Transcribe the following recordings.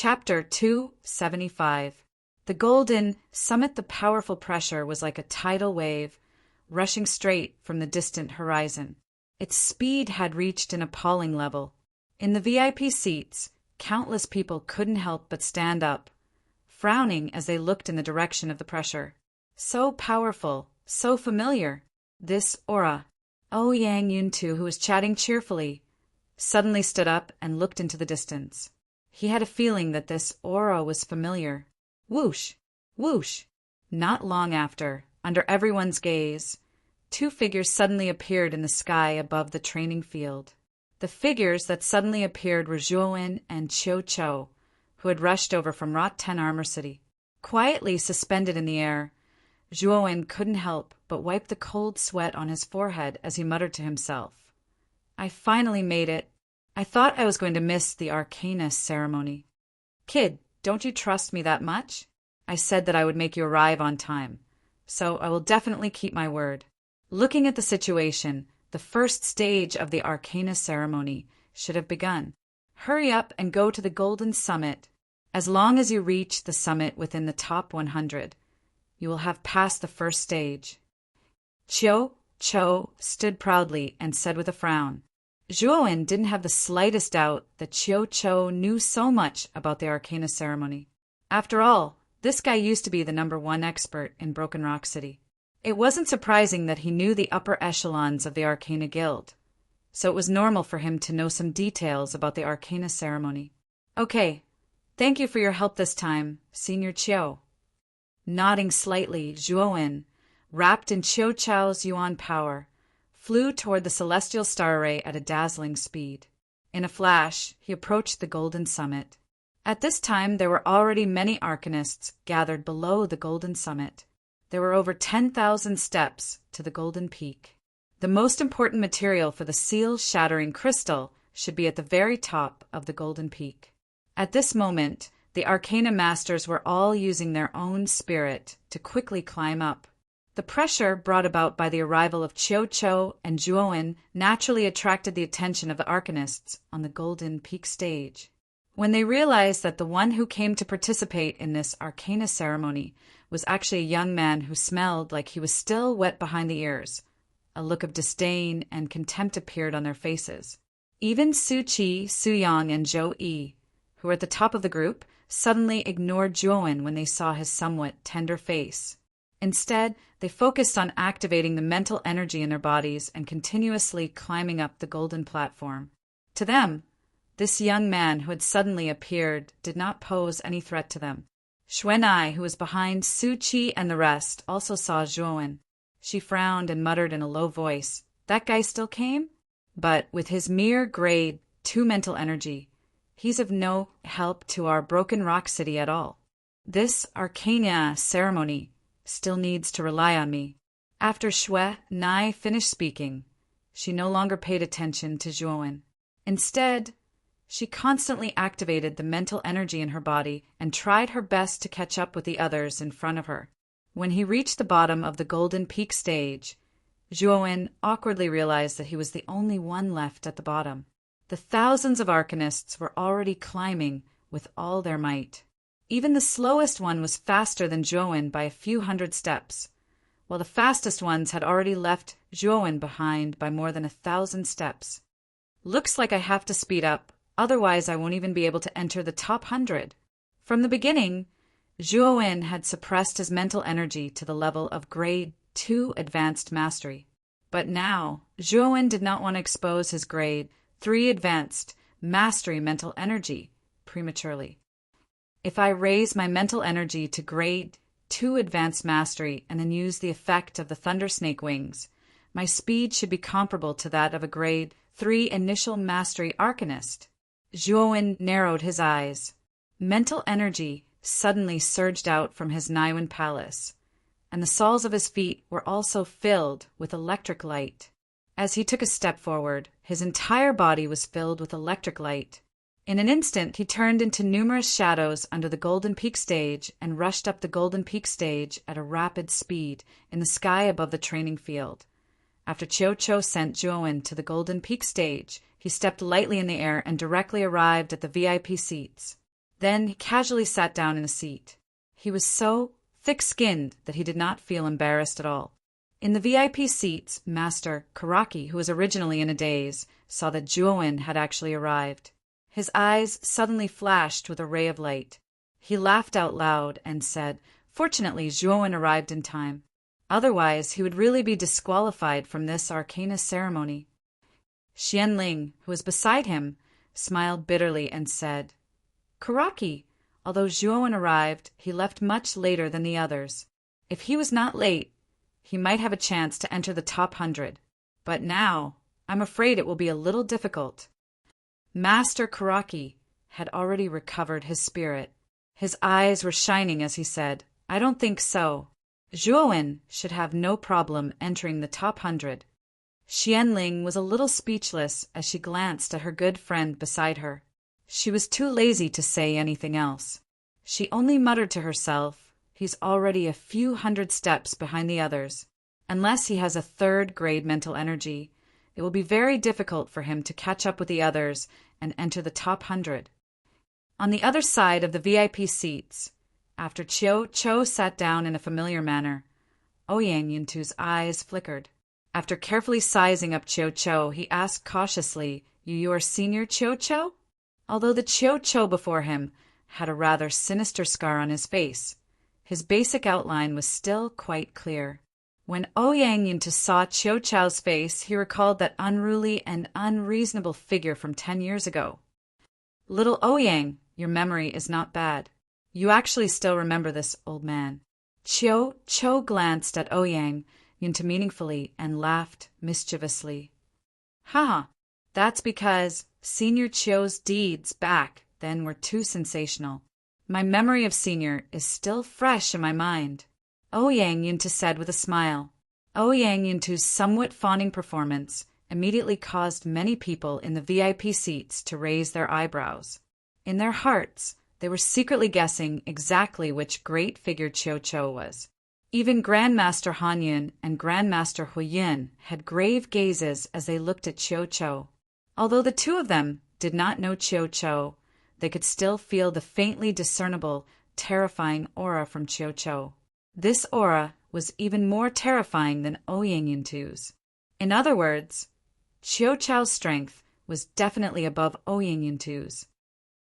Chapter 275. The Golden Summit. The powerful pressure was like a tidal wave, rushing straight from the distant horizon. Its speed had reached an appalling level. In the VIP seats, countless people couldn't help but stand up, frowning as they looked in the direction of the pressure. So powerful, so familiar. This aura. Yang Yuntu, who was chatting cheerfully, suddenly stood up and looked into the distance. He had a feeling that this aura was familiar. Whoosh! Whoosh! Not long after, under everyone's gaze, two figures suddenly appeared in the sky above the training field. The figures that suddenly appeared were Zhuowen and Qiu, who had rushed over from Rot 10 Armor City. Quietly suspended in the air, Zhuowen couldn't help but wipe the cold sweat on his forehead as he muttered to himself, "I finally made it. I thought I was going to miss the Arcana ceremony. Kid, don't you trust me that much? I said that I would make you arrive on time, so I will definitely keep my word." Looking at the situation, the first stage of the Arcana ceremony should have begun. Hurry up and go to the Golden Summit. As long as you reach the summit within the top 100, you will have passed the first stage. Qiu stood proudly and said with a frown. Zhuowen didn't have the slightest doubt that Qiu knew so much about the Arcana ceremony. After all, this guy used to be the #1 expert in Broken Rock City. It wasn't surprising that he knew the upper echelons of the Arcana Guild, so it was normal for him to know some details about the Arcana ceremony. "Okay, thank you for your help this time, Senior Qiu." Nodding slightly, Zhuowen, wrapped in Qiu's yuan power, flew toward the celestial star array at a dazzling speed. In a flash, he approached the Golden Summit. At this time, there were already many Arcanists gathered below the Golden Summit. There were over 10,000 steps to the Golden Peak. The most important material for the seal-shattering crystal should be at the very top of the Golden Peak. At this moment, the Arcana Masters were all using their own spirit to quickly climb up. The pressure brought about by the arrival of Qiu and Zhuowen naturally attracted the attention of the Arcanists on the Golden Peak stage. When they realized that the one who came to participate in this Arcana ceremony was actually a young man who smelled like he was still wet behind the ears, a look of disdain and contempt appeared on their faces. Even Su Qi, Su Yang, and Zhou Yi, who were at the top of the group, suddenly ignored Zhuowen when they saw his somewhat tender face. Instead, they focused on activating the mental energy in their bodies and continuously climbing up the golden platform. To them, this young man who had suddenly appeared did not pose any threat to them. Xuanai, who was behind Su Qi and the rest, also saw Zhuowen. She frowned and muttered in a low voice, "That guy still came? But with his mere grade 2 mental energy, he's of no help to our Broken Rock City at all. This Arcana ceremony still needs to rely on me." After Xuanai finished speaking, she no longer paid attention to Zhuowen. Instead, she constantly activated the mental energy in her body and tried her best to catch up with the others in front of her. When he reached the bottom of the Golden Peak stage, Zhuowen awkwardly realized that he was the only one left at the bottom. The thousands of Arcanists were already climbing with all their might. Even the slowest one was faster than Zhuowen by a few hundred steps, while the fastest ones had already left Zhuowen behind by more than 1,000 steps. "Looks like I have to speed up, otherwise I won't even be able to enter the top 100. From the beginning, Zhuowen had suppressed his mental energy to the level of grade 2 advanced mastery. But now, Zhuowen did not want to expose his grade 3 advanced mastery mental energy prematurely. "If I raise my mental energy to grade 2 advanced mastery and then use the effect of the Thunder Snake wings, my speed should be comparable to that of a grade 3 initial mastery Arcanist." Zhuowen narrowed his eyes. Mental energy suddenly surged out from his Naiwen Palace, and the soles of his feet were also filled with electric light. As he took a step forward, his entire body was filled with electric light. In an instant, he turned into numerous shadows under the Golden Peak stage and rushed up the Golden Peak stage at a rapid speed in the sky above the training field. After Qiu sent Zhuowen to the Golden Peak stage, he stepped lightly in the air and directly arrived at the VIP seats. Then he casually sat down in a seat. He was so thick-skinned that he did not feel embarrassed at all. In the VIP seats, Master Karaki, who was originally in a daze, saw that Juoin had actually arrived. His eyes suddenly flashed with a ray of light. He laughed out loud and said, "Fortunately, Juoin arrived in time. Otherwise, he would really be disqualified from this arcana ceremony." Xianling, who was beside him, smiled bitterly and said, "Karaki, although Juoin arrived, he left much later than the others. If he was not late, he might have a chance to enter the top 100. But now, I'm afraid it will be a little difficult." Master Karaki had already recovered his spirit. His eyes were shining as he said, "I don't think so. Juoin should have no problem entering the top 100. Xianling was a little speechless as she glanced at her good friend beside her. She was too lazy to say anything else. She only muttered to herself, "He's already a few hundred steps behind the others. Unless he has a third-grade mental energy, it will be very difficult for him to catch up with the others and enter the top 100. On the other side of the VIP seats, after Chiu Cho sat down in a familiar manner, Ouyang Yintu's eyes flickered. After carefully sizing up Chiu Cho, he asked cautiously, "You are Senior Chiu Cho?" Although the Chiu Cho before him had a rather sinister scar on his face, his basic outline was still quite clear. When Ouyang Yintu saw Chiu Cho's face, he recalled that unruly and unreasonable figure from 10 years ago. "Little Ouyang, your memory is not bad. You actually still remember this old man." Chiu Cho glanced at Ouyang Yintu meaningfully and laughed mischievously. "Haha, that's because Senior Chiu's deeds back then were too sensational. My memory of Senior is still fresh in my mind," Ouyang Yintu said with a smile. Ouyang Yintu's somewhat fawning performance immediately caused many people in the VIP seats to raise their eyebrows. In their hearts, they were secretly guessing exactly which great figure Chiu Cho was. Even Grandmaster Han Yun and Grandmaster Hu Yin had grave gazes as they looked at Chiu Cho. Although the two of them did not know Chiu Cho, they could still feel the faintly discernible, terrifying aura from Chiu Cho. This aura was even more terrifying than Ouyang Yintu's. In other words, Chiu Cho's strength was definitely above Ouyang Yintu's.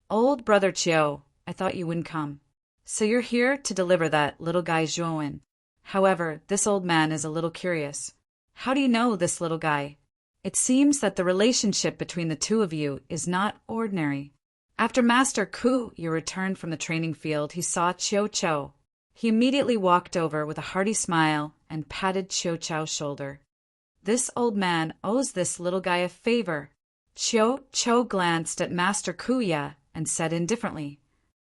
"Old brother Chiu, I thought you wouldn't come. So you're here to deliver that little guy Juoin. However, this old man is a little curious. How do you know this little guy? It seems that the relationship between the two of you is not ordinary." After Master Ku Yu returned from the training field, he saw Chiu Cho. He immediately walked over with a hearty smile and patted Chiu Cho's shoulder. "This old man owes this little guy a favor." Chiu Cho glanced at Master Kuya and said indifferently,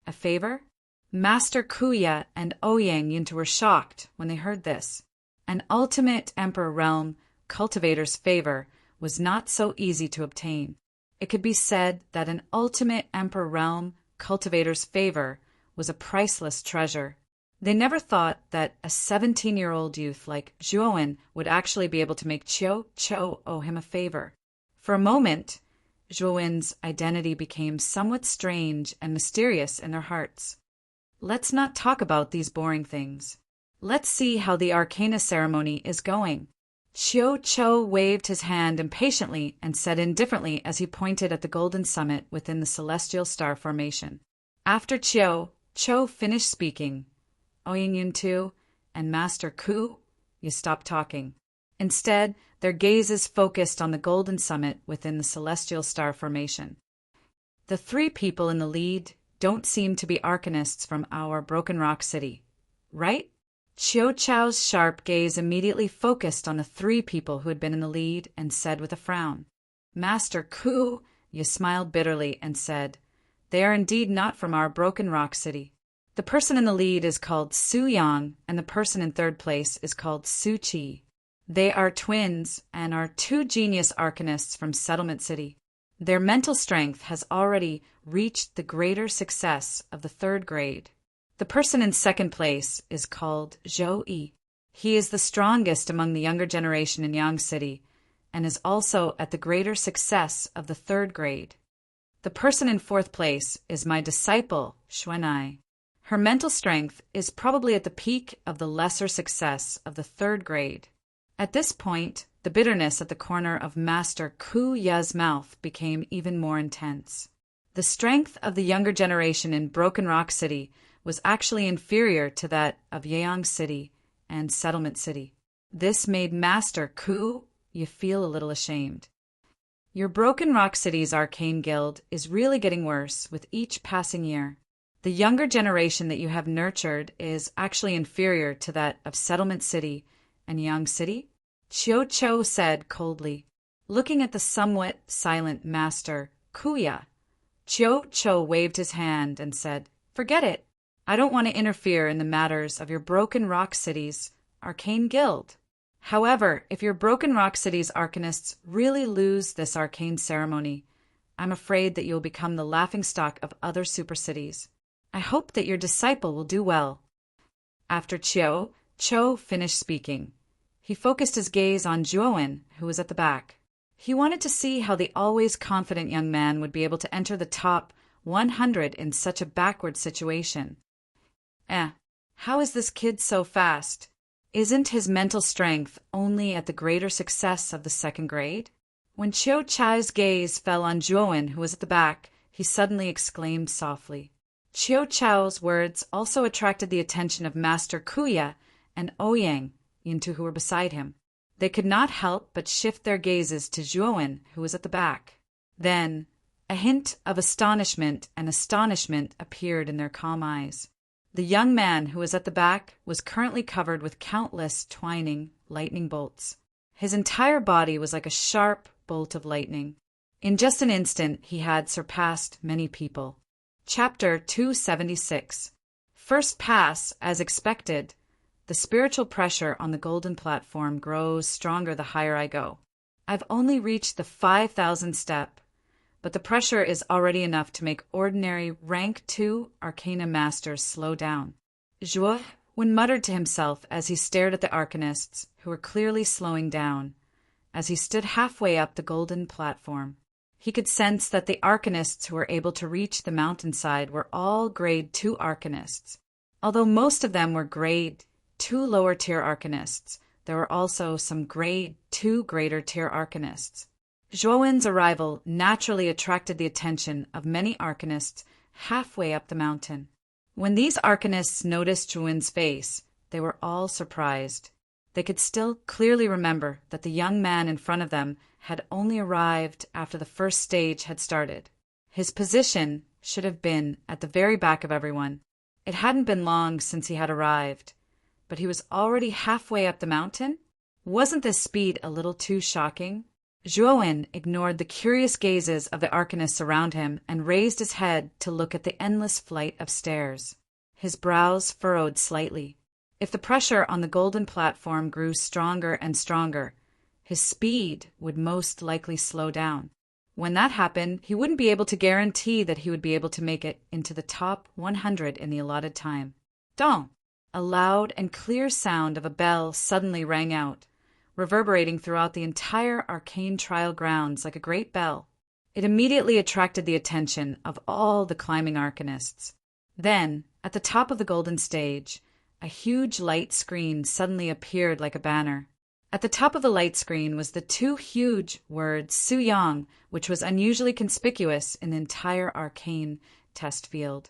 "A favor?" Master Kuya and Ouyang Yintu were shocked when they heard this. An ultimate Emperor Realm cultivator's favor was not so easy to obtain. It could be said that an ultimate Emperor Realm cultivator's favor was a priceless treasure. They never thought that a 17-year-old youth like Juoin would actually be able to make Chiu Cho owe him a favor. For a moment, Juoin's identity became somewhat strange and mysterious in their hearts. Let's not talk about these boring things. Let's see how the Arcana ceremony is going. Chiu Cho waved his hand impatiently and said indifferently as he pointed at the golden summit within the celestial star formation. After Chiu Cho finished speaking, Ouyang Yintu and Master Ku Yu stopped talking. Instead, their gazes focused on the golden summit within the celestial star formation. The three people in the lead don't seem to be arcanists from our Broken Rock City, right? Chiu Cho's sharp gaze immediately focused on the three people who had been in the lead and said with a frown. Master Ku Yu smiled bitterly and said, "They are indeed not from our Broken Rock City. The person in the lead is called Su Yang, and the person in third place is called Su Qi. They are twins and are two genius arcanists from Settlement City. Their mental strength has already reached the greater success of the 3rd grade. The person in second place is called Zhou Yi. He is the strongest among the younger generation in Yang City and is also at the greater success of the 3rd grade. The person in fourth place is my disciple, Xuanai. Her mental strength is probably at the peak of the lesser success of the third grade. At this point, the bitterness at the corner of Master Ku Ya's mouth became even more intense. The strength of the younger generation in Broken Rock City was actually inferior to that of Yeong City and Settlement City. This made Master Ku Ya feel a little ashamed. Your Broken Rock City's arcane guild is really getting worse with each passing year. The younger generation that you have nurtured is actually inferior to that of Settlement City and Yeong City, Chiu Cho said coldly. Looking at the somewhat silent Master Kuya, Chiu Cho waved his hand and said, "Forget it. I don't want to interfere in the matters of your Broken Rock City's arcane guild. However, if your Broken Rock City's arcanists really lose this arcane ceremony, I'm afraid that you'll become the laughingstock of other super cities. I hope that your disciple will do well." After Chiu Cho finished speaking, he focused his gaze on Zhuowen, who was at the back. He wanted to see how the always confident young man would be able to enter the top 100 in such a backward situation. How is this kid so fast? Isn't his mental strength only at the greater success of the second grade? When Chiu Chai's gaze fell on Zhuowen, who was at the back, he suddenly exclaimed softly. Chiu Chao's words also attracted the attention of Master Kuya and Ouyang, Yintu, who were beside him. They could not help but shift their gazes to Zhuowen, who was at the back. Then, a hint of astonishment appeared in their calm eyes. The young man who was at the back was currently covered with countless twining lightning bolts. His entire body was like a sharp bolt of lightning. In just an instant, he had surpassed many people. Chapter 276. First pass, as expected. The spiritual pressure on the golden platform grows stronger the higher I go. I've only reached the 5,000 step, but the pressure is already enough to make ordinary rank 2 Arcana masters slow down. Zhuowen muttered to himself as he stared at the arcanists, who were clearly slowing down, as he stood halfway up the golden platform. He could sense that the arcanists who were able to reach the mountainside were all grade 2 arcanists. Although most of them were grade 2 lower tier arcanists, there were also some grade 2 greater tier arcanists. Zhuowen's arrival naturally attracted the attention of many arcanists halfway up the mountain. When these arcanists noticed Zhuowen's face, they were all surprised. They could still clearly remember that the young man in front of them had only arrived after the first stage had started. His position should have been at the very back of everyone. It hadn't been long since he had arrived, but he was already halfway up the mountain? Wasn't this speed a little too shocking? Zhuowen ignored the curious gazes of the arcanists around him and raised his head to look at the endless flight of stairs. His brows furrowed slightly. If the pressure on the golden platform grew stronger and stronger, his speed would most likely slow down. When that happened, he wouldn't be able to guarantee that he would be able to make it into the top 100 in the allotted time. Dong! A loud and clear sound of a bell suddenly rang out, reverberating throughout the entire arcane trial grounds like a great bell. It immediately attracted the attention of all the climbing arcanists. Then, at the top of the golden stage, a huge light screen suddenly appeared like a banner. At the top of the light screen was the 2 huge words Suyang, which was unusually conspicuous in the entire arcane test field.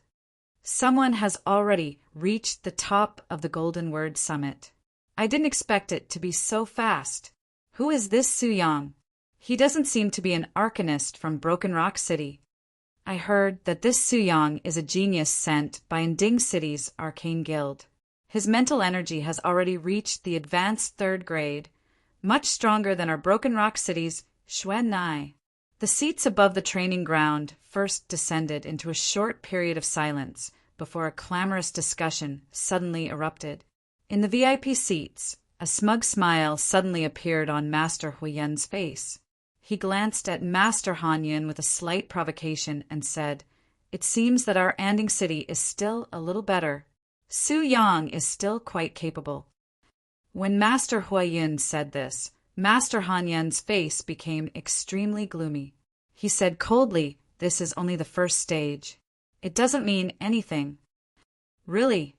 Someone has already reached the top of the Golden Word Summit. I didn't expect it to be so fast. Who is this Suyang? He doesn't seem to be an arcanist from Broken Rock City. I heard that this Suyang is a genius sent by Nding City's arcane guild. His mental energy has already reached the advanced 3rd grade, much stronger than our Broken Rock City's Xuan Nai. The seats above the training ground first descended into a short period of silence before a clamorous discussion suddenly erupted. In the VIP seats, a smug smile suddenly appeared on Master Huiyen's face. He glanced at Master Hanyan with a slight provocation and said, "It seems that our Anding City is still a little better. Su Yang is still quite capable." When Master Huiyen said this, Master Hanyan's face became extremely gloomy. He said coldly, this is only the first stage. It doesn't mean anything. Really?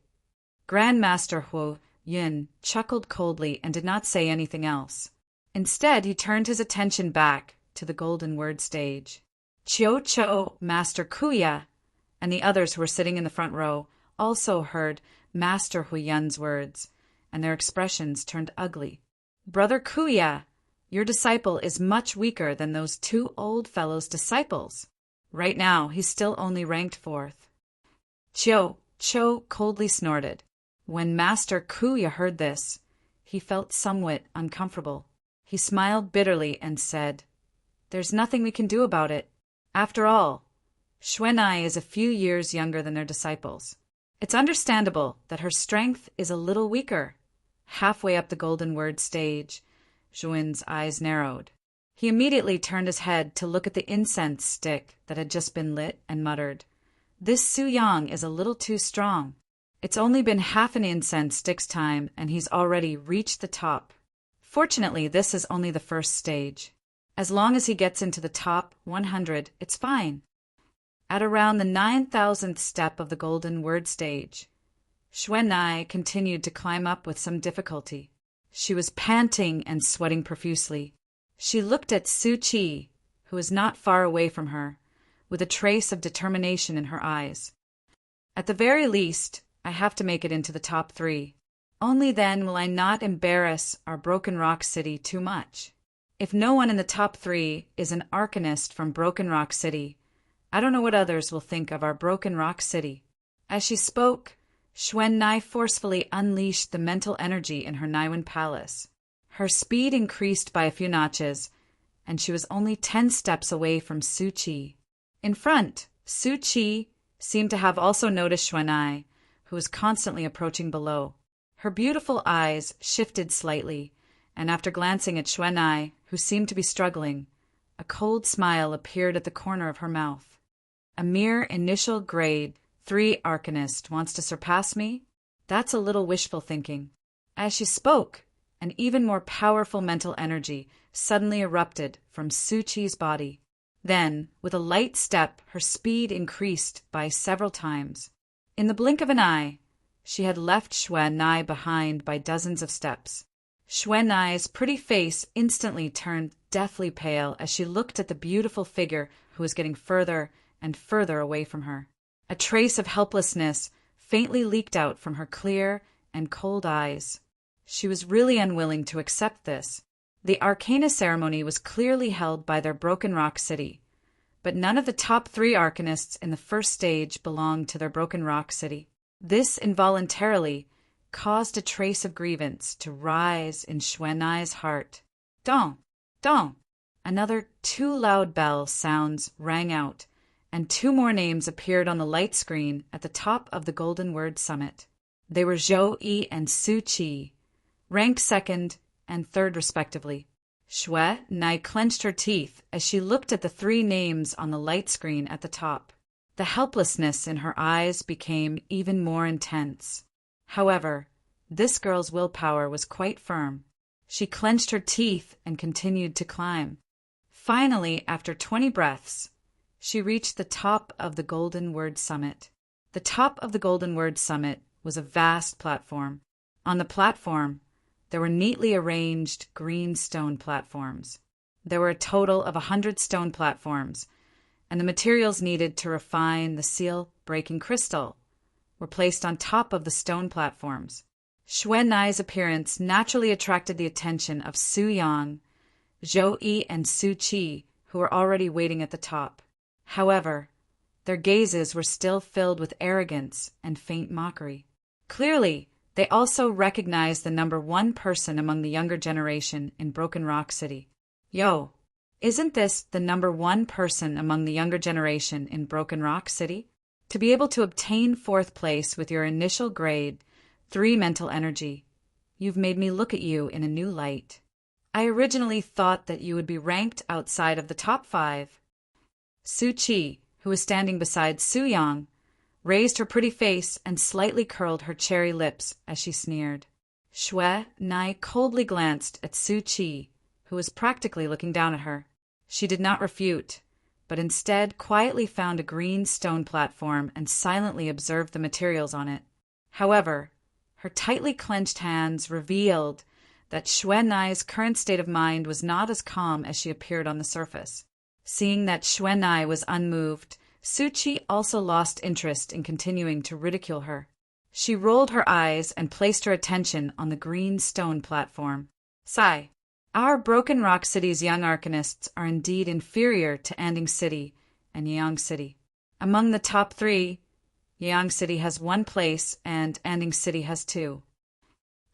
Grandmaster Huo Yun chuckled coldly and did not say anything else. Instead, he turned his attention back to the golden word stage. Cho, Master Kuya, and the others who were sitting in the front row also heard Master Hu Yun's words, and their expressions turned ugly. Brother Kuya, your disciple is much weaker than those two old fellows' disciples. Right now, he's still only ranked 4th. Cho coldly snorted. When Master Kuya heard this, he felt somewhat uncomfortable. He smiled bitterly and said, "There's nothing we can do about it. After all, Xuanai is a few years younger than their disciples. It's understandable that her strength is a little weaker." Halfway up the golden word stage, Zhuin's eyes narrowed. He immediately turned his head to look at the incense stick that had just been lit and muttered, "This Su Yang is a little too strong. It's only been half an incense stick's time and he's already reached the top. Fortunately, this is only the first stage. As long as he gets into the top 100, it's fine." At around the 9,000th step of the golden word stage, Xuanai continued to climb up with some difficulty. She was panting and sweating profusely. She looked at Su Qi, who was not far away from her, with a trace of determination in her eyes. "At the very least, I have to make it into the top 3. Only then will I not embarrass our Broken Rock City too much. If no one in the top 3 is an arcanist from Broken Rock City, I don't know what others will think of our Broken Rock City." As she spoke, Xuanai forcefully unleashed the mental energy in her Naiwen palace. Her speed increased by a few notches, and she was only 10 steps away from Su Qi. In front, Su Qi seemed to have also noticed Xuanai, who was constantly approaching below. Her beautiful eyes shifted slightly, and after glancing at Xuanai, who seemed to be struggling, a cold smile appeared at the corner of her mouth. "A mere initial grade 3 arcanist wants to surpass me? That's a little wishful thinking." As she spoke, an even more powerful mental energy suddenly erupted from Su Qi's body. Then, with a light step, her speed increased by several times. In the blink of an eye, she had left Xuanai behind by dozens of steps. Xuanai's pretty face instantly turned deathly pale as she looked at the beautiful figure who was getting further and further away from her. A trace of helplessness faintly leaked out from her clear and cold eyes. She was really unwilling to accept this. The Arcana ceremony was clearly held by their Broken Rock City, but none of the top 3 arcanists in the first stage belonged to their Broken Rock City. This involuntarily caused a trace of grievance to rise in Xuanai's heart. Dong! Dong! Another 2 loud bell sounds rang out, and 2 more names appeared on the light screen at the top of the Golden Word Summit. They were Zhou Yi and Su Qi, ranked 2nd and 3rd respectively. Xuanai clenched her teeth as she looked at the 3 names on the light screen at the top. The helplessness in her eyes became even more intense. However, this girl's willpower was quite firm. She clenched her teeth and continued to climb. Finally, after 20 breaths, she reached the top of the Golden Word Summit. The top of the Golden Word Summit was a vast platform. On the platform, there were neatly arranged green stone platforms. There were a total of 100 stone platforms, and the materials needed to refine the seal-breaking crystal were placed on top of the stone platforms. Xuanai's appearance naturally attracted the attention of Su Yang, Zhou Yi, and Su Qi, who were already waiting at the top. However, their gazes were still filled with arrogance and faint mockery. Clearly, they also recognized the number 1 person among the younger generation in Broken Rock City. Yo, isn't this the number 1 person among the younger generation in Broken Rock City? To be able to obtain 4th place with your initial grade 3 mental energy, you've made me look at you in a new light. I originally thought that you would be ranked outside of the top 5. Su Qi, who was standing beside Su Yang, raised her pretty face and slightly curled her cherry lips as she sneered. Xuanai coldly glanced at Su Qi, who was practically looking down at her. She did not refute, but instead quietly found a green stone platform and silently observed the materials on it. However, her tightly clenched hands revealed that Xuanai's current state of mind was not as calm as she appeared on the surface. Seeing that Xuanai was unmoved, Suchi also lost interest in continuing to ridicule her. She rolled her eyes and placed her attention on the green stone platform. Sigh. Our Broken Rock City's young arcanists are indeed inferior to Anding City and Yang City. Among the top 3, Yang City has 1 place and Anding City has 2.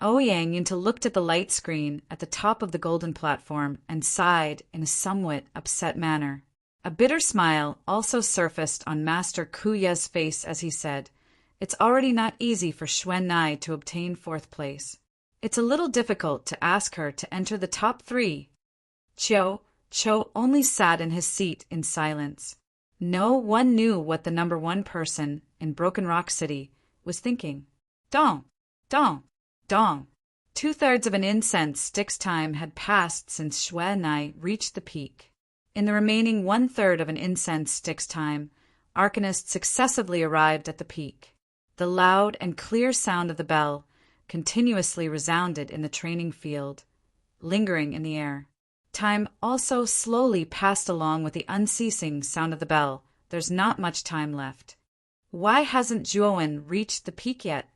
Ouyang Yunta looked at the light screen at the top of the golden platform and sighed in a somewhat upset manner. A bitter smile also surfaced on Master Kuya's face as he said, "It's already not easy for Xuanai to obtain 4th place. It's a little difficult to ask her to enter the top 3. Cho only sat in his seat in silence. No one knew what the number 1 person in Broken Rock City was thinking. Dong, dong, dong. 2/3 of an incense stick's time had passed since Xuanai reached the peak. In the remaining 1/3 of an incense stick's time, arcanists successively arrived at the peak. The loud and clear sound of the bell continuously resounded in the training field, lingering in the air. Time also slowly passed along with the unceasing sound of the bell. There's not much time left. Why hasn't Zhuowen reached the peak yet?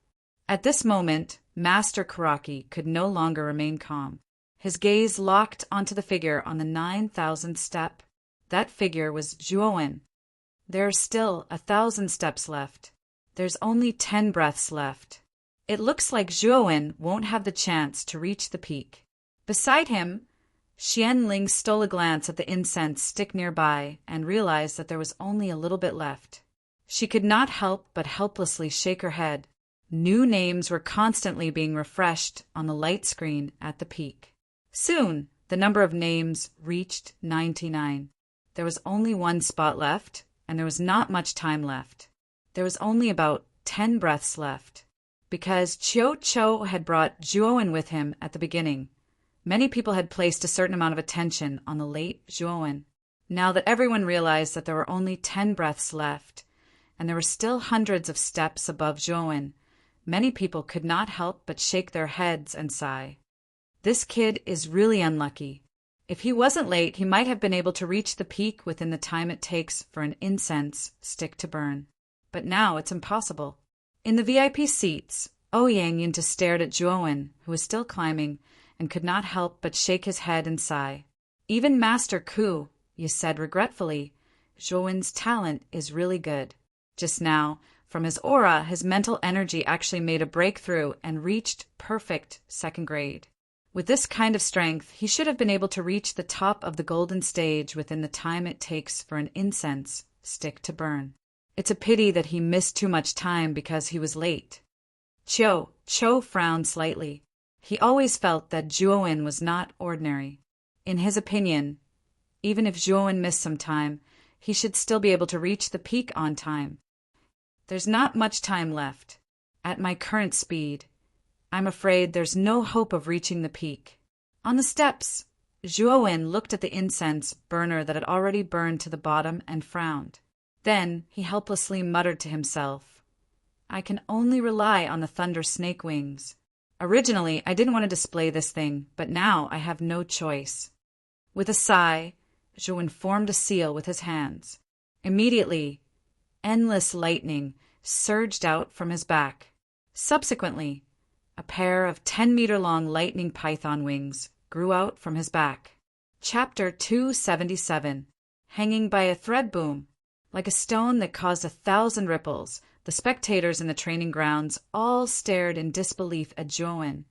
At this moment, Master Karaki could no longer remain calm. His gaze locked onto the figure on the 9,000th step. That figure was Zhuowen. There are still 1,000 steps left. There's only 10 breaths left. It looks like Zhuowen won't have the chance to reach the peak. Beside him, Xianling stole a glance at the incense stick nearby and realized that there was only a little bit left. She could not help but helplessly shake her head. New names were constantly being refreshed on the light screen at the peak. Soon, the number of names reached 99. There was only 1 spot left, and there was not much time left. There was only about 10 breaths left. Because Cho had brought Zhuowen with him at the beginning, many people had placed a certain amount of attention on the late Zhuowen. Now that everyone realized that there were only 10 breaths left, and there were still hundreds of steps above Zhuowen, many people could not help but shake their heads and sigh. This kid is really unlucky. If he wasn't late, he might have been able to reach the peak within the time it takes for an incense stick to burn. But now it's impossible. In the VIP seats, Ouyang Yunta stared at Zhuowen, who was still climbing, and could not help but shake his head and sigh. Even Master Ku, you said regretfully, Zhuowen's talent is really good. Just now, from his aura, his mental energy actually made a breakthrough and reached perfect 2nd grade. With this kind of strength, he should have been able to reach the top of the golden stage within the time it takes for an incense stick to burn. It's a pity that he missed too much time because he was late. Cho frowned slightly. He always felt that Zhuowen was not ordinary. In his opinion, even if Zhuowen missed some time, he should still be able to reach the peak on time. There's not much time left. At my current speed, I'm afraid there's no hope of reaching the peak. On the steps, Zhuowen looked at the incense burner that had already burned to the bottom and frowned. Then he helplessly muttered to himself, I can only rely on the thunder snake wings. Originally, I didn't want to display this thing, but now I have no choice. With a sigh, Zhuowen formed a seal with his hands. Immediately, endless lightning surged out from his back. Subsequently, a pair of 10-meter-long lightning python wings grew out from his back. Chapter 277. Hanging by a thread boom. Like a stone that caused 1,000 ripples, the spectators in the training grounds all stared in disbelief at Zhuowen,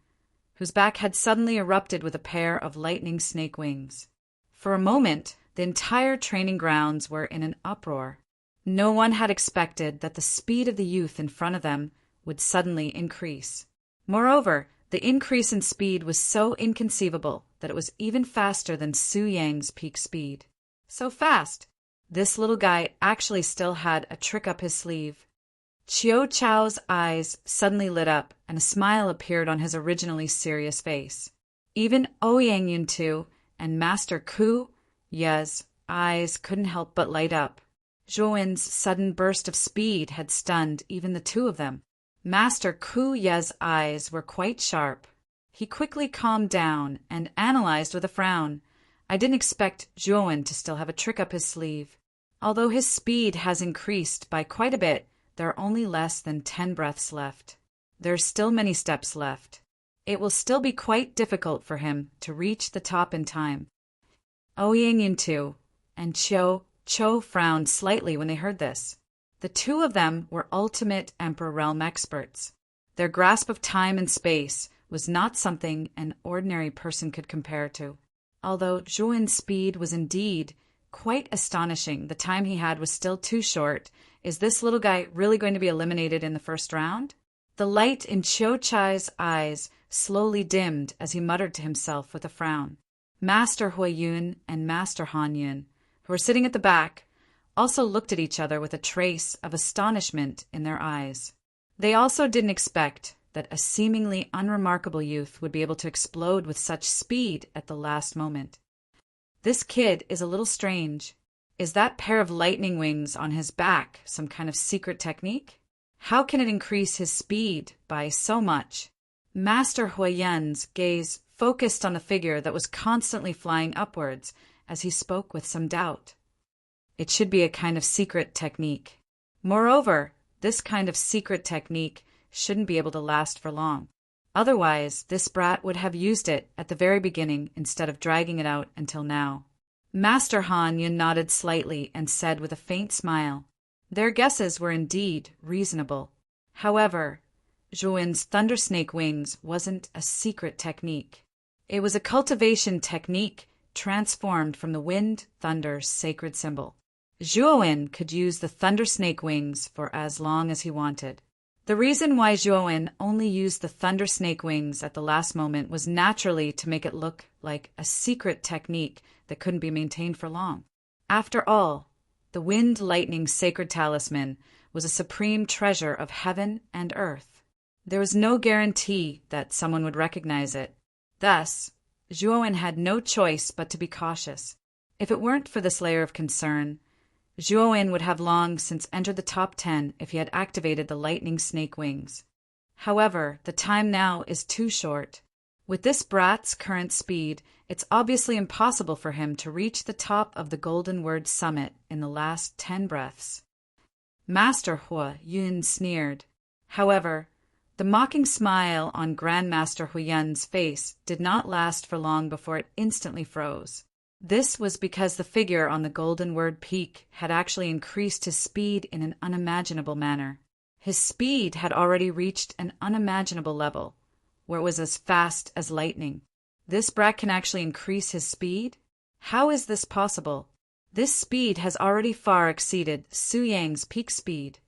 whose back had suddenly erupted with a pair of lightning snake wings. For a moment, the entire training grounds were in an uproar. No one had expected that the speed of the youth in front of them would suddenly increase. Moreover, the increase in speed was so inconceivable that it was even faster than Su Yang's peak speed. So fast! This little guy actually still had a trick up his sleeve. Chiu Chao's eyes suddenly lit up, and a smile appeared on his originally serious face. Even Ouyang Yuntu and Master Ku Ye's eyes couldn't help but light up. Zhuowen's sudden burst of speed had stunned even the two of them. Master Ku Ye's eyes were quite sharp. He quickly calmed down and analyzed with a frown. I didn't expect Zhuowen to still have a trick up his sleeve. Although his speed has increased by quite a bit, there are only less than 10 breaths left. There are still many steps left. It will still be quite difficult for him to reach the top in time. Ouyang Yintu and Cho frowned slightly when they heard this. The two of them were ultimate Emperor Realm experts. Their grasp of time and space was not something an ordinary person could compare to. Although Zhuowen's speed was indeed quite astonishing, the time he had was still too short. Is this little guy really going to be eliminated in the first round? The light in Cho Chai's eyes slowly dimmed as he muttered to himself with a frown. Master Huayun and Master Han Yun, who were sitting at the back, also looked at each other with a trace of astonishment in their eyes. They also didn't expect that a seemingly unremarkable youth would be able to explode with such speed at the last moment. This kid is a little strange. Is that pair of lightning wings on his back some kind of secret technique? How can it increase his speed by so much? Master Huayan's gaze focused on the figure that was constantly flying upwards as he spoke with some doubt. It should be a kind of secret technique. Moreover, this kind of secret technique shouldn't be able to last for long. Otherwise, this brat would have used it at the very beginning instead of dragging it out until now. Master Han Yun nodded slightly and said with a faint smile, their guesses were indeed reasonable. However, Zhuowen's thundersnake wings wasn't a secret technique. It was a cultivation technique transformed from the wind thunder's sacred symbol. Zhuowen could use the thundersnake wings for as long as he wanted. The reason why Zhuowen only used the thundersnake wings at the last moment was naturally to make it look like a secret technique that couldn't be maintained for long. After all, the wind lightning sacred talisman was a supreme treasure of heaven and earth. There was no guarantee that someone would recognize it. Thus, Zhuowen had no choice but to be cautious. If it weren't for this layer of concern, Zhuowen would have long since entered the top 10 if he had activated the lightning snake wings. However, the time now is too short. With this brat's current speed, it's obviously impossible for him to reach the top of the Golden Word Summit in the last 10 breaths. Master Hua Yun sneered. However, the mocking smile on Grandmaster Huyan's face did not last for long before it instantly froze. This was because the figure on the Golden Word Peak had actually increased his speed in an unimaginable manner. His speed had already reached an unimaginable level, where it was as fast as lightning. This brat can actually increase his speed? How is this possible? This speed has already far exceeded Su Yang's peak speed.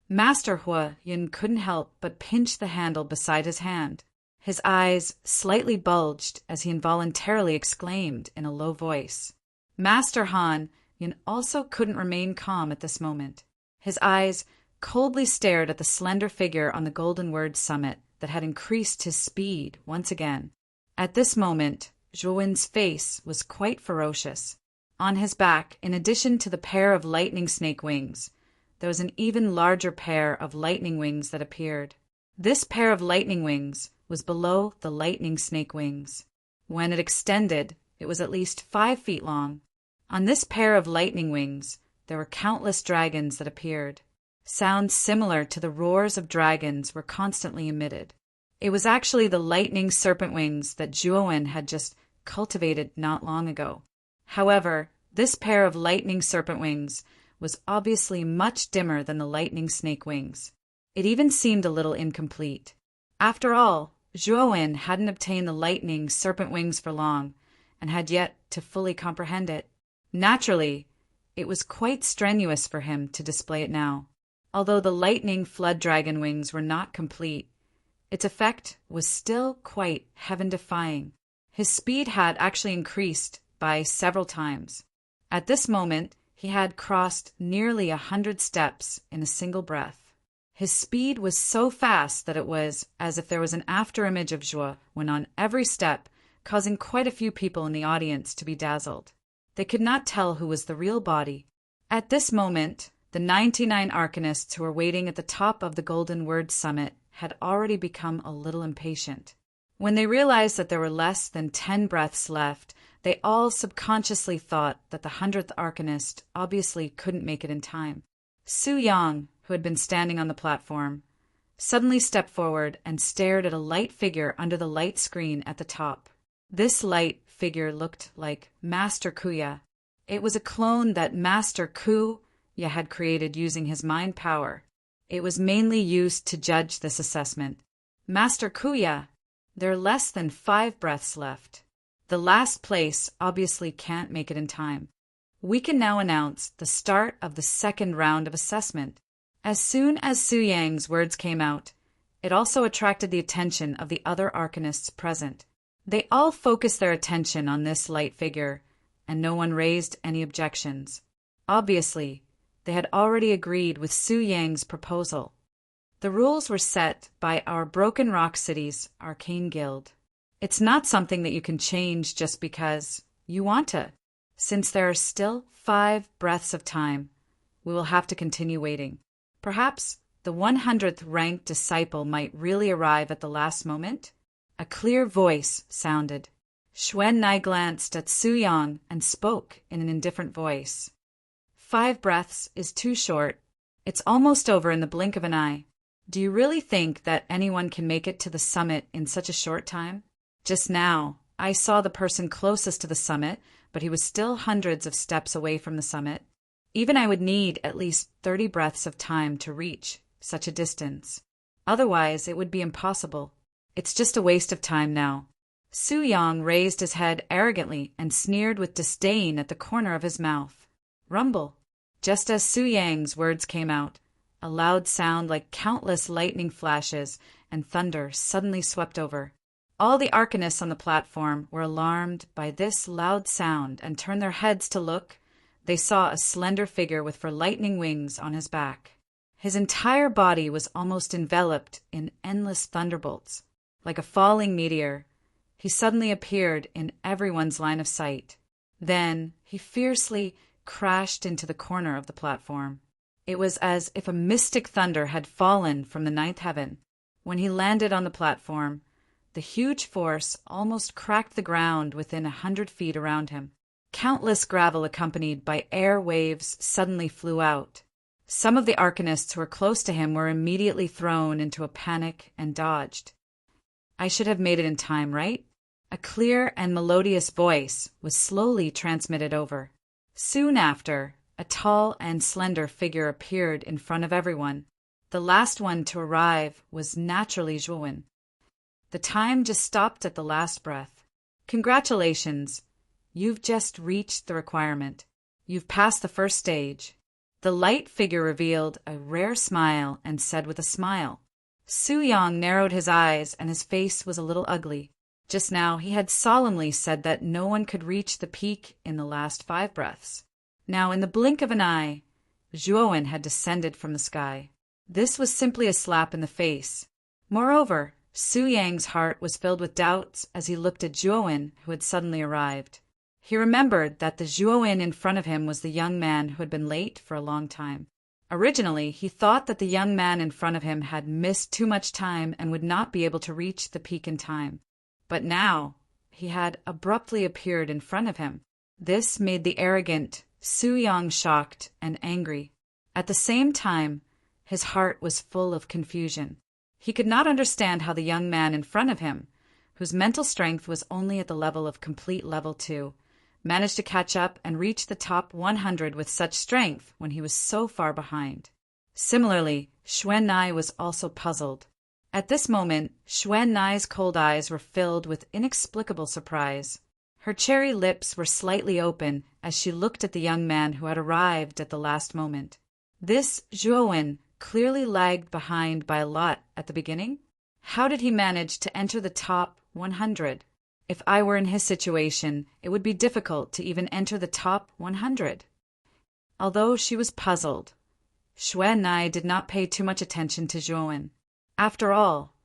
Master Hua Yun couldn't help but pinch the handle beside his hand. His eyes slightly bulged as he involuntarily exclaimed in a low voice. Master Han Yun also couldn't remain calm at this moment. His eyes coldly stared at the slender figure on the Golden Word Summit that had increased his speed once again. At this moment, Zhuowen's face was quite ferocious. On his back, in addition to the pair of lightning snake wings, there was an even larger pair of lightning wings that appeared. This pair of lightning wings was below the lightning snake wings. When it extended, it was at least 5 feet long. On this pair of lightning wings, there were countless dragons that appeared. Sounds similar to the roars of dragons were constantly emitted. It was actually the lightning serpent wings that Zhuowen had just cultivated not long ago. However, this pair of lightning serpent wings was obviously much dimmer than the lightning snake wings. It even seemed a little incomplete. After all, Zhuowen hadn't obtained the lightning serpent wings for long, and had yet to fully comprehend it. Naturally, it was quite strenuous for him to display it now. Although the lightning flood dragon wings were not complete, its effect was still quite heaven-defying. His speed had actually increased by several times. At this moment, he had crossed nearly 100 steps in a single breath. His speed was so fast that it was as if there was an afterimage of Zhuo when on every step, causing quite a few people in the audience to be dazzled. They could not tell who was the real body. At this moment, the 99 Arcanists who were waiting at the top of the Golden Word Summit had already become a little impatient. When they realized that there were less than 10 breaths left, they all subconsciously thought that the 100th Arcanist obviously couldn't make it in time. Su Yang, who had been standing on the platform, suddenly stepped forward and stared at a light figure under the light screen at the top. This light figure looked like Master Kuya. It was a clone that Master Kuya had created using his mind power. It was mainly used to judge this assessment. Master Kuya, there are less than 5 breaths left. The last place obviously can't make it in time. We can now announce the start of the second round of assessment. As soon as Su Yang's words came out, it also attracted the attention of the other Arcanists present. They all focused their attention on this light figure, and no one raised any objections. Obviously, they had already agreed with Su Yang's proposal. The rules were set by our Broken Rock City's Arcane Guild. It's not something that you can change just because you want to. Since there are still 5 breaths of time, we will have to continue waiting. Perhaps the 100th ranked disciple might really arrive at the last moment. A clear voice sounded. Xuan Nai glanced at Su Yang and spoke in an indifferent voice. 5 breaths is too short. It's almost over in the blink of an eye. Do you really think that anyone can make it to the summit in such a short time? Just now, I saw the person closest to the summit, but he was still hundreds of steps away from the summit. Even I would need at least 30 breaths of time to reach such a distance. Otherwise, it would be impossible. It's just a waste of time now. Su Yang raised his head arrogantly and sneered with disdain at the corner of his mouth. Rumble. Just as Su Yang's words came out, a loud sound like countless lightning flashes and thunder suddenly swept over. All the Arcanists on the platform were alarmed by this loud sound and turned their heads to look. They saw a slender figure with lightning wings on his back. His entire body was almost enveloped in endless thunderbolts. Like a falling meteor, he suddenly appeared in everyone's line of sight. Then he fiercely crashed into the corner of the platform. It was as if a mystic thunder had fallen from the 9th heaven. When he landed on the platform, the huge force almost cracked the ground within 100 feet around him. Countless gravel accompanied by air waves suddenly flew out. Some of the Arcanists who were close to him were immediately thrown into a panic and dodged. I should have made it in time, right? A clear and melodious voice was slowly transmitted over. Soon after, a tall and slender figure appeared in front of everyone. The last one to arrive was naturally Zhuowen. The time just stopped at the last breath. Congratulations. You've just reached the requirement. You've passed the first stage. The light figure revealed a rare smile and said with a smile. Su Yang narrowed his eyes and his face was a little ugly. Just now he had solemnly said that no one could reach the peak in the last 5 breaths. Now in the blink of an eye, Zhuowen had descended from the sky. This was simply a slap in the face. Moreover, Su Yang's heart was filled with doubts as he looked at Zhuowen, who had suddenly arrived. He remembered that the Zhuowen in front of him was the young man who had been late for a long time. Originally, he thought that the young man in front of him had missed too much time and would not be able to reach the peak in time. But now, he had abruptly appeared in front of him. This made the arrogant Su Yang shocked and angry. At the same time, his heart was full of confusion. He could not understand how the young man in front of him, whose mental strength was only at the level of complete level 2, managed to catch up and reach the top 100 with such strength when he was so far behind. Similarly, Xuan Nai was also puzzled. At this moment, Xuan Nai's cold eyes were filled with inexplicable surprise. Her cherry lips were slightly open as she looked at the young man who had arrived at the last moment. This Zhuowen clearly lagged behind by a lot at the beginning. How did he manage to enter the top 100? If I were in his situation, it would be difficult to even enter the top 100. Although she was puzzled, Xuan Nai did not pay too much attention to Zhuowen. After all,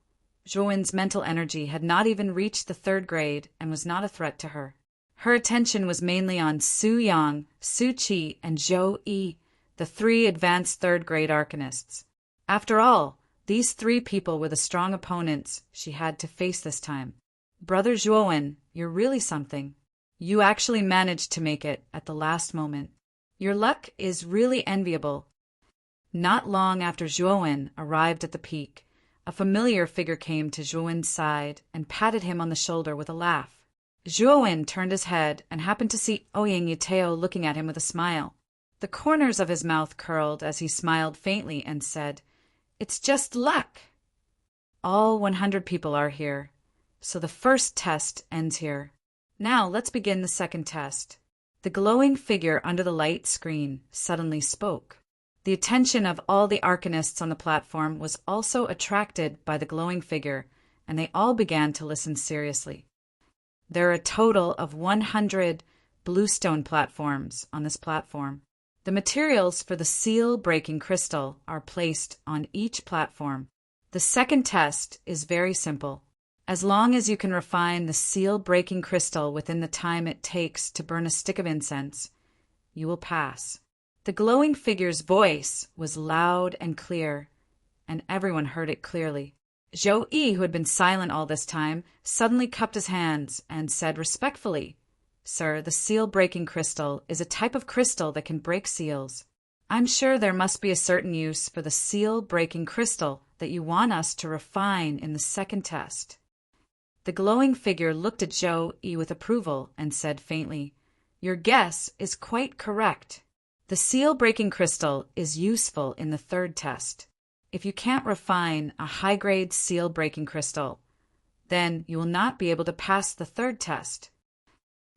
Zhuowen's mental energy had not even reached the 3rd grade and was not a threat to her. Her attention was mainly on Su Yang, Su Qi, and Zhou Yi, the three advanced third-grade arcanists. After all, these three people were the strong opponents she had to face this time. Brother Zhuowen, you're really something. You actually managed to make it at the last moment. Your luck is really enviable. Not long after Zhuowen arrived at the peak, a familiar figure came to Zhuowen's side and patted him on the shoulder with a laugh. Zhuowen turned his head and happened to see Ouyang Yuteo looking at him with a smile. The corners of his mouth curled as he smiled faintly and said, "It's just luck." All 100 people are here, so the first test ends here. Now let's begin the second test. The glowing figure under the light screen suddenly spoke. The attention of all the arcanists on the platform was also attracted by the glowing figure, and they all began to listen seriously. There are a total of 100 bluestone platforms on this platform. The materials for the seal-breaking crystal are placed on each platform. The second test is very simple. As long as you can refine the seal-breaking crystal within the time it takes to burn a stick of incense, you will pass. The glowing figure's voice was loud and clear, and everyone heard it clearly. Zhou Yi, who had been silent all this time, suddenly cupped his hands and said respectfully, "Sir, the seal-breaking crystal is a type of crystal that can break seals. I'm sure there must be a certain use for the seal-breaking crystal that you want us to refine in the second test." The glowing figure looked at Zhou Yi with approval and said faintly, "Your guess is quite correct. The seal-breaking crystal is useful in the third test. If you can't refine a high-grade seal-breaking crystal, then you will not be able to pass the third test."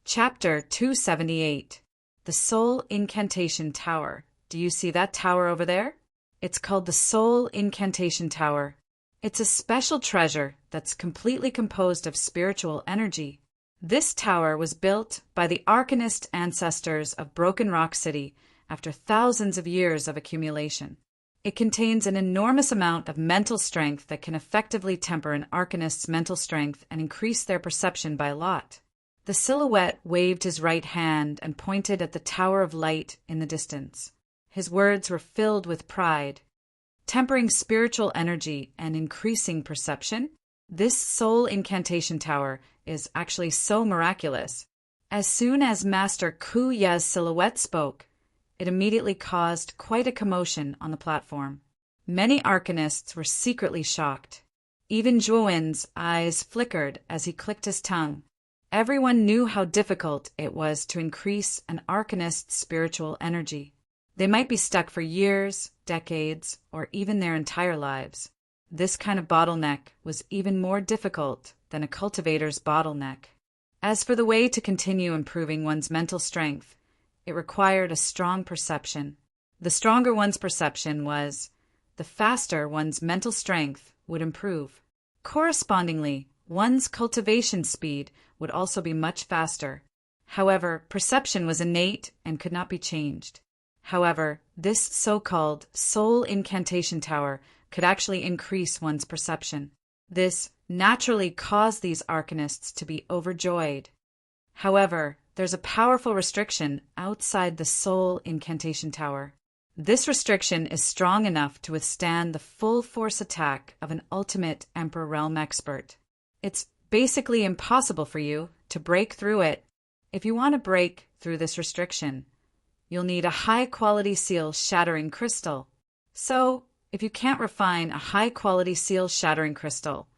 Chapter 278. The Soul Incantation Tower. Do you see that tower over there? It's called the Soul Incantation Tower. It's a special treasure that's completely composed of spiritual energy. This tower was built by the Arcanist ancestors of Broken Rock City after thousands of years of accumulation. It contains an enormous amount of mental strength that can effectively temper an Arcanist's mental strength and increase their perception by a lot. The silhouette waved his right hand and pointed at the Tower of Light in the distance. His words were filled with pride. Tempering spiritual energy and increasing perception, this soul incantation tower is actually so miraculous. As soon as Master Ku Ye's silhouette spoke, it immediately caused quite a commotion on the platform. Many arcanists were secretly shocked. Even Zhuowen's eyes flickered as he clicked his tongue. Everyone knew how difficult it was to increase an arcanist's spiritual energy. They might be stuck for years, decades, or even their entire lives. This kind of bottleneck was even more difficult than a cultivator's bottleneck. As for the way to continue improving one's mental strength, it required a strong perception. The stronger one's perception was, the faster one's mental strength would improve. Correspondingly, one's cultivation speed would also be much faster. However, perception was innate and could not be changed. However, this so-called soul incantation tower could actually increase one's perception. This naturally caused these arcanists to be overjoyed. However, there's a powerful restriction outside the soul incantation tower. This restriction is strong enough to withstand the full force attack of an ultimate Emperor Realm expert. It's basically impossible for you to break through it. If you want to break through this restriction, you'll need a high-quality seal-shattering crystal. So, if you can't refine a high-quality seal-shattering crystal,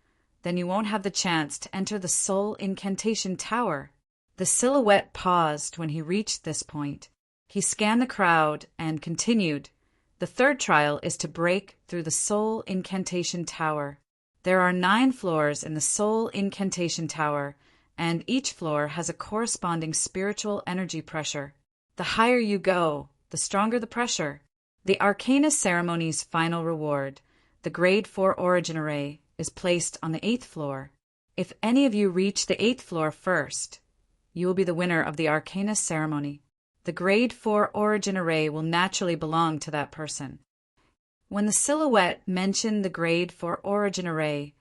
then you won't have the chance to enter the soul incantation tower. The silhouette paused when he reached this point. He scanned the crowd and continued. The third trial is to break through the soul incantation tower. There are 9 floors in the soul incantation tower, and each floor has a corresponding spiritual energy pressure. The higher you go, the stronger the pressure. The Arcana Ceremony's final reward, the Grade 4 Origin Array, is placed on the 8th floor. If any of you reach the 8th floor first, you will be the winner of the Arcana Ceremony. The Grade 4 Origin Array will naturally belong to that person. When the silhouette mentioned the Grade 4 Origin Array,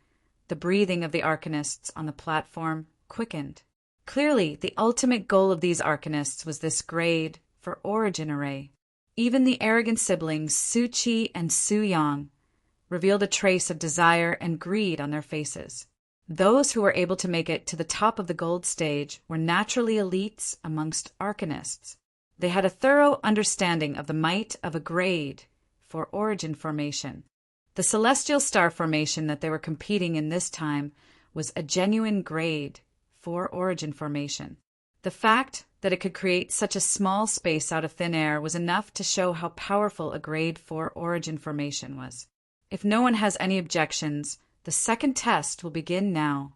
the breathing of the arcanists on the platform quickened. Clearly, the ultimate goal of these arcanists was this grade for origin array. Even the arrogant siblings Su Qi and Su Yang revealed a trace of desire and greed on their faces. Those who were able to make it to the top of the gold stage were naturally elites amongst arcanists. They had a thorough understanding of the might of a grade for origin formation. The celestial star formation that they were competing in this time was a genuine grade for origin formation. The fact that it could create such a small space out of thin air was enough to show how powerful a grade 4 origin formation was. If no one has any objections, the second test will begin now.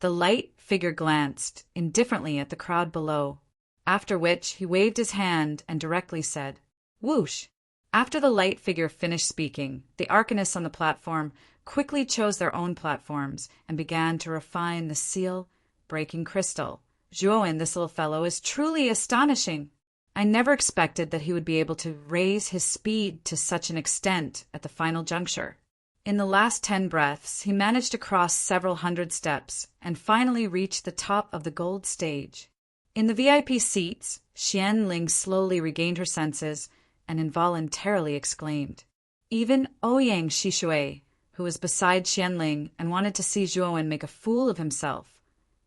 The light figure glanced indifferently at the crowd below, after which he waved his hand and directly said, "Whoosh!" After the light figure finished speaking, the arcanists on the platform quickly chose their own platforms and began to refine the seal-breaking crystal. "Zhuowen, this little fellow, is truly astonishing. I never expected that he would be able to raise his speed to such an extent at the final juncture." In the last 10 breaths, he managed to cross several hundred steps and finally reached the top of the gold stage. In the VIP seats, Xianling slowly regained her senses and involuntarily exclaimed. Even Ouyang Shishui, who was beside Xianling and wanted to see Zhuowen make a fool of himself,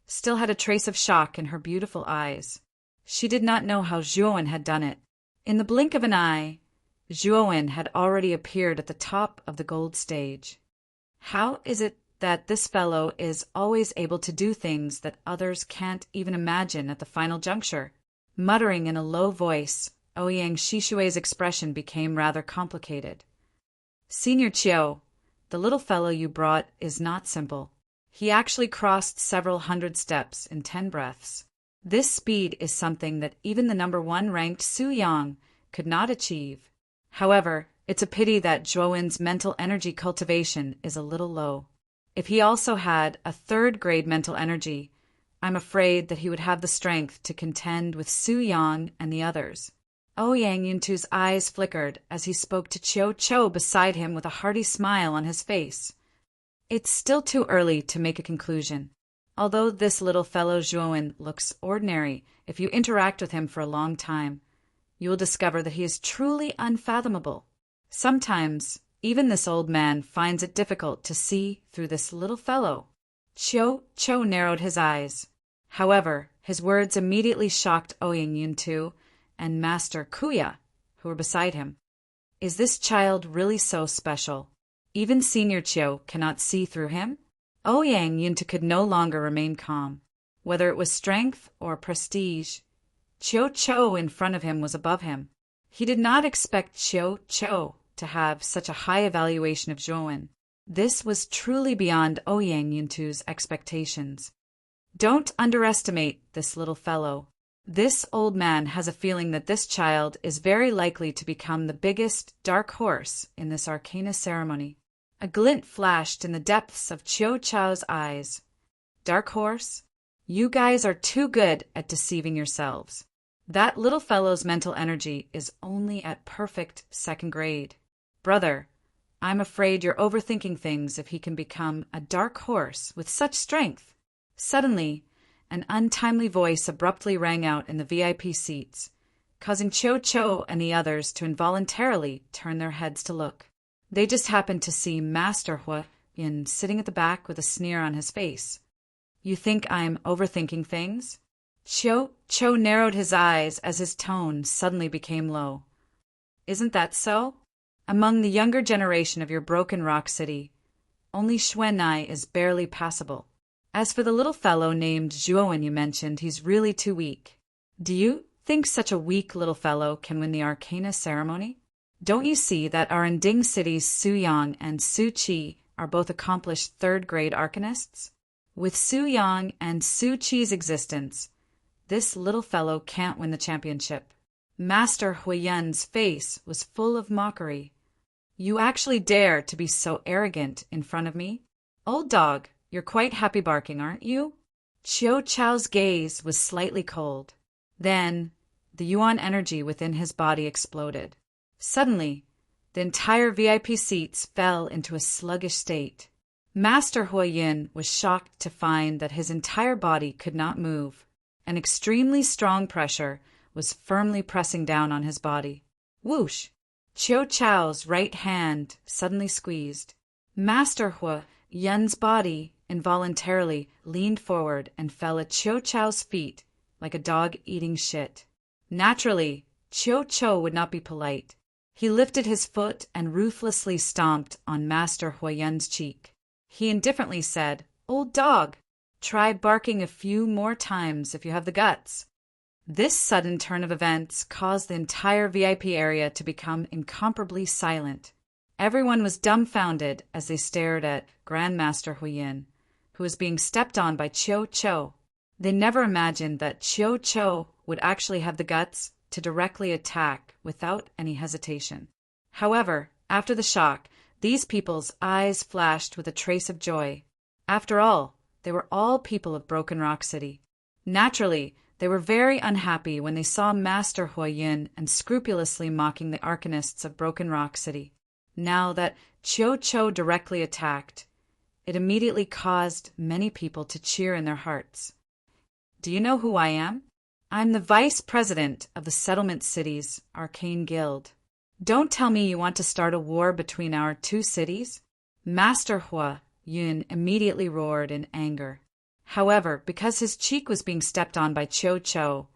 still had a trace of shock in her beautiful eyes. She did not know how Zhuowen had done it. In the blink of an eye, Zhuowen had already appeared at the top of the gold stage. How is it that this fellow is always able to do things that others can't even imagine at the final juncture? Muttering in a low voice, Ouyang Shishui's expression became rather complicated. "Senior Qiu, the little fellow you brought is not simple. He actually crossed several hundred steps in 10 breaths. This speed is something that even the number 1 ranked Su Yang could not achieve. However, it's a pity that Zhuowen's mental energy cultivation is a little low. If he also had a 3rd grade mental energy, I'm afraid that he would have the strength to contend with Su Yang and the others." Ouyang Yuntu's eyes flickered as he spoke to Qiu Qiu beside him with a hearty smile on his face. It's still too early to make a conclusion. Although this little fellow Zhuowen looks ordinary, if you interact with him for a long time, you will discover that he is truly unfathomable. Sometimes, even this old man finds it difficult to see through this little fellow. Qiu Qiu narrowed his eyes. However, his words immediately shocked Ouyang Yuntu and Master Kuya, who were beside him. Is this child really so special? Even Senior Qiu cannot see through him? Ouyang Yuntu could no longer remain calm. Whether it was strength or prestige, Qiu Qiu in front of him was above him. He did not expect Qiu Qiu to have such a high evaluation of Zhuowen. This was truly beyond Ouyang Yuntu's expectations. Don't underestimate this little fellow. This old man has a feeling that this child is very likely to become the biggest dark horse in this arcana ceremony. A glint flashed in the depths of Qiu Qiu's eyes. Dark horse? You guys are too good at deceiving yourselves. That little fellow's mental energy is only at perfect 2nd grade. Brother, I'm afraid you're overthinking things if he can become a dark horse with such strength. Suddenly, an untimely voice abruptly rang out in the VIP seats, causing Qiu Qiu and the others to involuntarily turn their heads to look. They just happened to see Master Huayin sitting at the back with a sneer on his face. You think I'm overthinking things? Qiu Qiu narrowed his eyes as his tone suddenly became low. Isn't that so? Among the younger generation of your broken rock city, only Xuanai is barely passable. As for the little fellow named Zhuowen you mentioned, he's really too weak. Do you think such a weak little fellow can win the Arcana ceremony? Don't you see that our Nding city's Su Yang and Su Qi are both accomplished 3rd grade arcanists? With Su Yang and Su Qi's existence, this little fellow can't win the championship. Master Huiyan's face was full of mockery. You actually dare to be so arrogant in front of me? Old dog, you're quite happy barking, aren't you? Qiu Qiu's gaze was slightly cold. Then, the Yuan energy within his body exploded. Suddenly, the entire VIP seats fell into a sluggish state. Master Huayin was shocked to find that his entire body could not move. An extremely strong pressure was firmly pressing down on his body. Whoosh! Chiu Chao's right hand suddenly squeezed. Master Huayan's body involuntarily leaned forward and fell at Chiu Chao's feet like a dog eating shit. Naturally, Chiu Chou would not be polite. He lifted his foot and ruthlessly stomped on Master Huayan's cheek. He indifferently said, "Old dog, try barking a few more times if you have the guts." This sudden turn of events caused the entire VIP area to become incomparably silent. Everyone was dumbfounded as they stared at Grandmaster Huayin, who was being stepped on by Chiu Chou. They never imagined that Chiu Chou would actually have the guts to directly attack without any hesitation. However, after the shock, these people's eyes flashed with a trace of joy. After all, they were all people of Broken Rock City. Naturally, they were very unhappy when they saw Master Huayin unscrupulously mocking the arcanists of Broken Rock City. Now that Chiu Chou directly attacked, it immediately caused many people to cheer in their hearts. Do you know who I am? I'm the vice president of the Settlement City's Arcane Guild. Don't tell me you want to start a war between our two cities? Master Huayin immediately roared in anger. However, because his cheek was being stepped on by Chiu Chou,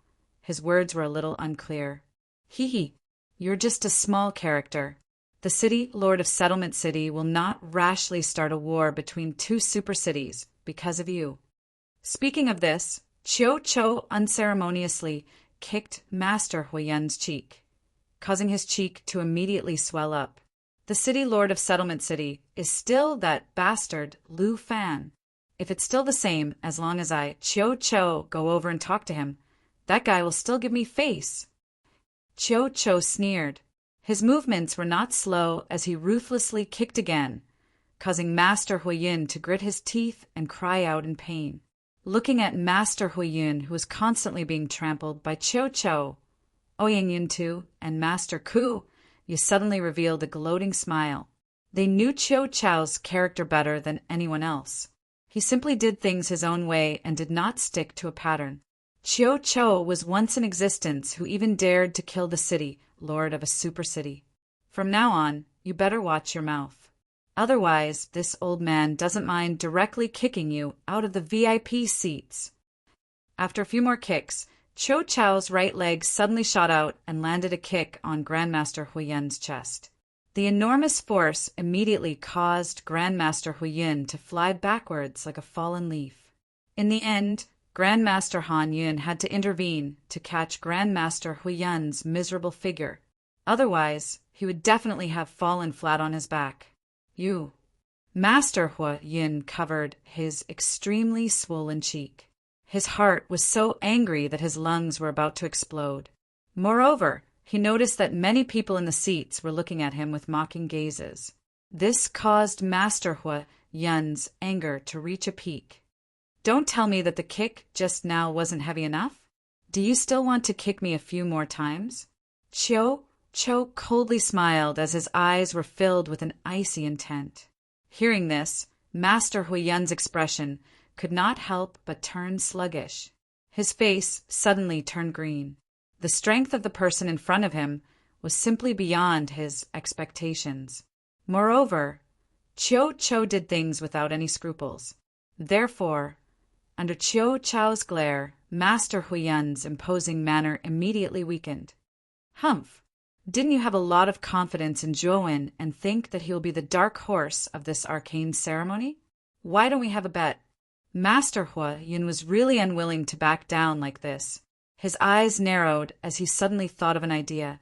his words were a little unclear. Hee, you're just a small character. The city lord of Settlement City will not rashly start a war between two super cities because of you. Speaking of this, Chiu Chou unceremoniously kicked Master Huayan's cheek, causing his cheek to immediately swell up. The city lord of Settlement City is still that bastard Lu Fan. If it's still the same as long as I, Chiu Chou, go over and talk to him, that guy will still give me face. Chiu Chou sneered. His movements were not slow as he ruthlessly kicked again, causing Master Huayin to grit his teeth and cry out in pain. Looking at Master Huayin, who was constantly being trampled by Chiu Chou, Ouyang Tu, and Master Ku, you suddenly revealed a gloating smile. They knew Chiu Chou's character better than anyone else. He simply did things his own way and did not stick to a pattern. Chiu Chou was once in existence who even dared to kill the city lord of a super city. From now on, you better watch your mouth. Otherwise, this old man doesn't mind directly kicking you out of the VIP seats. After a few more kicks, Chiu Chou's right leg suddenly shot out and landed a kick on Grandmaster Huayan's chest. The enormous force immediately caused Grandmaster Huayin to fly backwards like a fallen leaf. In the end, Grandmaster Han Yun had to intervene to catch Grandmaster Huayan's miserable figure. Otherwise, he would definitely have fallen flat on his back. You. Master Huayin covered his extremely swollen cheek. His heart was so angry that his lungs were about to explode. Moreover, he noticed that many people in the seats were looking at him with mocking gazes. This caused Master Huayan's anger to reach a peak. Don't tell me that the kick just now wasn't heavy enough? Do you still want to kick me a few more times? Chiu Chou coldly smiled as his eyes were filled with an icy intent. Hearing this, Master Huayan's expression could not help but turn sluggish. His face suddenly turned green. The strength of the person in front of him was simply beyond his expectations. Moreover, Chiu Chou did things without any scruples. Therefore, under Chiu Chou's glare, Master Huayan's imposing manner immediately weakened. Humph! Didn't you have a lot of confidence in Zhouwen and think that he'll be the dark horse of this arcane ceremony? Why don't we have a bet? Master Huayin was really unwilling to back down like this. His eyes narrowed as he suddenly thought of an idea.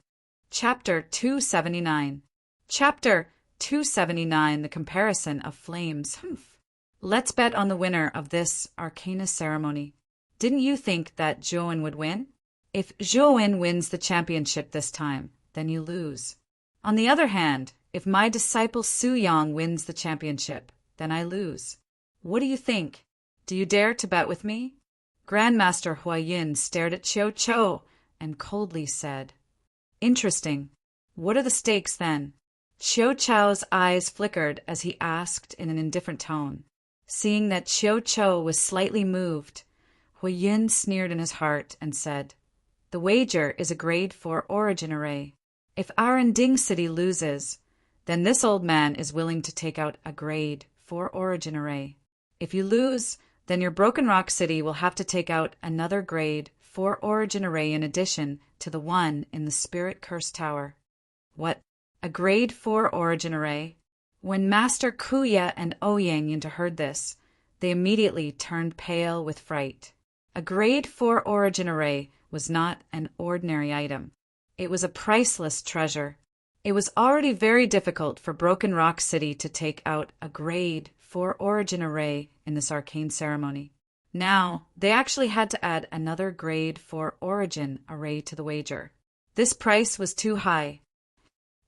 Chapter 279. Chapter 279, The Comparison of Flames. Let's bet on the winner of this arcana ceremony. Didn't you think that Zhouwen would win? If Zhouwen wins the championship this time, then you lose. On the other hand, if my disciple Su Yang wins the championship, then I lose. What do you think? Do you dare to bet with me? Grandmaster Huayin stared at Chiu Chou and coldly said, Interesting. What are the stakes then? Chiu Chao's eyes flickered as he asked in an indifferent tone. Seeing that Chiu Chou was slightly moved, Hui Yun sneered in his heart and said, "The wager is a grade 4 origin array. If our Ding City loses, then this old man is willing to take out a grade 4 origin array. If you lose, then your Broken Rock City will have to take out another grade 4 origin array in addition to the one in the Spirit Curse Tower." What? A grade 4 origin array? When Master Kuya and Ouyang heard this, they immediately turned pale with fright. A grade 4 origin array was not an ordinary item. It was a priceless treasure. It was already very difficult for Broken Rock City to take out a grade 4 origin array in this arcane ceremony. Now, they actually had to add another grade 4 origin array to the wager. This price was too high.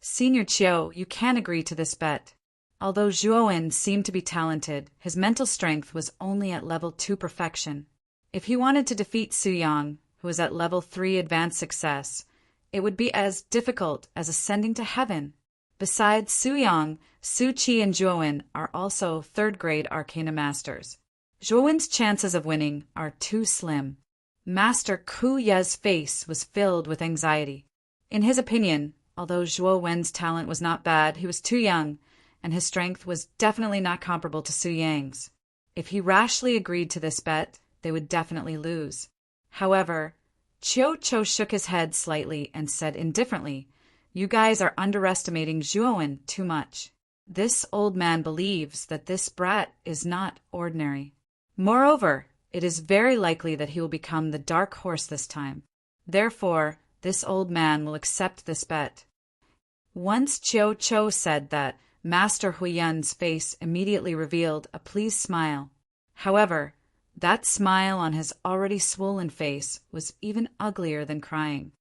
Senior Chiu, you can't agree to this bet. Although Zhuowen seemed to be talented, his mental strength was only at level 2 perfection. If he wanted to defeat Su Yang, who was at level 3 advanced success, it would be as difficult as ascending to heaven. Besides Su Yang, Su Qi and Zhuowen are also 3rd grade Arcana Masters. Zhuowen's chances of winning are too slim. Master Ku Ye's face was filled with anxiety. In his opinion, although Zhuo Wen's talent was not bad, he was too young, and his strength was definitely not comparable to Su Yang's. If he rashly agreed to this bet, they would definitely lose. However, Chiu Chou shook his head slightly and said indifferently, "You guys are underestimating Zhuowen too much. This old man believes that this brat is not ordinary. Moreover, it is very likely that he will become the dark horse this time. Therefore, this old man will accept this bet." Once Chiu Chou said that, Master Huiyan's face immediately revealed a pleased smile. However, that smile on his already swollen face was even uglier than crying.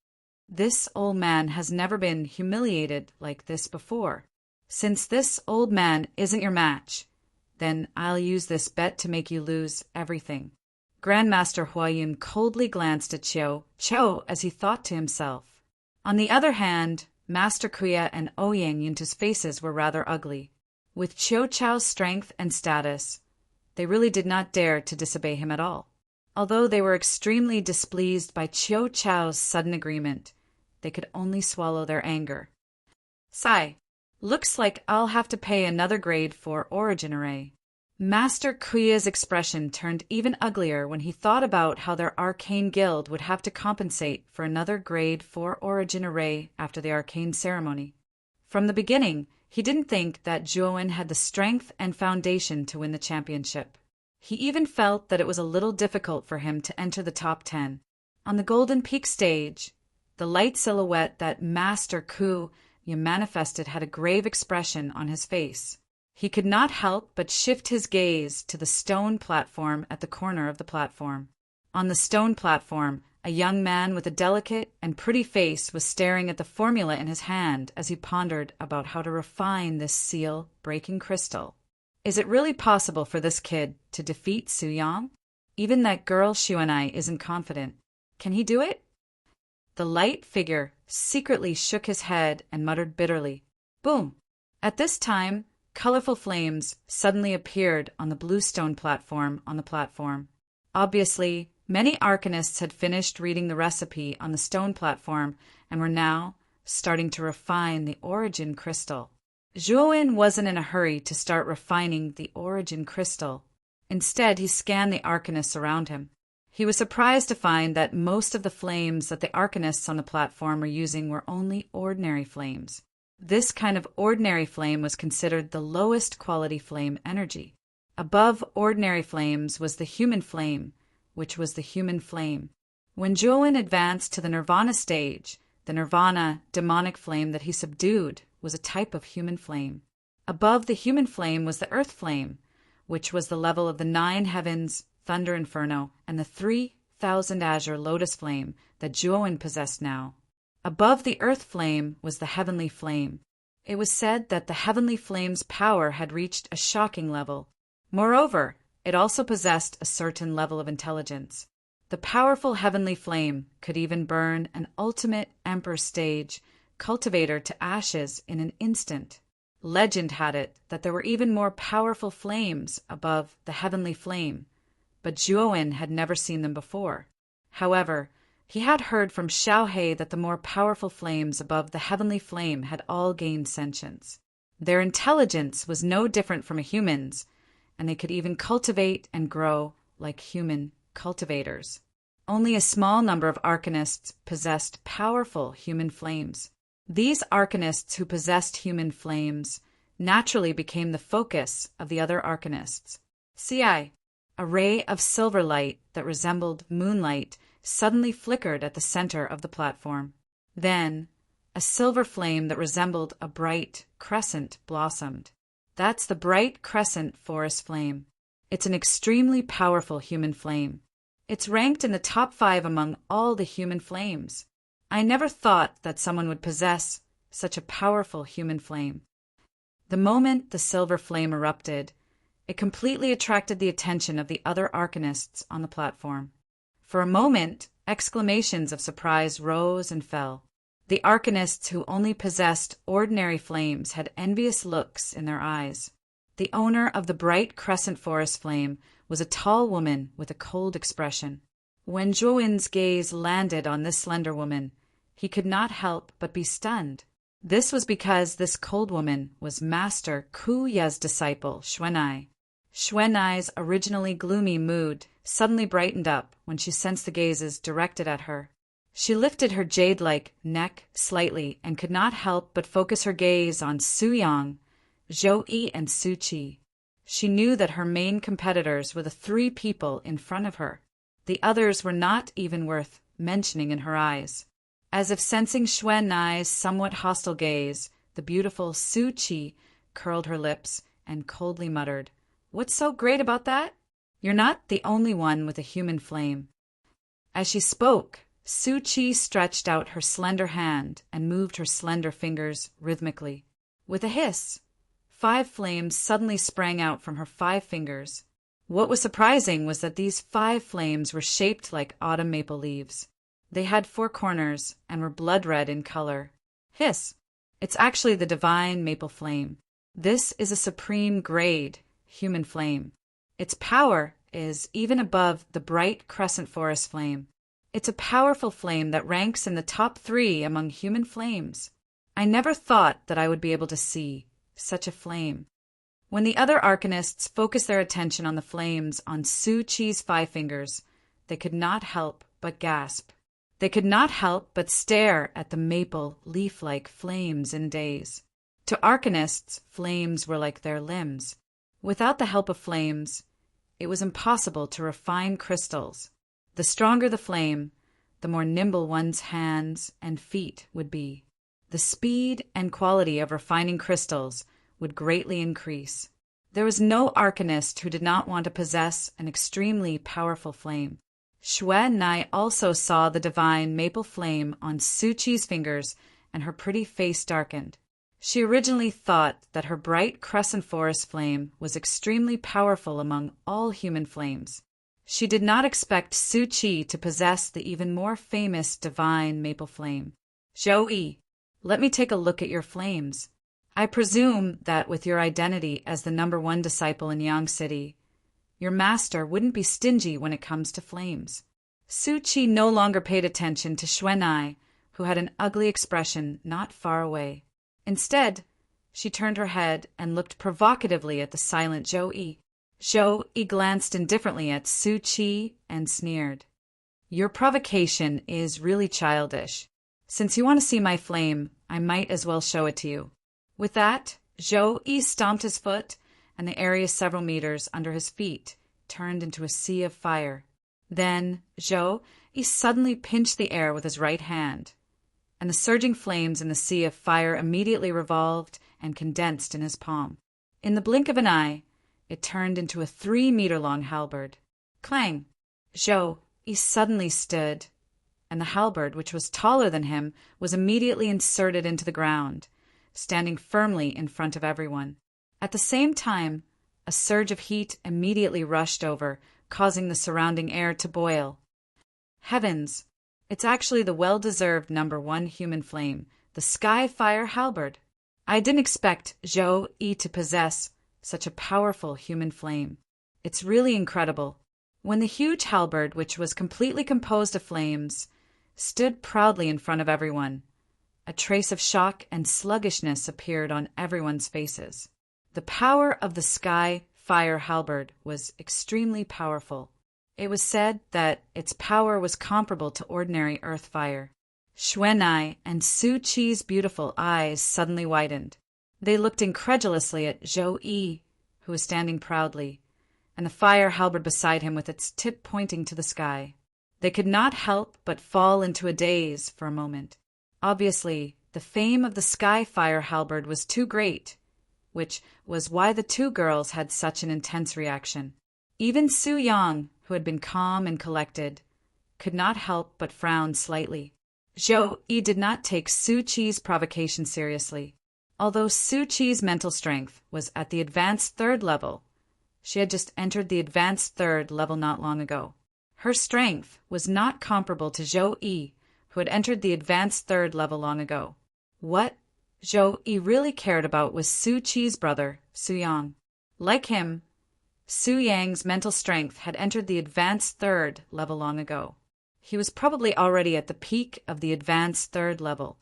This old man has never been humiliated like this before. Since this old man isn't your match, then I'll use this bet to make you lose everything. Grandmaster Huayun coldly glanced at Chiu Chou as he thought to himself. On the other hand, Master Kuya and Ouyang Yunta's faces were rather ugly. With Chiu Chou's strength and status, they really did not dare to disobey him at all. Although they were extremely displeased by Chiu Chou's sudden agreement, they could only swallow their anger. "Sigh, looks like I'll have to pay another grade for origin array." Master Kuya's expression turned even uglier when he thought about how their arcane guild would have to compensate for another grade 4 origin array after the arcane ceremony. From the beginning, he didn't think that Zhuowen had the strength and foundation to win the championship. He even felt that it was a little difficult for him to enter the top 10. On the Golden Peak stage, the light silhouette that Master Ku manifested had a grave expression on his face. He could not help but shift his gaze to the stone platform at the corner of the platform. On the stone platform, a young man with a delicate and pretty face was staring at the formula in his hand as he pondered about how to refine this seal-breaking crystal. Is it really possible for this kid to defeat Su Yang? Even that girl Xuanai isn't confident. Can he do it? The light figure secretly shook his head and muttered bitterly, "Boom!" At this time, colorful flames suddenly appeared on the blue stone platform on the platform. Obviously, many arcanists had finished reading the recipe on the stone platform and were now starting to refine the origin crystal. Zhuowen wasn't in a hurry to start refining the origin crystal. Instead, he scanned the arcanists around him. He was surprised to find that most of the flames that the arcanists on the platform were using were only ordinary flames. This kind of ordinary flame was considered the lowest quality flame energy. Above ordinary flames was the human flame, which was the human flame. When Zhuowen advanced to the Nirvana stage, the Nirvana demonic flame that he subdued was a type of human flame. Above the human flame was the earth flame, which was the level of the 9 heavens, thunder inferno, and the 3,000 azure lotus flame that Zhuowen possessed now. Above the earth flame was the heavenly flame. It was said that the heavenly flame's power had reached a shocking level. Moreover, it also possessed a certain level of intelligence. The powerful heavenly flame could even burn an ultimate emperor stage cultivator to ashes in an instant. Legend had it that there were even more powerful flames above the heavenly flame, but Zhuowen had never seen them before. However, he had heard from Xiaohe that the more powerful flames above the heavenly flame had all gained sentience. Their intelligence was no different from a human's, and they could even cultivate and grow like human cultivators. Only a small number of arcanists possessed powerful human flames. These arcanists who possessed human flames naturally became the focus of the other arcanists. A ray of silver light that resembled moonlight suddenly flickered at the center of the platform. Then, a silver flame that resembled a bright crescent blossomed. That's the bright crescent forest flame. It's an extremely powerful human flame. It's ranked in the top 5 among all the human flames. I never thought that someone would possess such a powerful human flame. The moment the silver flame erupted, it completely attracted the attention of the other arcanists on the platform. For a moment, exclamations of surprise rose and fell. The arcanists who only possessed ordinary flames had envious looks in their eyes. The owner of the bright crescent forest flame was a tall woman with a cold expression. When Zhuowen's gaze landed on this slender woman, he could not help but be stunned. This was because this cold woman was Master Ku Ye's disciple, Xuan'ai. Xuan'ai's originally gloomy mood suddenly brightened up when she sensed the gazes directed at her. She lifted her jade-like neck slightly and could not help but focus her gaze on Su Yang, Zhou Yi, and Su Qi. She knew that her main competitors were the 3 people in front of her. The others were not even worth mentioning in her eyes. As if sensing Xuan'ai's somewhat hostile gaze, the beautiful Su Qi curled her lips and coldly muttered, "What's so great about that? You're not the only one with a human flame." As she spoke, Su Qi stretched out her slender hand and moved her slender fingers rhythmically. With a hiss, 5 flames suddenly sprang out from her 5 fingers. What was surprising was that these 5 flames were shaped like autumn maple leaves. They had 4 corners and were blood red in color. Hiss! It's actually the divine maple flame. This is a supreme grade human flame. Its power is even above the bright crescent forest flame. It's a powerful flame that ranks in the top 3 among human flames. I never thought that I would be able to see such a flame. When the other arcanists focused their attention on the flames on Su Qi's 5 fingers, they could not help but gasp. They could not help but stare at the maple leaf-like flames in daze. To arcanists, flames were like their limbs. Without the help of flames, it was impossible to refine crystals. The stronger the flame, the more nimble one's hands and feet would be. The speed and quality of refining crystals would greatly increase. There was no arcanist who did not want to possess an extremely powerful flame. Xuan'ai also saw the divine maple flame on Su Qi's fingers, and her pretty face darkened. She originally thought that her bright crescent forest flame was extremely powerful among all human flames. She did not expect Su Qi to possess the even more famous divine maple flame. "Zhou Yi, let me take a look at your flames. I presume that with your identity as the #1 disciple in Yang City, your master wouldn't be stingy when it comes to flames." Su Qi no longer paid attention to Xuan'ai, who had an ugly expression not far away. Instead, she turned her head and looked provocatively at the silent Zhou Yi. Zhou Yi glanced indifferently at Su Qi and sneered. "Your provocation is really childish. Since you want to see my flame, I might as well show it to you." With that, Zhou Yi stomped his foot, and the area several meters under his feet turned into a sea of fire. Then Zhou Yi suddenly pinched the air with his right hand, and the surging flames in the sea of fire immediately revolved and condensed in his palm. In the blink of an eye, it turned into a 3-meter-long halberd. Clang! Zhou Yi suddenly stood, and the halberd, which was taller than him, was immediately inserted into the ground, standing firmly in front of everyone. At the same time, a surge of heat immediately rushed over, causing the surrounding air to boil. Heavens! It's actually the well-deserved #1 human flame, the Sky Fire Halberd. I didn't expect Zhou Yi to possess such a powerful human flame. It's really incredible. When the huge halberd, which was completely composed of flames, stood proudly in front of everyone, a trace of shock and sluggishness appeared on everyone's faces. The power of the Sky Fire Halberd was extremely powerful. It was said that its power was comparable to ordinary earth fire. Xuanai and Su Qi's beautiful eyes suddenly widened. They looked incredulously at Zhou Yi, who was standing proudly, and the fire halberd beside him with its tip pointing to the sky. They could not help but fall into a daze for a moment. Obviously, the fame of the Sky Fire Halberd was too great, which was why the two girls had such an intense reaction. Even Su Yang, who had been calm and collected, could not help but frown slightly. Zhou Yi did not take Su Qi's provocation seriously. Although Su Qi's mental strength was at the advanced 3rd level, she had just entered the advanced 3rd level not long ago. Her strength was not comparable to Zhou Yi, who had entered the advanced 3rd level long ago. What Zhou Yi really cared about was Su Qi's brother, Su Yang. Like him, Su Yang's mental strength had entered the advanced 3rd level long ago. He was probably already at the peak of the advanced 3rd level.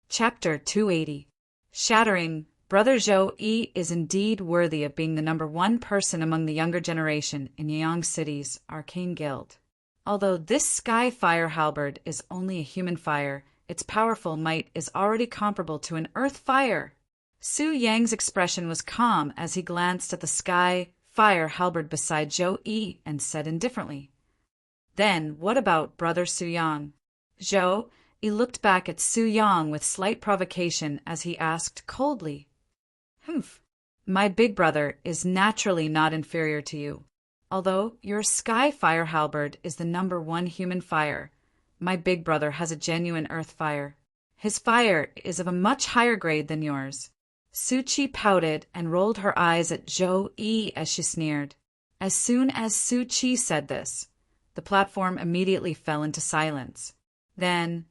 Chapter 280. Shattering, Brother Zhou Yi is indeed worthy of being the #1 person among the younger generation in Yang City's Arcane Guild. Although this Sky Fire Halberd is only a human fire, its powerful might is already comparable to an earth fire. Su Yang's expression was calm as he glanced at the Sky Fire Halberd beside Zhou Yi and said indifferently, "Then what about Brother Su Yang?" Zhou Yi looked back at Su Yang with slight provocation as he asked coldly, "Humph, my big brother is naturally not inferior to you. Although your Sky Fire Halberd is the #1 human fire, my big brother has a genuine earth fire. His fire is of a much higher grade than yours." Su Qi pouted and rolled her eyes at Zhou Yi as she sneered. As soon as Su Qi said this, the platform immediately fell into silence. Then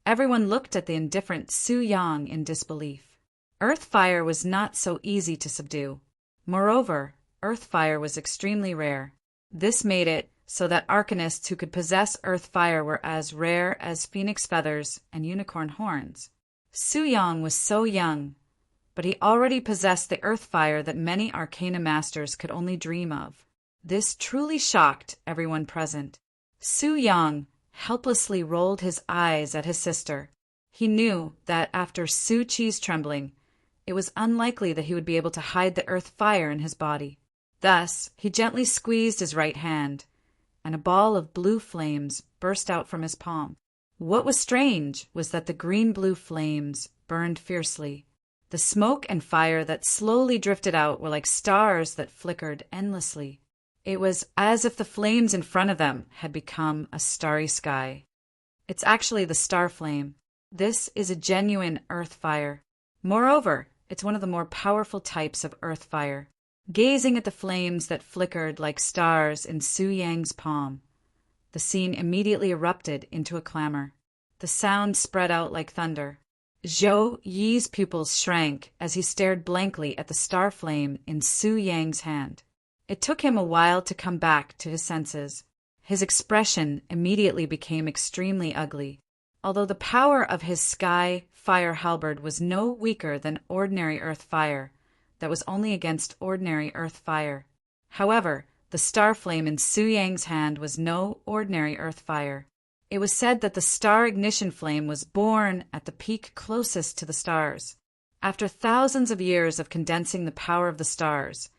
everyone looked at the indifferent Su Yang in disbelief. Earth fire was not so easy to subdue. Moreover, earth fire was extremely rare. This made it so that arcanists who could possess earth fire were as rare as phoenix feathers and unicorn horns. Su Yang was so young, but he already possessed the earth fire that many arcana masters could only dream of. This truly shocked everyone present. Su Yang helplessly rolled his eyes at his sister. He knew that after Su Qi's trembling, it was unlikely that he would be able to hide the earth fire in his body. Thus, he gently squeezed his right hand, and a ball of blue flames burst out from his palm. What was strange was that the green-blue flames burned fiercely. The smoke and fire that slowly drifted out were like stars that flickered endlessly. It was as if the flames in front of them had become a starry sky. It's actually the star flame. This is a genuine earth fire. Moreover, it's one of the more powerful types of earth fire. Gazing at the flames that flickered like stars in Su Yang's palm, the scene immediately erupted into a clamor. The sound spread out like thunder. Zhou Yi's pupils shrank as he stared blankly at the star flame in Su Yang's hand. It took him a while to come back to his senses. His expression immediately became extremely ugly. Although the power of his Sky Fire Halberd was no weaker than ordinary earth fire, that was only against ordinary earth fire. However, the star flame in Su Yang's hand was no ordinary earth fire. It was said that the star ignition flame was born at the peak closest to the stars. After thousands of years of condensing the power of the stars,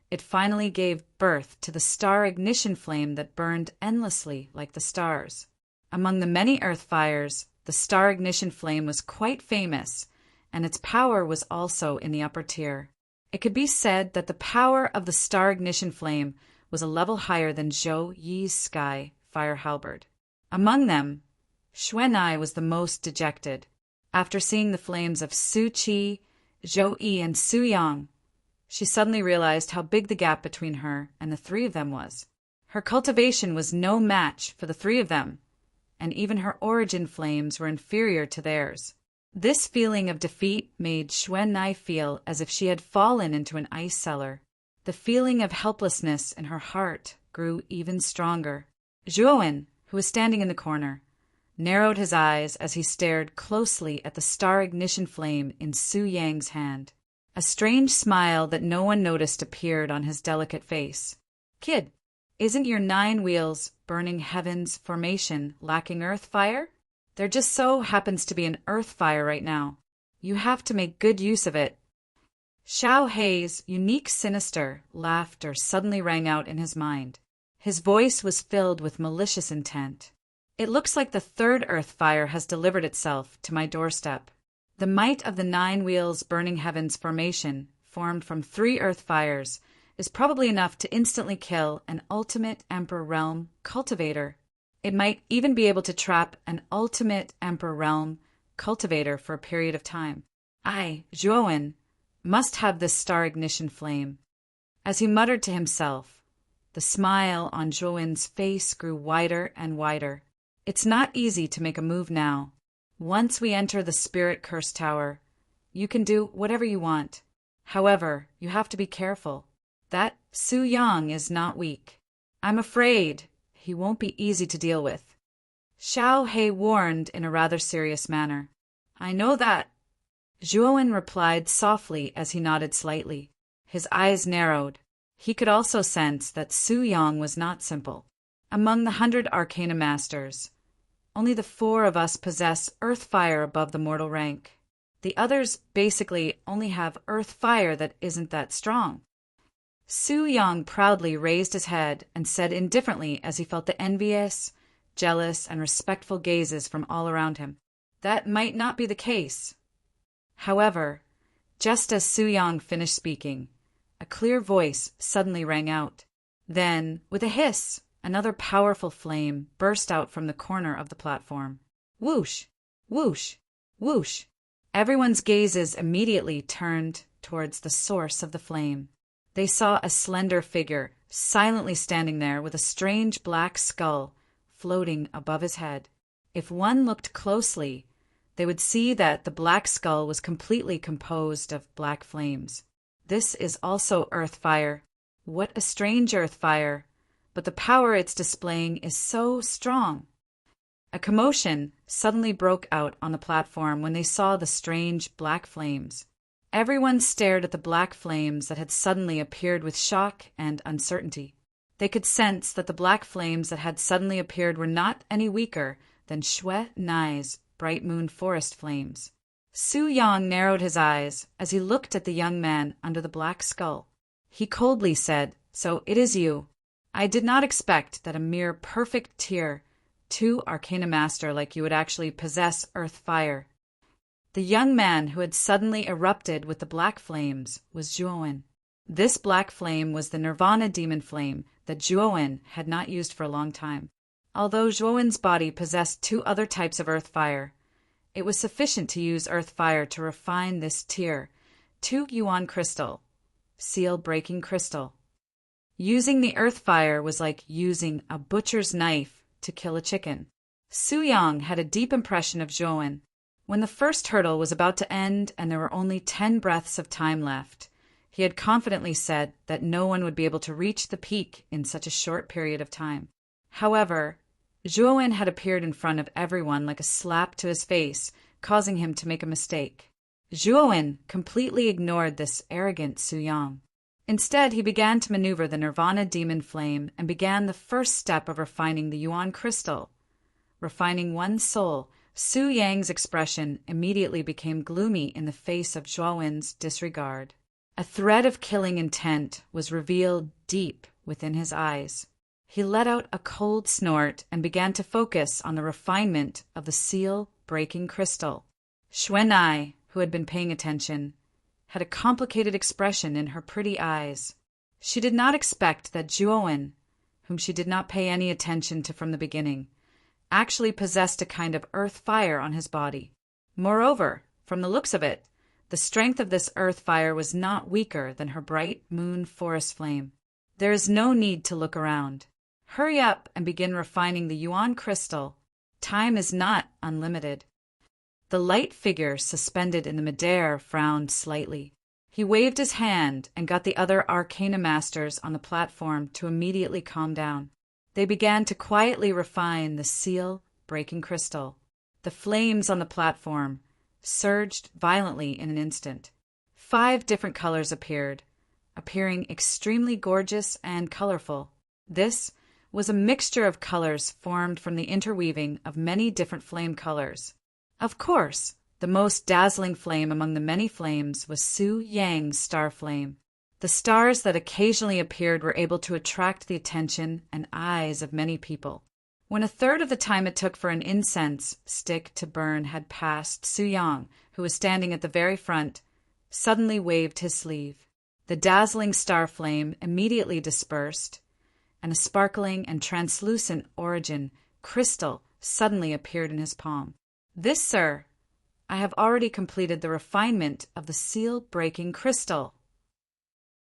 it finally gave birth to the star ignition flame that burned endlessly like the stars. Among the many earth fires, the star ignition flame was quite famous, and its power was also in the upper tier. It could be said that the power of the star ignition flame was a level higher than Zhou Yi's Sky Fire Halberd. Among them, Xuanai was the most dejected. After seeing the flames of Su Qi, Zhou Yi, and Su Yang, she suddenly realized how big the gap between her and the three of them was. Her cultivation was no match for the three of them, and even her origin flames were inferior to theirs. This feeling of defeat made Xuan feel as if she had fallen into an ice cellar. The feeling of helplessness in her heart grew even stronger. Zhuowen, who was standing in the corner, narrowed his eyes as he stared closely at the star ignition flame in Su Yang's hand. A strange smile that no one noticed appeared on his delicate face. "Kid, isn't your 9 wheels burning heavens formation lacking earth fire? There just so happens to be an earth fire right now. You have to make good use of it." Xiao Hei's unique sinister laughter suddenly rang out in his mind. His voice was filled with malicious intent. "It looks like the 3rd earth fire has delivered itself to my doorstep. The might of the 9 wheels burning heavens formation, formed from 3 earth fires, is probably enough to instantly kill an ultimate Emperor Realm cultivator. It might even be able to trap an ultimate Emperor Realm cultivator for a period of time. I, Zhuowen, must have this star ignition flame." As he muttered to himself, the smile on Zhuowen's face grew wider and wider. "It's not easy to make a move now. Once we enter the Spirit Curse Tower, you can do whatever you want. However, you have to be careful. That Su Yang is not weak. I'm afraid he won't be easy to deal with." Xiao Hei warned in a rather serious manner. "I know that," Zhuowen replied softly as he nodded slightly. His eyes narrowed. He could also sense that Su Yang was not simple. Among the 100 Arcana Masters, only the 4 of us possess earth fire above the mortal rank. The others basically only have earth fire that isn't that strong. Su Yang proudly raised his head and said indifferently as he felt the envious, jealous, and respectful gazes from all around him. That might not be the case. However, just as Su Yang finished speaking, a clear voice suddenly rang out. Then, with a hiss, another powerful flame burst out from the corner of the platform. Whoosh! Whoosh! Whoosh! Everyone's gazes immediately turned towards the source of the flame. They saw a slender figure silently standing there with a strange black skull floating above his head. If one looked closely, they would see that the black skull was completely composed of black flames. This is also earth fire. What a strange earth fire, but the power it's displaying is so strong. A commotion suddenly broke out on the platform when they saw the strange black flames. Everyone stared at the black flames that had suddenly appeared with shock and uncertainty. They could sense that the black flames that had suddenly appeared were not any weaker than Xue Nai's bright moon forest flames. Su Yang narrowed his eyes as he looked at the young man under the black skull. He coldly said, "So it is you. I did not expect that a mere perfect tier 2 Arcana Master like you would actually possess earth fire." The young man who had suddenly erupted with the black flames was Zhuowen. This black flame was the Nirvana demon flame that Zhuowen had not used for a long time. Although Zhuowen's body possessed 2 other types of earth fire, it was sufficient to use earth fire to refine this tier 2 Yuan crystal, seal-breaking crystal. Using the earth fire was like using a butcher's knife to kill a chicken. Su Yang had a deep impression of Zhuowen. When the first hurdle was about to end and there were only 10 breaths of time left, he had confidently said that no one would be able to reach the peak in such a short period of time. However, Zhuowen had appeared in front of everyone like a slap to his face, causing him to make a mistake. Zhuowen completely ignored this arrogant Su Yang. Instead, he began to maneuver the Nirvana demon flame and began the first step of refining the Yuan crystal. Refining one soul, Su Yang's expression immediately became gloomy in the face of Zhuowen's disregard. A thread of killing intent was revealed deep within his eyes. He let out a cold snort and began to focus on the refinement of the seal-breaking crystal. Xuan, who had been paying attention, had a complicated expression in her pretty eyes. She did not expect that Zhuowen, whom she did not pay any attention to from the beginning, actually possessed a kind of earth fire on his body. Moreover, from the looks of it, the strength of this earth fire was not weaker than her bright moon forest flame. There is no need to look around. Hurry up and begin refining the Yuan crystal. Time is not unlimited. The light figure suspended in the midair frowned slightly. He waved his hand and got the other Arcana Masters on the platform to immediately calm down. They began to quietly refine the seal-breaking crystal. The flames on the platform surged violently in an instant. 5 different colors appeared, appearing extremely gorgeous and colorful. This was a mixture of colors formed from the interweaving of many different flame colors. Of course, the most dazzling flame among the many flames was Su Yang's star flame. The stars that occasionally appeared were able to attract the attention and eyes of many people. When a third of the time it took for an incense stick to burn had passed, Su Yang, who was standing at the very front, suddenly waved his sleeve. The dazzling star flame immediately dispersed, and a sparkling and translucent origin crystal suddenly appeared in his palm. This, sir, I have already completed the refinement of the seal-breaking crystal.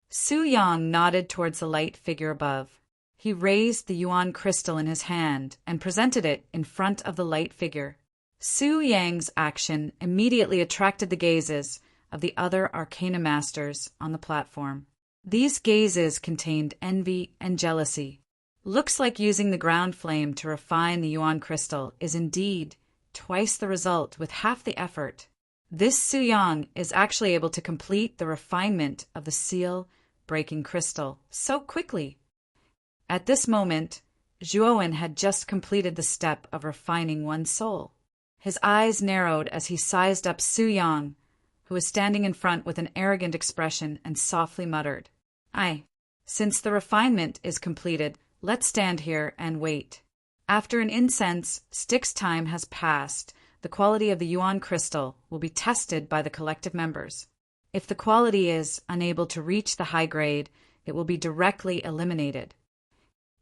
Su Yang nodded towards the light figure above. He raised the yuan crystal in his hand and presented it in front of the light figure. Su Yang's action immediately attracted the gazes of the other Arcana Masters on the platform. These gazes contained envy and jealousy. Looks like using the ground flame to refine the yuan crystal is indeed twice the result with half the effort. This Su Yang is actually able to complete the refinement of the seal-breaking crystal so quickly. At this moment, Zhuowen had just completed the step of refining one's soul. His eyes narrowed as he sized up Su Yang, who was standing in front with an arrogant expression, and softly muttered, "Aye, since the refinement is completed, let's stand here and wait." After an incense stick's time has passed, the quality of the yuan crystal will be tested by the collective members. If the quality is unable to reach the high grade, it will be directly eliminated.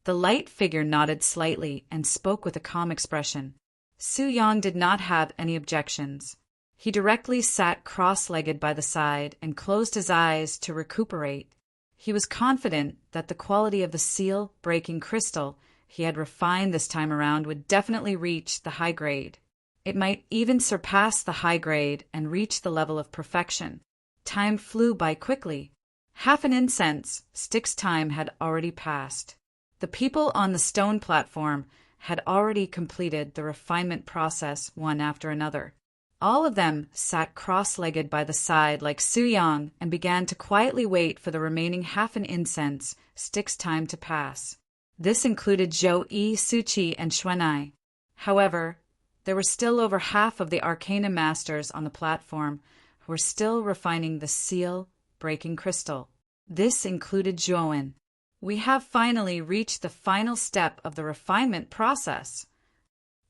The light figure nodded slightly and spoke with a calm expression. Su Yang did not have any objections. He directly sat cross-legged by the side and closed his eyes to recuperate. He was confident that the quality of the seal-breaking crystal he had refined this time around would definitely reach the high grade. It might even surpass the high grade and reach the level of perfection. Time flew by quickly. Half an incense stick's time had already passed. The people on the stone platform had already completed the refinement process one after another. All of them sat cross-legged by the side like Su Yang and began to quietly wait for the remaining half an incense stick's time to pass. This included Zhou Yi, Su Qi, and Xuanai. However, there were still over half of the Arcana Masters on the platform who were still refining the seal-breaking crystal. This included Zhuowen. We have finally reached the final step of the refinement process.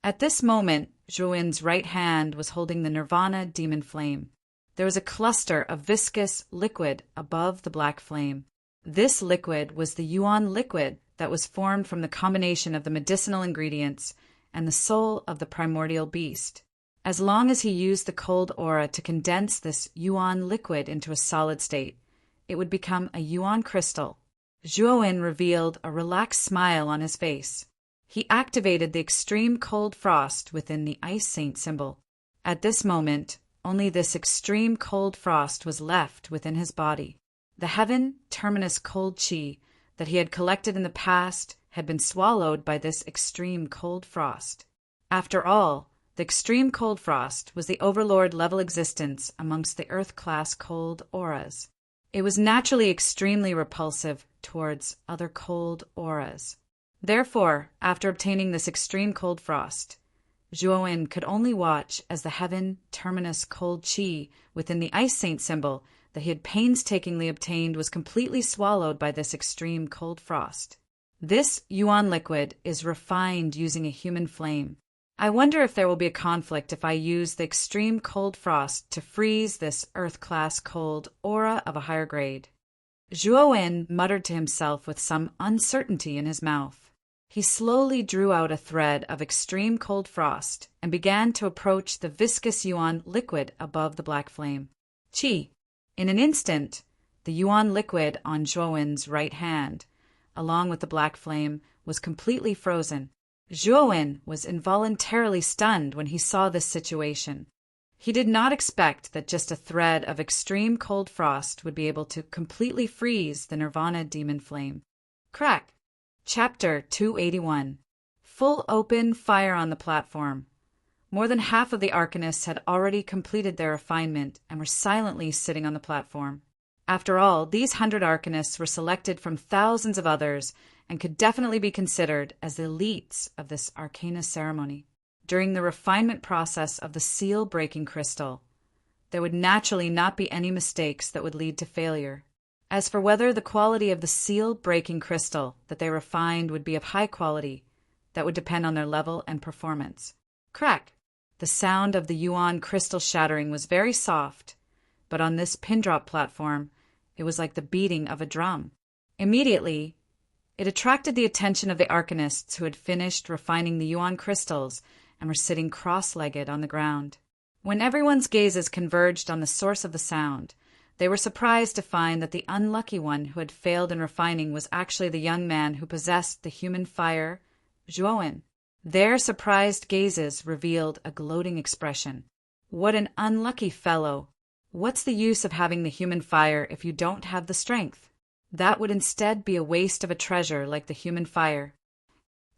At this moment, Zhuowen's right hand was holding the Nirvana demon flame. There was a cluster of viscous liquid above the black flame. This liquid was the yuan liquid that was formed from the combination of the medicinal ingredients and the soul of the primordial beast. As long as he used the cold aura to condense this yuan liquid into a solid state, it would become a yuan crystal. Zhuowen revealed a relaxed smile on his face. He activated the extreme cold frost within the ice saint symbol. At this moment, only this extreme cold frost was left within his body. The heaven terminus cold chi that he had collected in the past had been swallowed by this extreme cold frost. After all, the extreme cold frost was the overlord level existence amongst the earth-class cold auras. It was naturally extremely repulsive towards other cold auras. Therefore, after obtaining this extreme cold frost, Zhuowen could only watch as the heaven terminus cold chi within the ice saint symbol that he had painstakingly obtained was completely swallowed by this extreme cold frost. This yuan liquid is refined using a human flame. I wonder if there will be a conflict if I use the extreme cold frost to freeze this earth-class cold aura of a higher grade. Zhuowen muttered to himself with some uncertainty in his mouth. He slowly drew out a thread of extreme cold frost and began to approach the viscous yuan liquid above the black flame. Qi. In an instant, the yuan liquid on Zhuowen's right hand, along with the black flame, was completely frozen. Zhuowen was involuntarily stunned when he saw this situation. He did not expect that just a thread of extreme cold frost would be able to completely freeze the Nirvana demon flame. Crack! Chapter 281. Full open fire on the platform. More than half of the Arcanists had already completed their refinement and were silently sitting on the platform. After all, these 100 Arcanists were selected from thousands of others and could definitely be considered as the elites of this arcana ceremony. During the refinement process of the seal-breaking crystal, there would naturally not be any mistakes that would lead to failure. As for whether the quality of the seal-breaking crystal that they refined would be of high quality, that would depend on their level and performance. Crack! The sound of the yuan crystal shattering was very soft, but on this pin-drop platform, it was like the beating of a drum. Immediately, it attracted the attention of the Arcanists who had finished refining the yuan crystals and were sitting cross-legged on the ground. When everyone's gazes converged on the source of the sound, they were surprised to find that the unlucky one who had failed in refining was actually the young man who possessed the human fire, Zhuowen. Their surprised gazes revealed a gloating expression. What an unlucky fellow! What's the use of having the human fire if you don't have the strength? That would instead be a waste of a treasure like the human fire.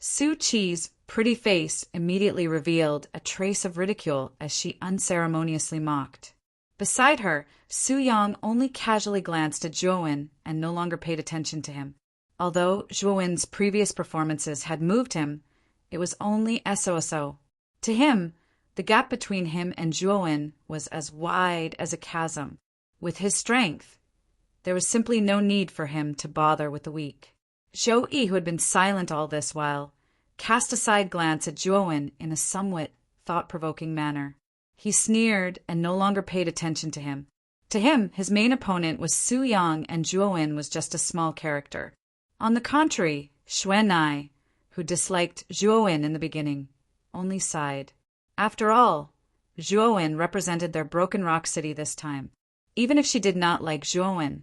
Su Qi's pretty face immediately revealed a trace of ridicule as she unceremoniously mocked. Beside her, Su Yang only casually glanced at Zhuowen and no longer paid attention to him. Although Zhuowen's previous performances had moved him, it was only so. To him, the gap between him and Zhuowen was as wide as a chasm. With his strength, there was simply no need for him to bother with the weak. Zhou Yi, who had been silent all this while, cast a side glance at Zhuowen in a somewhat thought-provoking manner. He sneered and no longer paid attention to him. To him, his main opponent was Su Yang, and Zhuowen was just a small character. On the contrary, Xuanai, who disliked Zhuowen in the beginning, only sighed. After all, Zhuowen represented their Broken Rock City this time. Even if she did not like Zhuowen,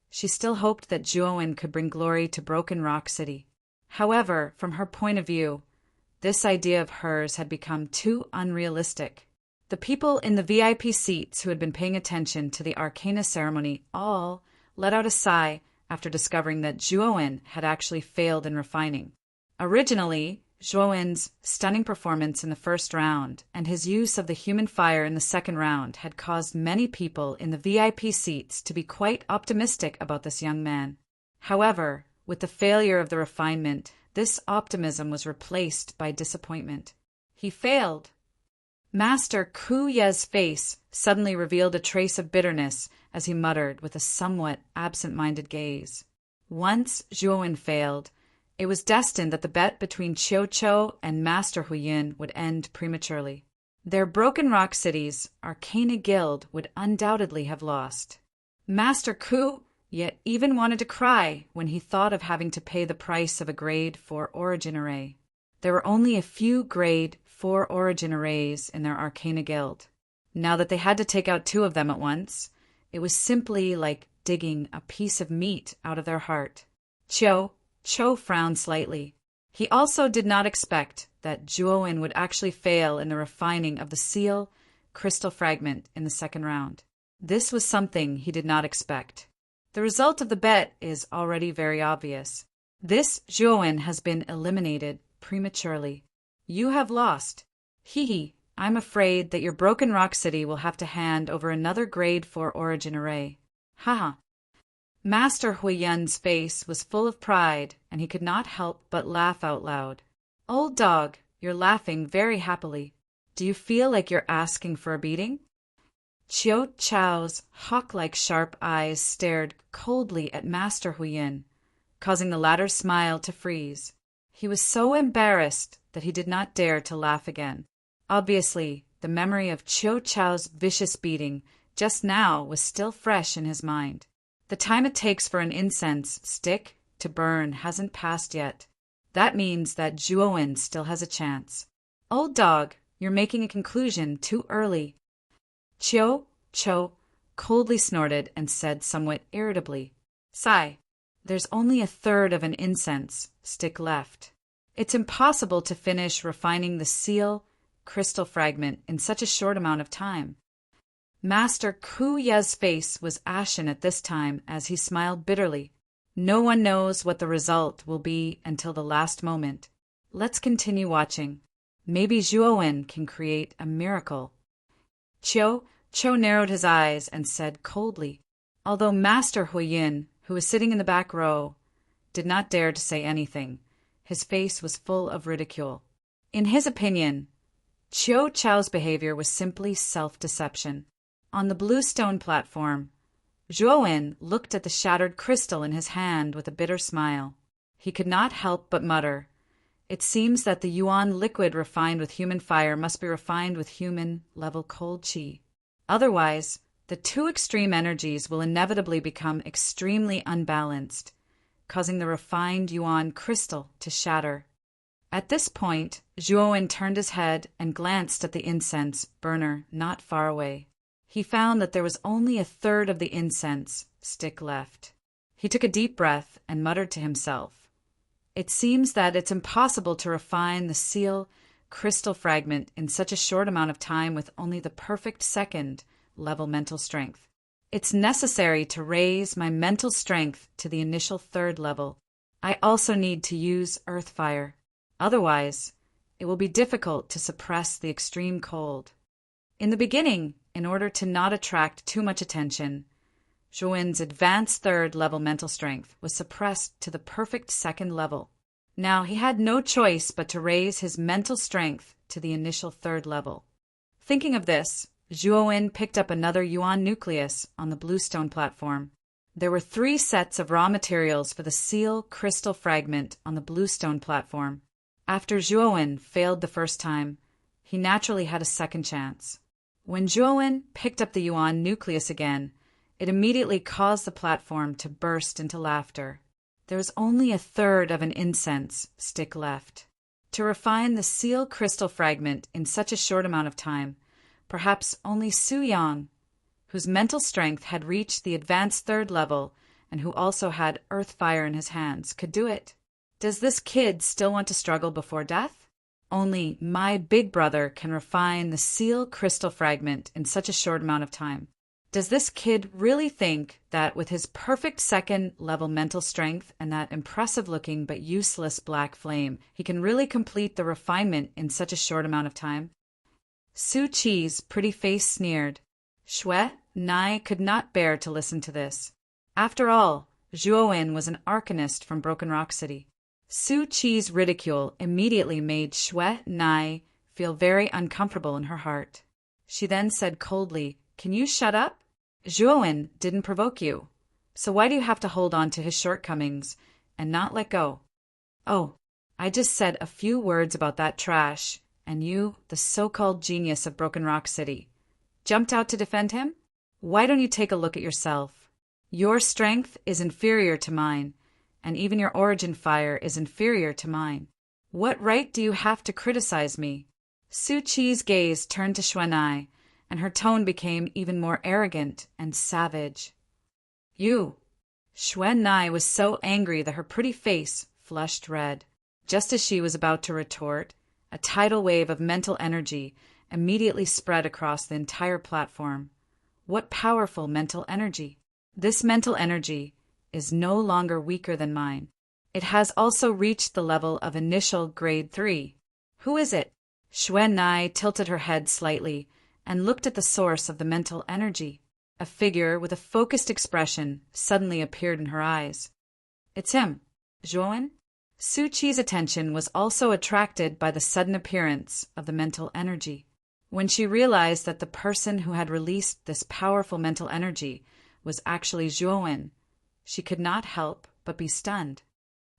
she still hoped that Zhuowen could bring glory to Broken Rock City. However, from her point of view, this idea of hers had become too unrealistic. The people in the VIP seats who had been paying attention to the Arcana ceremony all let out a sigh after discovering that Zhuowen had actually failed in refining. Originally, Zhuowen's stunning performance in the first round and his use of the human fire in the second round had caused many people in the VIP seats to be quite optimistic about this young man. However, with the failure of the refinement, this optimism was replaced by disappointment. He failed. Master Ku Ye's face suddenly revealed a trace of bitterness as he muttered with a somewhat absent-minded gaze. Once Zhuowen failed, it was destined that the bet between Qiu and Master Huyin would end prematurely. Their Broken Rock City's Arcana Guild would undoubtedly have lost. Master Ku yet even wanted to cry when he thought of having to pay the price of a Grade 4 Origin Array. There were only a few Grade 4 Origin Arrays in their Arcana Guild. Now that they had to take out 2 of them at once, it was simply like digging a piece of meat out of their heart. Qiu frowned slightly. He also did not expect that Zhuowen would actually fail in the refining of the seal crystal fragment in the second round. This was something he did not expect. The result of the bet is already very obvious. This Zhuowen has been eliminated prematurely. You have lost. I'm afraid that your Broken Rock City will have to hand over another Grade 4 Origin Array. Haha. Master Huiyun's face was full of pride, and he could not help but laugh out loud. Old dog, you're laughing very happily. Do you feel like you're asking for a beating? Qiu Chao's hawk-like sharp eyes stared coldly at Master Huiyun, causing the latter's smile to freeze. He was so embarrassed that he did not dare to laugh again. Obviously, the memory of Qiu Chao's vicious beating just now was still fresh in his mind. The time it takes for an incense stick to burn hasn't passed yet. That means that Zhuowen still has a chance. Old dog, you're making a conclusion too early. Qiu coldly snorted and said somewhat irritably, Sigh, there's only a third of an incense stick left. It's impossible to finish refining the seal crystal fragment in such a short amount of time. Master Ku Ye's face was ashen at this time as he smiled bitterly. No one knows what the result will be until the last moment. Let's continue watching. Maybe Zhuowen can create a miracle. Cho narrowed his eyes and said coldly, although Master Huiyin, who was sitting in the back row, did not dare to say anything. His face was full of ridicule. In his opinion, Chiu Chao's behavior was simply self-deception. On the blue stone platform, Zhuowen looked at the shattered crystal in his hand with a bitter smile. He could not help but mutter, "It seems that the yuan liquid refined with human fire must be refined with human-level cold qi. Otherwise, the two extreme energies will inevitably become extremely unbalanced, causing the refined yuan crystal to shatter." At this point, Zhuowen turned his head and glanced at the incense burner not far away. He found that there was only a third of the incense stick left. He took a deep breath and muttered to himself, "It seems that it's impossible to refine the seal crystal fragment in such a short amount of time with only the perfect second-level mental strength. It's necessary to raise my mental strength to the initial third level. I also need to use earth fire. Otherwise, it will be difficult to suppress the extreme cold." In the beginning, in order to not attract too much attention, Zhuowen's advanced third-level mental strength was suppressed to the perfect second level. Now he had no choice but to raise his mental strength to the initial third level. Thinking of this, Zhuowen picked up another yuan nucleus on the bluestone platform. There were 3 sets of raw materials for the seal crystal fragment on the bluestone platform. After Zhuowen failed the first time, he naturally had a second chance. When Zhuowen picked up the yuan nucleus again, it immediately caused the platform to burst into laughter. There was only a third of an incense stick left. To refine the seal crystal fragment in such a short amount of time, perhaps only Su Yang, whose mental strength had reached the advanced third level and who also had earth fire in his hands, could do it. Does this kid still want to struggle before death? Only my big brother can refine the seal crystal fragment in such a short amount of time. Does this kid really think that with his perfect second-level mental strength and that impressive-looking but useless black flame, he can really complete the refinement in such a short amount of time? Su Qi's pretty face sneered. Xue Nai could not bear to listen to this. After all, Zhuowen was an arcanist from Broken Rock City. Su Qi's ridicule immediately made Xue Nai feel very uncomfortable in her heart. She then said coldly, "Can you shut up? Zhuowen didn't provoke you, so why do you have to hold on to his shortcomings and not let go? Oh, I just said a few words about that trash, and you, the so-called genius of Broken Rock City, jumped out to defend him? Why don't you take a look at yourself? Your strength is inferior to mine, and even your origin fire is inferior to mine. What right do you have to criticize me?" Su Qi's gaze turned to Xuanai, and her tone became even more arrogant and savage. "You!" Xuanai was so angry that her pretty face flushed red. Just as she was about to retort, a tidal wave of mental energy immediately spread across the entire platform. What powerful mental energy! This mental energy is no longer weaker than mine. It has also reached the level of initial grade 3. Who is it? Xuanai tilted her head slightly and looked at the source of the mental energy. A figure with a focused expression suddenly appeared in her eyes. "It's him, Zhuowen?" Su Qi's attention was also attracted by the sudden appearance of the mental energy. When she realized that the person who had released this powerful mental energy was actually Zhuowen, she could not help but be stunned.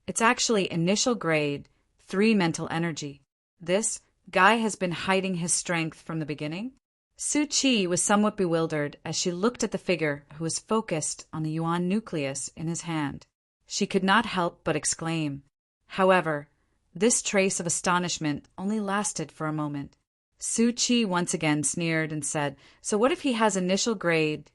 It's actually initial grade 3 mental energy. This guy has been hiding his strength from the beginning? Su Qi was somewhat bewildered as she looked at the figure who was focused on the yuan nucleus in his hand. She could not help but exclaim. However, this trace of astonishment only lasted for a moment. Su Qi once again sneered and said, "So what if he has initial grade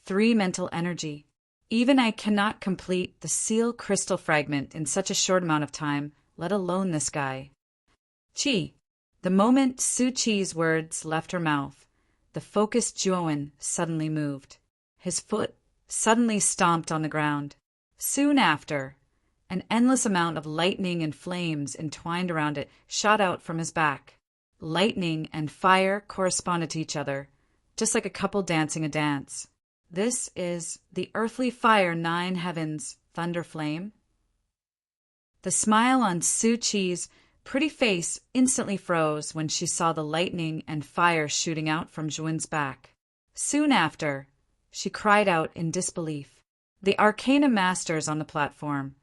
3 mental energy? Even I cannot complete the seal crystal fragment in such a short amount of time, let alone this guy." "Qi, The moment Su Qi's words left her mouth, the focused Zhuowen suddenly moved. His foot suddenly stomped on the ground. Soon after, an endless amount of lightning and flames entwined around it shot out from his back. Lightning and fire corresponded to each other, just like a couple dancing a dance. This is the earthly fire 9 heavens thunder flame. The smile on Su Qi's pretty face instantly froze when she saw the lightning and fire shooting out from Zhuowen's back. Soon after, she cried out in disbelief. The Arcana Masters on the platform,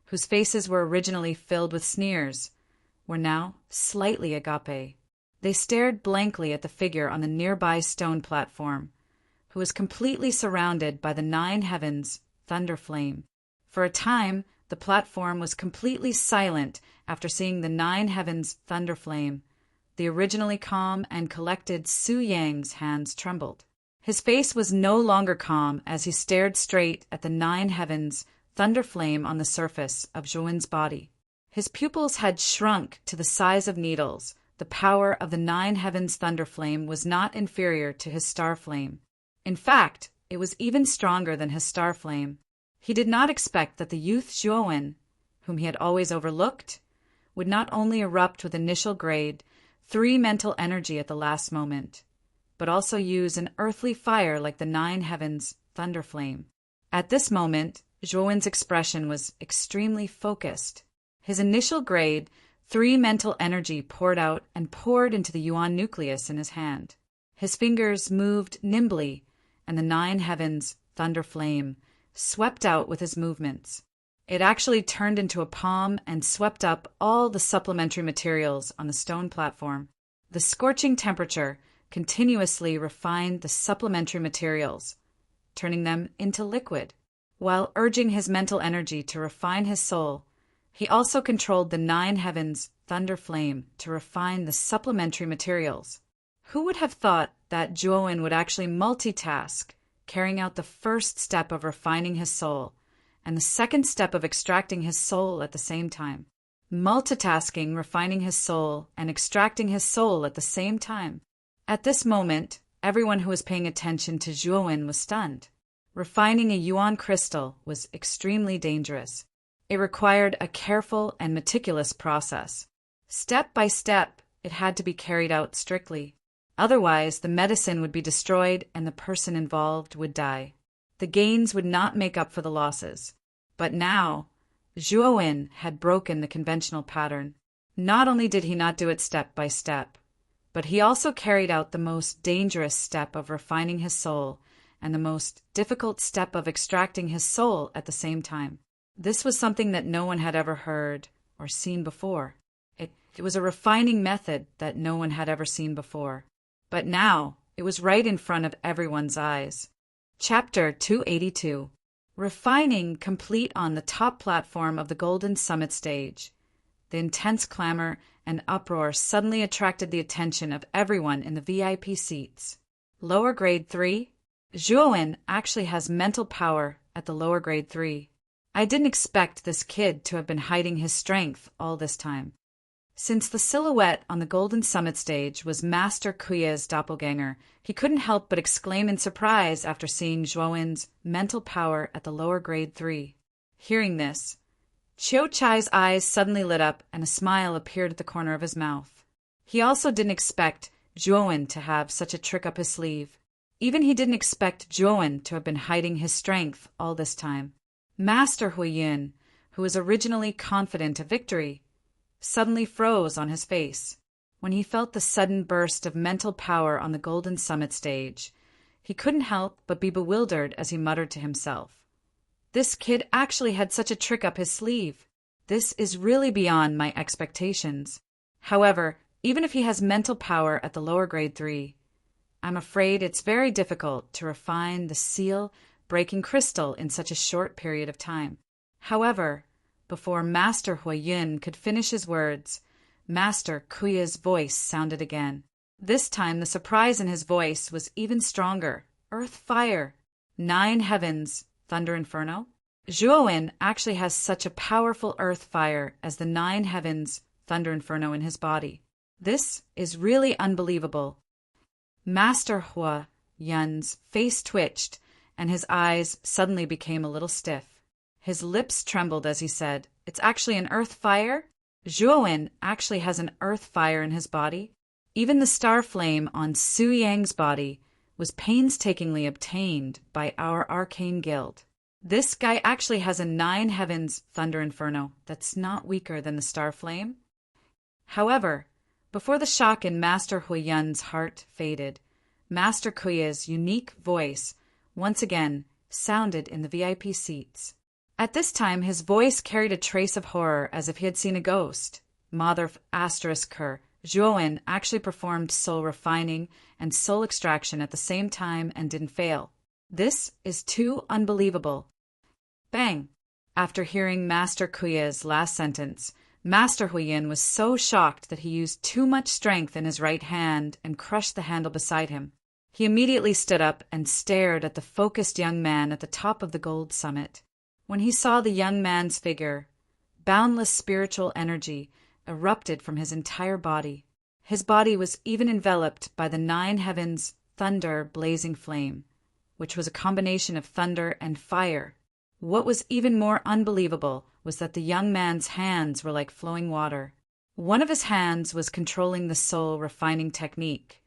whose faces were originally filled with sneers, were now slightly agape. They stared blankly at the figure on the nearby stone platform, who was completely surrounded by the 9 heavens thunder flame. For a time, the platform was completely silent after seeing the 9 heavens thunder flame. The originally calm and collected Su Yang's hands trembled. His face was no longer calm as he stared straight at the 9 heavens thunder flame on the surface of Zhuowen's body. His pupils had shrunk to the size of needles. The power of the 9 heavens thunder flame was not inferior to his star flame. In fact, it was even stronger than his star flame. He did not expect that the youth Zhuowen, whom he had always overlooked, would not only erupt with initial grade 3 mental energy at the last moment, but also use an earthly fire like the 9 heavens thunder flame. At this moment, Zhuowen's expression was extremely focused. His initial grade 3 mental energy poured out and poured into the yuan nucleus in his hand. His fingers moved nimbly, and the 9 heavens thunder flame swept out with his movements. It actually turned into a palm and swept up all the supplementary materials on the stone platform. The scorching temperature continuously refined the supplementary materials, turning them into liquid. While urging his mental energy to refine his soul, he also controlled the 9 heavens thunder flame to refine the supplementary materials. Who would have thought that Zhuowen would actually multitask, carrying out the first step of refining his soul and the second step of extracting his soul at the same time? Multitasking, refining his soul, and extracting his soul at the same time. At this moment, everyone who was paying attention to Zhuowen was stunned. Refining a yuan crystal was extremely dangerous. It required a careful and meticulous process. Step by step, it had to be carried out strictly. Otherwise, the medicine would be destroyed and the person involved would die. The gains would not make up for the losses. But now, Zhuowen had broken the conventional pattern. Not only did he not do it step by step, but he also carried out the most dangerous step of refining his soul and the most difficult step of extracting his soul at the same time. This was something that no one had ever heard or seen before. It was a refining method that no one had ever seen before. But now, it was right in front of everyone's eyes. Chapter 282. Refining complete on the top platform of the Golden Summit stage. The intense clamor and uproar suddenly attracted the attention of everyone in the VIP seats. Lower grade 3? Zhuowen actually has mental power at the lower grade 3. I didn't expect this kid to have been hiding his strength all this time. Since the silhouette on the Golden Summit stage was Master Kuya's doppelganger, he couldn't help but exclaim in surprise after seeing Zhuowen's mental power at the lower grade 3. Hearing this, Qiu Chai's eyes suddenly lit up and a smile appeared at the corner of his mouth. He also didn't expect Zhuowen to have such a trick up his sleeve. Even he didn't expect Zhuowen to have been hiding his strength all this time. Master Huiyun, who was originally confident of victory, suddenly froze on his face. When he felt the sudden burst of mental power on the Golden Summit stage, he couldn't help but be bewildered as he muttered to himself, "This kid actually had such a trick up his sleeve. This is really beyond my expectations." However, even if he has mental power at the lower grade 3, I'm afraid it's very difficult to refine the seal-breaking crystal in such a short period of time. However, before Master Huiyun could finish his words, Master Kuya's voice sounded again. This time the surprise in his voice was even stronger. Earth fire, 9 heavens, thunder inferno. Zhuowen actually has such a powerful earth fire as the 9 heavens, thunder inferno in his body. This is really unbelievable. Master Hua Yun's face twitched, and his eyes suddenly became a little stiff. His lips trembled as he said, "It's actually an earth fire? Zhuowen actually has an earth fire in his body? Even the star flame on Su Yang's body was painstakingly obtained by our arcane guild. This guy actually has a 9 heavens thunder inferno that's not weaker than the star flame." However, before the shock in Master Huiyun's heart faded, Master Kuya's unique voice once again sounded in the VIP seats. At this time, his voice carried a trace of horror as if he had seen a ghost. Mother *Ker, Zhuowen actually performed soul refining and soul extraction at the same time and didn't fail. This is too unbelievable. Bang! After hearing Master Kuya's last sentence, Master Huiyun was so shocked that he used too much strength in his right hand and crushed the handle beside him. He immediately stood up and stared at the focused young man at the top of the gold summit. When he saw the young man's figure, boundless spiritual energy erupted from his entire body. His body was even enveloped by the 9 heavens thunder blazing flame, which was a combination of thunder and fire. What was even more unbelievable was that the young man's hands were like flowing water. One of his hands was controlling the soul refining technique,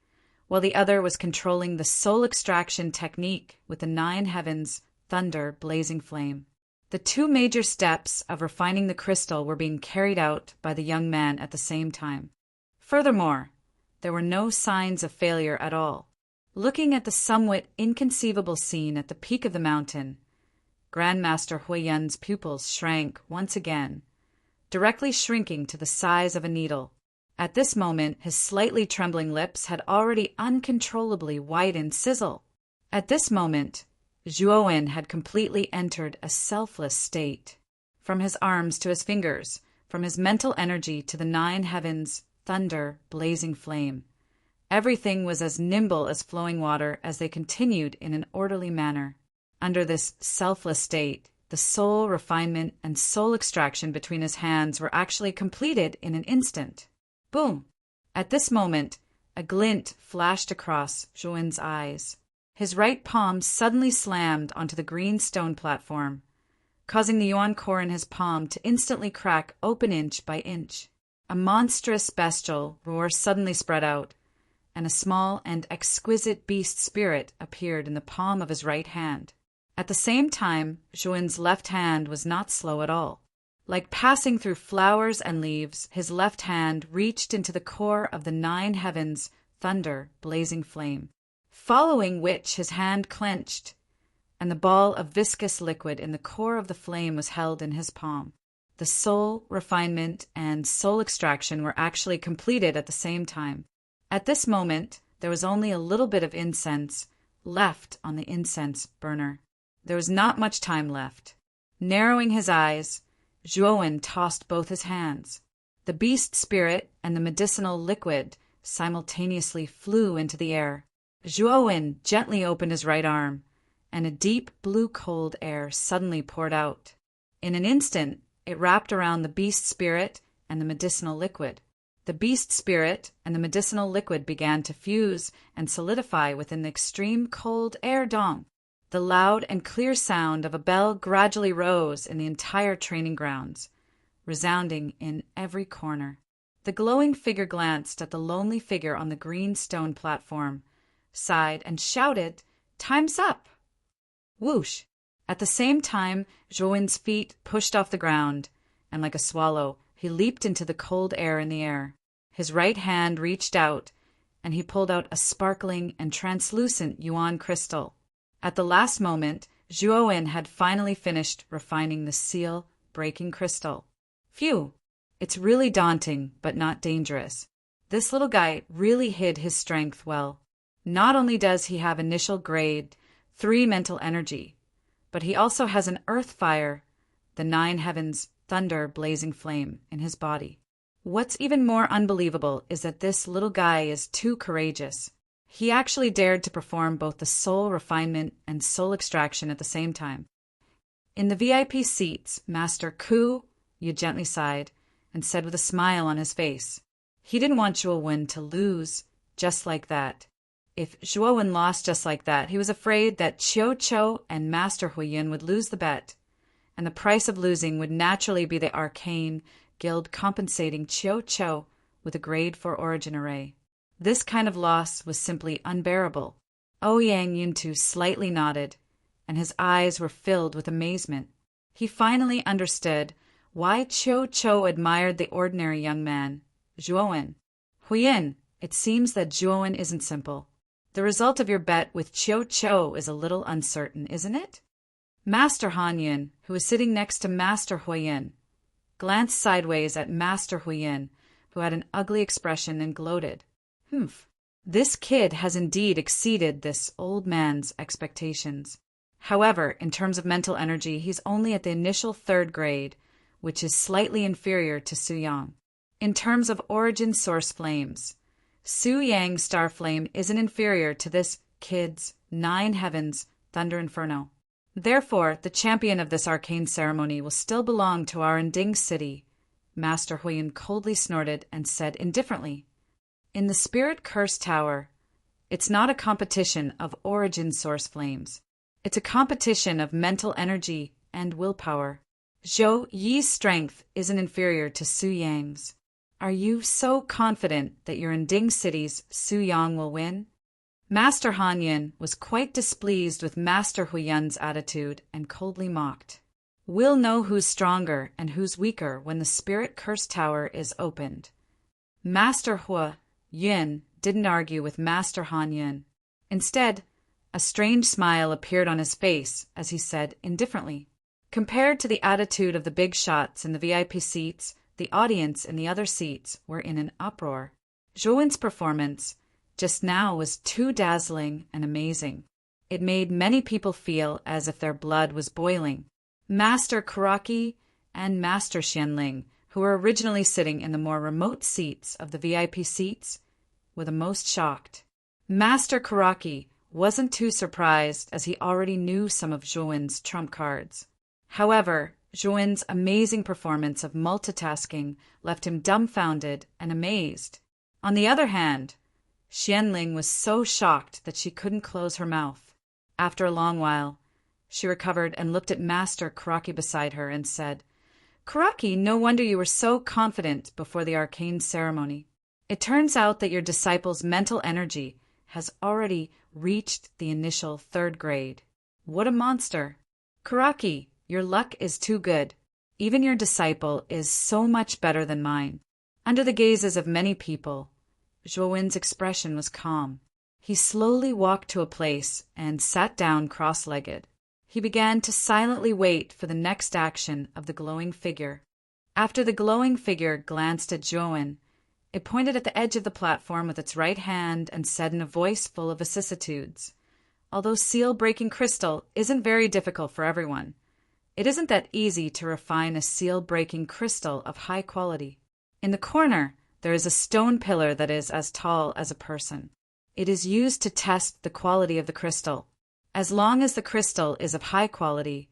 while the other was controlling the soul extraction technique with the 9 heavens thunder blazing flame. The 2 major steps of refining the crystal were being carried out by the young man at the same time. Furthermore, there were no signs of failure at all. Looking at the somewhat inconceivable scene at the peak of the mountain, Grandmaster Huiyun's pupils shrank once again, directly shrinking to the size of a needle. At this moment, his slightly trembling lips had already uncontrollably widened sizzle. At this moment, Zhuowen had completely entered a selfless state. From his arms to his fingers, from his mental energy to the 9 heavens thunder blazing flame, everything was as nimble as flowing water as they continued in an orderly manner. Under this selfless state, the soul refinement and soul extraction between his hands were actually completed in an instant. Boom! At this moment, a glint flashed across Zhuowen's eyes. His right palm suddenly slammed onto the green stone platform, causing the yuan core in his palm to instantly crack open inch by inch. A monstrous bestial roar suddenly spread out, and a small and exquisite beast spirit appeared in the palm of his right hand. At the same time, Zhuowen's left hand was not slow at all. Like passing through flowers and leaves, his left hand reached into the core of the 9 heavens thunder blazing flame, following which his hand clenched, and the ball of viscous liquid in the core of the flame was held in his palm. The soul refinement and soul extraction were actually completed at the same time. At this moment, there was only a little bit of incense left on the incense burner. There was not much time left. Narrowing his eyes, Zhuowen tossed both his hands. The beast spirit and the medicinal liquid simultaneously flew into the air. Zhuowen gently opened his right arm, and a deep blue cold air suddenly poured out. In an instant, it wrapped around the beast spirit and the medicinal liquid. The beast spirit and the medicinal liquid began to fuse and solidify within the extreme cold air dong. The loud and clear sound of a bell gradually rose in the entire training grounds, resounding in every corner. The glowing figure glanced at the lonely figure on the green stone platform, sighed, and shouted, "Time's up!" Whoosh! At the same time, Zhuowen's feet pushed off the ground, and like a swallow, he leaped into the cold air in the air. His right hand reached out, and he pulled out a sparkling and translucent yuan crystal. At the last moment, Zhuowen had finally finished refining the seal-breaking crystal. Phew! It's really daunting, but not dangerous. This little guy really hid his strength well. Not only does he have initial grade 3 mental energy, but he also has an earth fire, the 9 heavens thunder blazing flame, in his body. What's even more unbelievable is that this little guy is too courageous. He actually dared to perform both the soul refinement and soul extraction at the same time. In the VIP seats, Master Ku gently sighed and said with a smile on his face, He didn't want Zhuowen to lose just like that. If Zhuowen lost just like that, he was afraid that Qiu Qiu and Master Huiyin would lose the bet, and the price of losing would naturally be the arcane guild compensating Qiu Qiu with a grade 4 origin array. This kind of loss was simply unbearable. Ouyang Yuntu slightly nodded, and his eyes were filled with amazement. He finally understood why Qiu Qiu admired the ordinary young man, Zhuowen. Huiyin, it seems that Zhuowen isn't simple. The result of your bet with Qiu Qiu is a little uncertain, isn't it? Master Hanyin, who was sitting next to Master Huiyin, glanced sideways at Master Huiyin, who had an ugly expression, and gloated. Humph. This kid has indeed exceeded this old man's expectations. However, in terms of mental energy, he's only at the initial 3rd grade, which is slightly inferior to Su Yang. In terms of origin source flames, Su Yang star flame isn't inferior to this kid's 9 heavens thunder inferno. Therefore, the champion of this arcane ceremony will still belong to our Nding city. Master Huiyin coldly snorted and said indifferently, in the Spirit Curse Tower, it's not a competition of origin source flames. It's a competition of mental energy and willpower. Zhou Yi's strength isn't inferior to Su Yang's. Are you so confident that your Nding city's Su Yang will win? Master Hanyin was quite displeased with Master Huiyin's attitude and coldly mocked. We'll know who's stronger and who's weaker when the Spirit Curse Tower is opened. Master Huiyin didn't argue with Master Hanyin. Instead, a strange smile appeared on his face as he said indifferently, compared to the attitude of the big shots in the VIP seats, the audience in the other seats were in an uproar. Zhuowen's performance just now was too dazzling and amazing. It made many people feel as if their blood was boiling. Master Karaki and Master Xianling, who were originally sitting in the more remote seats of the VIP seats, were the most shocked. Master Karaki wasn't too surprised as he already knew some of Zhuowen's trump cards. However, Zhuowen's amazing performance of multitasking left him dumbfounded and amazed. On the other hand, Xianling was so shocked that she couldn't close her mouth. After a long while, she recovered and looked at Master Karaki beside her and said, Karaki, no wonder you were so confident before the arcane ceremony. It turns out that your disciple's mental energy has already reached the initial 3rd grade. What a monster! Karaki, your luck is too good. Even your disciple is so much better than mine. Under the gazes of many people, Zhuowen's expression was calm. He slowly walked to a place and sat down cross-legged. He began to silently wait for the next action of the glowing figure. After the glowing figure glanced at Zhuowen, it pointed at the edge of the platform with its right hand and said in a voice full of vicissitudes, although seal-breaking crystal isn't very difficult for everyone, it isn't that easy to refine a seal-breaking crystal of high quality. In the corner, there is a stone pillar that is as tall as a person. It is used to test the quality of the crystal. As long as the crystal is of high quality,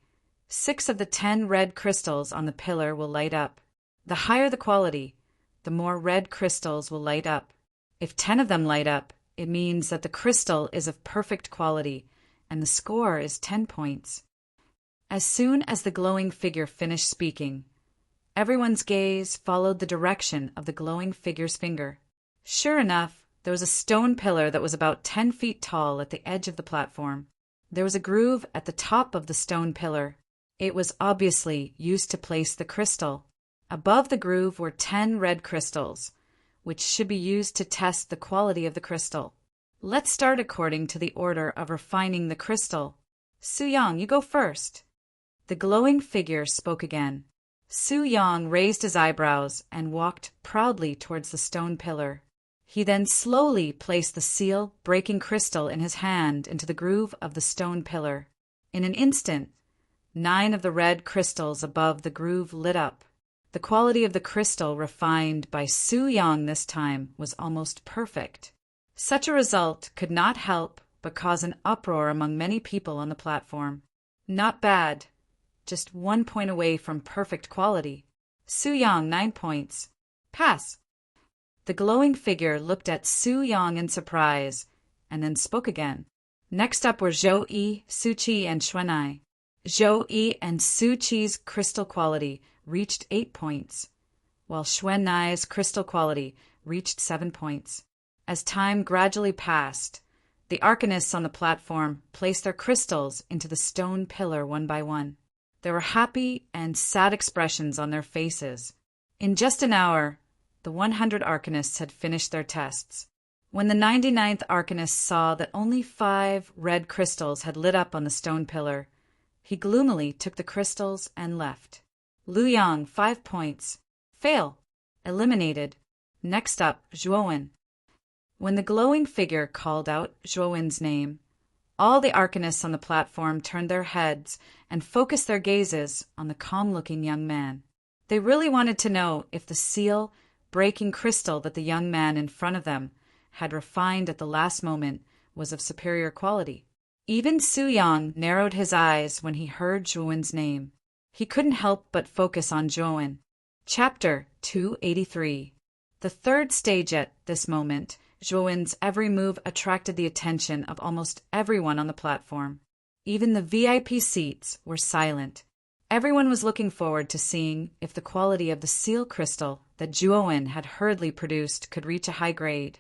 6 of the 10 red crystals on the pillar will light up. The higher the quality, the more red crystals will light up. If 10 of them light up, it means that the crystal is of perfect quality, and the score is 10 points. As soon as the glowing figure finished speaking, everyone's gaze followed the direction of the glowing figure's finger. Sure enough, there was a stone pillar that was about 10 feet tall at the edge of the platform. There was a groove at the top of the stone pillar. It was obviously used to place the crystal. Above the groove were 10 red crystals, which should be used to test the quality of the crystal. Let's start according to the order of refining the crystal. Su Yang, you go first. The glowing figure spoke again. Su Yang raised his eyebrows and walked proudly towards the stone pillar. He then slowly placed the seal-breaking crystal in his hand into the groove of the stone pillar. In an instant, 9 of the red crystals above the groove lit up. The quality of the crystal refined by Su Yang this time was almost perfect. Such a result could not help but cause an uproar among many people on the platform. Not bad. Just 1 point away from perfect quality. Su Yang, 9 points. Pass. The glowing figure looked at Su Yang in surprise, and then spoke again. Next up were Zhou Yi, Su Qi, and Xuanai. Zhou Yi and Su Qi's crystal quality reached 8 points, while Xuanai's crystal quality reached 7 points. As time gradually passed, the arcanists on the platform placed their crystals into the stone pillar one by one. There were happy and sad expressions on their faces. In just an hour, the 100 arcanists had finished their tests. When the 99th arcanist saw that only 5 red crystals had lit up on the stone pillar, he gloomily took the crystals and left. Lu Yang, 5 points. Fail. Eliminated. Next up, Zhuowen. When the glowing figure called out Zhuowen's name, all the arcanists on the platform turned their heads and focused their gazes on the calm-looking young man. They really wanted to know if the seal-breaking crystal that the young man in front of them had refined at the last moment was of superior quality. Even Su Yang narrowed his eyes when he heard Zhuowen's name. He couldn't help but focus on Zhuowen. Chapter 283. The third stage. At this moment, Zhuowen's every move attracted the attention of almost everyone on the platform. Even the VIP seats were silent. Everyone was looking forward to seeing if the quality of the seal crystal that Zhuowen had hurriedly produced could reach a high grade.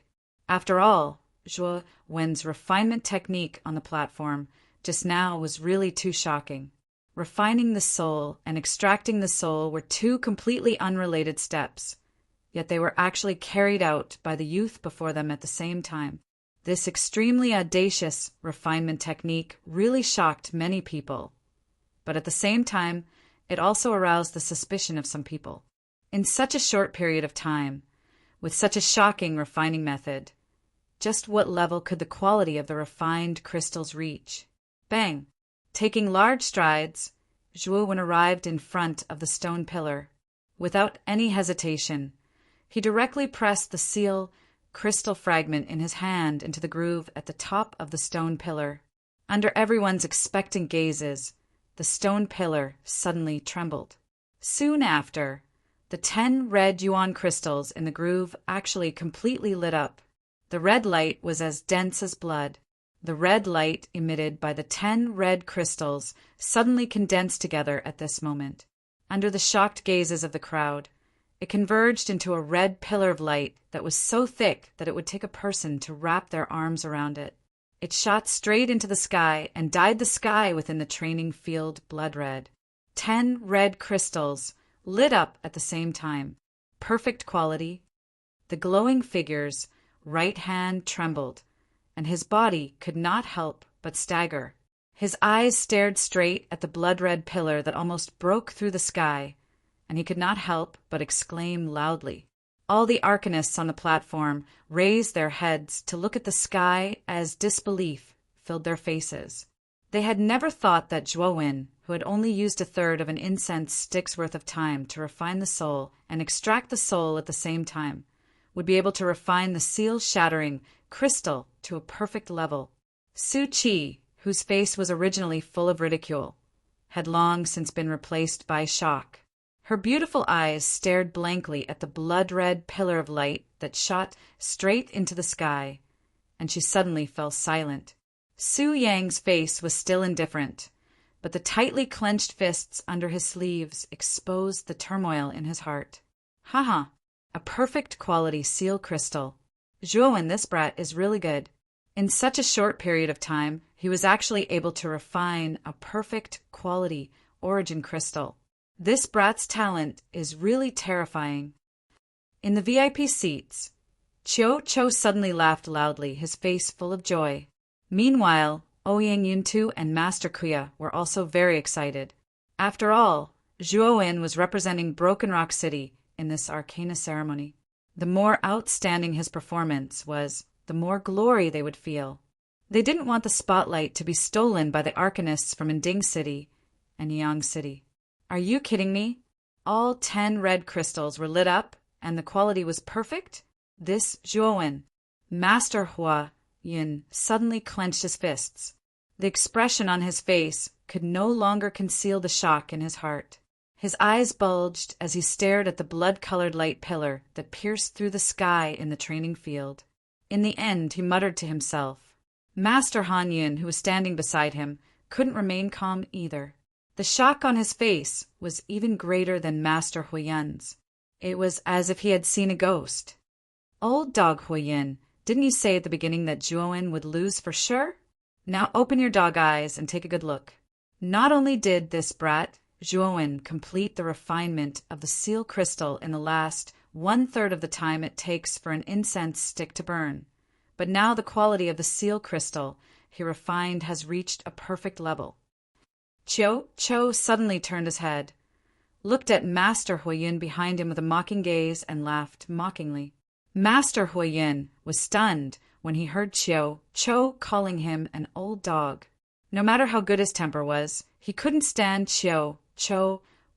After all, Zhuowen's refinement technique on the platform just now was really too shocking. Refining the soul and extracting the soul were two completely unrelated steps, yet they were actually carried out by the youth before them at the same time. This extremely audacious refinement technique really shocked many people, but at the same time, it also aroused the suspicion of some people. In such a short period of time, with such a shocking refining method, just what level could the quality of the refined crystals reach? Bang! Taking large strides, Zhuowen arrived in front of the stone pillar. Without any hesitation, he directly pressed the seal crystal fragment in his hand into the groove at the top of the stone pillar. Under everyone's expectant gazes, the stone pillar suddenly trembled. Soon after, the 10 red yuan crystals in the groove actually completely lit up. The red light was as dense as blood. The red light emitted by the 10 red crystals suddenly condensed together at this moment. Under the shocked gazes of the crowd, it converged into a red pillar of light that was so thick that it would take a person to wrap their arms around it. It shot straight into the sky and dyed the sky within the training field blood red. 10 red crystals lit up at the same time. Perfect quality. The glowing figure's right hand trembled, and his body could not help but stagger. His eyes stared straight at the blood-red pillar that almost broke through the sky, and he could not help but exclaim loudly. All the arcanists on the platform raised their heads to look at the sky as disbelief filled their faces. They had never thought that Zhuowen, who had only used a third of an incense stick's worth of time to refine the soul and extract the soul at the same time, would be able to refine the seal-shattering crystal to a perfect level. Su Qi, whose face was originally full of ridicule, had long since been replaced by shock. Her beautiful eyes stared blankly at the blood-red pillar of light that shot straight into the sky, and she suddenly fell silent. Su Yang's face was still indifferent, but the tightly clenched fists under his sleeves exposed the turmoil in his heart. Haha, a perfect quality seal crystal. Zhuowen, this brat is really good. In such a short period of time, he was actually able to refine a perfect quality origin crystal. This brat's talent is really terrifying. In the VIP seats, Cho suddenly laughed loudly, his face full of joy. Meanwhile, Ouyang Yuntu and Master Kuya were also very excited. After all, Zhuowen was representing Broken Rock City in this Arcana ceremony. The more outstanding his performance was, the more glory they would feel. They didn't want the spotlight to be stolen by the Arcanists from Inding City and Yang City. Are you kidding me? All 10 red crystals were lit up, and the quality was perfect? This Zhuowen, Master Hua Yin, suddenly clenched his fists. The expression on his face could no longer conceal the shock in his heart. His eyes bulged as he stared at the blood-colored light pillar that pierced through the sky in the training field. In the end, he muttered to himself. Master Han Yun, who was standing beside him, couldn't remain calm either. The shock on his face was even greater than Master Huiyun's. It was as if he had seen a ghost. Old dog Huiyun, didn't you say at the beginning that Zhuowen would lose for sure? Now open your dog eyes and take a good look. Not only did this brat, Zhuowen, complete the refinement of the seal crystal in the last 1/3 of the time it takes for an incense stick to burn, but now the quality of the seal crystal he refined has reached a perfect level. Cho suddenly turned his head, looked at Master Huiyun behind him with a mocking gaze, and laughed mockingly. Master Huiyun was stunned when he heard Cho calling him an old dog. No matter how good his temper was, he couldn't stand Cho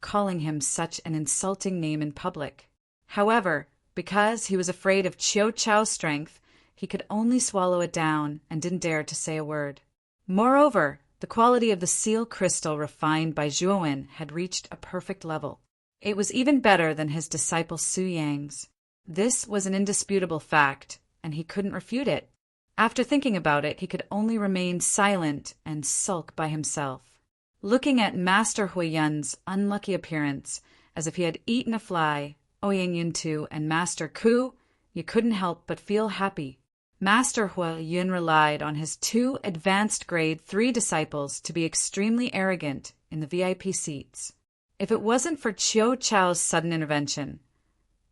calling him such an insulting name in public. However, because he was afraid of Chiao Chow's strength, he could only swallow it down and didn't dare to say a word. Moreover, the quality of the seal crystal refined by Zhuowen had reached a perfect level. It was even better than his disciple Su Yang's. This was an indisputable fact, and he couldn't refute it. After thinking about it, he could only remain silent and sulk by himself, looking at Master Huiyun's unlucky appearance as if he had eaten a fly. Ouyang Yuntu and Master Ku, you couldn't help but feel happy. Master Huiyun relied on his 2 advanced grade 3 disciples to be extremely arrogant in the VIP seats. If it wasn't for Chiao Chow's sudden intervention,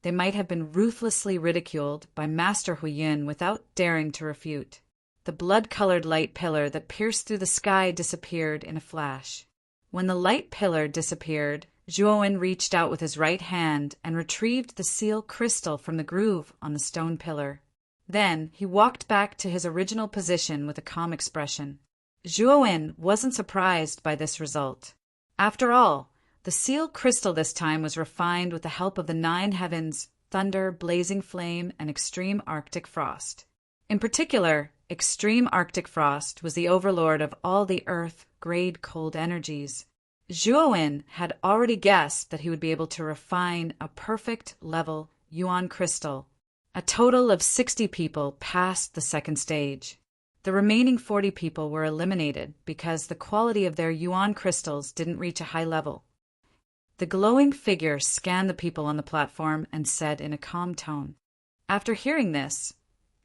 they might have been ruthlessly ridiculed by Master Huiyun without daring to refute. The blood-colored light pillar that pierced through the sky disappeared in a flash. When the light pillar disappeared, Zhuowen reached out with his right hand and retrieved the seal crystal from the groove on the stone pillar. Then he walked back to his original position with a calm expression. Zhuowen wasn't surprised by this result. After all, the seal crystal this time was refined with the help of the 9 heavens, thunder, blazing flame, and extreme Arctic frost. In particular, extreme Arctic frost was the overlord of all the earth-grade cold energies. Zhuowen had already guessed that he would be able to refine a perfect level yuan crystal. A total of 60 people passed the second stage. The remaining 40 people were eliminated because the quality of their yuan crystals didn't reach a high level. The glowing figure scanned the people on the platform and said in a calm tone. After hearing this,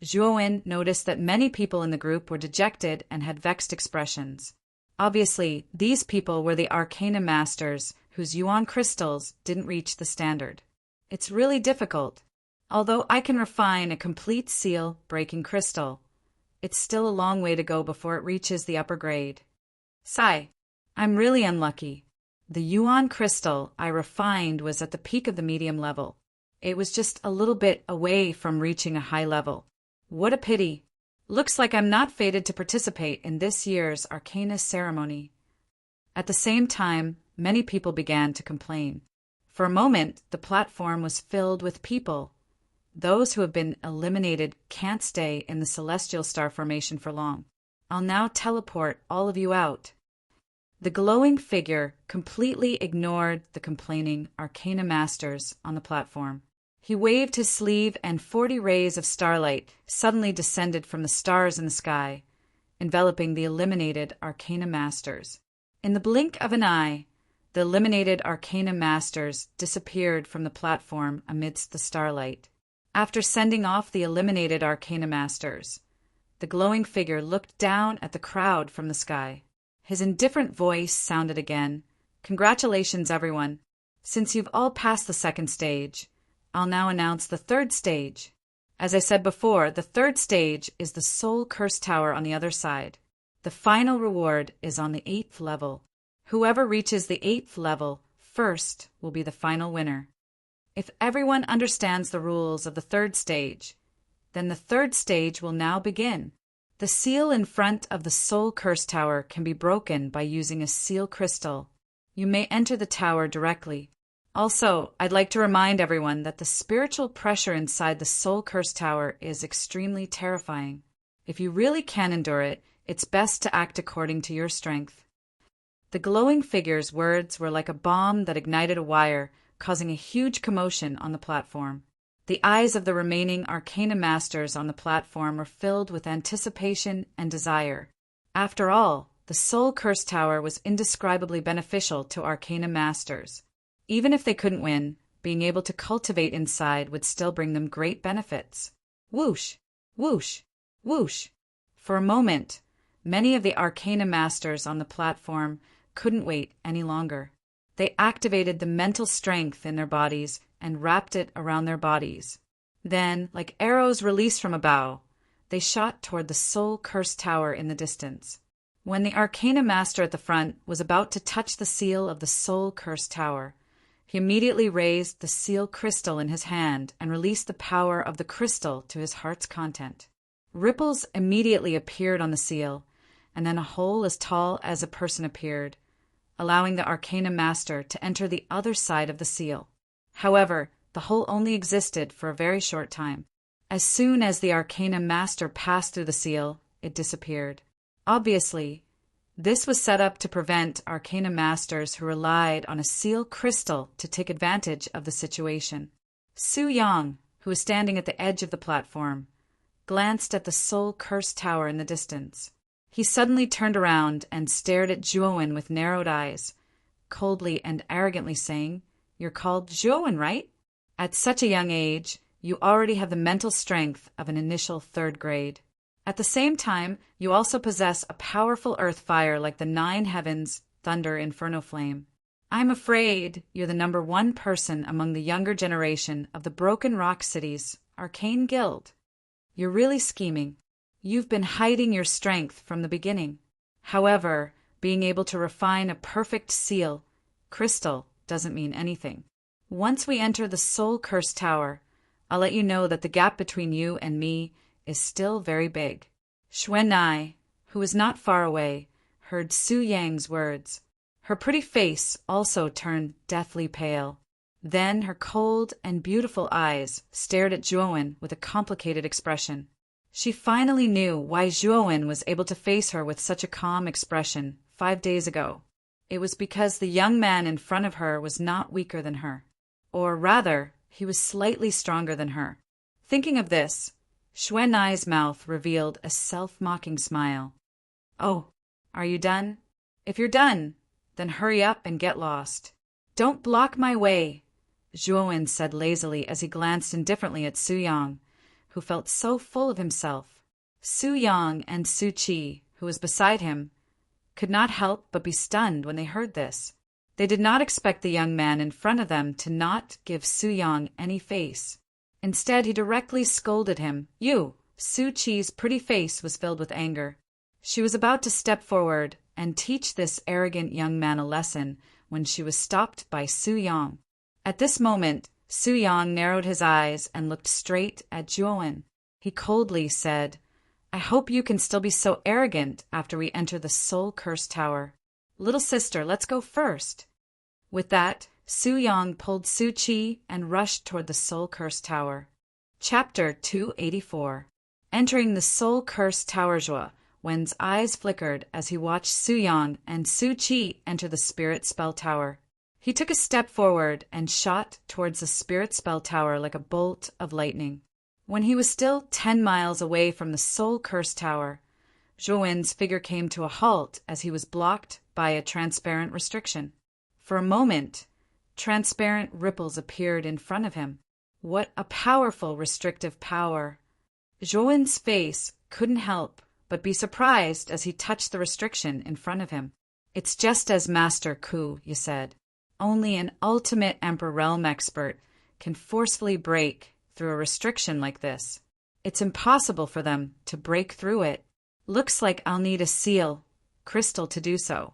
Zhuowen noticed that many people in the group were dejected and had vexed expressions. Obviously, these people were the Arcana Masters whose yuan crystals didn't reach the standard. It's really difficult. Although I can refine a complete seal-breaking crystal, it's still a long way to go before it reaches the upper grade. Sigh, I'm really unlucky. The yuan crystal I refined was at the peak of the medium level. It was just a little bit away from reaching a high level. What a pity. Looks like I'm not fated to participate in this year's Arcana ceremony. At the same time, many people began to complain. For a moment, the platform was filled with people. Those who have been eliminated can't stay in the celestial star formation for long. I'll now teleport all of you out. The glowing figure completely ignored the complaining Arcana Masters on the platform. He waved his sleeve and 40 rays of starlight suddenly descended from the stars in the sky, enveloping the eliminated Arcana Masters. In the blink of an eye, the eliminated Arcana Masters disappeared from the platform amidst the starlight. After sending off the eliminated Arcana Masters, the glowing figure looked down at the crowd from the sky. His indifferent voice sounded again. Congratulations, everyone. Since you've all passed the second stage, I'll now announce the third stage. As I said before, the third stage is the Soul Curse Tower on the other side. The final reward is on the 8th level. Whoever reaches the 8th level first will be the final winner. If everyone understands the rules of the third stage, then the third stage will now begin. The seal in front of the Soul Curse Tower can be broken by using a seal crystal. You may enter the tower directly. Also, I'd like to remind everyone that the spiritual pressure inside the Soul Curse Tower is extremely terrifying. If you really can endure it, it's best to act according to your strength. The glowing figure's words were like a bomb that ignited a wire, causing a huge commotion on the platform. The eyes of the remaining Arcana Masters on the platform were filled with anticipation and desire. After all, the Soul Curse Tower was indescribably beneficial to Arcana Masters. Even if they couldn't win, being able to cultivate inside would still bring them great benefits. Whoosh! Whoosh! Whoosh! For a moment, many of the Arcana Masters on the platform couldn't wait any longer. They activated the mental strength in their bodies and wrapped it around their bodies. Then, like arrows released from a bow, they shot toward the Soul Curse Tower in the distance. When the Arcana Master at the front was about to touch the seal of the Soul Curse Tower, he immediately raised the seal crystal in his hand and released the power of the crystal to his heart's content. Ripples immediately appeared on the seal, and then a hole as tall as a person appeared, allowing the Arcana Master to enter the other side of the seal. However, the hole only existed for a very short time. As soon as the Arcana Master passed through the seal, it disappeared. Obviously, this was set up to prevent Arcana Masters who relied on a seal crystal to take advantage of the situation. Su Yang, who was standing at the edge of the platform, glanced at the Soul Curse Tower in the distance. He suddenly turned around and stared at Zhuowen with narrowed eyes, coldly and arrogantly saying, "You're called Zhuowen, right? At such a young age, you already have the mental strength of an initial 3rd grade. At the same time, you also possess a powerful earth fire like the 9 heavens, thunder, inferno flame. I'm afraid you're the number 1 person among the younger generation of the Broken Rock City's Arcane Guild. You're really scheming. You've been hiding your strength from the beginning. However, being able to refine a perfect seal, crystal, doesn't mean anything. Once we enter the Soul Curse Tower, I'll let you know that the gap between you and me is still very big." Xuanai, who was not far away, heard Su Yang's words. Her pretty face also turned deathly pale. Then her cold and beautiful eyes stared at Zhuowen with a complicated expression. She finally knew why Zhuowen was able to face her with such a calm expression 5 days ago. It was because the young man in front of her was not weaker than her. Or rather, he was slightly stronger than her. Thinking of this, Xuanai's mouth revealed a self-mocking smile. "Oh, are you done? If you're done, then hurry up and get lost. Don't block my way," Zhuowen said lazily as he glanced indifferently at Su Yang, who felt so full of himself. Su Yang and Su Qi, who was beside him, could not help but be stunned when they heard this. They did not expect the young man in front of them to not give Su Yang any face. Instead, he directly scolded him. "You!" Su Qi's pretty face was filled with anger. She was about to step forward and teach this arrogant young man a lesson when she was stopped by Su Yang. At this moment, Su Yang narrowed his eyes and looked straight at Zhuowen. He coldly said, "I hope you can still be so arrogant after we enter the Soul Curse Tower. Little sister, let's go first." With that, Su Yang pulled Su Qi and rushed toward the Soul Curse Tower. Chapter 284. Entering the Soul Curse Tower, Zhuowen's eyes flickered as he watched Su Yang and Su Qi enter the Spirit Spell Tower. He took a step forward and shot towards the Spirit Spell Tower like a bolt of lightning. When he was still 10 miles away from the Soul Curse Tower, Zhuowen's figure came to a halt as he was blocked by a transparent restriction. For a moment, transparent ripples appeared in front of him. What a powerful restrictive power! Zhuowen's face couldn't help but be surprised as he touched the restriction in front of him. "It's just as Master Ku, you said. Only an ultimate Emperor Realm expert can forcefully break through a restriction like this. It's impossible for them to break through it. Looks like I'll need a seal crystal to do so."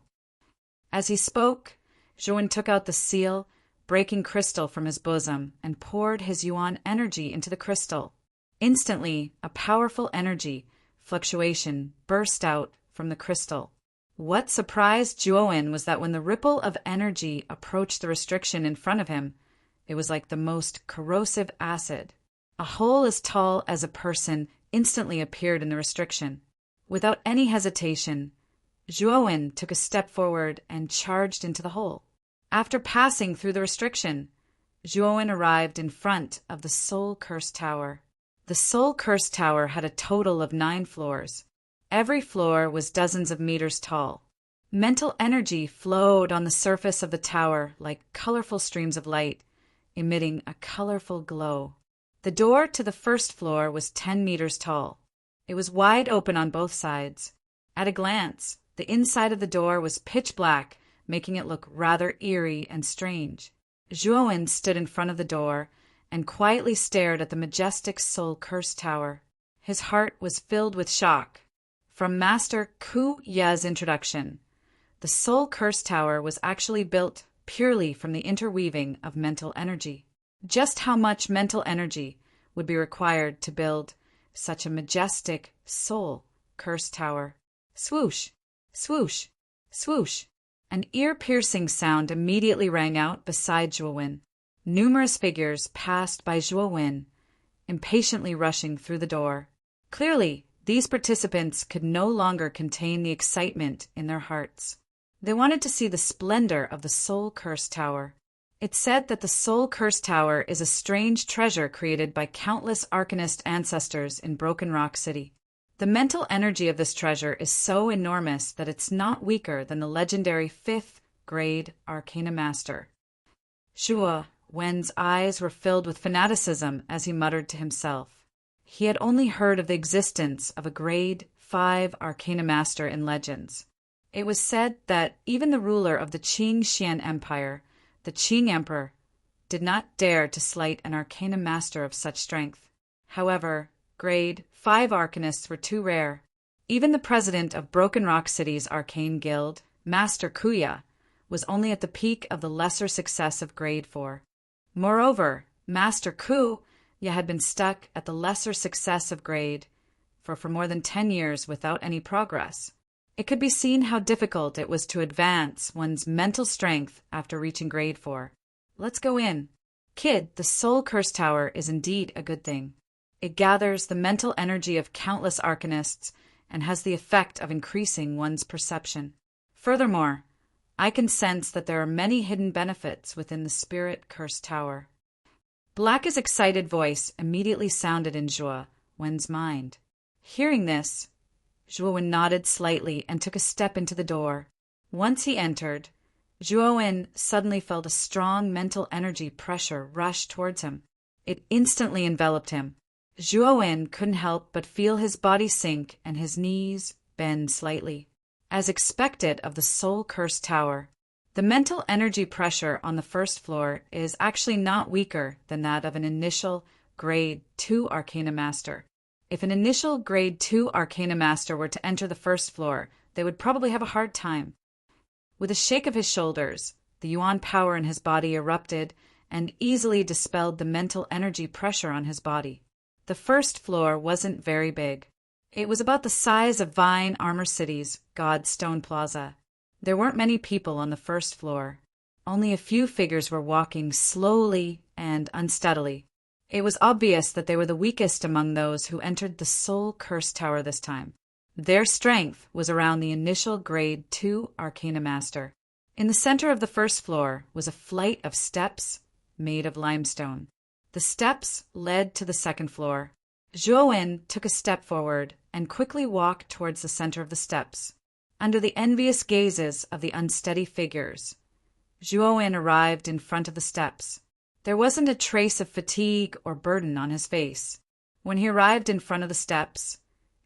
As he spoke, Zhuowen took out the seal breaking crystal from his bosom and poured his yuan energy into the crystal. Instantly, a powerful energy fluctuation burst out from the crystal. What surprised Zhuowen was that when the ripple of energy approached the restriction in front of him, it was like the most corrosive acid. A hole as tall as a person instantly appeared in the restriction. Without any hesitation, Zhuowen took a step forward and charged into the hole. After passing through the restriction, Zhuowen arrived in front of the Soul Curse Tower. The Soul Curse Tower had a total of 9 floors. Every floor was dozens of meters tall. Mental energy flowed on the surface of the tower like colorful streams of light, emitting a colorful glow. The door to the first floor was 10 meters tall. It was wide open on both sides. At a glance, the inside of the door was pitch black, making it look rather eerie and strange. Zhuowen stood in front of the door and quietly stared at the majestic Soul Curse Tower. His heart was filled with shock. From Master Ku Ye's introduction, the Soul Curse Tower was actually built purely from the interweaving of mental energy. Just how much mental energy would be required to build such a majestic Soul Curse Tower? Swoosh, swoosh, swoosh. An ear-piercing sound immediately rang out beside Zhuowen. Numerous figures passed by Zhuowen, impatiently rushing through the door. Clearly, these participants could no longer contain the excitement in their hearts. They wanted to see the splendor of the Soul Curse Tower. It's said that the Soul Curse Tower is a strange treasure created by countless Arcanist ancestors in Broken Rock City. The mental energy of this treasure is so enormous that it's not weaker than the legendary 5th grade Arcana Master. Zhuo Wen's eyes were filled with fanaticism as he muttered to himself. He had only heard of the existence of a grade 5 Arcana Master in legends. It was said that even the ruler of the Qing Xian Empire, the Qing Emperor, did not dare to slight an Arcana Master of such strength. However, grade 5 Arcanists were too rare. Even the president of Broken Rock City's Arcane Guild, Master Kuya, was only at the peak of the lesser success of grade 4. Moreover, Master Ku Ya had been stuck at the lesser success of grade for more than 10 years without any progress. It could be seen how difficult it was to advance one's mental strength after reaching grade 4. Let's go in. Kid, the Soul Curse Tower is indeed a good thing. It gathers the mental energy of countless Arcanists and has the effect of increasing one's perception. Furthermore, I can sense that there are many hidden benefits within the Spirit Curse Tower. Black's excited voice immediately sounded in Zhuo Wen's mind. Hearing this, Zhuo Wen nodded slightly and took a step into the door. Once he entered, Zhuo Wen suddenly felt a strong mental energy pressure rush towards him. It instantly enveloped him. Zhuo Wen couldn't help but feel his body sink and his knees bend slightly. As expected of the Soul Curse Tower, the mental energy pressure on the first floor is actually not weaker than that of an initial Grade 2 Arcana Master. If an initial Grade 2 Arcana Master were to enter the first floor, they would probably have a hard time. With a shake of his shoulders, the Yuan power in his body erupted and easily dispelled the mental energy pressure on his body. The first floor wasn't very big. It was about the size of Vine Armor City's Godstone Plaza. There weren't many people on the first floor. Only a few figures were walking slowly and unsteadily. It was obvious that they were the weakest among those who entered the Soul Curse Tower this time. Their strength was around the initial Grade 2 Arcana Master. In the center of the first floor was a flight of steps made of limestone. The steps led to the second floor. Zhuo Wen took a step forward and quickly walked towards the center of the steps. Under the envious gazes of the unsteady figures, Zhuo Wen arrived in front of the steps. There wasn't a trace of fatigue or burden on his face. When he arrived in front of the steps,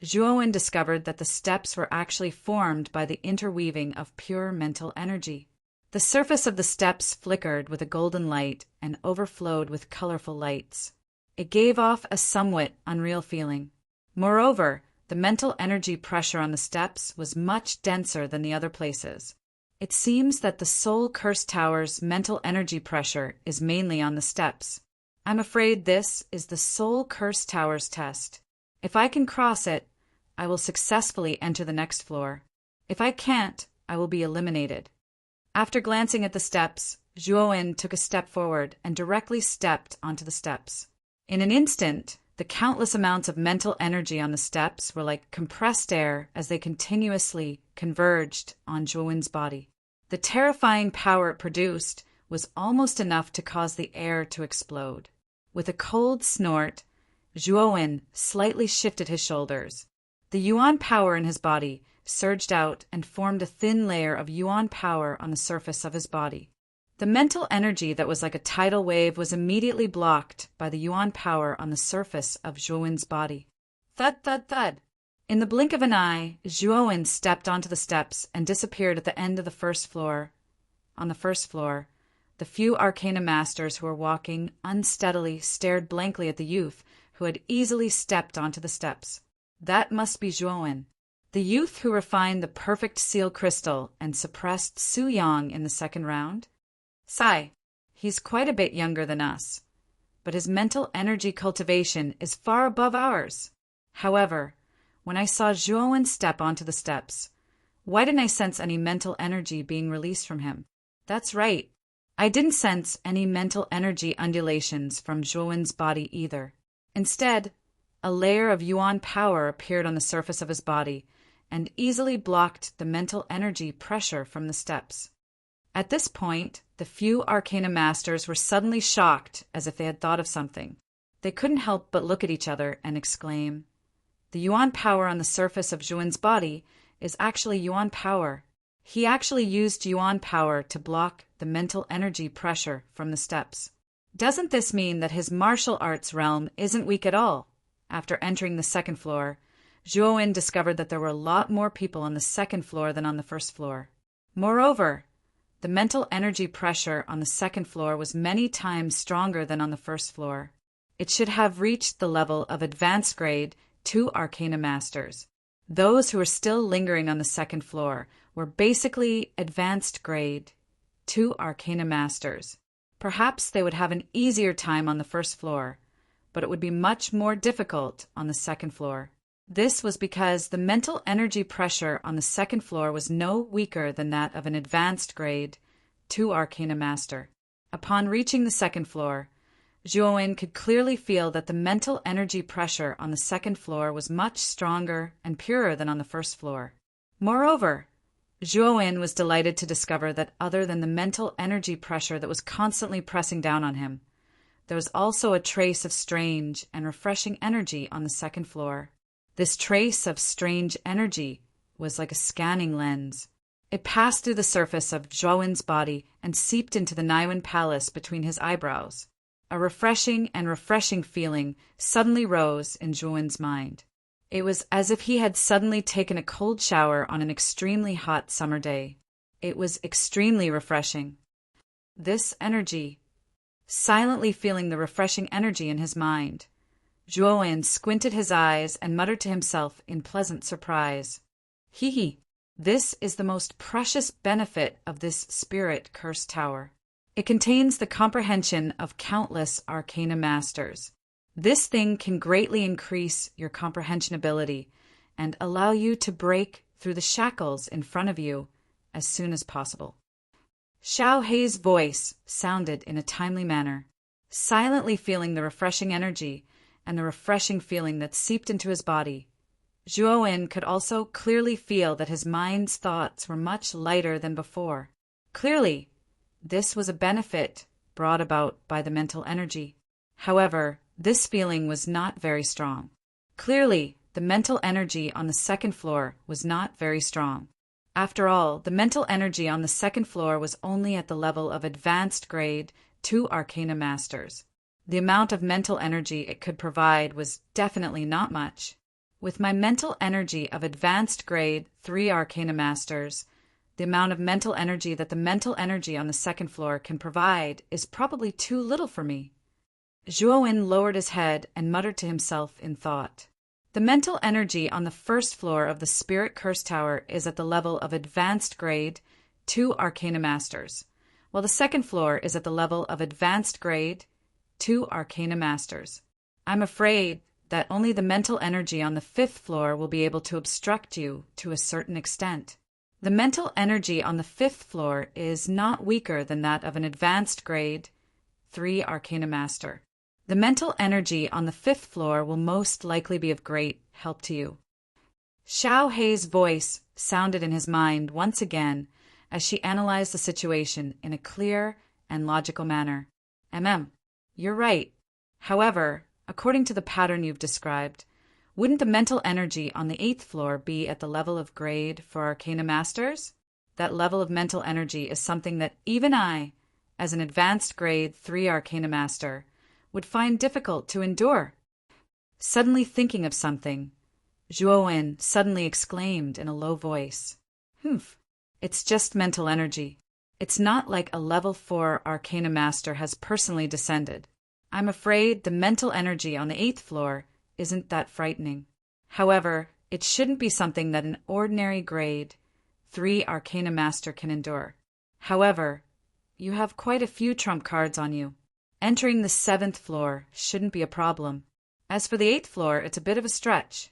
Zhuo Wen discovered that the steps were actually formed by the interweaving of pure mental energy. The surface of the steps flickered with a golden light and overflowed with colorful lights. It gave off a somewhat unreal feeling. Moreover, the mental energy pressure on the steps was much denser than the other places. It seems that the Soul Curse Tower's mental energy pressure is mainly on the steps. I'm afraid this is the Soul Curse Tower's test. If I can cross it, I will successfully enter the next floor. If I can't, I will be eliminated. After glancing at the steps, Zhuo Wen took a step forward and directly stepped onto the steps. In an instant, The countless amounts of mental energy on the steps were like compressed air as they continuously converged on Zhuowen's body. The terrifying power it produced was almost enough to cause the air to explode. With a cold snort, Zhuowen slightly shifted his shoulders. The yuan power in his body surged out and formed a thin layer of yuan power on the surface of his body. The mental energy that was like a tidal wave was immediately blocked by the yuan power on the surface of Zhuowen's body. Thud, thud, thud. In the blink of an eye, Zhuowen stepped onto the steps and disappeared at the end of the first floor. On the first floor, the few Arcana Masters who were walking unsteadily stared blankly at the youth who had easily stepped onto the steps. That must be Zhuowen, the youth who refined the perfect seal crystal and suppressed Su Yang in the second round. Sigh, he's quite a bit younger than us, but his mental energy cultivation is far above ours. However, when I saw Zhuowen step onto the steps, why didn't I sense any mental energy being released from him? That's right, I didn't sense any mental energy undulations from Zhuowen's body either. Instead, a layer of yuan power appeared on the surface of his body and easily blocked the mental energy pressure from the steps. At this point, the few Arcana Masters were suddenly shocked as if they had thought of something. They couldn't help but look at each other and exclaim, "The yuan power on the surface of Zhuowen's body is actually yuan power. He actually used yuan power to block the mental energy pressure from the steps. Doesn't this mean that his martial arts realm isn't weak at all?" After entering the second floor, Zhuowen discovered that there were a lot more people on the second floor than on the first floor. Moreover, the mental energy pressure on the second floor was many times stronger than on the first floor. It should have reached the level of advanced grade 2 Arcana Masters. Those who were still lingering on the second floor were basically advanced grade 2 Arcana Masters. Perhaps they would have an easier time on the first floor, but it would be much more difficult on the second floor. This was because the mental energy pressure on the second floor was no weaker than that of an advanced grade 2 Arcana Master. Upon reaching the second floor, Zhuowen could clearly feel that the mental energy pressure on the second floor was much stronger and purer than on the first floor. Moreover, Zhuowen was delighted to discover that other than the mental energy pressure that was constantly pressing down on him, there was also a trace of strange and refreshing energy on the second floor. This trace of strange energy was like a scanning lens. It passed through the surface of Zhuowen's body and seeped into the Naiwen Palace between his eyebrows. A refreshing feeling suddenly rose in Zhuowen's mind. It was as if he had suddenly taken a cold shower on an extremely hot summer day. It was extremely refreshing. This energy, silently feeling the refreshing energy in his mind, Zhuowen squinted his eyes and muttered to himself in pleasant surprise, "Hee, this is the most precious benefit of this spirit curse tower. It contains the comprehension of countless Arcana Masters. This thing can greatly increase your comprehension ability and allow you to break through the shackles in front of you as soon as possible." Xiao Hei's voice sounded in a timely manner. Silently feeling the refreshing energy and the refreshing feeling that seeped into his body, Zhuowen could also clearly feel that his mind's thoughts were much lighter than before. Clearly, this was a benefit brought about by the mental energy. However, this feeling was not very strong. Clearly, the mental energy on the second floor was not very strong. After all, the mental energy on the second floor was only at the level of advanced grade 2 Arcana Masters. The amount of mental energy it could provide was definitely not much. With my mental energy of advanced grade 3 Arcana Masters, the amount of mental energy that the mental energy on the second floor can provide is probably too little for me. Zhuowen lowered his head and muttered to himself in thought. The mental energy on the first floor of the Spirit Curse Tower is at the level of advanced grade 2 Arcana Masters, while the second floor is at the level of advanced grade 2 Arcana Masters. I'm afraid that only the mental energy on the fifth floor will be able to obstruct you to a certain extent. The mental energy on the fifth floor is not weaker than that of an advanced grade 3 Arcana Master. The mental energy on the 5th floor will most likely be of great help to you. Xiao Hei's voice sounded in his mind once again as she analyzed the situation in a clear and logical manner. You're right. However, according to the pattern you've described, wouldn't the mental energy on the 8th floor be at the level of grade for Arcana Masters? That level of mental energy is something that even I, as an advanced grade 3 Arcana Master, would find difficult to endure. Suddenly thinking of something, Zhuowen suddenly exclaimed in a low voice, "Humph, it's just mental energy. It's not like a level 4 Arcana Master has personally descended. I'm afraid the mental energy on the 8th floor isn't that frightening. However, it shouldn't be something that an ordinary grade 3 Arcana Master can endure. However, you have quite a few trump cards on you. Entering the 7th floor shouldn't be a problem. As for the 8th floor, it's a bit of a stretch."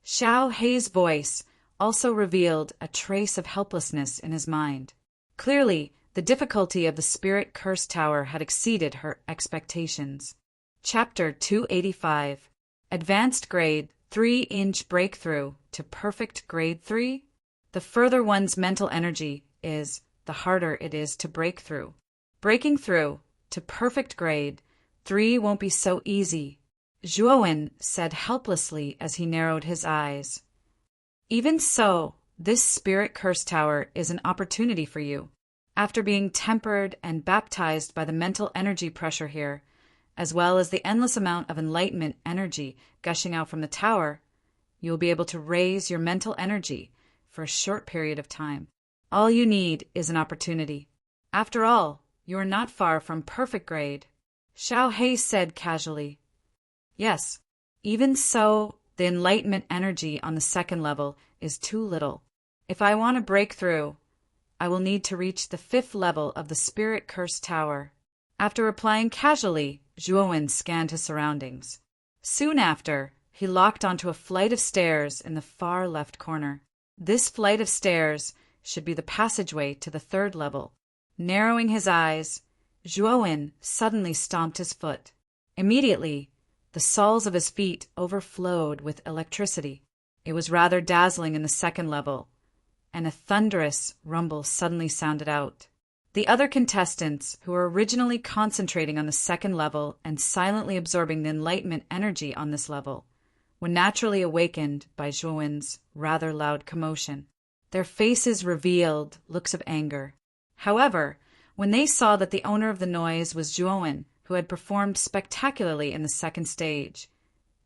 Xiao Hei's voice also revealed a trace of helplessness in his mind. Clearly, the difficulty of the Spirit Curse Tower had exceeded her expectations. Chapter 285. Advanced Grade 3-inch Breakthrough to Perfect Grade 3? The further one's mental energy is, the harder it is to break through. Breaking through to perfect grade 3 won't be so easy, Zhuowen said helplessly as he narrowed his eyes. Even so, this Spirit Curse Tower is an opportunity for you. After being tempered and baptized by the mental energy pressure here, as well as the endless amount of enlightenment energy gushing out from the tower, you will be able to raise your mental energy for a short period of time. All you need is an opportunity. After all, you are not far from perfect grade, Xiao Hei said casually. Yes, even so, the enlightenment energy on the 2nd level is too little. If I want to break through, I will need to reach the 5th level of the Spirit Curse Tower. After replying casually, Zhuowen scanned his surroundings. Soon after, he locked onto a flight of stairs in the far left corner. This flight of stairs should be the passageway to the 3rd level. Narrowing his eyes, Zhuowen suddenly stomped his foot. Immediately, the soles of his feet overflowed with electricity. It was rather dazzling in the 2nd level, and a thunderous rumble suddenly sounded out. The other contestants, who were originally concentrating on the 2nd level and silently absorbing the enlightenment energy on this level, were naturally awakened by Zhuowen's rather loud commotion. Their faces revealed looks of anger. However, when they saw that the owner of the noise was Zhuowen, who had performed spectacularly in the 2nd stage,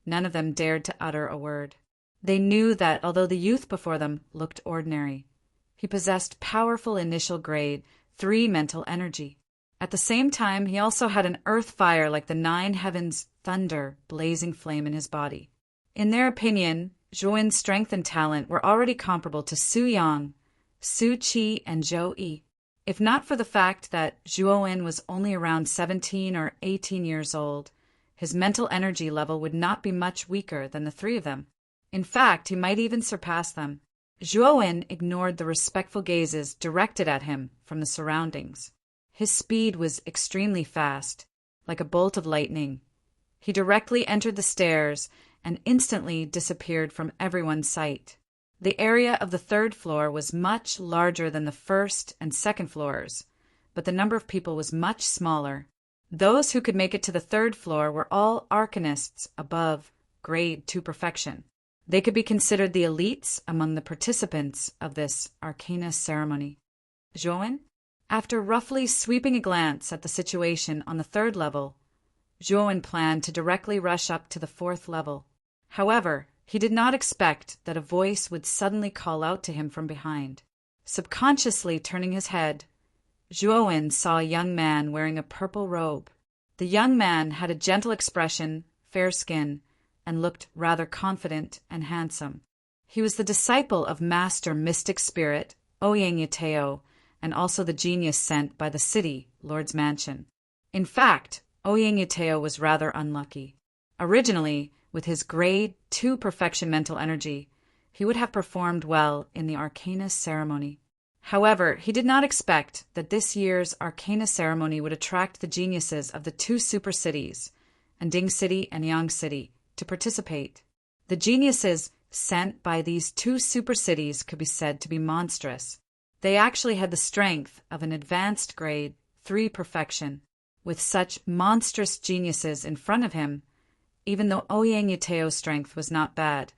none of them dared to utter a word. They knew that although the youth before them looked ordinary, he possessed powerful initial grade 3 mental energy. At the same time, he also had an earth fire like the 9 heavens thunder blazing flame in his body. In their opinion, Zhuowen's strength and talent were already comparable to Su Yang, Su Qi, and Zhou Yi. If not for the fact that Zhuowen was only around 17 or 18 years old, his mental energy level would not be much weaker than the 3 of them. In fact, he might even surpass them. Zhuowen ignored the respectful gazes directed at him from the surroundings. His speed was extremely fast, like a bolt of lightning. He directly entered the stairs and instantly disappeared from everyone's sight. The area of the 3rd floor was much larger than the 1st and 2nd floors, but the number of people was much smaller. Those who could make it to the 3rd floor were all arcanists above grade 2 perfection. They could be considered the elites among the participants of this arcana ceremony. Zhuowen? After roughly sweeping a glance at the situation on the 3rd level, Zhuowen planned to directly rush up to the 4th level. However, he did not expect that a voice would suddenly call out to him from behind. Subconsciously turning his head, Zhuowen saw a young man wearing a purple robe. The young man had a gentle expression, fair skin, and looked rather confident and handsome. He was the disciple of Master Mystic Spirit, Ouyang and also the genius sent by the city, Lord's Mansion. In fact, Ouyang was rather unlucky. Originally, with his grade 2 perfection mental energy, he would have performed well in the Arcana ceremony. However, he did not expect that this year's Arcana ceremony would attract the geniuses of the 2 super cities, Anding City and Yang City, to participate. The geniuses sent by these two super cities could be said to be monstrous. They actually had the strength of an advanced grade 3 perfection. With such monstrous geniuses in front of him, even though Ouyang Yuteo's strength was not bad,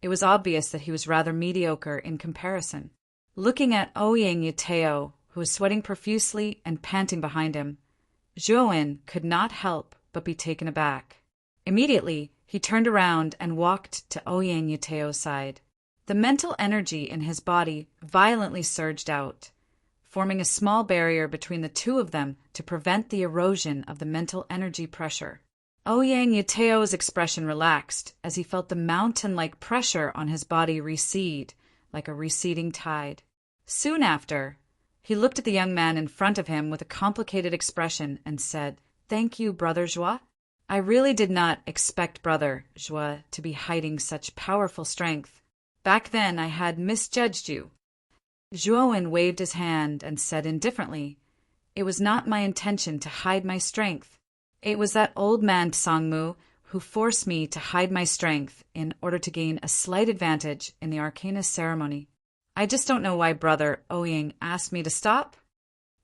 it was obvious that he was rather mediocre in comparison. Looking at Ouyang Yuteo, who was sweating profusely and panting behind him, Zhuowen could not help but be taken aback. Immediately, he turned around and walked to Ouyang Yuteo's side. The mental energy in his body violently surged out, forming a small barrier between the two of them to prevent the erosion of the mental energy pressure. Ouyang Yuteo's expression relaxed as he felt the mountain-like pressure on his body recede like a receding tide. Soon after, he looked at the young man in front of him with a complicated expression and said, "Thank you, Brother Zhua. I really did not expect Brother Zhua to be hiding such powerful strength. Back then I had misjudged you." Zhuowen waved his hand and said indifferently, "It was not my intention to hide my strength. It was that old man Tsangmu who forced me to hide my strength in order to gain a slight advantage in the Arcana ceremony. I just don't know why Brother Ouyang asked me to stop."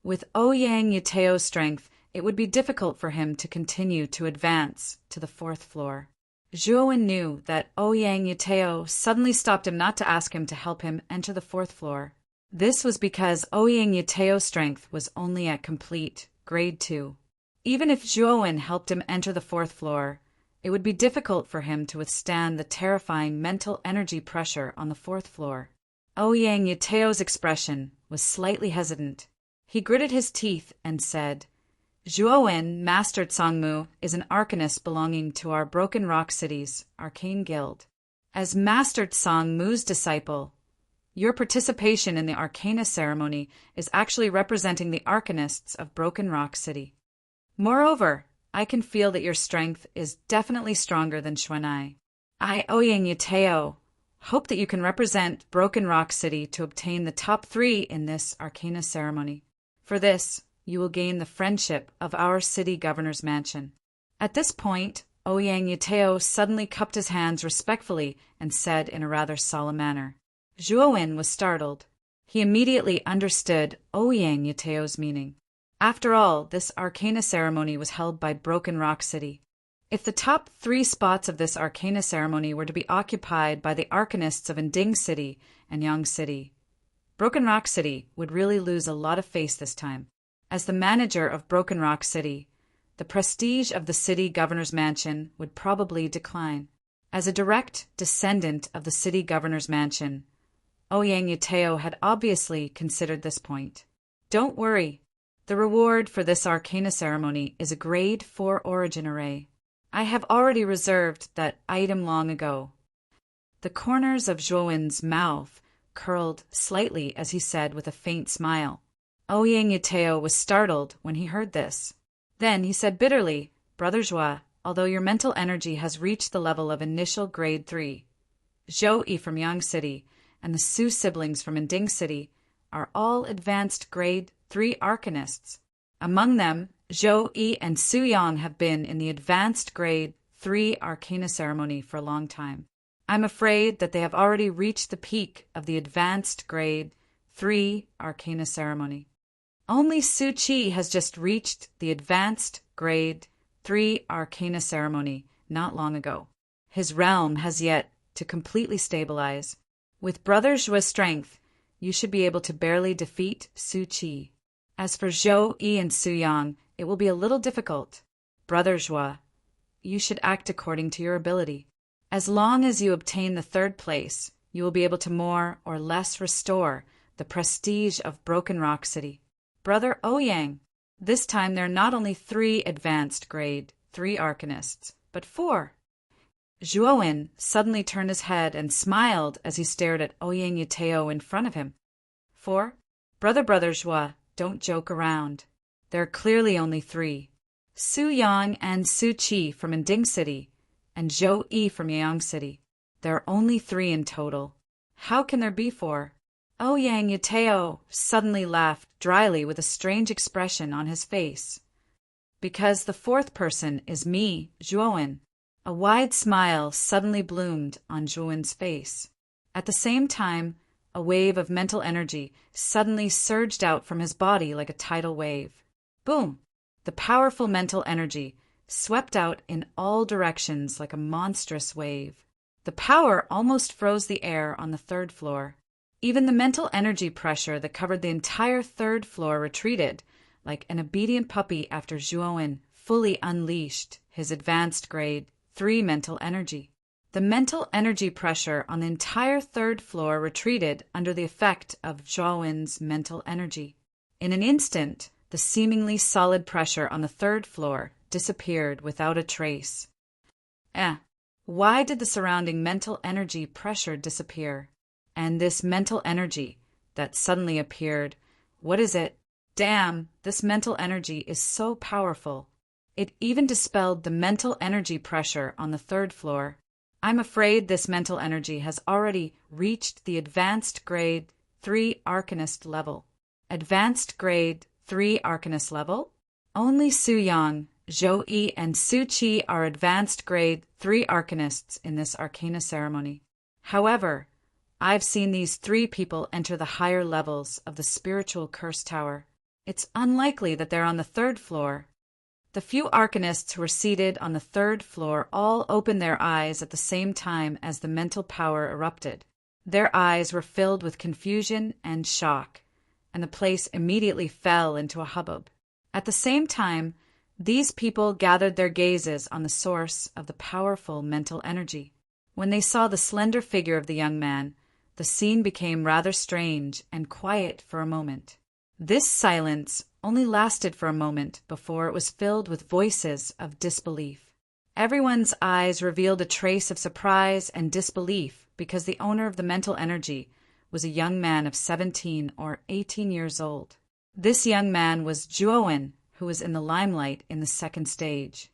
With Ouyang Yuteo's strength, it would be difficult for him to continue to advance to the 4th floor. Zhuowen knew that Ouyang Yuteo suddenly stopped him not to ask him to help him enter the 4th floor. This was because Ouyang Yuteo's strength was only at complete grade 2. Even if Zhuowen helped him enter the 4th floor, it would be difficult for him to withstand the terrifying mental energy pressure on the 4th floor. Ouyang Yuteo's expression was slightly hesitant. He gritted his teeth and said, "Zhuowen, Master Tsangmu, is an arcanist belonging to our Broken Rock City's Arcane Guild. As Master Tsangmu's disciple, your participation in the Arcana ceremony is actually representing the arcanists of Broken Rock City. Moreover, I can feel that your strength is definitely stronger than Xuanai. I, Ouyang Yuteo, hope that you can represent Broken Rock City to obtain the top 3 in this Arcana ceremony. For this, you will gain the friendship of our city governor's mansion." At this point, Ouyang Yuteo suddenly cupped his hands respectfully and said in a rather solemn manner. Zhuowen was startled. He immediately understood Ouyang Yuteo's meaning. After all, this Arcana ceremony was held by Broken Rock City. If the top 3 spots of this Arcana ceremony were to be occupied by the arcanists of Anding City and Yang City, Broken Rock City would really lose a lot of face this time. As the manager of Broken Rock City, the prestige of the city governor's mansion would probably decline. As a direct descendant of the city governor's mansion, Ouyang Yuteo had obviously considered this point. "Don't worry. The reward for this Arcana ceremony is a grade 4 origin array. I have already reserved that item long ago." The corners of Zhuowen's mouth curled slightly as he said with a faint smile. Ouyang Yuteo was startled when he heard this. Then he said bitterly, "Brother Zhua, although your mental energy has reached the level of initial grade 3, Zhou Yi from Yang City and the Su siblings from Anding City are all advanced grade 3 arcanists. Among them, Zhou Yi and Su Yang have been in the advanced grade 3 Arcana ceremony for a long time. I'm afraid that they have already reached the peak of the advanced grade 3 Arcana ceremony. Only Su Qi has just reached the advanced grade 3 Arcana ceremony not long ago. His realm has yet to completely stabilize. With Brother Zhua's strength, you should be able to barely defeat Su Qi. As for Zhou Yi and Su Yang, it will be a little difficult. Brother Zhua, you should act according to your ability. As long as you obtain the 3rd place, you will be able to more or less restore the prestige of Broken Rock City. Brother Ouyang, this time there are not only 3 advanced grade 3 arcanists, but 4. Zhuowen suddenly turned his head and smiled as he stared at Ouyang Yuteo in front of him. 4? Brother Zhua, don't joke around. There are clearly only 3. Su Yang and Su Qi from Anding City, and Zhou Yi from Yang City. There are only 3 in total. How can there be 4? Ouyang Yuteo suddenly laughed dryly with a strange expression on his face. Because the fourth person is me, Zhuowen. A wide smile suddenly bloomed on Zhuowen's face. At the same time, a wave of mental energy suddenly surged out from his body like a tidal wave. Boom! The powerful mental energy swept out in all directions like a monstrous wave. The power almost froze the air on the third floor. Even the mental energy pressure that covered the entire third floor retreated, like an obedient puppy after Zhuowen fully unleashed his advanced grade 3 mental energy. The mental energy pressure on the entire third floor retreated under the effect of Zhuowen's mental energy. In an instant, the seemingly solid pressure on the third floor disappeared without a trace. Why did the surrounding mental energy pressure disappear? And this mental energy that suddenly appeared, what is it? Damn, this mental energy is so powerful. It even dispelled the mental energy pressure on the third floor. I'm afraid this mental energy has already reached the advanced grade 3 Arcanist level. Advanced grade 3 Arcanist level? Only Su Yang, Zhou Yi, and Su Qi are advanced grade 3 Arcanists in this Arcana ceremony. However, I've seen these 3 people enter the higher levels of the spiritual curse tower. It's unlikely that they're on the third floor. The few Arcanists who were seated on the third floor all opened their eyes at the same time as the mental power erupted. Their eyes were filled with confusion and shock, and the place immediately fell into a hubbub. At the same time, these people gathered their gazes on the source of the powerful mental energy. When they saw the slender figure of the young man, the scene became rather strange and quiet for a moment. This silence only lasted for a moment before it was filled with voices of disbelief. Everyone's eyes revealed a trace of surprise and disbelief because the owner of the mental energy was a young man of 17 or 18 years old. This young man was Zhuowen, who was in the limelight in the second stage.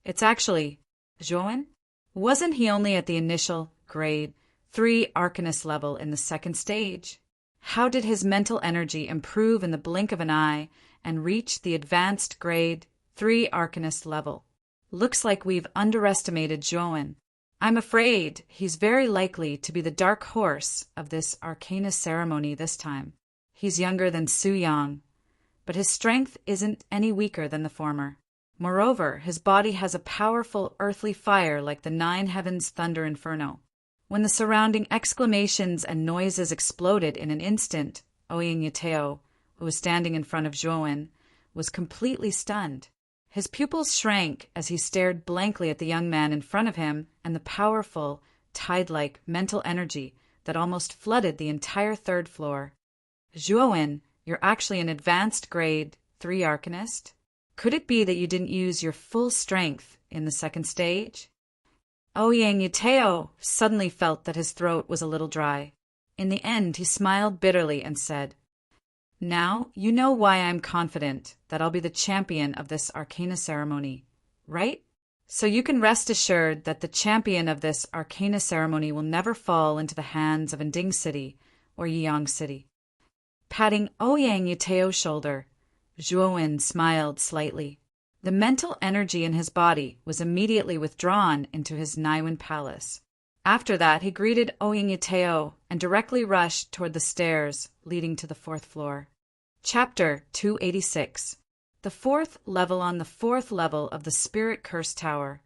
It's actually Zhuowen? Wasn't he only at the initial grade 3 Arcanist level in the second stage? How did his mental energy improve in the blink of an eye and reach the advanced grade 3 Arcanist level? Looks like we've underestimated Zhuowen. I'm afraid he's very likely to be the dark horse of this Arcana ceremony this time. He's younger than Su Yang, but his strength isn't any weaker than the former. Moreover, his body has a powerful earthly fire like the 9 heavens thunder inferno. When the surrounding exclamations and noises exploded in an instant, Ouyang Yateo, who was standing in front of Zhuowen, was completely stunned. His pupils shrank as he stared blankly at the young man in front of him and the powerful, tide-like mental energy that almost flooded the entire third floor. Zhuowen, you're actually an advanced grade 3 Arcanist? Could it be that you didn't use your full strength in the second stage? Ouyang Yateo suddenly felt that his throat was a little dry. In the end, he smiled bitterly and said, "Now you know why I'm confident that I'll be the champion of this Arcana ceremony, right? So you can rest assured that the champion of this Arcana ceremony will never fall into the hands of Nding City or Yiyang City." Patting Ouyang Yateo's shoulder, Zhuowen smiled slightly. The mental energy in his body was immediately withdrawn into his Naiwen palace. After that, he greeted Ouyang Yateo and directly rushed toward the stairs leading to the 4th floor. Chapter 286. The 4th level on the 4th level of the Spirit Curse Tower.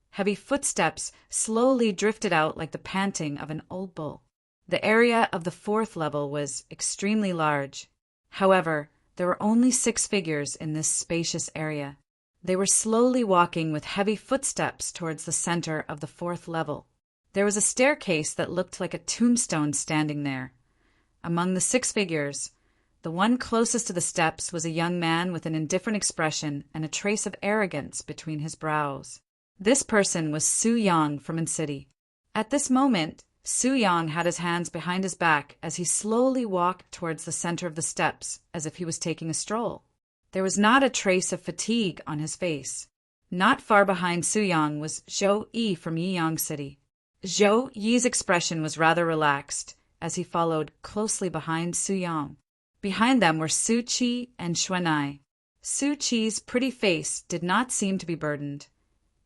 Heavy footsteps slowly drifted out like the panting of an old bull. The area of the 4th level was extremely large. However, there were only 6 figures in this spacious area. They were slowly walking with heavy footsteps towards the center of the 4th level. There was a staircase that looked like a tombstone standing there. Among the 6 figures, the one closest to the steps was a young man with an indifferent expression and a trace of arrogance between his brows. This person was Su Yang from City. At this moment, Su Yang had his hands behind his back as he slowly walked towards the center of the steps as if he was taking a stroll. There was not a trace of fatigue on his face. Not far behind Su Yang was Zhou Yi from Yiyang City. Zhou Yi's expression was rather relaxed as he followed closely behind Su Yang. Behind them were Su Qi and Xuanai. Su Qi's pretty face did not seem to be burdened,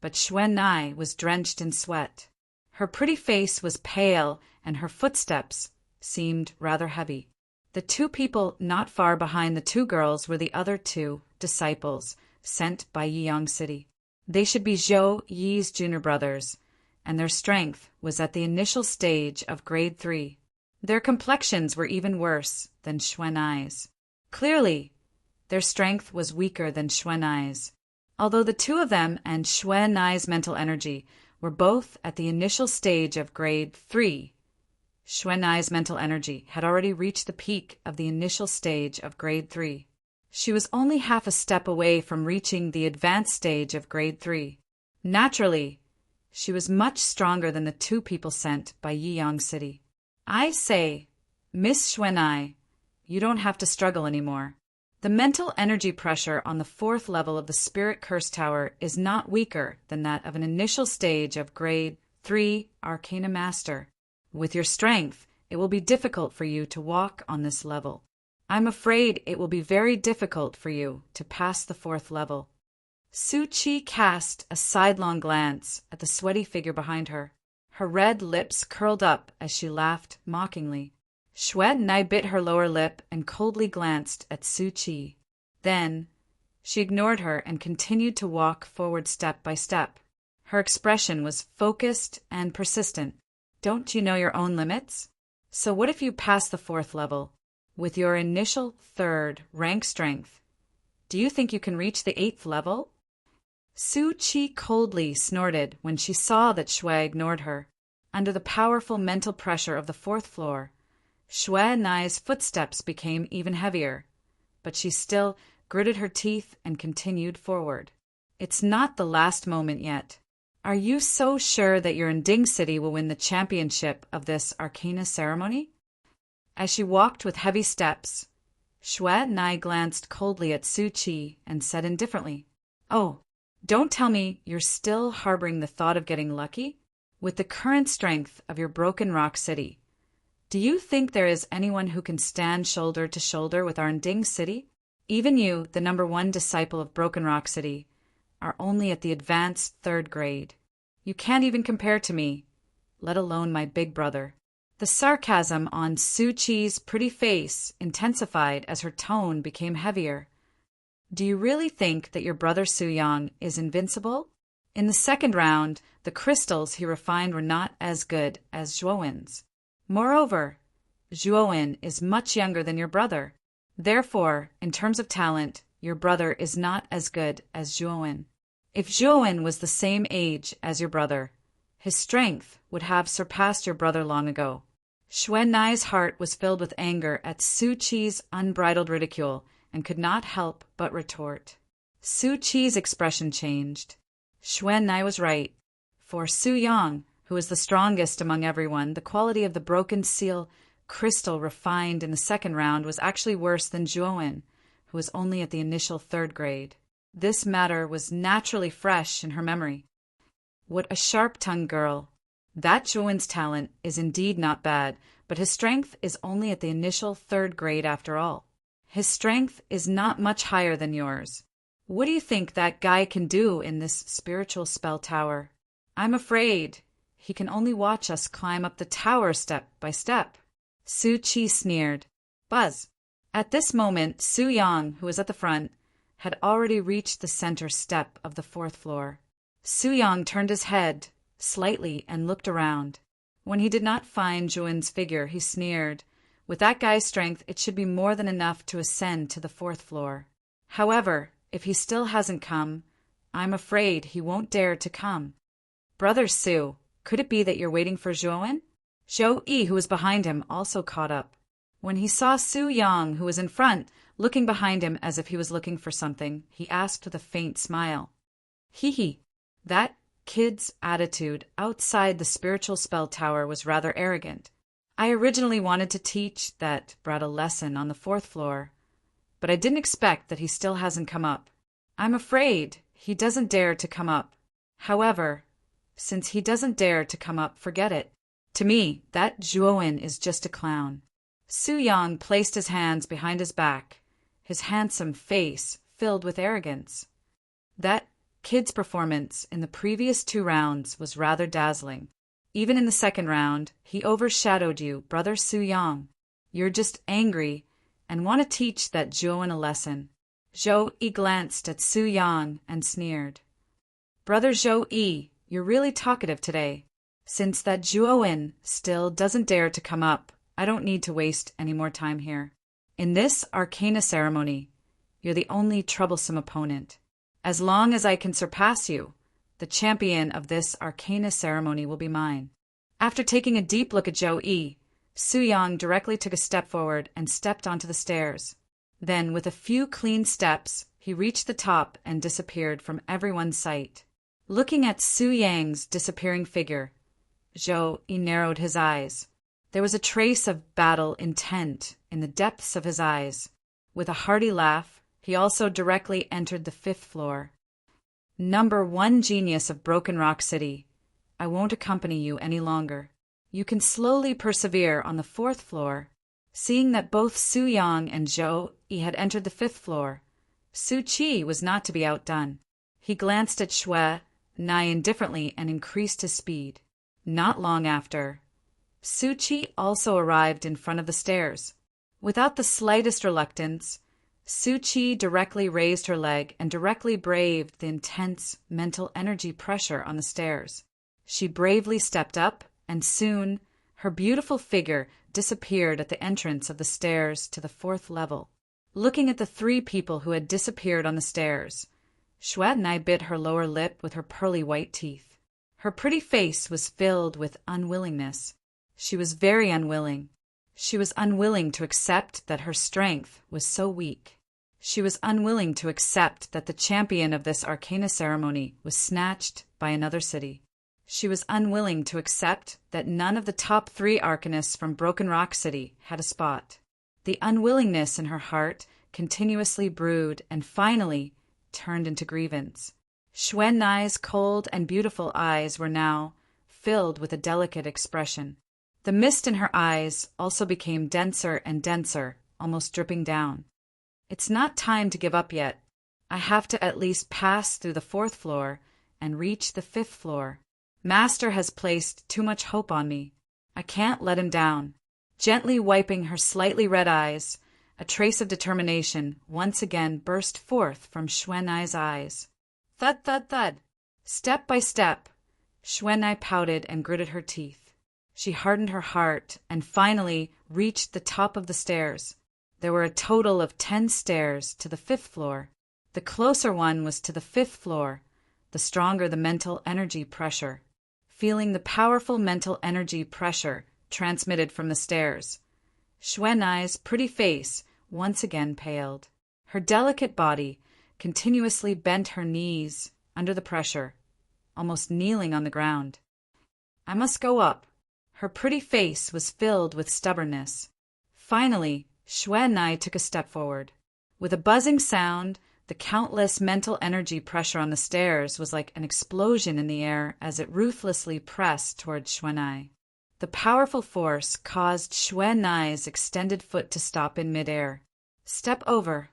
but Xuan Nai was drenched in sweat. Her pretty face was pale, and her footsteps seemed rather heavy. The two people not far behind the two girls were the other two disciples sent by Yiyang City. They should be Zhou Yi's junior brothers, and their strength was at the initial stage of grade 3. Their complexions were even worse than Xuan Nai's. Clearly, their strength was weaker than Xuan Nai's. Although the two of them and Xuan Nai's mental energy were both at the initial stage of grade 3, Xuan Nai's mental energy had already reached the peak of the initial stage of grade 3. She was only half a step away from reaching the advanced stage of grade 3. Naturally, she was much stronger than the two people sent by Yiyang City. I say, Miss Xuan Nai, you don't have to struggle anymore. The mental energy pressure on the 4th level of the Spirit Curse Tower is not weaker than that of an initial stage of grade 3 Arcana Master. With your strength, it will be difficult for you to walk on this level. I'm afraid it will be very difficult for you to pass the 4th level. Su Qi cast a sidelong glance at the sweaty figure behind her. Her red lips curled up as she laughed mockingly. Xuan Nai bit her lower lip and coldly glanced at Su Qi. Then, she ignored her and continued to walk forward step by step. Her expression was focused and persistent. Don't you know your own limits? So what if you pass the 4th level? With your initial 3rd rank strength, do you think you can reach the 8th level? Su Qi coldly snorted when she saw that Shui ignored her. Under the powerful mental pressure of the 4th floor, Xuan Nai's footsteps became even heavier, but she still gritted her teeth and continued forward. It's not the last moment yet. Are you so sure that your Ding City will win the championship of this Arcana ceremony? As she walked with heavy steps, Xuan Nai glanced coldly at Su Qi and said indifferently, "Oh, don't tell me you're still harboring the thought of getting lucky? With the current strength of your Broken Rock City, do you think there is anyone who can stand shoulder to shoulder with our Ding City? Even you, the number 1 disciple of Broken Rock City, are only at the advanced 3rd grade. You can't even compare to me, let alone my big brother." The sarcasm on Su Qi's pretty face intensified as her tone became heavier. Do you really think that your brother Su Yang is invincible? In the 2nd round, the crystals he refined were not as good as Zhuowen's. Moreover, Zhuowen is much younger than your brother. Therefore, in terms of talent, your brother is not as good as Zhuowen. If Zhuowen was the same age as your brother, his strength would have surpassed your brother long ago. Xuan Nai's heart was filled with anger at Su Qi's unbridled ridicule and could not help but retort. Su Qi's expression changed. Xuan Nai was right. For Su Yang, who was the strongest among everyone, the quality of the broken seal crystal refined in the 2nd round was actually worse than Zhuowen, who was only at the initial 3rd grade. This matter was naturally fresh in her memory. What a sharp-tongued girl. That Zhuowen's talent is indeed not bad, but his strength is only at the initial 3rd grade after all. His strength is not much higher than yours. What do you think that guy can do in this spiritual spell tower? I'm afraid he can only watch us climb up the tower step by step. Su Qi sneered. Buzz. At this moment, Su Yang, who was at the front, had already reached the center step of the 4th floor. Su Yang turned his head slightly and looked around. When he did not find Zhuowen's figure, he sneered. With that guy's strength, it should be more than enough to ascend to the 4th floor. However, if he still hasn't come, I'm afraid he won't dare to come. Brother Su, could it be that you're waiting for Zhuowen? Zhou Yi, who was behind him, also caught up. When he saw Su Yang, who was in front, looking behind him as if he was looking for something, he asked with a faint smile. Hee. That kid's attitude outside the spiritual spell tower was rather arrogant. I originally wanted to teach that brat a lesson on the 4th floor, but I didn't expect that he still hasn't come up. I'm afraid he doesn't dare to come up. However, since he doesn't dare to come up, forget it. To me, that Zhuowen is just a clown. Su Yang placed his hands behind his back, his handsome face filled with arrogance. That kid's performance in the previous 2 rounds was rather dazzling. Even in the second round, he overshadowed you, Brother Su Yang. You're just angry and want to teach that Zhou a lesson. Zhou Yi glanced at Su Yang and sneered. Brother Zhou Yi, you're really talkative today. Since that Zhou still doesn't dare to come up, I don't need to waste any more time here. In this Arcana ceremony, you're the only troublesome opponent. As long as I can surpass you, the champion of this Arcana ceremony will be mine. After taking a deep look at Zhou Yi, Su Yang directly took a step forward and stepped onto the stairs. Then, with a few clean steps, he reached the top and disappeared from everyone's sight. Looking at Su Yang's disappearing figure, Zhou Yi narrowed his eyes. There was a trace of battle intent in the depths of his eyes. With a hearty laugh, he also directly entered the 5th floor. Number 1 genius of Broken Rock City, I won't accompany you any longer. You can slowly persevere on the 4th floor. Seeing that both Su Yang and Zhou Yi had entered the 5th floor, Su Qi was not to be outdone. He glanced at Shui Nai indifferently and increased his speed. Not long after, Su Qi also arrived in front of the stairs. Without the slightest reluctance, Su Qi directly raised her leg and directly braved the intense mental energy pressure on the stairs. She bravely stepped up, and soon her beautiful figure disappeared at the entrance of the stairs to the 4th level. Looking at the 3 people who had disappeared on the stairs, Shui Nai bit her lower lip with her pearly white teeth. Her pretty face was filled with unwillingness. She was very unwilling. She was unwilling to accept that her strength was so weak. She was unwilling to accept that the champion of this Arcana ceremony was snatched by another city. She was unwilling to accept that none of the top 3 arcanists from Broken Rock City had a spot. The unwillingness in her heart continuously brewed and finally turned into grievance. Shui Nai's cold and beautiful eyes were now filled with a delicate expression. The mist in her eyes also became denser and denser, almost dripping down. It's not time to give up yet. I have to at least pass through the 4th floor and reach the 5th floor. Master has placed too much hope on me. I can't let him down. Gently wiping her slightly red eyes, a trace of determination once again burst forth from Shui Nai's eyes. Thud, thud, thud. Step by step, Shui Nai pouted and gritted her teeth. She hardened her heart and finally reached the top of the stairs. There were a total of 10 stairs to the 5th floor. The closer one was to the 5th floor, the stronger the mental energy pressure. Feeling the powerful mental energy pressure transmitted from the stairs, Shui Nai's pretty face once again paled. Her delicate body continuously bent her knees under the pressure, almost kneeling on the ground. I must go up. Her pretty face was filled with stubbornness. Finally, Shui Nai took a step forward. With a buzzing sound, the countless mental energy pressure on the stairs was like an explosion in the air as it ruthlessly pressed towards Shui Nai. The powerful force caused Shui Nai's extended foot to stop in midair. Step over.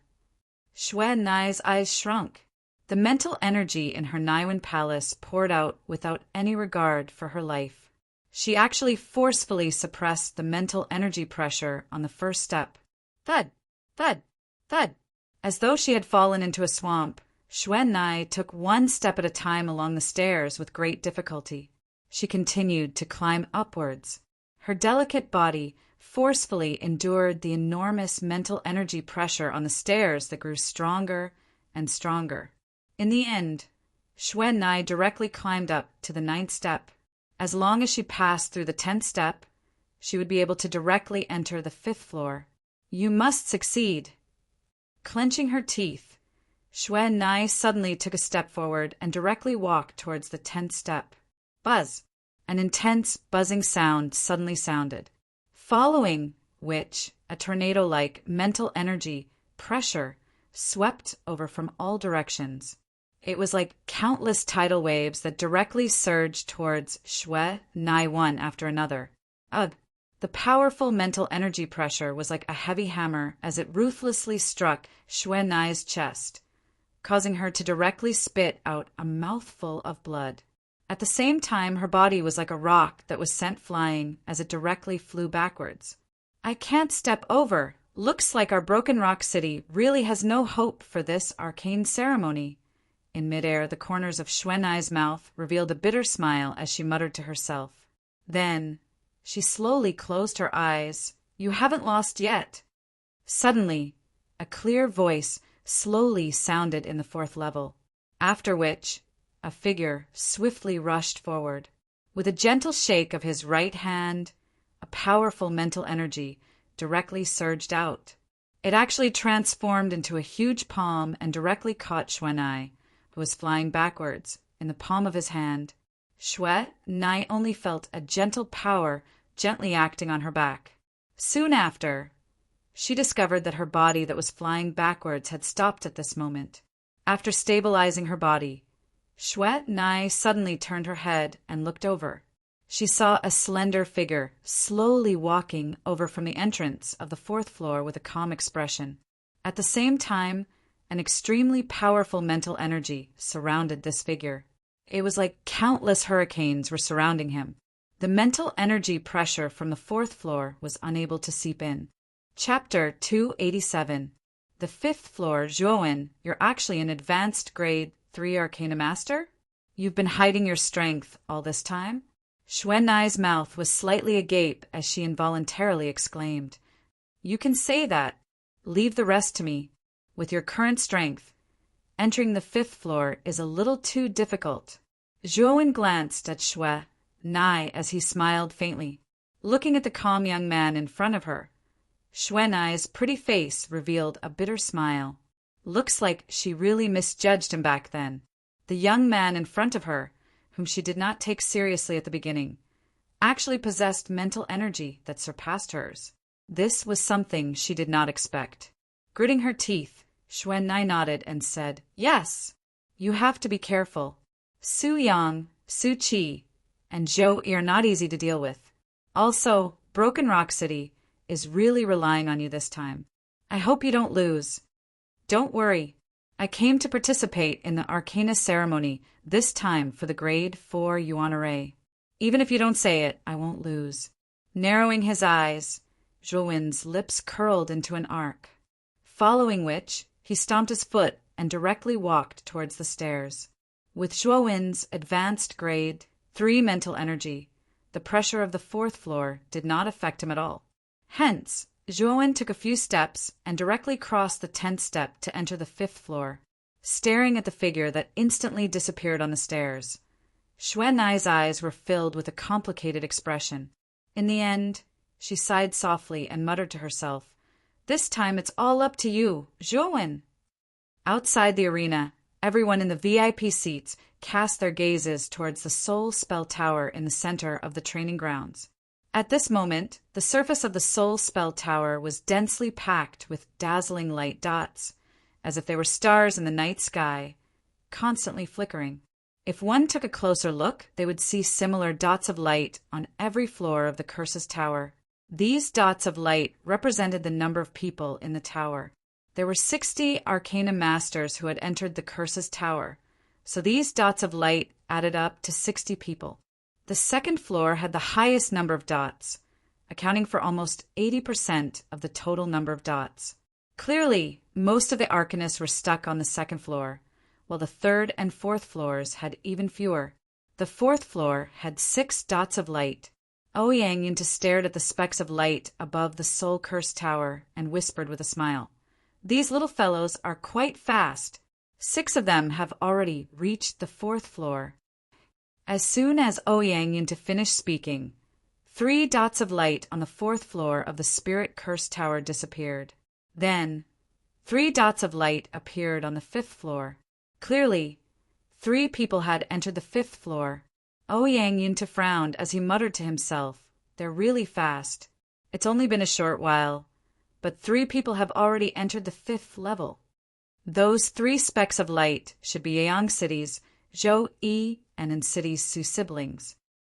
Shui Nai's eyes shrunk. The mental energy in her Naiwen palace poured out without any regard for her life. She actually forcefully suppressed the mental energy pressure on the first step. Thud, thud, thud. As though she had fallen into a swamp, Shui Nai took one step at a time along the stairs with great difficulty. She continued to climb upwards. Her delicate body forcefully endured the enormous mental energy pressure on the stairs that grew stronger and stronger. In the end, Shui Nai directly climbed up to the 9th step. As long as she passed through the 10th step, she would be able to directly enter the 5th floor. You must succeed. Clenching her teeth, Shui Nai suddenly took a step forward and directly walked towards the 10th step. Buzz! An intense, buzzing sound suddenly sounded, following which a tornado-like mental energy pressure swept over from all directions. It was like countless tidal waves that directly surged towards Shui Nai one after another. Ugh! The powerful mental energy pressure was like a heavy hammer as it ruthlessly struck Shui Nai's chest. causing her to directly spit out a mouthful of blood. At the same time, her body was like a rock that was sent flying as it directly flew backwards. I can't step over. Looks like our Broken Rock City really has no hope for this arcane ceremony. In midair, the corners of Xuanai's mouth revealed a bitter smile as she muttered to herself. Then, she slowly closed her eyes. You haven't lost yet. Suddenly, a clear voice slowly sounded in the fourth level, after which a figure swiftly rushed forward. With a gentle shake of his right hand, a powerful mental energy directly surged out. It actually transformed into a huge palm and directly caught Xuanai, who was flying backwards, in the palm of his hand. Xuanai only felt a gentle power gently acting on her back. Soon after, she discovered that her body that was flying backwards had stopped at this moment. After stabilizing her body, Xuanai suddenly turned her head and looked over. She saw a slender figure slowly walking over from the entrance of the fourth floor with a calm expression. At the same time, an extremely powerful mental energy surrounded this figure. It was like countless hurricanes were surrounding him. The mental energy pressure from the fourth floor was unable to seep in. Chapter 287. The fifth floor. Zhuowen, you're actually an advanced grade 3 Arcana Master? You've been hiding your strength all this time? Xuanai's mouth was slightly agape as she involuntarily exclaimed, You can say that. Leave the rest to me. With your current strength, entering the fifth floor is a little too difficult. Zhuowen glanced at Xuanai as he smiled faintly. Looking at the calm young man in front of her, Xuanai's pretty face revealed a bitter smile. Looks like she really misjudged him back then. The young man in front of her, whom she did not take seriously at the beginning, actually possessed mental energy that surpassed hers. This was something she did not expect. Gritting her teeth, Xuanai nodded and said, Yes, you have to be careful. Su Yang, Su Qi, and Zhou are not easy to deal with. Also, Broken Rock City is really relying on you this time. I hope you don't lose. Don't worry. I came to participate in the Arcana ceremony this time for the grade 4 Yuan array. Even if you don't say it, I won't lose. Narrowing his eyes, Zhuowen's lips curled into an arc, following which he stomped his foot and directly walked towards the stairs. With Zhuowen's advanced grade 3 mental energy, the pressure of the fourth floor did not affect him at all. Hence, Zhuowen took a few steps and directly crossed the 10th step to enter the fifth floor, staring at the figure that instantly disappeared on the stairs. Xuanai's eyes were filled with a complicated expression. In the end, she sighed softly and muttered to herself, This time it's all up to you, Zhuowen. Outside the arena, everyone in the VIP seats cast their gazes towards the Soul Spell Tower in the center of the training grounds. At this moment, the surface of the Soul Spell Tower was densely packed with dazzling light dots, as if they were stars in the night sky, constantly flickering. If one took a closer look, they would see similar dots of light on every floor of the Curse's Tower. These dots of light represented the number of people in the tower. There were 60 Arcana Masters who had entered the Curse's Tower, so these dots of light added up to 60 people. The second floor had the highest number of dots, accounting for almost 80% of the total number of dots. Clearly, most of the Arcanists were stuck on the second floor, while the third and fourth floors had even fewer. The fourth floor had 6 dots of light. Ouyang stared at the specks of light above the Soul Curse Tower and whispered with a smile, These little fellows are quite fast. 6 of them have already reached the fourth floor. As soon as Ouyang finished speaking, 3 dots of light on the fourth floor of the Spirit Curse Tower disappeared. Then, 3 dots of light appeared on the fifth floor. Clearly, 3 people had entered the fifth floor. Ouyang frowned as he muttered to himself, They're really fast. It's only been a short while, but 3 people have already entered the 5th level. Those 3 specks of light should be Yang City's Zhou Yi and in City's Su siblings.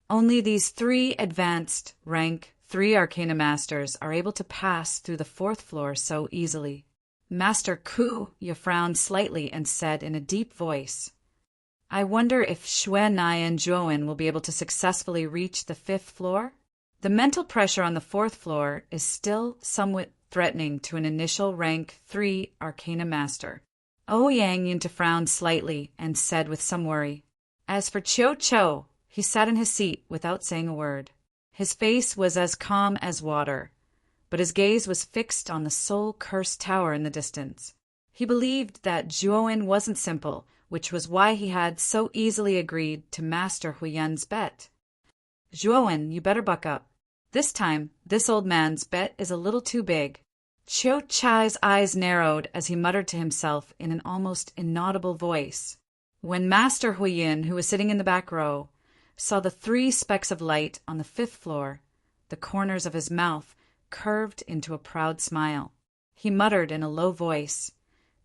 Only these 3 advanced rank 3 Arcana Masters are able to pass through the 4th floor so easily. Master Ku Ye frowned slightly and said in a deep voice, I wonder if Xue Nai and Zhuowen will be able to successfully reach the 5th floor? The mental pressure on the 4th floor is still somewhat threatening to an initial rank 3 Arcana Master. Yang Yun frowned slightly and said with some worry. As for Chiu Chou, he sat in his seat without saying a word. His face was as calm as water, but his gaze was fixed on the soul-cursed tower in the distance. He believed that Zhuowen wasn't simple, which was why he had so easily agreed to Master Huiyan's bet. Zhuowen, you better buck up. This time, this old man's bet is a little too big. Chiu Chai's eyes narrowed as he muttered to himself in an almost inaudible voice. When Master Huiyan, who was sitting in the back row, saw the 3 specks of light on the 5th floor, the corners of his mouth curved into a proud smile. He muttered in a low voice,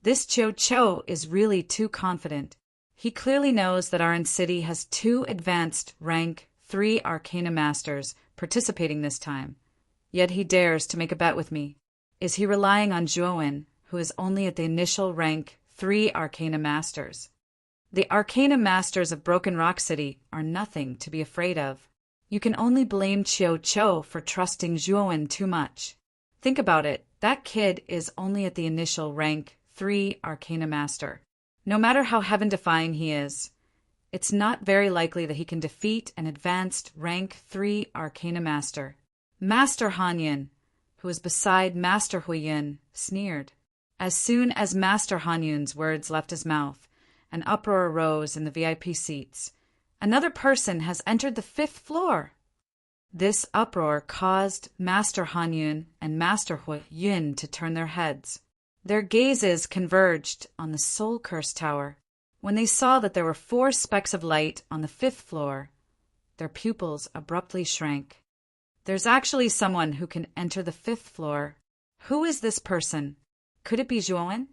This Chiu Chou is really too confident. He clearly knows that our city has 2 advanced rank 3 Arcana Masters participating this time. Yet he dares to make a bet with me. Is he relying on Zhuowen, who is only at the initial rank 3 Arcana Masters? The Arcana Masters of Broken Rock City are nothing to be afraid of. You can only blame Chiu Chou for trusting Zhuowen too much. Think about it, that kid is only at the initial rank 3 Arcana Master. No matter how heaven-defying he is, it's not very likely that he can defeat an advanced rank 3 Arcana Master. Master Hanyan, who was beside Master Huiyan, sneered. As soon as Master Hanyun's words left his mouth, an uproar arose in the VIP seats. Another person has entered the 5th floor. This uproar caused Master Hanyun and Master Huiyan to turn their heads. Their gazes converged on the soul-cursed tower. When they saw that there were 4 specks of light on the 5th floor, their pupils abruptly shrank. There's actually someone who can enter the 5th floor. Who is this person? Could it be Zhuowen?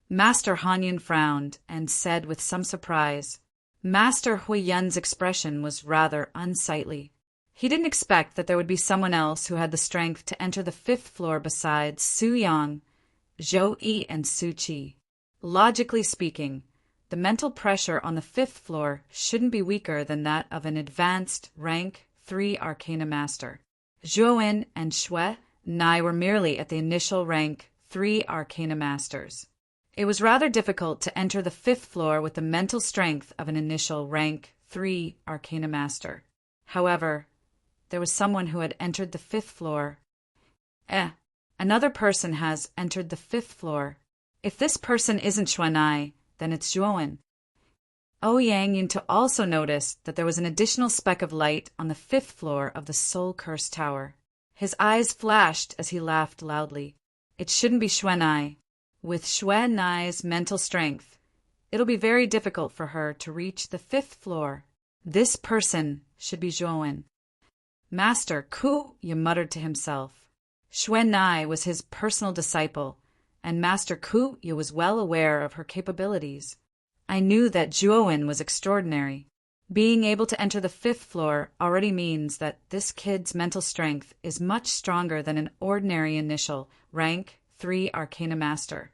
Master Hanyun frowned and said with some surprise. Master Huiyan's expression was rather unsightly. He didn't expect that there would be someone else who had the strength to enter the 5th floor besides Su Yang, Zhou Yi, and Su Qi. Logically speaking, the mental pressure on the 5th floor shouldn't be weaker than that of an advanced rank 3 Arcana Master. Zhuowen and Xue Nai were merely at the initial rank 3 Arcana Masters. It was rather difficult to enter the 5th floor with the mental strength of an initial rank 3 Arcana Master. However, there was someone who had entered the 5th floor. Another person has entered the 5th floor. If this person isn't Xue Nai, then it's Zhuowen. Yang Yun also noticed that there was an additional speck of light on the 5th floor of the soul-cursed tower. His eyes flashed as he laughed loudly. It shouldn't be Xue Nai. With Xue Nai's mental strength, it'll be very difficult for her to reach the 5th floor. This person should be Zhuowen. Master Ku Ye muttered to himself. Xue Nai was his personal disciple, and Master Ku Ye was well aware of her capabilities. I knew that Zhuowen was extraordinary. Being able to enter the 5th floor already means that this kid's mental strength is much stronger than an ordinary initial rank 3 Arcana Master.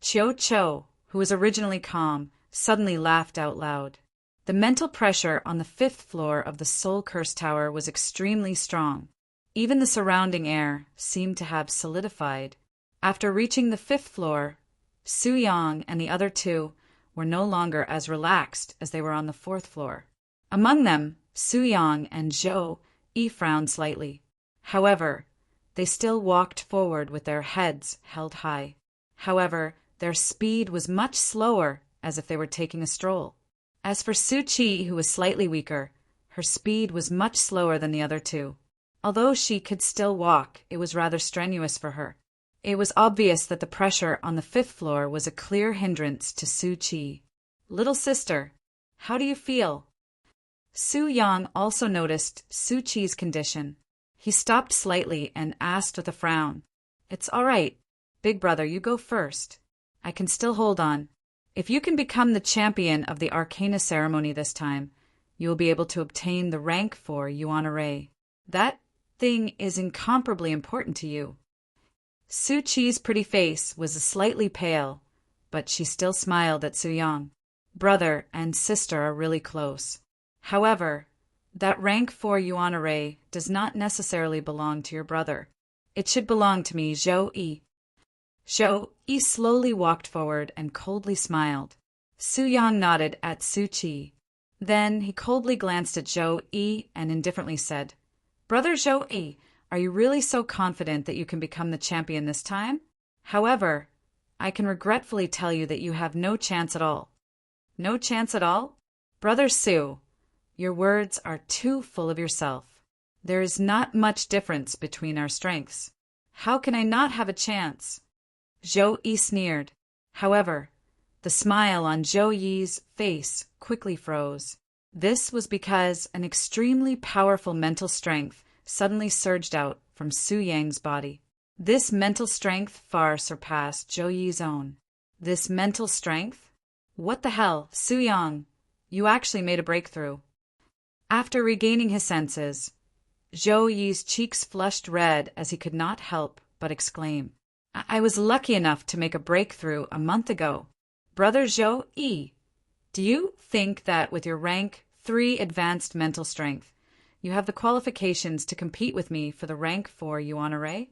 Chiu Chou, who was originally calm, suddenly laughed out loud. The mental pressure on the 5th floor of the soul-cursed tower was extremely strong. Even the surrounding air seemed to have solidified. After reaching the 5th floor, Su Yang and the other 2 were no longer as relaxed as they were on the 4th floor. Among them, Su Yang and Zhou Yi frowned slightly. However, they still walked forward with their heads held high. However, their speed was much slower, as if they were taking a stroll. As for Su Qi, who was slightly weaker, her speed was much slower than the other 2. Although she could still walk, it was rather strenuous for her. It was obvious that the pressure on the 5th floor was a clear hindrance to Su Qi. Little sister, how do you feel? Su Yang also noticed Su Qi's condition. He stopped slightly and asked with a frown. It's all right. Big brother, you go first. I can still hold on. If you can become the champion of the Arcana ceremony this time, you will be able to obtain the rank 4 Yuan Array. That thing is incomparably important to you. Su Qi's pretty face was slightly pale, but she still smiled at Su Yang. Brother and sister are really close. However, that rank 4 yuan array does not necessarily belong to your brother. It should belong to me, Zhou Yi. Zhou Yi slowly walked forward and coldly smiled. Su Yang nodded at Su Qi. Then he coldly glanced at Zhou Yi and indifferently said, Brother Zhou Yi, are you really so confident that you can become the champion this time? However, I can regretfully tell you that you have no chance at all. No chance at all? Brother Su, your words are too full of yourself. There is not much difference between our strengths. How can I not have a chance? Zhou Yi sneered. However, the smile on Zhou Yi's face quickly froze. This was because an extremely powerful mental strength suddenly surged out from Su Yang's body. This mental strength far surpassed Zhou Yi's own. This mental strength? What the hell, Su Yang? You actually made a breakthrough. After regaining his senses, Zhou Yi's cheeks flushed red as he could not help but exclaim, I was lucky enough to make a breakthrough a month ago. Brother Zhou Yi, do you think that with your rank 3 advanced mental strength, you have the qualifications to compete with me for the rank 4 yuan array?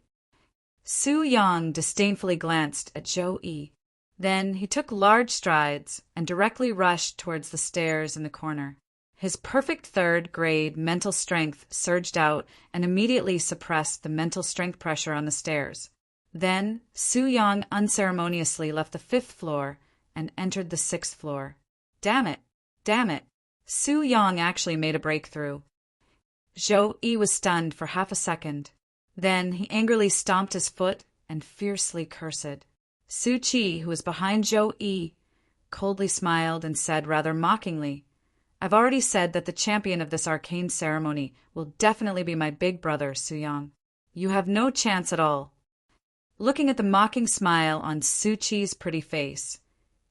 Su Yang disdainfully glanced at Zhou Yi. Then he took large strides and directly rushed towards the stairs in the corner. His perfect 3rd grade mental strength surged out and immediately suppressed the mental strength pressure on the stairs. Then Su Yang unceremoniously left the 5th floor and entered the 6th floor. Damn it! Damn it! Su Yang actually made a breakthrough. Zhou Yi was stunned for half a second. Then he angrily stomped his foot and fiercely cursed. Su Qi, who was behind Zhou Yi, coldly smiled and said rather mockingly, I've already said that the champion of this arcane ceremony will definitely be my big brother, Su Yang. You have no chance at all. Looking at the mocking smile on Su Qi's pretty face,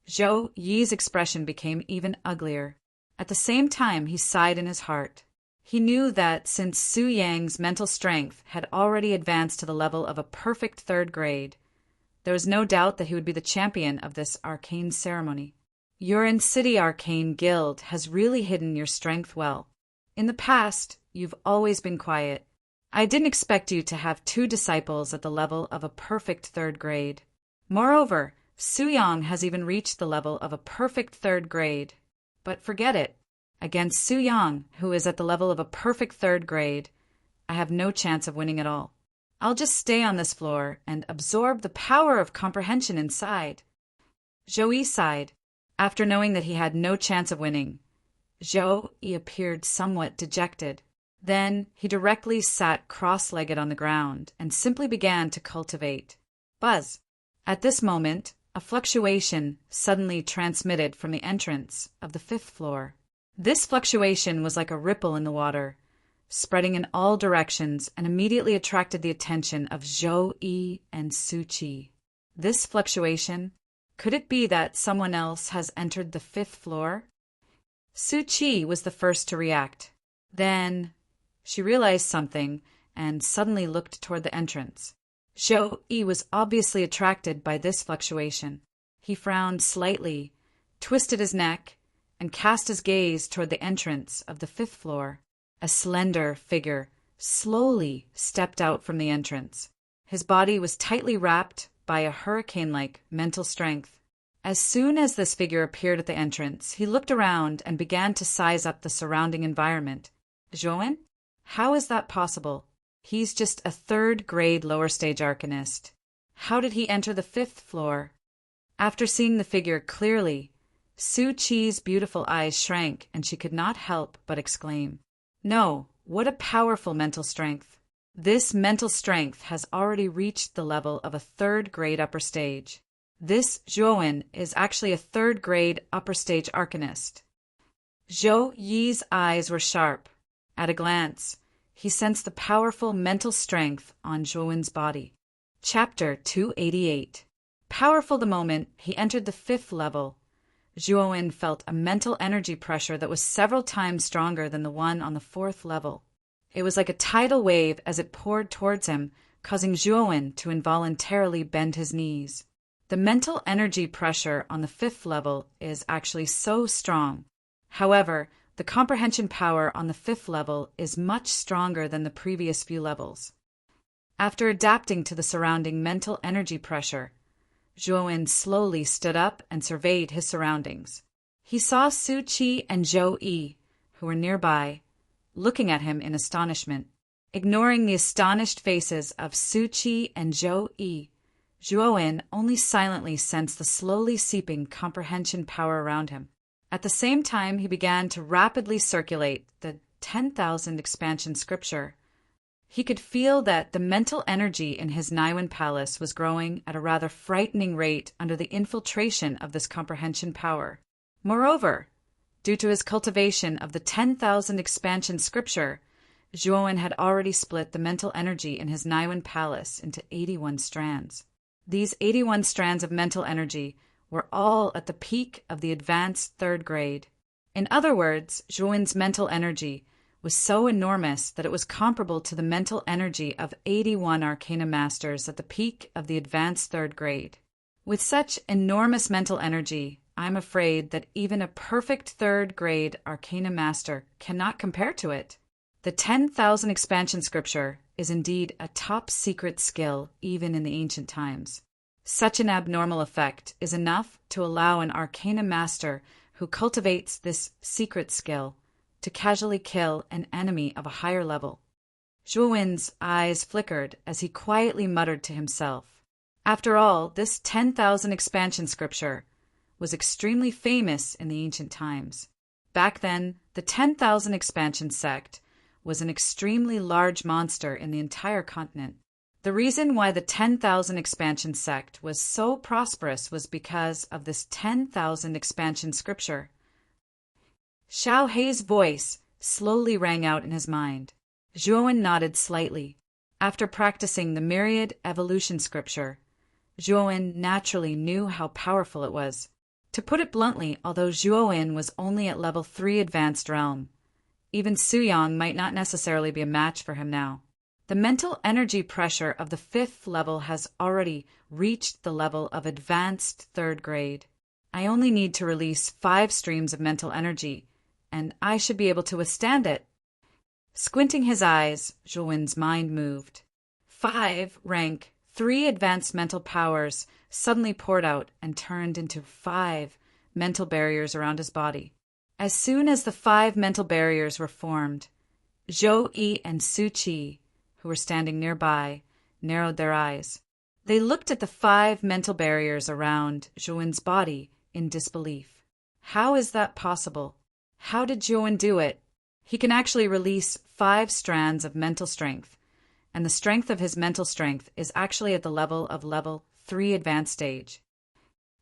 Zhou Yi's expression became even uglier. At the same time, he sighed in his heart. He knew that since Su Yang's mental strength had already advanced to the level of a perfect 3rd grade, there was no doubt that he would be the champion of this arcane ceremony. Your in-city arcane guild has really hidden your strength well. In the past, you've always been quiet. I didn't expect you to have 2 disciples at the level of a perfect 3rd grade. Moreover, Su Yang has even reached the level of a perfect 3rd grade. But forget it. Against Su Yang, who is at the level of a perfect 3rd grade, I have no chance of winning at all. I'll just stay on this floor and absorb the power of comprehension inside. Zhou Yi sighed. After knowing that he had no chance of winning, Zhou Yi appeared somewhat dejected. Then he directly sat cross-legged on the ground and simply began to cultivate. Buzz. At this moment, a fluctuation suddenly transmitted from the entrance of the 5th floor. This fluctuation was like a ripple in the water, spreading in all directions and immediately attracted the attention of Zhou Yi and Su Qi. This fluctuation, could it be that someone else has entered the 5th floor? Su Qi was the first to react. Then she realized something and suddenly looked toward the entrance. Zhou Yi was obviously attracted by this fluctuation. He frowned slightly, twisted his neck, and cast his gaze toward the entrance of the 5th floor. A slender figure slowly stepped out from the entrance. His body was tightly wrapped by a hurricane-like mental strength. As soon as this figure appeared at the entrance, he looked around and began to size up the surrounding environment. Zhouwen? How is that possible? He's just a 3rd grade lower stage arcanist. How did he enter the 5th floor? After seeing the figure clearly, Su Qi's beautiful eyes shrank and she could not help but exclaim, No, what a powerful mental strength. This mental strength has already reached the level of a 3rd grade upper stage. This Zhouwen is actually a 3rd grade upper stage arcanist. Zhou Yi's eyes were sharp. At a glance, he sensed the powerful mental strength on Zhouwen's body. Chapter 288. Powerful the moment he entered the 5th level, Zhouwen felt a mental energy pressure that was several times stronger than the one on the 4th level. It was like a tidal wave as it poured towards him causing Zhuowen to involuntarily bend his knees. The mental energy pressure on the 5th level is actually so strong. However, the comprehension power on the 5th level is much stronger than the previous few levels. After adapting to the surrounding mental energy pressure, Zhuowen slowly stood up and surveyed his surroundings. He saw Su Qi and Zhou Yi, who were nearby, looking at him in astonishment. Ignoring the astonished faces of Su Qi and Zhou Yi, Zhuowen only silently sensed the slowly seeping comprehension power around him. At the same time, he began to rapidly circulate the 10,000 expansion scripture. He could feel that the mental energy in his Naiwen palace was growing at a rather frightening rate under the infiltration of this comprehension power. Moreover, due to his cultivation of the 10,000 expansion scripture, Zhuowen had already split the mental energy in his Naiwen palace into 81 strands. These 81 strands of mental energy were all at the peak of the advanced 3rd grade. In other words, Zhuowen's mental energy was so enormous that it was comparable to the mental energy of 81 arcana masters at the peak of the advanced 3rd grade. With such enormous mental energy, I'm afraid that even a perfect 3rd grade arcana master cannot compare to it. The 10,000 expansion scripture is indeed a top secret skill even in the ancient times. Such an abnormal effect is enough to allow an arcana master who cultivates this secret skill to casually kill an enemy of a higher level. Zhuowen's eyes flickered as he quietly muttered to himself. After all, this 10,000 expansion scripture was extremely famous in the ancient times. Back then, the 10,000 expansion sect was an extremely large monster in the entire continent. The reason why the 10,000 expansion sect was so prosperous was because of this 10,000 expansion scripture. Xiao Hei's voice slowly rang out in his mind. Zhuowen nodded slightly. After practicing the myriad evolution scripture, Zhuowen naturally knew how powerful it was. To put it bluntly, although Zhuowen was only at level 3 advanced realm, even Suyang might not necessarily be a match for him now. The mental energy pressure of the 5th level has already reached the level of advanced 3rd grade. I only need to release 5 streams of mental energy, and I should be able to withstand it. Squinting his eyes, Zhuowen's mind moved. 5 rank, 3 advanced mental powers suddenly poured out and turned into 5 mental barriers around his body. As soon as the 5 mental barriers were formed, Zhou Yi and Su Qi, who were standing nearby, narrowed their eyes. They looked at the 5 mental barriers around Zhuowen's body in disbelief. How is that possible? How did Zhuowen do it? He can actually release 5 strands of mental strength, and the strength of his mental strength is actually at the level of level 3 advanced stage.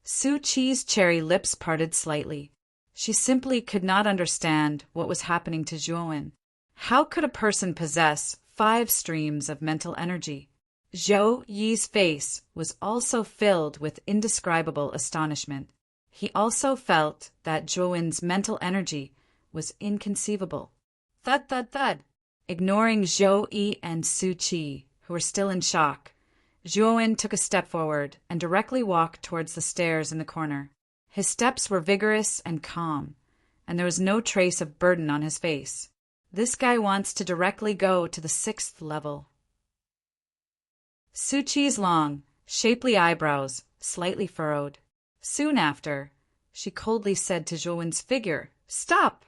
Su Qi's cherry lips parted slightly. She simply could not understand what was happening to Zhuowen. How could a person possess 5 streams of mental energy? Zhou Yi's face was also filled with indescribable astonishment. He also felt that Zhuowen's mental energy was inconceivable. Thud, thud, thud. Ignoring Zhou Yi and Su Qi, who were still in shock, Zhuowen took a step forward and directly walked towards the stairs in the corner. His steps were vigorous and calm, and there was no trace of burden on his face. This guy wants to directly go to the 6th level. Su Qi's long, shapely eyebrows slightly furrowed. Soon after, she coldly said to Zhuowen's figure, "Stop!"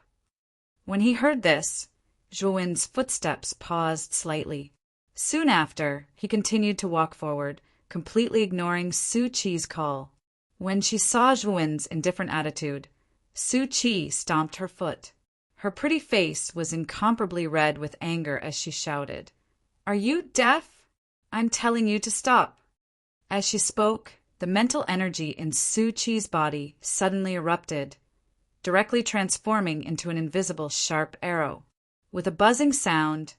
When he heard this, Zhuowen's footsteps paused slightly. Soon after, he continued to walk forward, completely ignoring Su Qi's call. When she saw Zhuowen's indifferent attitude, Su Qi stomped her foot. Her pretty face was incomparably red with anger as she shouted, "Are you deaf? I'm telling you to stop." As she spoke, the mental energy in Su Qi's body suddenly erupted, directly transforming into an invisible sharp arrow. With a buzzing sound,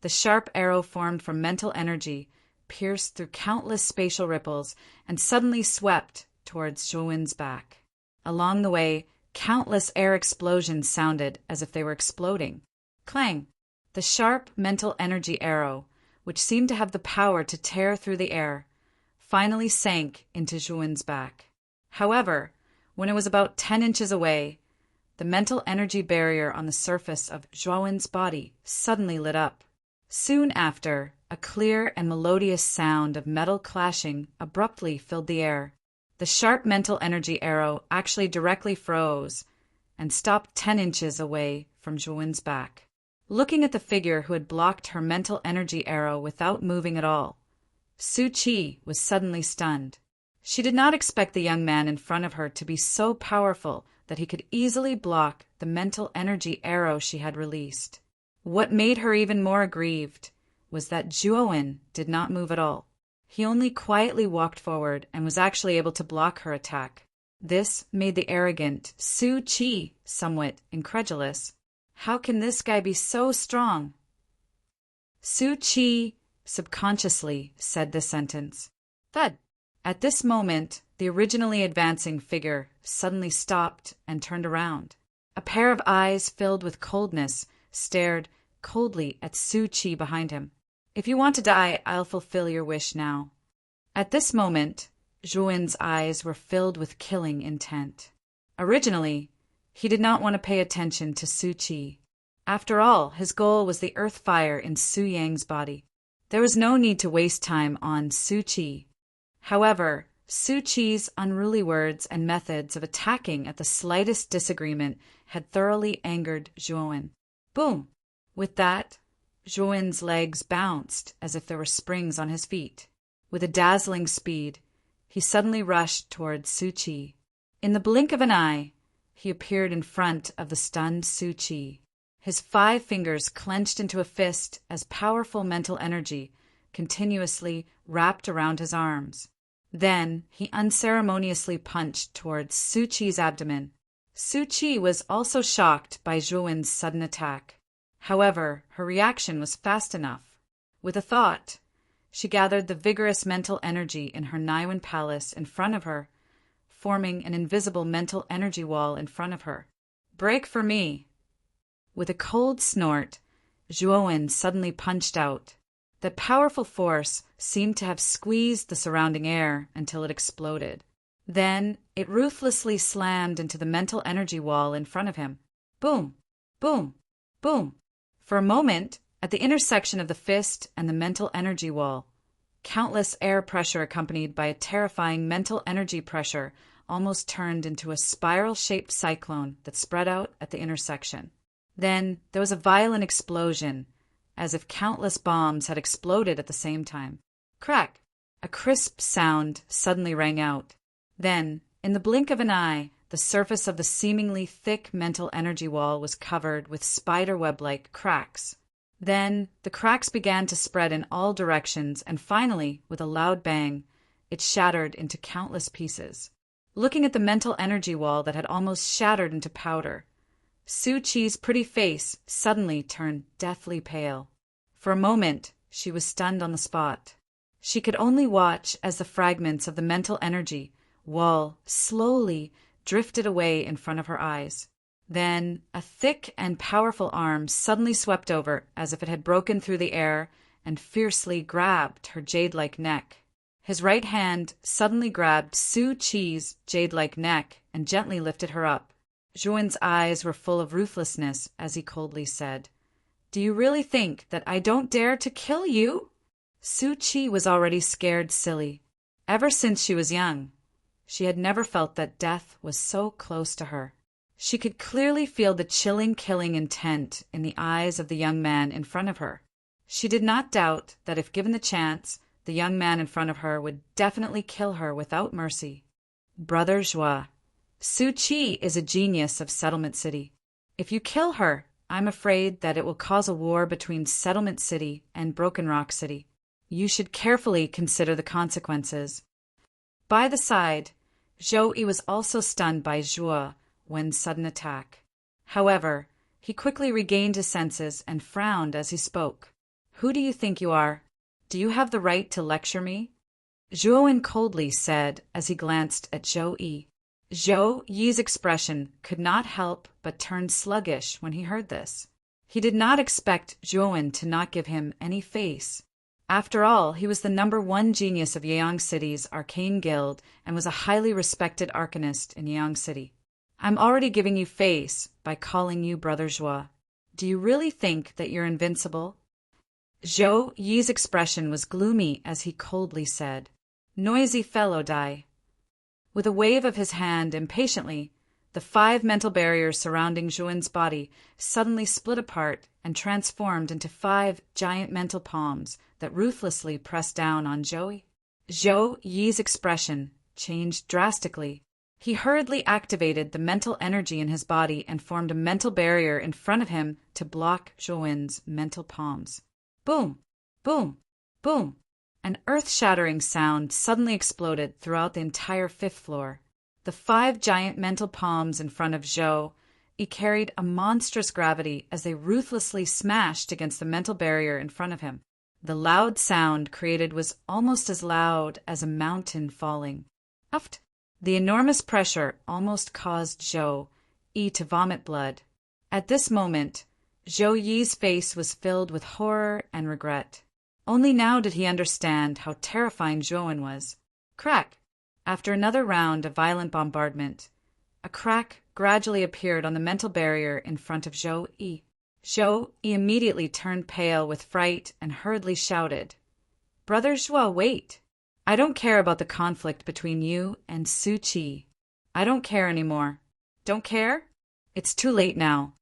the sharp arrow formed from mental energy pierced through countless spatial ripples and suddenly swept towards Zhuowen's back. Along the way, countless air explosions sounded as if they were exploding. Clang! The sharp mental energy arrow which seemed to have the power to tear through the air, finally sank into Zhuan's back. However, when it was about 10 inches away, the mental energy barrier on the surface of Zhuan's body suddenly lit up. Soon after, a clear and melodious sound of metal clashing abruptly filled the air. The sharp mental energy arrow actually directly froze and stopped 10 inches away from Zhuan's back. Looking at the figure who had blocked her mental energy arrow without moving at all, Su Qi was suddenly stunned. She did not expect the young man in front of her to be so powerful that he could easily block the mental energy arrow she had released. What made her even more aggrieved was that Zhuan did not move at all. He only quietly walked forward and was actually able to block her attack. This made the arrogant Su Qi somewhat incredulous. How can this guy be so strong? Su Qi subconsciously said this sentence. Thud. At this moment, the originally advancing figure suddenly stopped and turned around. A pair of eyes filled with coldness stared coldly at Su Qi behind him. If you want to die, I'll fulfill your wish now. At this moment, Zhuan's eyes were filled with killing intent. Originally, he did not want to pay attention to Su Qi. After all, his goal was the earth fire in Su Yang's body. There was no need to waste time on Su Qi. However, Su Qi's unruly words and methods of attacking at the slightest disagreement had thoroughly angered Zhuan. Boom! With that, Zhuan's legs bounced as if there were springs on his feet. With a dazzling speed, he suddenly rushed towards Su Qi. In the blink of an eye, he appeared in front of the stunned Su Qi. His 5 fingers clenched into a fist as powerful mental energy continuously wrapped around his arms. Then he unceremoniously punched towards Su Qi's abdomen. Su Qi was also shocked by Zhuan's sudden attack. However, her reaction was fast enough. With a thought, she gathered the vigorous mental energy in her Naiwan palace in front of her, forming an invisible mental energy wall in front of her. Break for me! With a cold snort, Zhuan suddenly punched out. The powerful force seemed to have squeezed the surrounding air until it exploded. Then it ruthlessly slammed into the mental energy wall in front of him. Boom! Boom! Boom! For a moment, at the intersection of the fist and the mental energy wall, countless air pressure accompanied by a terrifying mental energy pressure almost turned into a spiral-shaped cyclone that spread out at the intersection. Then there was a violent explosion, as if countless bombs had exploded at the same time. Crack! A crisp sound suddenly rang out. Then, in the blink of an eye, the surface of the seemingly thick mental energy wall was covered with spiderweb-like cracks. Then, the cracks began to spread in all directions, and finally, with a loud bang, it shattered into countless pieces. Looking at the mental energy wall that had almost shattered into powder, Su Qi's pretty face suddenly turned deathly pale. For a moment, she was stunned on the spot. She could only watch as the fragments of the mental energy wall slowly drifted away in front of her eyes. Then, a thick and powerful arm suddenly swept over as if it had broken through the air and fiercely grabbed her jade-like neck. His right hand suddenly grabbed Su Qi's jade-like neck and gently lifted her up. Zhuan's eyes were full of ruthlessness as he coldly said, "Do you really think that I don't dare to kill you?" Su Qi was already scared silly. Ever since she was young, she had never felt that death was so close to her. She could clearly feel the chilling killing intent in the eyes of the young man in front of her. She did not doubt that if given the chance, the young man in front of her would definitely kill her without mercy. Brother Zhua, Su Qi is a genius of Settlement City. If you kill her, I'm afraid that it will cause a war between Settlement City and Broken Rock City. You should carefully consider the consequences. By the side, Zhou Yi was also stunned by Zhua Wen's sudden attack. However, he quickly regained his senses and frowned as he spoke. Who do you think you are? Do you have the right to lecture me? Zhou Wen coldly said as he glanced at Zhou Yi. Zhou Yi's expression could not help but turn sluggish when he heard this. He did not expect Zhou Wen to not give him any face. After all, he was the #1 genius of Yeong City's Arcane Guild and was a highly respected arcanist in Yeong City. I'm already giving you face by calling you Brother Joie. Do you really think that you're invincible? Zhou Yi's expression was gloomy as he coldly said, "Noisy fellow, die." With a wave of his hand impatiently, the 5 mental barriers surrounding Zhouen's body suddenly split apart and transformed into 5 giant mental palms that ruthlessly pressed down on Zhou. Zhou Yi's expression changed drastically. He hurriedly activated the mental energy in his body and formed a mental barrier in front of him to block Zhouen's mental palms. Boom! Boom! Boom! An earth-shattering sound suddenly exploded throughout the entire 5th floor. The 5 giant mental palms in front of Zhou carried a monstrous gravity as they ruthlessly smashed against the mental barrier in front of him. The loud sound created was almost as loud as a mountain falling. Uft! The enormous pressure almost caused Zhou Yi to vomit blood. At this moment, Zhou Yi's face was filled with horror and regret. Only now did he understand how terrifying Zhouen was. Crack! After another round of violent bombardment, a crack gradually appeared on the mental barrier in front of Zhou Yi. Zhou Yi immediately turned pale with fright and hurriedly shouted, "Brother Zhou, wait! I don't care about the conflict between you and Su Qi. I don't care anymore. Don't care? It's too late now."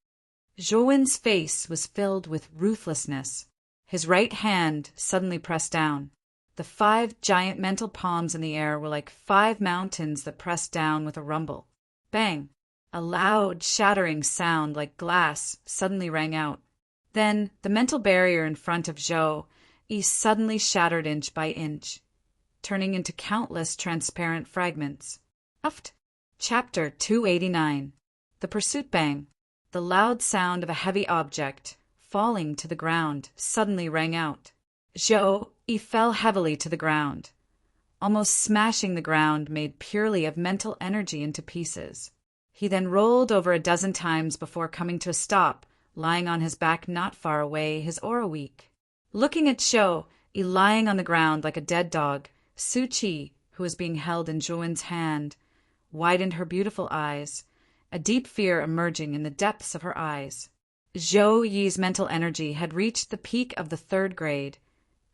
Zhouen's face was filled with ruthlessness. His right hand suddenly pressed down. The 5 giant mental palms in the air were like 5 mountains that pressed down with a rumble. Bang! A loud, shattering sound like glass suddenly rang out. Then the mental barrier in front of Zhou Yi suddenly shattered inch by inch, turning into countless transparent fragments. Uft! Chapter 289. The Pursuit Bang. The loud sound of a heavy object falling to the ground suddenly rang out. Zhou Yi fell heavily to the ground, almost smashing the ground made purely of mental energy into pieces. He then rolled over a dozen times before coming to a stop, lying on his back not far away, his aura weak. Looking at Zhou Yi lying on the ground like a dead dog, Su Qi, who was being held in Zhouen's hand, widened her beautiful eyes, a deep fear emerging in the depths of her eyes. Zhou Yi's mental energy had reached the peak of the 3rd grade,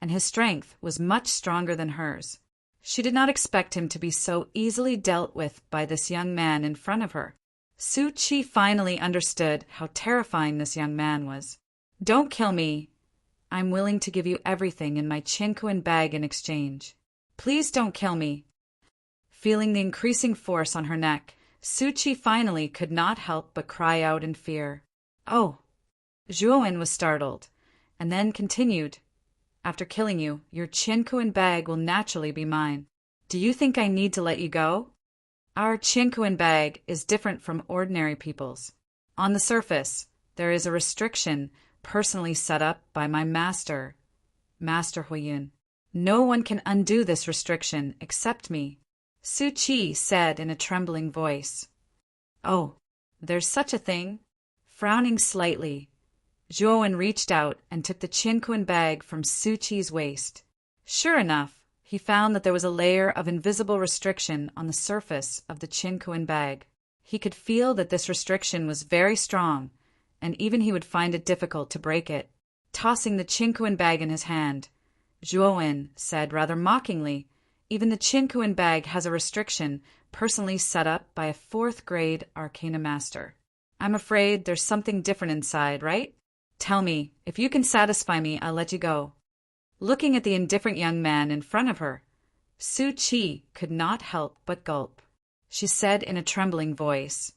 and his strength was much stronger than hers. She did not expect him to be so easily dealt with by this young man in front of her. Su Qi finally understood how terrifying this young man was. "Don't kill me. I'm willing to give you everything in my Qinkuan bag in exchange. Please don't kill me." Feeling the increasing force on her neck, Su Qi finally could not help but cry out in fear. "Oh!" Zhouen was startled, and then continued, "After killing you, your Qinkuan bag will naturally be mine. Do you think I need to let you go? Our Qinkuan bag is different from ordinary people's. On the surface, there is a restriction personally set up by my master, Master Huiyun. No one can undo this restriction except me." Su Qi said in a trembling voice. "Oh, there's such a thing?" Frowning slightly, Zhouen reached out and took the Qinkuan bag from Su Qi's waist. Sure enough, he found that there was a layer of invisible restriction on the surface of the Qinkuan bag. He could feel that this restriction was very strong, and even he would find it difficult to break it. Tossing the Qinkuan bag in his hand, Zhouen said rather mockingly, "Even the Qinkuan bag has a restriction personally set up by a 4th grade Arcana Master. I'm afraid there's something different inside, right? Tell me, if you can satisfy me, I'll let you go." Looking at the indifferent young man in front of her, Su Qi could not help but gulp. She said in a trembling voice,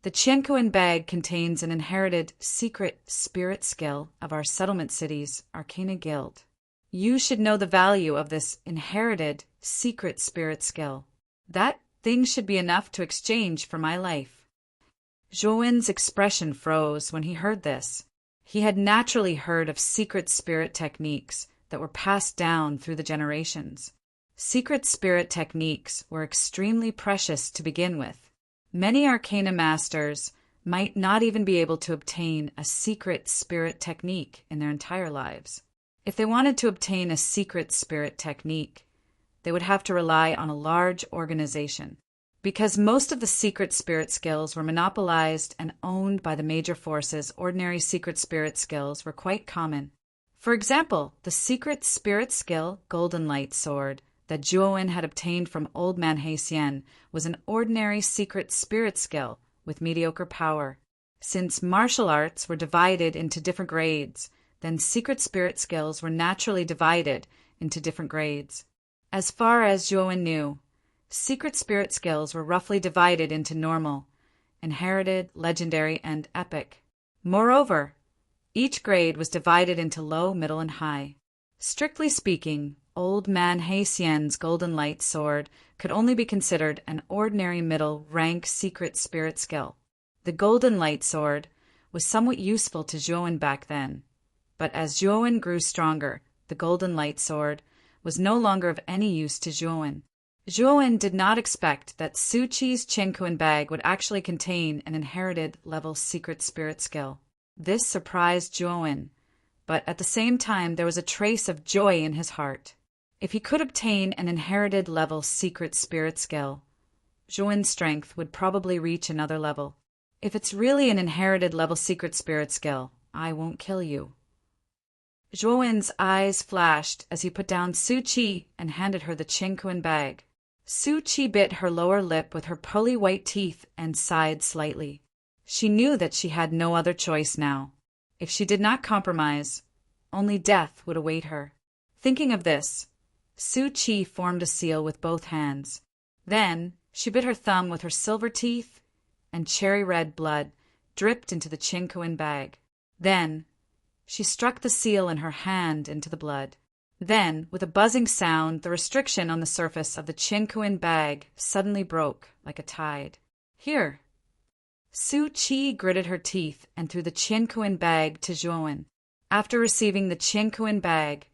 "The Qinkuan bag contains an inherited secret spirit skill of our settlement city's Arcana Guild. You should know the value of this inherited secret spirit skill. That thing should be enough to exchange for my life." Zhouen's expression froze when he heard this. He had naturally heard of secret spirit techniques that were passed down through the generations. Secret spirit techniques were extremely precious to begin with. Many Arcana Masters might not even be able to obtain a secret spirit technique in their entire lives. If they wanted to obtain a secret spirit technique, they would have to rely on a large organization. Because most of the secret spirit skills were monopolized and owned by the major forces, ordinary secret spirit skills were quite common. For example, the secret spirit skill, Golden Light Sword, that Zhuowen had obtained from Old Man Heisien was an ordinary secret spirit skill with mediocre power. Since martial arts were divided into different grades, then secret spirit skills were naturally divided into different grades. As far as Zhuowen knew, secret spirit skills were roughly divided into normal, inherited, legendary, and epic. Moreover, each grade was divided into low, middle, and high. Strictly speaking, Old Man Heisien's Golden Light Sword could only be considered an ordinary middle rank secret spirit skill. The Golden Light Sword was somewhat useful to Zhuowen back then, but as Zhuowen grew stronger, the Golden Light Sword was no longer of any use to Zhuowen. Zhuowen did not expect that Su Qi's Qiankuan bag would actually contain an inherited level secret spirit skill. This surprised Zhuowen, but at the same time there was a trace of joy in his heart. If he could obtain an inherited level secret spirit skill, Zhuowen's strength would probably reach another level. If it's really an inherited level secret spirit skill, I won't kill you. Zhuowen's eyes flashed as he put down Su Qi and handed her the Qiankuan bag. Su Qi bit her lower lip with her pearly white teeth and sighed slightly. She knew that she had no other choice now. If she did not compromise, only death would await her. Thinking of this, Su Qi formed a seal with both hands. Then she bit her thumb with her silver teeth, and cherry-red blood dripped into the Qiankuan bag. Then she struck the seal in her hand into the blood. Then, with a buzzing sound, the restriction on the surface of the Qiankuan bag suddenly broke like a tide. Here! Su Qi gritted her teeth and threw the Qiankuan bag to Zhuowen. After receiving the Qiankuan bag,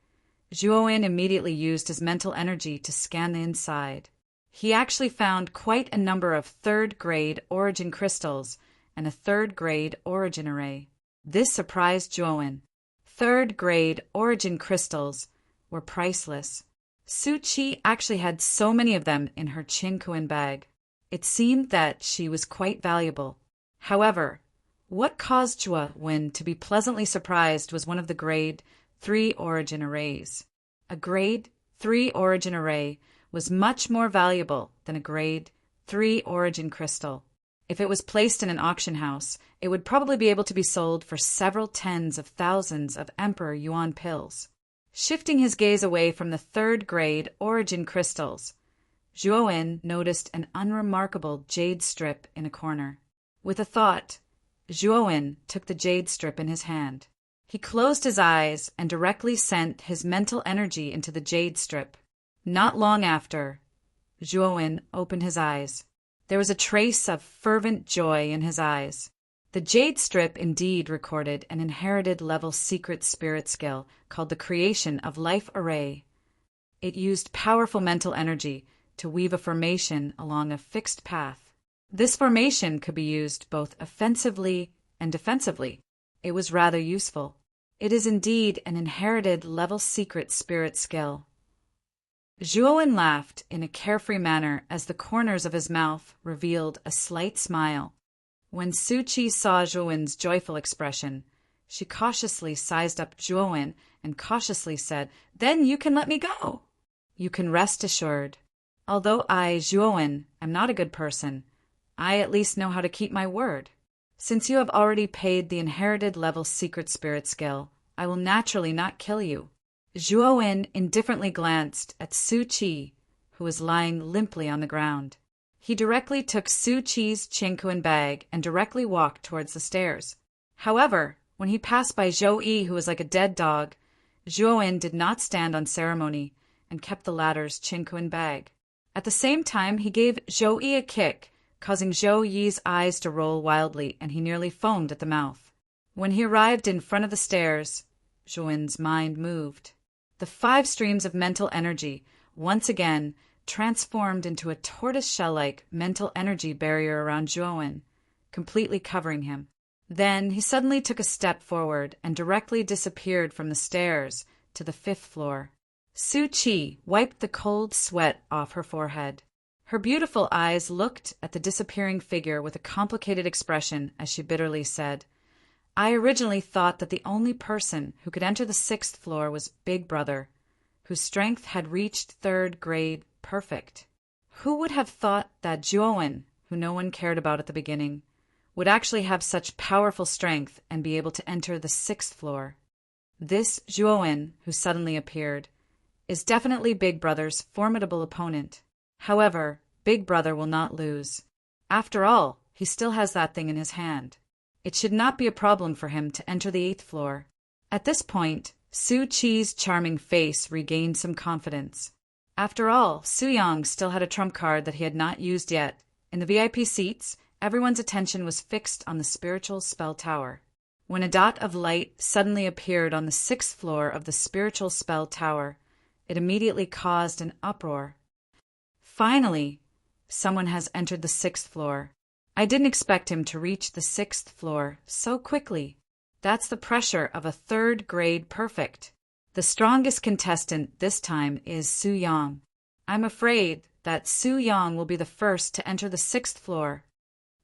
Zhuowen immediately used his mental energy to scan the inside. He actually found quite a number of third-grade origin crystals and a third-grade origin array. This surprised Zhuowen. Third-grade origin crystals were priceless. Su Qi actually had so many of them in her Qiankuan bag. It seemed that she was quite valuable. However, what caused Zhuowen to be pleasantly surprised was one of the grade 3 origin arrays. A grade 3 origin array was much more valuable than a grade 3 origin crystal. If it was placed in an auction house, it would probably be able to be sold for several tens of thousands of Emperor Yuan pills. Shifting his gaze away from the third-grade origin crystals, Zhuowen noticed an unremarkable jade strip in a corner. With a thought, Zhuowen took the jade strip in his hand. He closed his eyes and directly sent his mental energy into the jade strip. Not long after, Zhuowen opened his eyes. There was a trace of fervent joy in his eyes. The jade strip indeed recorded an inherited level secret spirit skill called the creation of life array. It used powerful mental energy to weave a formation along a fixed path. This formation could be used both offensively and defensively. It was rather useful. It is indeed an inherited level secret spirit skill. Zhuowen laughed in a carefree manner as the corners of his mouth revealed a slight smile. When Su Qi saw Zhuowen's joyful expression, she cautiously sized up Zhuowen and cautiously said, "Then you can let me go. You can rest assured. Although I, Zhuowen, am not a good person, I at least know how to keep my word. Since you have already paid the inherited level secret spirit skill, I will naturally not kill you." Zhuowen indifferently glanced at Su Qi, who was lying limply on the ground. He directly took Su Qi's Qiankuan bag and directly walked towards the stairs. However, when he passed by Zhou Yi, who was like a dead dog, Zhuowen did not stand on ceremony and kept the latter's Qiankuan bag. At the same time, he gave Zhou Yi a kick, causing Zhou Yi's eyes to roll wildly, and he nearly foamed at the mouth. When he arrived in front of the stairs, Zhuowen's mind moved. The 5 streams of mental energy once again transformed into a tortoise-shell-like mental energy barrier around Zhuowen, completely covering him. Then he suddenly took a step forward and directly disappeared from the stairs to the 5th floor. Su Qi wiped the cold sweat off her forehead. Her beautiful eyes looked at the disappearing figure with a complicated expression as she bitterly said, "I originally thought that the only person who could enter the 6th floor was Big Brother, whose strength had reached 3rd grade perfect. Who would have thought that Zhuowen, who no one cared about at the beginning, would actually have such powerful strength and be able to enter the 6th floor? This Zhuowen, who suddenly appeared, is definitely Big Brother's formidable opponent. However, Big Brother will not lose. After all, he still has that thing in his hand. It should not be a problem for him to enter the 8th floor." At this point, Su Qi's charming face regained some confidence. After all, Su Yang still had a trump card that he had not used yet. In the VIP seats, everyone's attention was fixed on the spiritual spell tower. When a dot of light suddenly appeared on the 6th floor of the spiritual spell tower, it immediately caused an uproar. Finally, someone has entered the 6th floor. I didn't expect him to reach the 6th floor so quickly. That's the pressure of a 3rd grade perfect. The strongest contestant this time is Su Yang. I'm afraid that Su Yang will be the first to enter the 6th floor.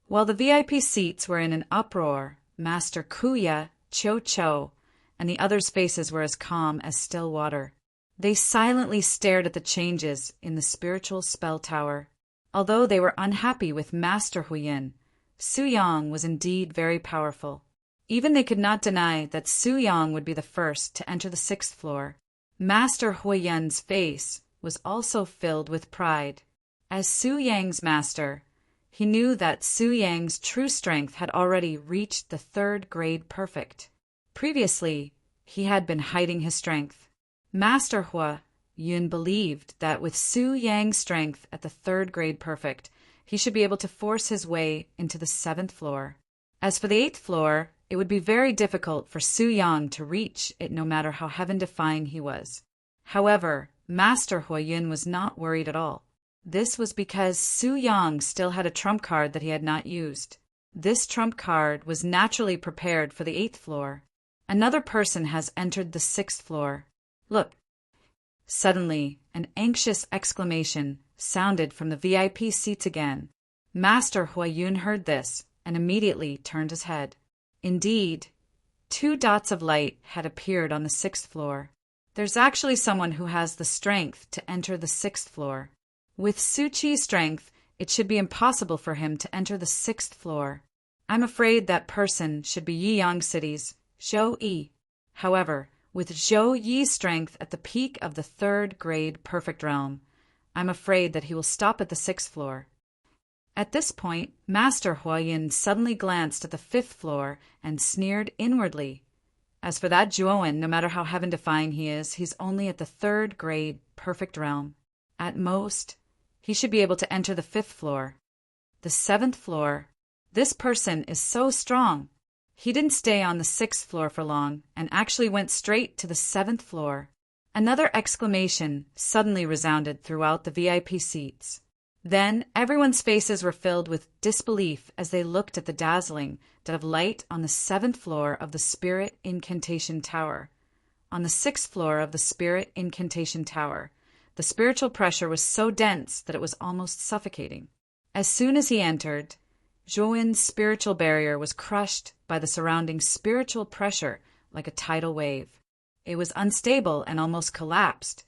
While the VIP seats were in an uproar, Master Kuya, Cho Cho, and the others' faces were as calm as still water. They silently stared at the changes in the spiritual spell tower. Although they were unhappy with Master Huiyin, Su Yang was indeed very powerful. Even they could not deny that Su Yang would be the first to enter the 6th floor. Master Huiyin's face was also filled with pride. As Su Yang's master, he knew that Su Yang's true strength had already reached the 3rd grade perfect. Previously, he had been hiding his strength. Master Huiyun believed that with Su Yang's strength at the 3rd grade perfect, he should be able to force his way into the 7th floor. As for the 8th floor, it would be very difficult for Su Yang to reach it no matter how heaven-defying he was. However, Master Huiyun was not worried at all. This was because Su Yang still had a trump card that he had not used. This trump card was naturally prepared for the 8th floor. Another person has entered the 6th floor. Look! Suddenly, an anxious exclamation sounded from the VIP seats again. Master Huiyun heard this and immediately turned his head. Indeed, 2 dots of light had appeared on the 6th floor. There's actually someone who has the strength to enter the 6th floor. With Su Qi's strength, it should be impossible for him to enter the 6th floor. I'm afraid that person should be Yiyang City's Zhou Yi. However, with Zhou Yi's strength at the peak of the 3rd grade perfect realm, I'm afraid that he will stop at the 6th floor. At this point, Master Huiyun suddenly glanced at the 5th floor and sneered inwardly. As for that Zhuowen, no matter how heaven-defying he is, he's only at the 3rd grade perfect realm. At most, he should be able to enter the 5th floor. The 7th floor. This person is so strong. He didn't stay on the 6th floor for long and actually went straight to the 7th floor. Another exclamation suddenly resounded throughout the VIP seats. Then everyone's faces were filled with disbelief as they looked at the dazzling dot of light on the 7th floor of the Spirit Incantation Tower. On the 6th floor of the Spirit Incantation Tower, the spiritual pressure was so dense that it was almost suffocating. As soon as he entered, Zhouwen's spiritual barrier was crushed by the surrounding spiritual pressure like a tidal wave. It was unstable and almost collapsed.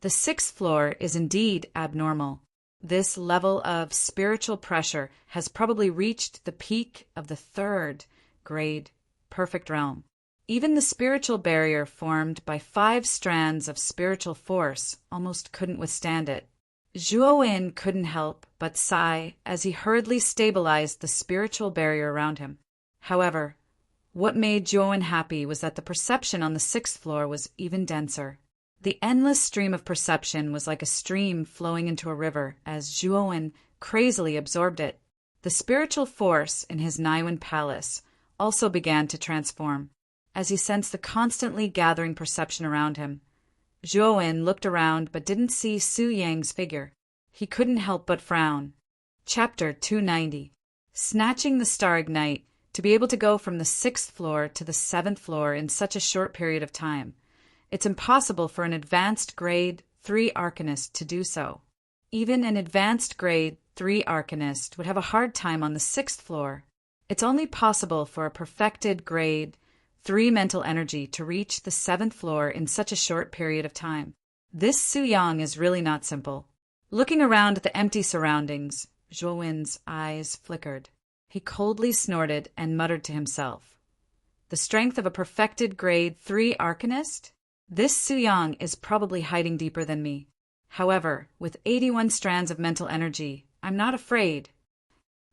The 6th floor is indeed abnormal. This level of spiritual pressure has probably reached the peak of the 3rd grade perfect realm. Even the spiritual barrier formed by 5 strands of spiritual force almost couldn't withstand it. Zhuowen couldn't help but sigh as he hurriedly stabilized the spiritual barrier around him. However, what made Zhuowen happy was that the perception on the 6th floor was even denser. The endless stream of perception was like a stream flowing into a river as Zhuowen crazily absorbed it. The spiritual force in his Naiwen palace also began to transform. As he sensed the constantly gathering perception around him, Zhuowen looked around but didn't see Su Yang's figure. He couldn't help but frown. Chapter 290. Snatching the Star Ignite, to be able to go from the 6th floor to the 7th floor in such a short period of time. It's impossible for an advanced grade 3 arcanist to do so. Even an advanced grade 3 arcanist would have a hard time on the 6th floor. It's only possible for a perfected grade 3 mental energy to reach the 7th floor in such a short period of time. This Su Yang is really not simple. Looking around at the empty surroundings, Zhuo Wen's eyes flickered. He coldly snorted and muttered to himself. The strength of a perfected grade 3 arcanist? This Su Yang is probably hiding deeper than me. However, with 81 strands of mental energy, I'm not afraid.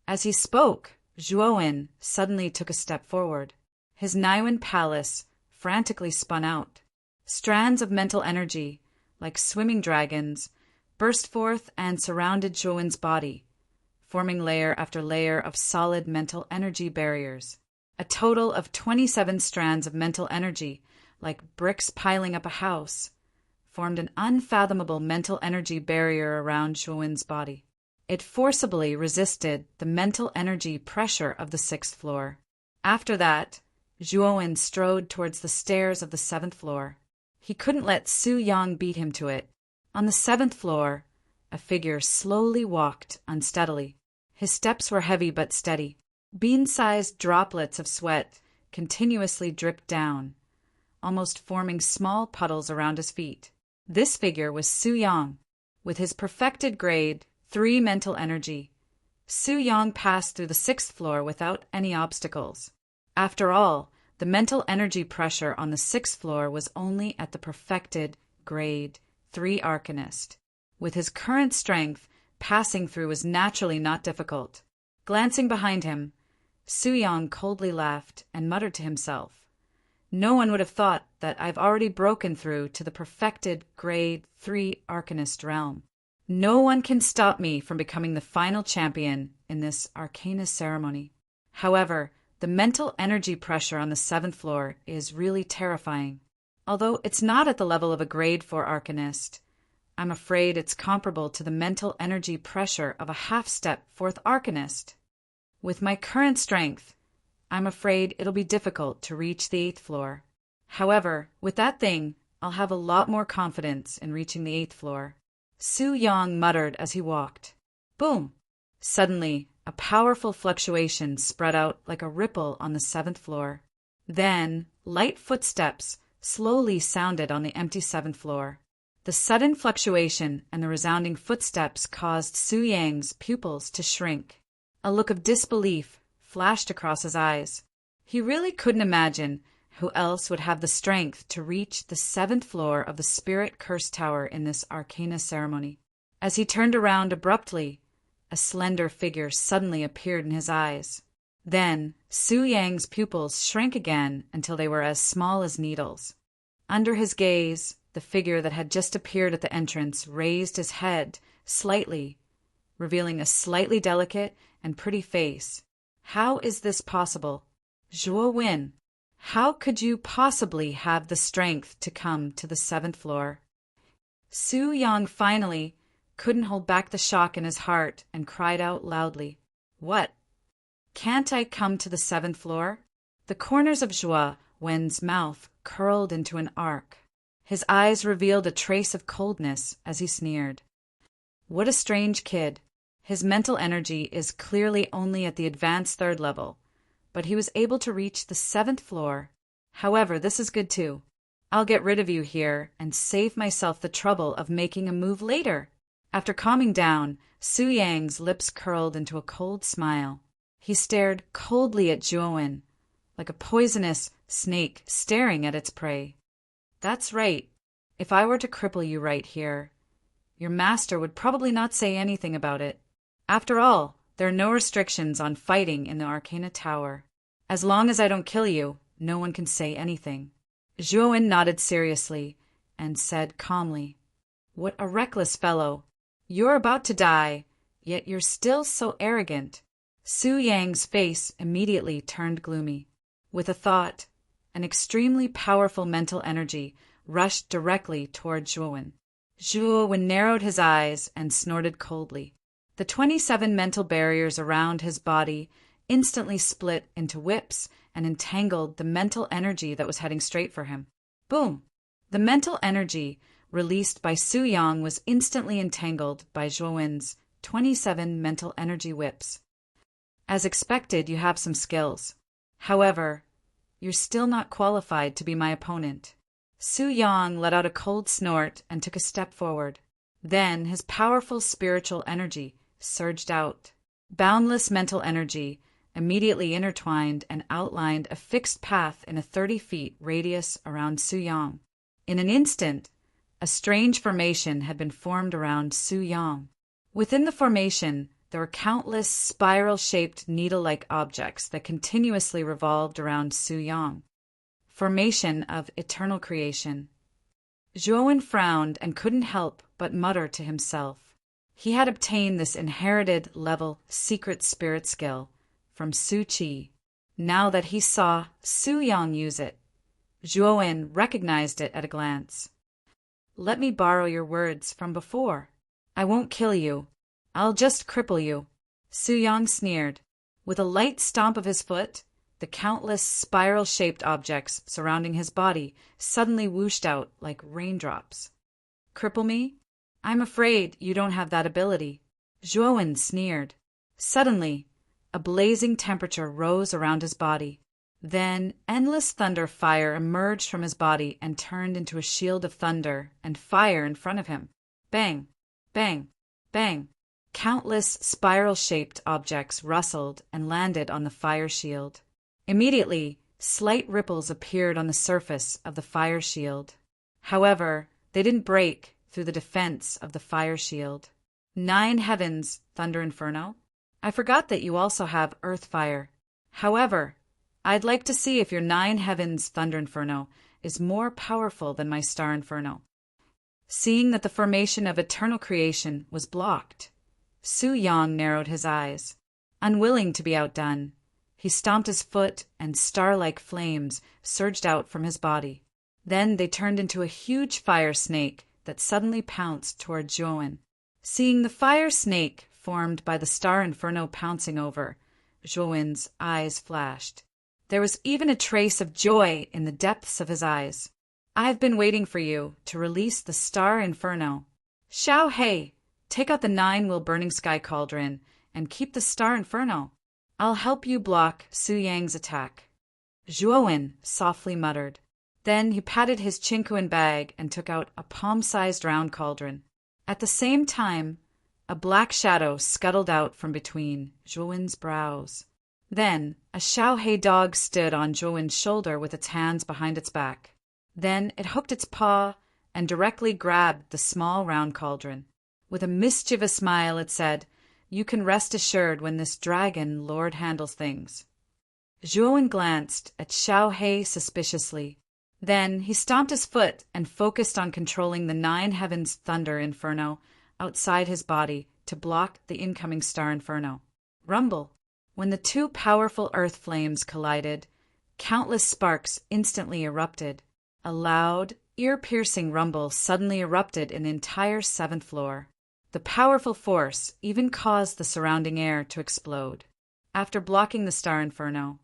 As he spoke, Zhuo Wen suddenly took a step forward. His Naiwen palace frantically spun out. Strands of mental energy, like swimming dragons, burst forth and surrounded Zhuo Wen's body, forming layer after layer of solid mental energy barriers. A total of 27 strands of mental energy, like bricks piling up a house, formed an unfathomable mental energy barrier around Zhuo Wen's body. It forcibly resisted the mental energy pressure of the 6th floor. After that, Zhuo Wen strode towards the stairs of the 7th floor. He couldn't let Su Yang beat him to it. On the 7th floor, a figure slowly walked unsteadily. His steps were heavy but steady. Bean-sized droplets of sweat continuously dripped down, almost forming small puddles around his feet. This figure was Su Yang. With his perfected grade 3 mental energy, Su Yang passed through the 6th floor without any obstacles. After all, the mental energy pressure on the 6th floor was only at the perfected grade 3 arcanist. With his current strength, passing through was naturally not difficult. Glancing behind him, Su Yang coldly laughed and muttered to himself, "No one would have thought that I've already broken through to the perfected grade 3 arcanist realm. No one can stop me from becoming the final champion in this arcana ceremony." However, the mental energy pressure on the 7th floor is really terrifying. Although it's not at the level of a grade 4 arcanist, I'm afraid it's comparable to the mental energy pressure of a half-step 4th arcanist. With my current strength, I'm afraid it'll be difficult to reach the 8th floor. However, with that thing, I'll have a lot more confidence in reaching the 8th floor. Su Yang muttered as he walked. Boom! Suddenly, a powerful fluctuation spread out like a ripple on the 7th floor. Then, light footsteps slowly sounded on the empty 7th floor. The sudden fluctuation and the resounding footsteps caused Su Yang's pupils to shrink. A look of disbelief flashed across his eyes. He really couldn't imagine who else would have the strength to reach the 7th floor of the Spirit Curse Tower in this arcana ceremony. As he turned around abruptly, a slender figure suddenly appeared in his eyes. Then, Su Yang's pupils shrank again until they were as small as needles. Under his gaze, the figure that had just appeared at the entrance raised his head slightly, revealing a slightly delicate and pretty face. How is this possible? Zhuo Wen, how could you possibly have the strength to come to the 7th floor? Su Yang finally couldn't hold back the shock in his heart and cried out loudly, "What? Can't I come to the 7th floor?" The corners of Zhuo Wen's mouth curled into an arc. His eyes revealed a trace of coldness as he sneered. What a strange kid. His mental energy is clearly only at the advanced 3rd level, but he was able to reach the 7th floor. However, this is good too. I'll get rid of you here and save myself the trouble of making a move later. After calming down, Su Yang's lips curled into a cold smile. He stared coldly at Zhuo Wen, like a poisonous snake staring at its prey. That's right. If I were to cripple you right here, your master would probably not say anything about it. After all, there are no restrictions on fighting in the Arcana Tower. As long as I don't kill you, no one can say anything. Zhuo Wen nodded seriously and said calmly, "What a reckless fellow. You're about to die, yet you're still so arrogant." Su Yang's face immediately turned gloomy. With a thought, an extremely powerful mental energy rushed directly toward Zhuo Wen. Zhuo Wen narrowed his eyes and snorted coldly. The 27 mental barriers around his body instantly split into whips and entangled the mental energy that was heading straight for him. Boom! The mental energy released by Su Yang was instantly entangled by Zhuowen's 27 mental energy whips. As expected, you have some skills. However, you're still not qualified to be my opponent. Su Yang let out a cold snort and took a step forward. Then his powerful spiritual energy surged out. Boundless mental energy immediately intertwined and outlined a fixed path in a 30 feet radius around Su Yang. In an instant, a strange formation had been formed around Su Yang. Within the formation, there were countless spiral-shaped needle-like objects that continuously revolved around Su Yang. Formation of eternal creation. Zhuowen frowned and couldn't help but mutter to himself. He had obtained this inherited level secret spirit skill from Su Qi. Now that he saw Su Yang use it, Zhuowen recognized it at a glance. Let me borrow your words from before. I won't kill you. I'll just cripple you. Su Yang sneered. With a light stomp of his foot, the countless spiral-shaped objects surrounding his body suddenly whooshed out like raindrops. Cripple me? I'm afraid you don't have that ability. Zhuowen sneered. Suddenly, a blazing temperature rose around his body. Then endless thunder fire emerged from his body and turned into a shield of thunder and fire in front of him. Bang! Bang! Bang! Countless spiral-shaped objects rustled and landed on the fire shield. Immediately, slight ripples appeared on the surface of the fire shield. However, they didn't break through the defense of the fire shield. 9 heavens, Thunder Inferno. I forgot that you also have Earth Fire. However, I'd like to see if your 9 heavens, Thunder Inferno, is more powerful than my Star Inferno. Seeing that the formation of eternal creation was blocked, Su Yang narrowed his eyes. Unwilling to be outdone, he stomped his foot and star-like flames surged out from his body. Then they turned into a huge fire snake that suddenly pounced toward Zhuowen. Seeing the fire snake formed by the Star Inferno pouncing over, Zhuowen's eyes flashed. There was even a trace of joy in the depths of his eyes. I've been waiting for you to release the Star Inferno. Xiao Hei, take out the 9-wheel burning sky cauldron and keep the Star Inferno. I'll help you block Su Yang's attack. Zhuowen softly muttered. Then he patted his Qingquan bag and took out a palm-sized round cauldron. At the same time, a black shadow scuttled out from between Zhuowen's brows. Then a Xiaohei dog stood on Zhuowen's shoulder with its hands behind its back. Then it hooked its paw and directly grabbed the small round cauldron. With a mischievous smile it said, "You can rest assured when this dragon lord handles things." Zhuowen glanced at Xiaohei suspiciously. Then he stomped his foot and focused on controlling the 9 heavens thunder inferno outside his body to block the incoming Star Inferno. Rumble! When the 2 powerful earth flames collided, countless sparks instantly erupted. A loud, ear-piercing rumble suddenly erupted in the entire 7th floor. The powerful force even caused the surrounding air to explode. After blocking the Star Inferno,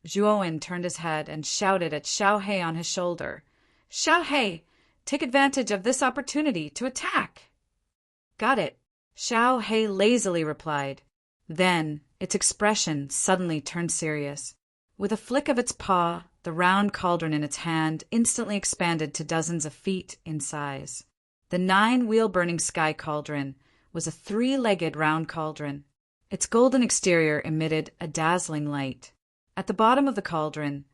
Zhuowen turned his head and shouted at Xiaohei on his shoulder, "Xiaohei, take advantage of this opportunity to attack." "Got it," Xiaohei lazily replied. Then its expression suddenly turned serious. With a flick of its paw, the round cauldron in its hand instantly expanded to dozens of feet in size. The 9-wheel-burning sky cauldron was a 3-legged round cauldron. Its golden exterior emitted a dazzling light. At the bottom of the cauldron,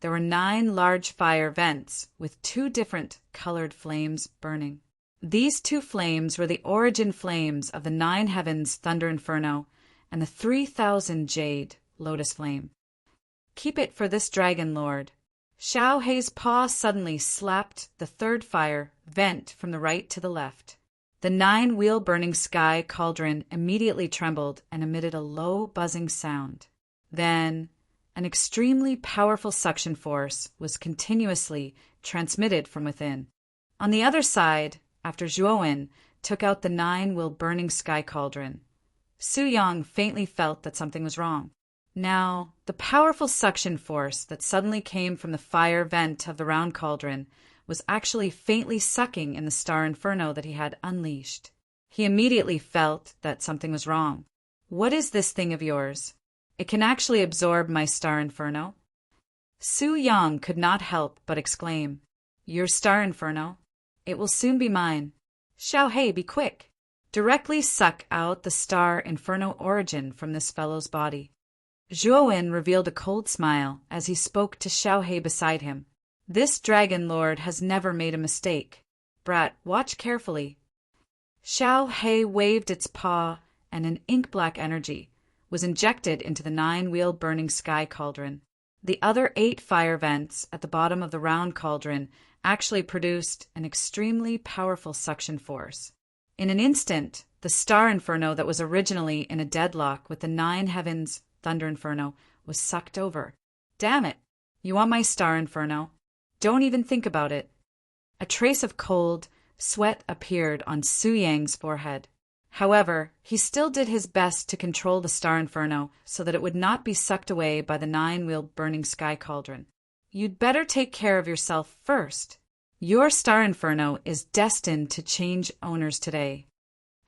there were 9 large fire vents with 2 different colored flames burning. These 2 flames were the origin flames of the 9 heavens Thunder Inferno and the 3,000 jade Lotus Flame. "Keep it for this dragon lord." Xiaohei's paw suddenly slapped the 3rd fire vent from the right to the left. The 9-wheel-burning sky cauldron immediately trembled and emitted a low buzzing sound. Then an extremely powerful suction force was continuously transmitted from within. On the other side, after Zhuowen took out the 9-wheel-burning sky cauldron, Su Yang faintly felt that something was wrong. Now, the powerful suction force that suddenly came from the fire vent of the round cauldron was actually faintly sucking in the star inferno that he had unleashed. He immediately felt that something was wrong. "What is this thing of yours? It can actually absorb my star inferno?" Su Yang could not help but exclaim, "Your star inferno? It will soon be mine. Xiao Hei, be quick! Directly suck out the star inferno origin from this fellow's body." Zhuowen revealed a cold smile as he spoke to Xiao Hei beside him. "This dragon lord has never made a mistake. Brat, watch carefully." Xiao Hei waved its paw, and an ink-black energy was injected into the 9-wheel burning sky cauldron. The other 8 fire vents at the bottom of the round cauldron actually produced an extremely powerful suction force. In an instant, the star inferno that was originally in a deadlock with the 9 heavens thunder inferno was sucked over. "Damn it! You want my star inferno? Don't even think about it." A trace of cold sweat appeared on Su Yang's forehead. However, he still did his best to control the star inferno so that it would not be sucked away by the 9-wheel burning sky cauldron. "You'd better take care of yourself first. Your star inferno is destined to change owners today."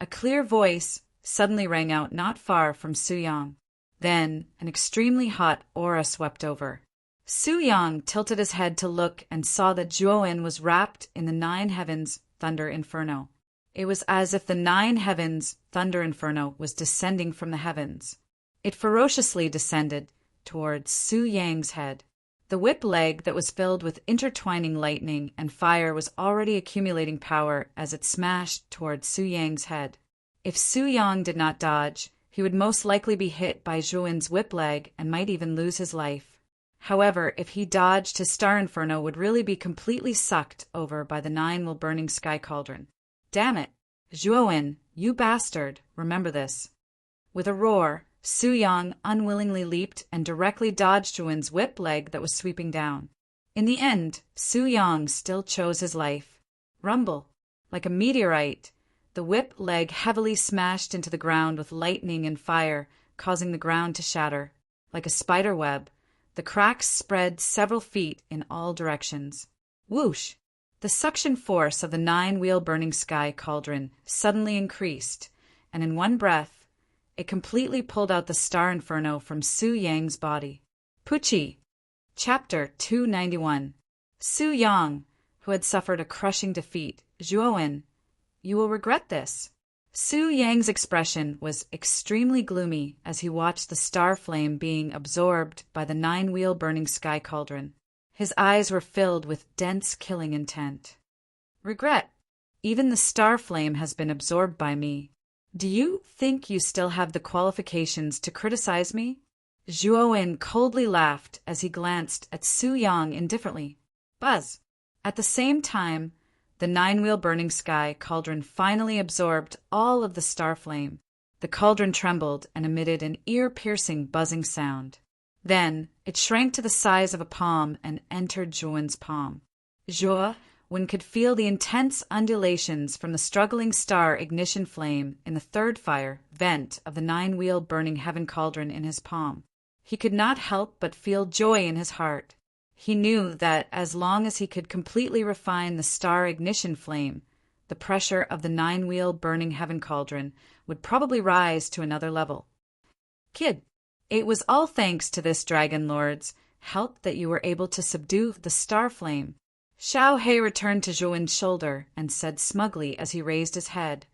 A clear voice suddenly rang out not far from Su Yang. Then an extremely hot aura swept over. Su Yang tilted his head to look and saw that Zhuowen was wrapped in the 9 heavens thunder inferno. It was as if the 9 heavens thunder inferno was descending from the heavens. It ferociously descended towards Su Yang's head. The whip leg that was filled with intertwining lightning and fire was already accumulating power as it smashed towards Su Yang's head. If Su Yang did not dodge, he would most likely be hit by Zhuowen's whip leg and might even lose his life. However, if he dodged, his star inferno would really be completely sucked over by the 9-wheel burning sky cauldron. "Damn it! Zhuowen, you bastard, remember this." With a roar, Su Yang unwillingly leaped and directly dodged Zhuowen's whip leg that was sweeping down. In the end, Su Yang still chose his life. Rumble. Like a meteorite, the whip leg heavily smashed into the ground with lightning and fire, causing the ground to shatter. Like a spider web, the cracks spread several feet in all directions. Whoosh! The suction force of the 9-wheel burning sky cauldron suddenly increased, and in one breath, it completely pulled out the star inferno from Su Yang's body. Pucci. Chapter 291. Su Yang, who had suffered a crushing defeat. "Zhuowen, you will regret this." Su Yang's expression was extremely gloomy as he watched the star flame being absorbed by the 9-wheel burning sky cauldron. His eyes were filled with dense killing intent. "Regret? Even the star flame has been absorbed by me. Do you think you still have the qualifications to criticize me?" Zhuowen coldly laughed as he glanced at Su Yang indifferently. Buzz! At the same time, the 9-wheel burning sky cauldron finally absorbed all of the star flame. The cauldron trembled and emitted an ear-piercing buzzing sound. Then it shrank to the size of a palm and entered Zhuowen's palm. Zhuowen could feel the intense undulations from the struggling star ignition flame in the 3rd fire vent of the 9-wheel burning heaven cauldron in his palm. He could not help but feel joy in his heart. He knew that as long as he could completely refine the star ignition flame, the pressure of the 9-wheel burning heaven cauldron would probably rise to another level. "Kid, it was all thanks to this dragon lord's help that you were able to subdue the star flame." Xiao Hei returned to Zhuowen's shoulder and said smugly as he raised his head,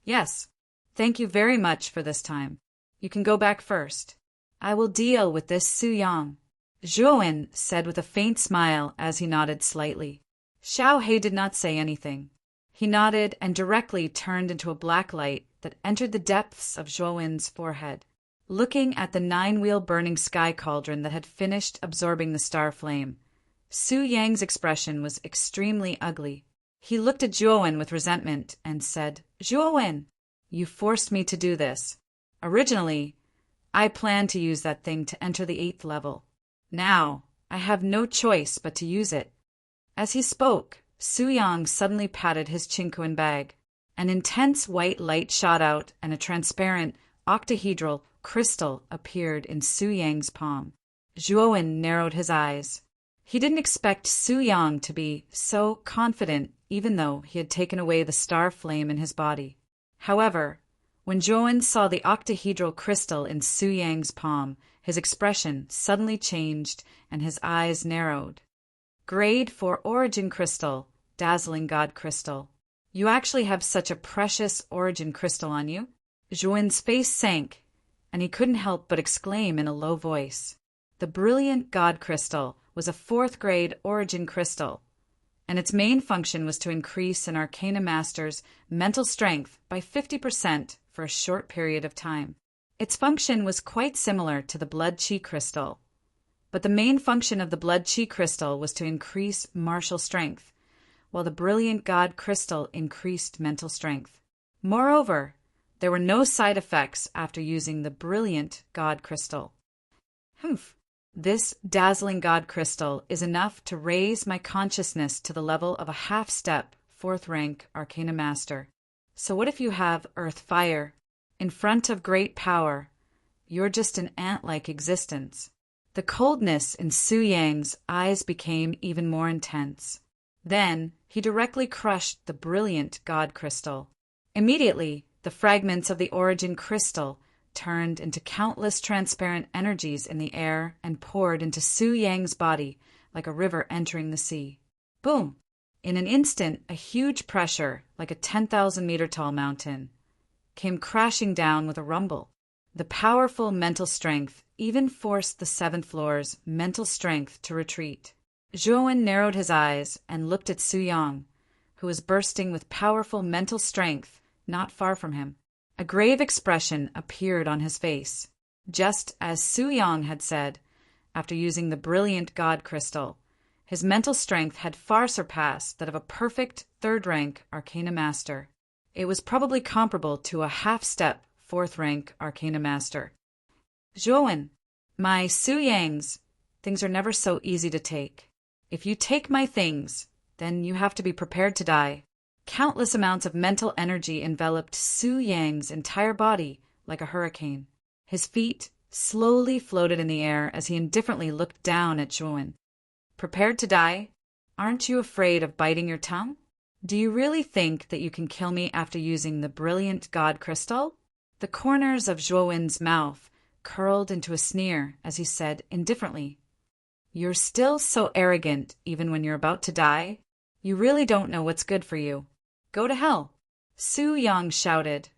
"Yes, thank you very much for this time. You can go back first. I will deal with this Su Yang." Zhuowen said with a faint smile as he nodded slightly. Xiao Hei did not say anything. He nodded and directly turned into a black light that entered the depths of Zhuowen's forehead. Looking at the 9-wheel burning sky cauldron that had finished absorbing the star flame, Su Yang's expression was extremely ugly. He looked at Zhuowen with resentment and said, "Zhuowen, you forced me to do this. Originally, I planned to use that thing to enter the 8th level. Now, I have no choice but to use it." As he spoke, Su Yang suddenly patted his chinquan bag. An intense white light shot out and a transparent octahedral crystal appeared in Su Yang's palm. Zhuowen narrowed his eyes. He didn't expect Su Yang to be so confident, even though he had taken away the star flame in his body. However, when Zhuowen saw the octahedral crystal in Su Yang's palm, his expression suddenly changed and his eyes narrowed. Grade 4 Origin Crystal, Dazzling God Crystal. You actually have such a precious Origin Crystal on you? Zhuowen's face sank, and he couldn't help but exclaim in a low voice. The Brilliant God Crystal was a 4th grade Origin Crystal, and its main function was to increase an Arcana Master's mental strength by 50% for a short period of time. Its function was quite similar to the Blood Chi Crystal, but the main function of the Blood Chi Crystal was to increase martial strength, while the Brilliant God Crystal increased mental strength. Moreover, there were no side effects after using the Brilliant God Crystal. This Dazzling God Crystal is enough to raise my consciousness to the level of a half-step, 4th rank Arcana Master. So what if you have Earth Fire? In front of great power, you're just an ant-like existence. The coldness in Su Yang's eyes became even more intense. Then, he directly crushed the Brilliant God Crystal. Immediately, the fragments of the Origin Crystal turned into countless transparent energies in the air and poured into Su Yang's body like a river entering the sea. Boom! In an instant, a huge pressure, like a 10,000-meter-tall mountain, came crashing down with a rumble. The powerful mental strength even forced the 7th floor's mental strength to retreat. Zhuowen narrowed his eyes and looked at Su Yang, who was bursting with powerful mental strength not far from him. A grave expression appeared on his face. Just as Su Yang had said, after using the Brilliant God Crystal, his mental strength had far surpassed that of a perfect 3rd rank Arcana Master. It was probably comparable to a half-step 4th rank Arcana Master. Zhuowen, my Su Yangs, things are never so easy to take. If you take my things, then you have to be prepared to die. Countless amounts of mental energy enveloped Su Yang's entire body like a hurricane. His feet slowly floated in the air as he indifferently looked down at Zhuowen. Prepared to die? Aren't you afraid of biting your tongue? Do you really think that you can kill me after using the Brilliant God Crystal? The corners of Zhuowen's mouth curled into a sneer as he said indifferently, "You're still so arrogant even when you're about to die? You really don't know what's good for you. Go to hell!" Su Yang shouted,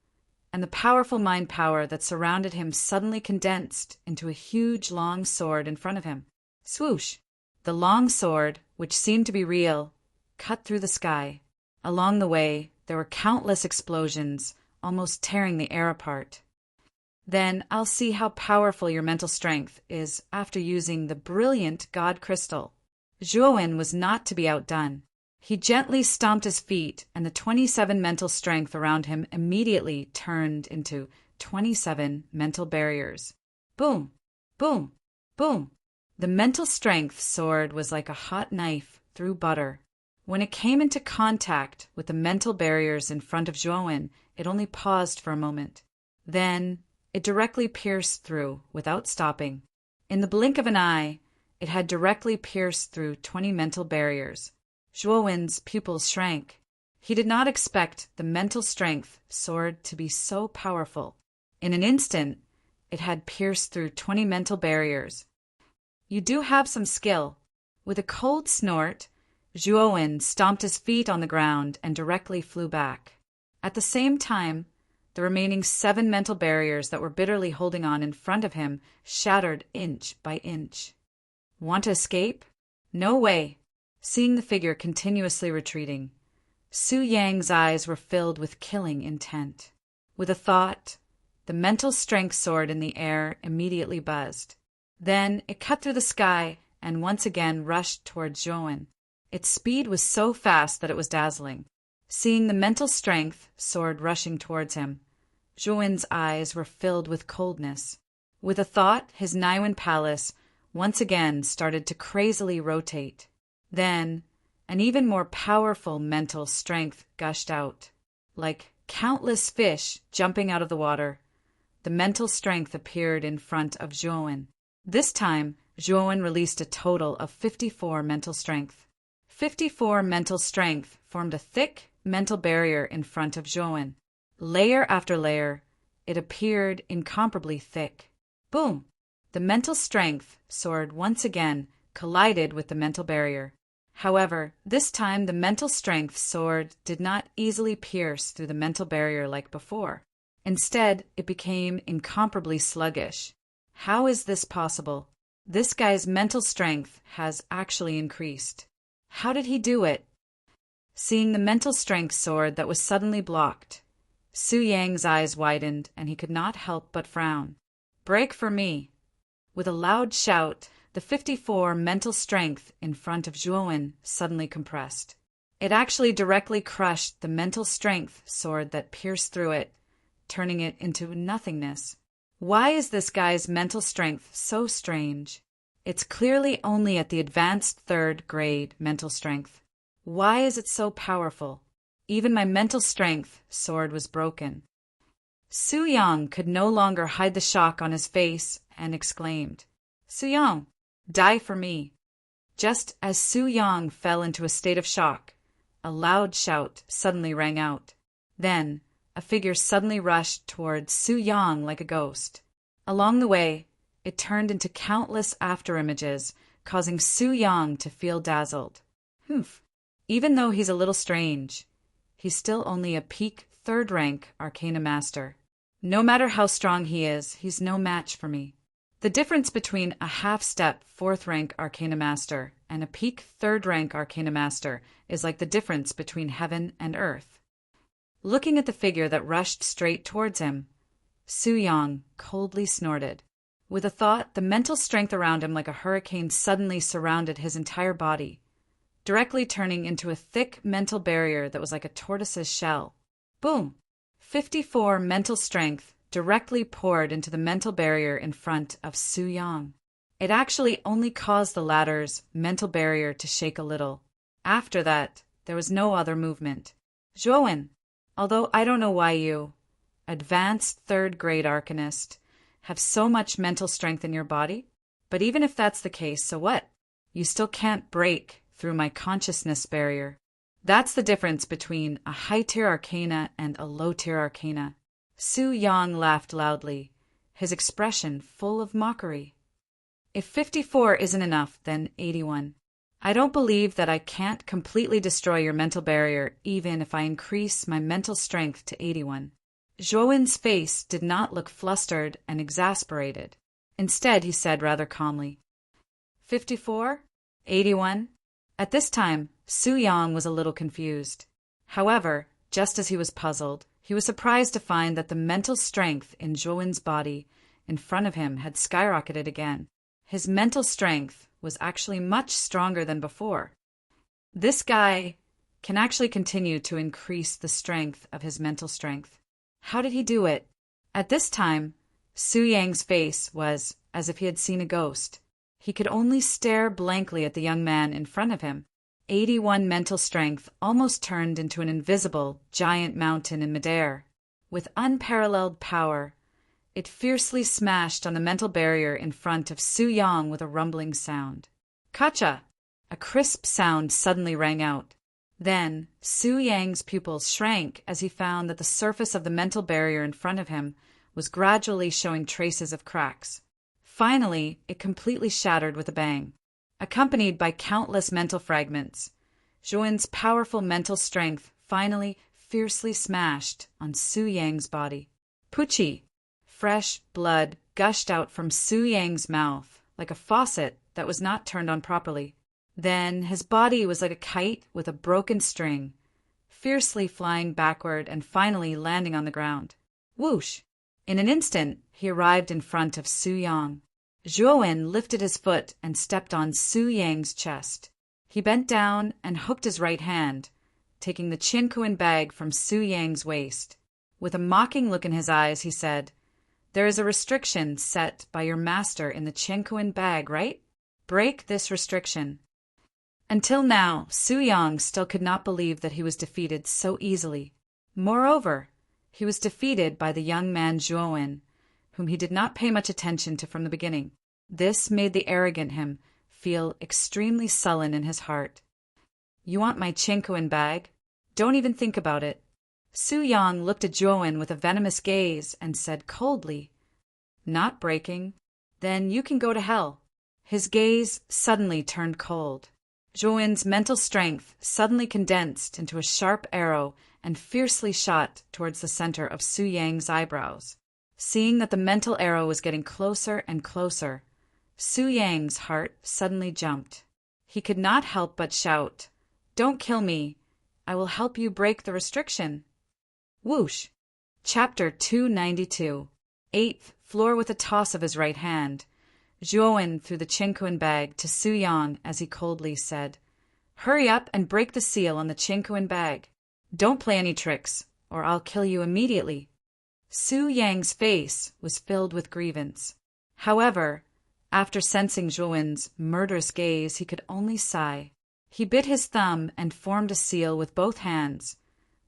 and the powerful mind power that surrounded him suddenly condensed into a huge long sword in front of him. Swoosh! The long sword, which seemed to be real, cut through the sky. Along the way, there were countless explosions, almost tearing the air apart. Then I'll see how powerful your mental strength is after using the Brilliant God Crystal. Zhuowen was not to be outdone. He gently stomped his feet, and the 27 mental strength around him immediately turned into 27 mental barriers. Boom! Boom! Boom! The mental strength sword was like a hot knife through butter. When it came into contact with the mental barriers in front of Zhuowen, it only paused for a moment. Then it directly pierced through without stopping. In the blink of an eye, it had directly pierced through 20 mental barriers. Zhuowen's pupils shrank. He did not expect the mental strength sword to be so powerful. In an instant, it had pierced through 20 mental barriers. You do have some skill. With a cold snort, Zhuowen stomped his feet on the ground and directly flew back. At the same time, the remaining 7 mental barriers that were bitterly holding on in front of him shattered inch by inch. Want to escape? No way. Seeing the figure continuously retreating, Su Yang's eyes were filled with killing intent. With a thought, the mental strength sword in the air immediately buzzed. Then it cut through the sky and once again rushed towards Zhuowen. Its speed was so fast that it was dazzling. Seeing the mental strength sword rushing towards him, Zhuowen's eyes were filled with coldness. With a thought, his Naiwen palace once again started to crazily rotate. Then, an even more powerful mental strength gushed out. Like countless fish jumping out of the water, the mental strength appeared in front of Zhuowen. This time, Zhuowen released a total of 54 mental strength. 54 mental strength formed a thick mental barrier in front of Zhuowen. Layer after layer, it appeared incomparably thick. Boom! The mental strength sword once again collided with the mental barrier. However, this time the mental strength sword did not easily pierce through the mental barrier like before. Instead, it became incomparably sluggish. How is this possible? This guy's mental strength has actually increased. How did he do it? Seeing the mental strength sword that was suddenly blocked, Su Yang's eyes widened and he could not help but frown. Break for me! With a loud shout, the 54 mental strength in front of Zhuowen suddenly compressed. It actually directly crushed the mental strength sword that pierced through it, turning it into nothingness. Why is this guy's mental strength so strange? It's clearly only at the advanced 3rd grade mental strength. Why is it so powerful? Even my mental strength sword was broken. Su Yang could no longer hide the shock on his face and exclaimed, Su Yang, die for me. Just as Su Yang fell into a state of shock, a loud shout suddenly rang out. Then, a figure suddenly rushed towards Su Yang like a ghost. Along the way, it turned into countless afterimages, causing Su Yang to feel dazzled. Humph. Even though he's a little strange, he's still only a peak 3rd rank Arcana Master. No matter how strong he is, he's no match for me. The difference between a half-step 4th rank Arcana Master and a peak 3rd rank Arcana Master is like the difference between heaven and earth. Looking at the figure that rushed straight towards him, Su Yang coldly snorted. With a thought, the mental strength around him like a hurricane suddenly surrounded his entire body, directly turning into a thick mental barrier that was like a tortoise's shell. Boom! 54 mental strength directly poured into the mental barrier in front of Su Yang. It actually only caused the latter's mental barrier to shake a little. After that, there was no other movement. Zhuowen, although I don't know why you, advanced 3rd grade arcanist, have so much mental strength in your body, but even if that's the case, so what? You still can't break through my consciousness barrier. That's the difference between a high-tier arcana and a low-tier arcana. Su Yang laughed loudly, his expression full of mockery. If 54 isn't enough, then 81. I don't believe that I can't completely destroy your mental barrier even if I increase my mental strength to 81. Zhuowen's face did not look flustered and exasperated. Instead, he said rather calmly, 54? 81? At this time, Su Yang was a little confused. However, just as he was puzzled, he was surprised to find that the mental strength in Zhuowen's body in front of him had skyrocketed again. His mental strength was actually much stronger than before. This guy can actually continue to increase the strength of his mental strength. How did he do it? At this time, Su Yang's face was as if he had seen a ghost. He could only stare blankly at the young man in front of him. 81 mental strength almost turned into an invisible, giant mountain in midair. With unparalleled power, it fiercely smashed on the mental barrier in front of Su Yang with a rumbling sound. Kacha! A crisp sound suddenly rang out. Then, Su Yang's pupils shrank as he found that the surface of the mental barrier in front of him was gradually showing traces of cracks. Finally, it completely shattered with a bang. Accompanied by countless mental fragments, Zhuowen's powerful mental strength finally fiercely smashed on Su Yang's body. Puchi! Fresh blood gushed out from Su Yang's mouth like a faucet that was not turned on properly. Then his body was like a kite with a broken string, fiercely flying backward and finally landing on the ground. Whoosh! In an instant, he arrived in front of Su Yang. Zhuowen lifted his foot and stepped on Su Yang's chest. He bent down and hooked his right hand, taking the Qinkuan bag from Su Yang's waist. With a mocking look in his eyes, he said, "There is a restriction set by your master in the Qinkuan bag, right? Break this restriction." Until now, Su Yang still could not believe that he was defeated so easily. Moreover, he was defeated by the young man Zhuowen, whom he did not pay much attention to from the beginning. This made the arrogant him feel extremely sullen in his heart. "You want my Chinkoan bag? Don't even think about it." Su Yang looked at Zhuowen with a venomous gaze and said coldly, "Not breaking? Then you can go to hell." His gaze suddenly turned cold. Zhuowen's mental strength suddenly condensed into a sharp arrow and fiercely shot towards the center of Su Yang's eyebrows. Seeing that the mental arrow was getting closer and closer, Su Yang's heart suddenly jumped. He could not help but shout, "Don't kill me. I will help you break the restriction." Whoosh! Chapter 292. 8th floor. With a toss of his right hand, Zhuowen threw the Chinkoan bag to Su Yang as he coldly said, "Hurry up and break the seal on the Chinkoan bag. Don't play any tricks, or I'll kill you immediately." Su Yang's face was filled with grievance. However, after sensing Zhuowen's murderous gaze, he could only sigh. He bit his thumb and formed a seal with both hands,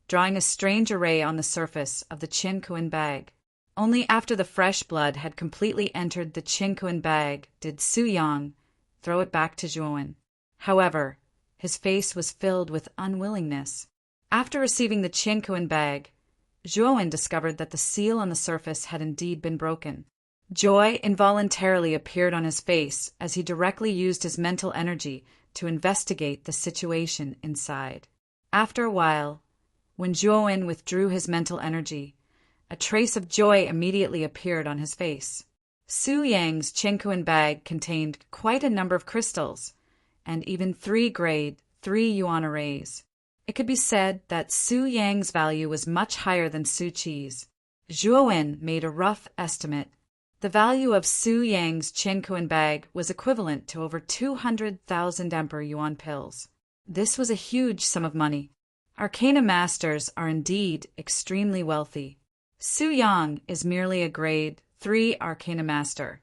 drawing a strange array on the surface of the Chinkoan bag. Only after the fresh blood had completely entered the Chinkoan bag did Su Yang throw it back to Zhuowen. However, his face was filled with unwillingness. After receiving the Chinkoan bag, Zhuowen discovered that the seal on the surface had indeed been broken. Joy involuntarily appeared on his face as he directly used his mental energy to investigate the situation inside. After a while, when Zhuowen withdrew his mental energy, a trace of joy immediately appeared on his face. Su Yang's Chinkoan bag contained quite a number of crystals, and even 3 grade 3 yuan arrays. It could be said that Su Yang's value was much higher than Su Qi's. Zhuowen made a rough estimate. The value of Su Yang's Chinkoan bag was equivalent to over 200,000 Emperor Yuan pills. This was a huge sum of money. Arcana masters are indeed extremely wealthy. Su Yang is merely a grade 3 Arcana master,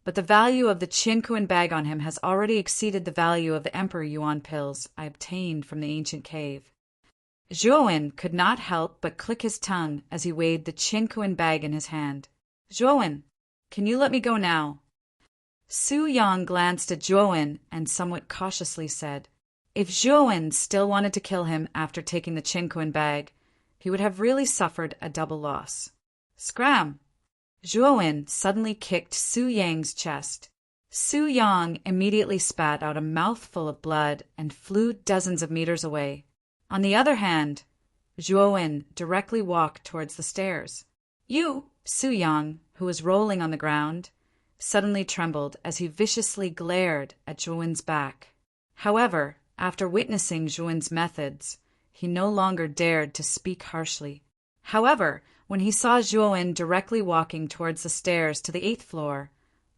but the value of the Chinkoan bag on him has already exceeded the value of the Emperor Yuan pills I obtained from the ancient cave. Zhuowen could not help but click his tongue as he weighed the Chinkoan bag in his hand. "Zhuowen, can you let me go now?" Su Yang glanced at Zhuowen and somewhat cautiously said, if Zhuowen still wanted to kill him after taking the Chinkoan bag, he would have really suffered a double loss. Scram! Zhuowen suddenly kicked Su Yang's chest. Su Yang immediately spat out a mouthful of blood and flew dozens of meters away. On the other hand, Zhuowen directly walked towards the stairs. Su Yang, who was rolling on the ground, suddenly trembled as he viciously glared at Zhuowen's back. However, after witnessing Zhuowen's methods, he no longer dared to speak harshly. However, when he saw Zhuowen directly walking towards the stairs to the 8th floor,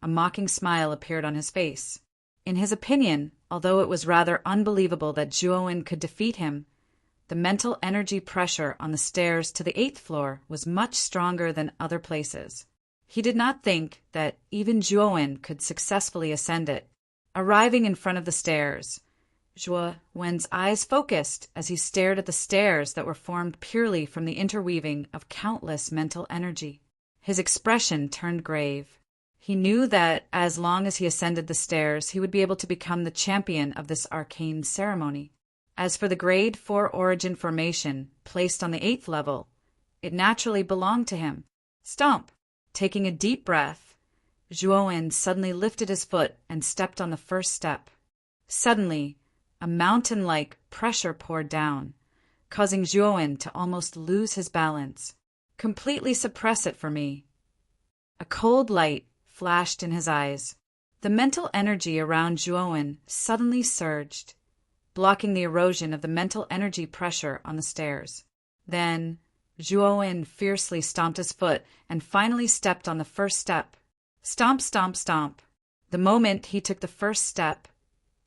a mocking smile appeared on his face. In his opinion, although it was rather unbelievable that Zhuowen could defeat him, the mental energy pressure on the stairs to the 8th floor was much stronger than other places. He did not think that even Zhuowen could successfully ascend it. Arriving in front of the stairs, Zhuowen's eyes focused as he stared at the stairs that were formed purely from the interweaving of countless mental energy. His expression turned grave. He knew that as long as he ascended the stairs, he would be able to become the champion of this arcane ceremony. As for the grade 4 origin formation placed on the 8th level, it naturally belonged to him. Stomp! Taking a deep breath, Zhuowen suddenly lifted his foot and stepped on the first step. Suddenly, a mountain-like pressure poured down, causing Zhuowen to almost lose his balance. Completely suppress it for me. A cold light flashed in his eyes. The mental energy around Zhuowen suddenly surged, blocking the erosion of the mental energy pressure on the stairs. Then, Zhuowen fiercely stomped his foot and finally stepped on the first step. Stomp, stomp, stomp. The moment he took the first step,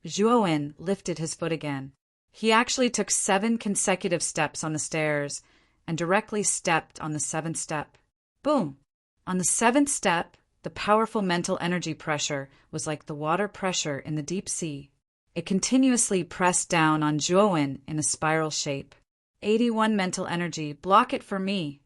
Zhuowen lifted his foot again. He actually took 7 consecutive steps on the stairs and directly stepped on the 7th step. Boom! On the 7th step, the powerful mental energy pressure was like the water pressure in the deep sea. It continuously pressed down on Zhuowen in a spiral shape. 81 mental energy, block it for me.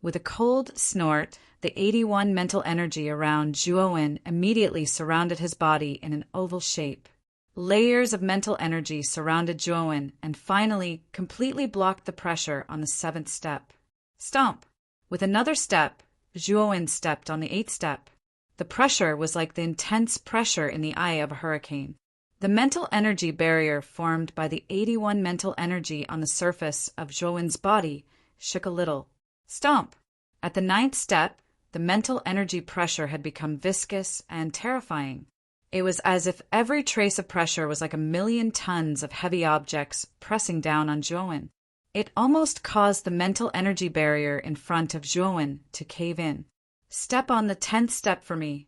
With a cold snort, the 81 mental energy around Zhuowen immediately surrounded his body in an oval shape. Layers of mental energy surrounded Zhuowen and finally completely blocked the pressure on the 7th step. Stomp! With another step, Zhuowen stepped on the 8th step. The pressure was like the intense pressure in the eye of a hurricane. The mental energy barrier formed by the 81 mental energy on the surface of Zhuowen's body shook a little. Stomp! At the 9th step, the mental energy pressure had become viscous and terrifying. It was as if every trace of pressure was like 1,000,000 tons of heavy objects pressing down on Zhuowen. It almost caused the mental energy barrier in front of Zhuowen to cave in. Step on the 10th step for me.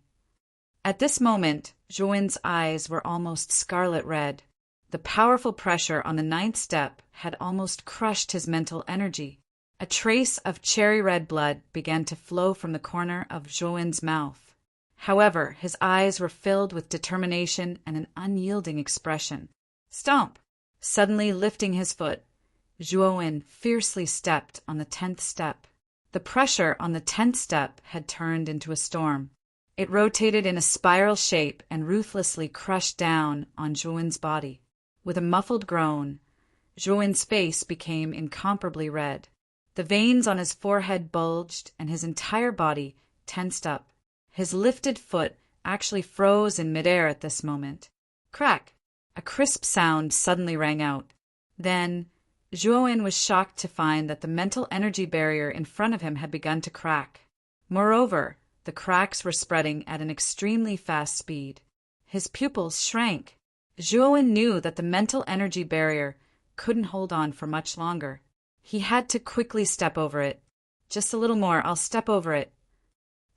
At this moment, Zhuowen's eyes were almost scarlet red. The powerful pressure on the 9th step had almost crushed his mental energy. A trace of cherry red blood began to flow from the corner of Zhuowen's mouth. However, his eyes were filled with determination and an unyielding expression. Stomp! Suddenly lifting his foot, Zhuowen fiercely stepped on the 10th step. The pressure on the 10th step had turned into a storm. It rotated in a spiral shape and ruthlessly crushed down on Zhuowen's body. With a muffled groan, Zhuowen's face became incomparably red. The veins on his forehead bulged and his entire body tensed up. His lifted foot actually froze in midair at this moment. Crack! A crisp sound suddenly rang out. Then, Zhuowen was shocked to find that the mental energy barrier in front of him had begun to crack. Moreover, the cracks were spreading at an extremely fast speed. His pupils shrank. Zhuowen knew that the mental energy barrier couldn't hold on for much longer. He had to quickly step over it. Just a little more, I'll step over it.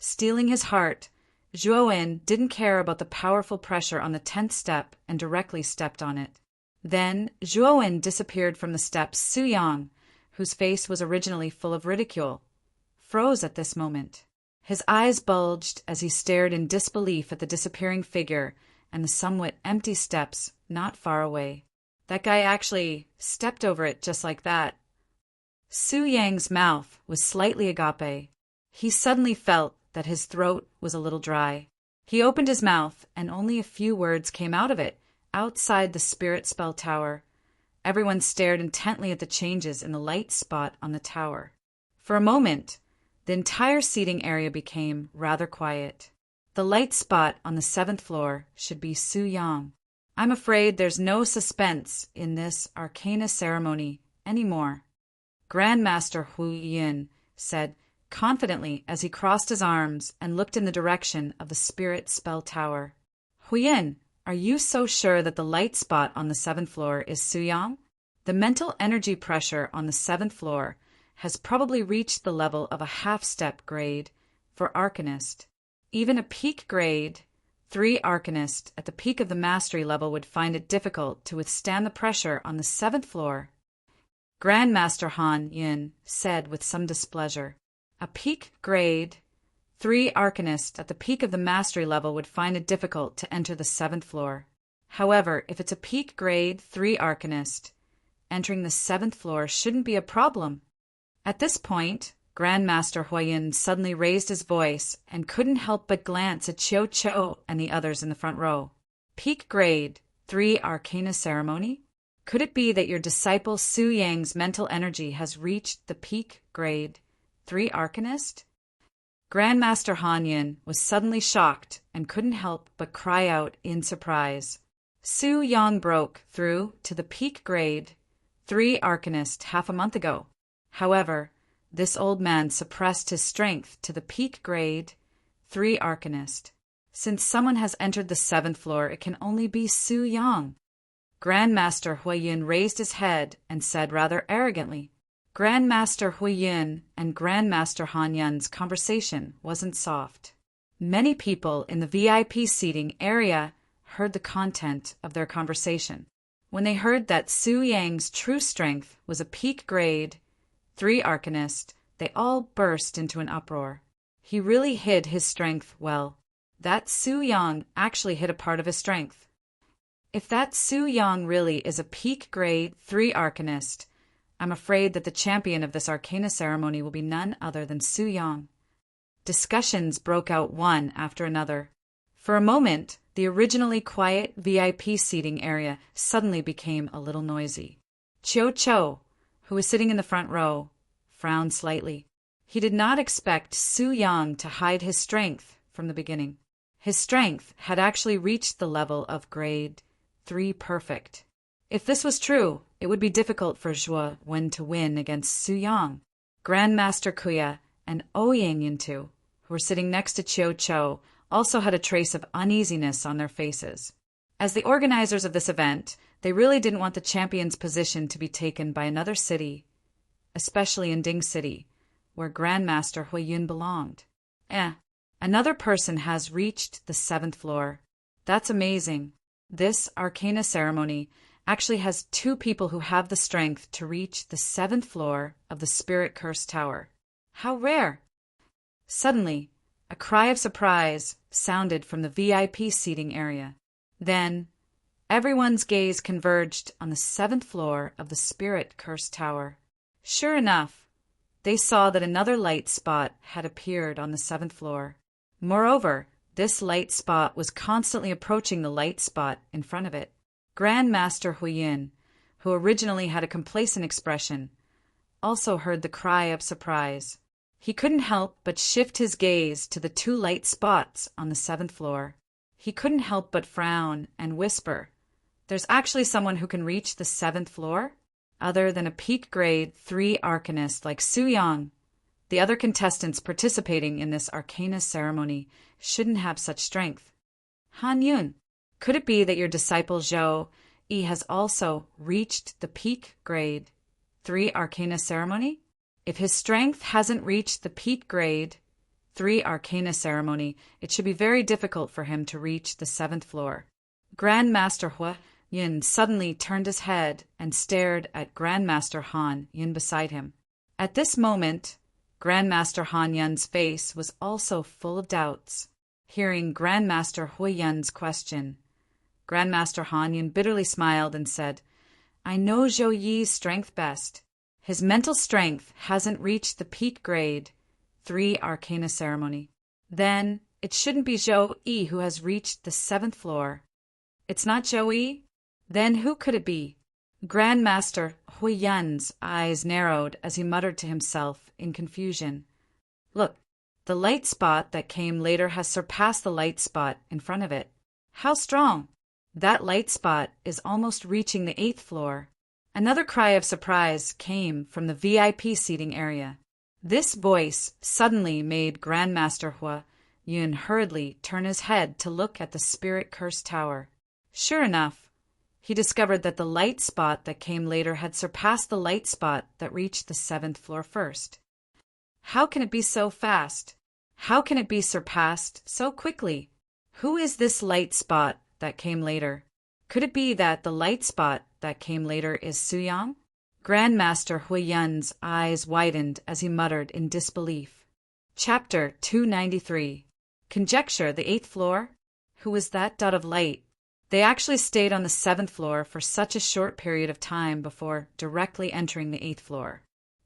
Steeling his heart, Zhuowen didn't care about the powerful pressure on the 10th step and directly stepped on it. Then Zhuowen disappeared from the step. Su Yang, whose face was originally full of ridicule, froze at this moment. His eyes bulged as he stared in disbelief at the disappearing figure and the somewhat empty steps not far away. That guy actually stepped over it just like that. Su Yang's mouth was slightly agape. He suddenly felt that his throat was a little dry. He opened his mouth, and only a few words came out of it. Outside the spirit spell tower, everyone stared intently at the changes in the light spot on the tower. For a moment, the entire seating area became rather quiet. The light spot on the 7th floor should be Su Yang. I'm afraid there's no suspense in this arcana ceremony anymore, Grandmaster Huyin said confidently as he crossed his arms and looked in the direction of the spirit spell tower. Huyin, are you so sure that the light spot on the 7th floor is Su Yang? The mental energy pressure on the 7th floor has probably reached the level of a half-step grade for Arcanist. Even a peak grade 3 Arcanist at the peak of the mastery level would find it difficult to withstand the pressure on the 7th floor. Grandmaster Han Yin said with some displeasure. A peak grade 3 Arcanist at the peak of the mastery level would find it difficult to enter the 7th floor. However, if it's a peak grade 3 Arcanist, entering the 7th floor shouldn't be a problem. At this point, Grandmaster Huyin suddenly raised his voice and couldn't help but glance at Qiu Qiu and the others in the front row. Peak grade 3 Arcana Ceremony? Could it be that your disciple Su Yang's mental energy has reached the peak grade 3 Arcanist? Grandmaster Han Yin was suddenly shocked and couldn't help but cry out in surprise. Su Yang broke through to the peak grade 3 Arcanist half a month ago. However, this old man suppressed his strength to the peak grade 3 Arcanist. Since someone has entered the 7th floor, it can only be Su Yang. Grandmaster Huyin raised his head and said rather arrogantly. Grandmaster Huyin and Grandmaster Han Yin's conversation wasn't soft. Many people in the VIP seating area heard the content of their conversation. When they heard that Su Yang's true strength was a peak grade 3 Arcanist, they all burst into an uproar. He really hid his strength well. That Su Yang actually hid a part of his strength. If that Su Yang really is a peak grade 3 Arcanist, I'm afraid that the champion of this arcana ceremony will be none other than Su Yang. Discussions broke out one after another. For a moment, the originally quiet VIP seating area suddenly became a little noisy. Chiu Cho, who was sitting in the front row, frowned slightly. He did not expect Su Yang to hide his strength from the beginning. His strength had actually reached the level of grade 3 perfect. If this was true, it would be difficult for Zhuo Wen to win against Su Yang. Grandmaster Kuya and Ouyang Yintu, who were sitting next to Chiu Cho, also had a trace of uneasiness on their faces. As the organizers of this event, they really didn't want the champion's position to be taken by another city, especially in Ding City, where Grandmaster Huiyun belonged. Another person has reached the 7th floor. That's amazing. This arcana ceremony actually has 2 people who have the strength to reach the 7th floor of the Spirit Curse Tower. How rare! Suddenly, a cry of surprise sounded from the VIP seating area. Then, everyone's gaze converged on the 7th floor of the Spirit Curse Tower. Sure enough, they saw that another light spot had appeared on the 7th floor. Moreover, this light spot was constantly approaching the light spot in front of it. Grandmaster Huiyun, who originally had a complacent expression, also heard the cry of surprise. He couldn't help but shift his gaze to the 2 light spots on the 7th floor. He couldn't help but frown and whisper, "There's actually someone who can reach the 7th floor? Other than a peak grade 3 arcanist like Su Yang, the other contestants participating in this arcana ceremony shouldn't have such strength. Han Yun, could it be that your disciple Zhou Yi has also reached the peak grade 3 arcana ceremony? If his strength hasn't reached the peak grade 3 arcana ceremony, it should be very difficult for him to reach the 7th floor." Grandmaster Huiyun suddenly turned his head and stared at Grandmaster Han Yun beside him. At this moment, Grandmaster Han Yun's face was also full of doubts. Hearing Grandmaster Huiyun's question, Grandmaster Han Yun bitterly smiled and said, "I know Zhou Yi's strength best. His mental strength hasn't reached the peak grade 3 arcana ceremony. Then it shouldn't be Zhou Yi who has reached the 7th floor. It's not Zhou Yi? Then who could it be?" Grandmaster Huiyun's eyes narrowed as he muttered to himself in confusion, "Look, the light spot that came later has surpassed the light spot in front of it. How strong! That light spot is almost reaching the 8th floor." Another cry of surprise came from the VIP seating area. This voice suddenly made Grandmaster Huiyun hurriedly turn his head to look at the Spirit Curse Tower. Sure enough, he discovered that the light spot that came later had surpassed the light spot that reached the 7th floor first. How can it be so fast? How can it be surpassed so quickly? Who is this light spot that came later? Could it be that the light spot that came later is Su Yang? Grandmaster Huiyun's eyes widened as he muttered in disbelief. Chapter 293. Conjecture the 8th floor? Who was that dot of light? They actually stayed on the 7th floor for such a short period of time before directly entering the 8th floor.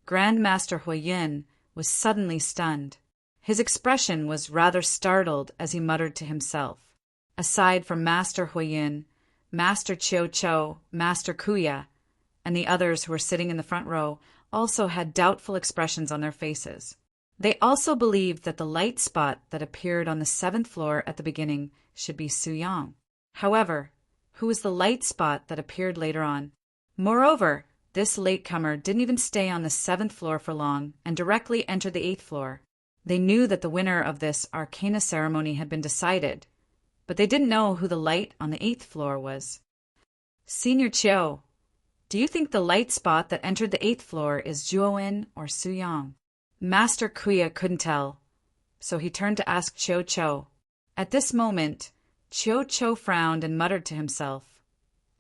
Grandmaster Huiyun was suddenly stunned. His expression was rather startled as he muttered to himself. Aside from Master Huiyun, Master Chiu Cho, Master Kuya, and the others who were sitting in the front row also had doubtful expressions on their faces. They also believed that the light spot that appeared on the 7th floor at the beginning should be Su Yang. However, who was the light spot that appeared later on? Moreover, this latecomer didn't even stay on the 7th floor for long and directly entered the 8th floor. They knew that the winner of this arcana ceremony had been decided, but they didn't know who the light on the 8th floor was. "Senior Chiu, do you think the light spot that entered the 8th floor is Zhuowen or Su Yang?" Master Kuya couldn't tell, so he turned to ask Chiu Cho. At this moment, Chiu Cho frowned and muttered to himself,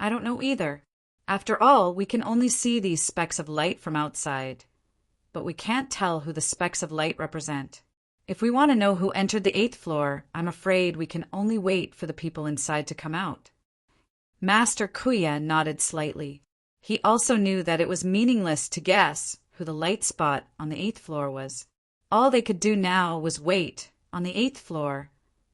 "I don't know either. After all, we can only see these specks of light from outside, but we can't tell who the specks of light represent. If we want to know who entered the 8th floor, I'm afraid we can only wait for the people inside to come out." Master Kuya nodded slightly. He also knew that it was meaningless to guess who the light spot on the 8th floor was. All they could do now was wait. On the 8th floor,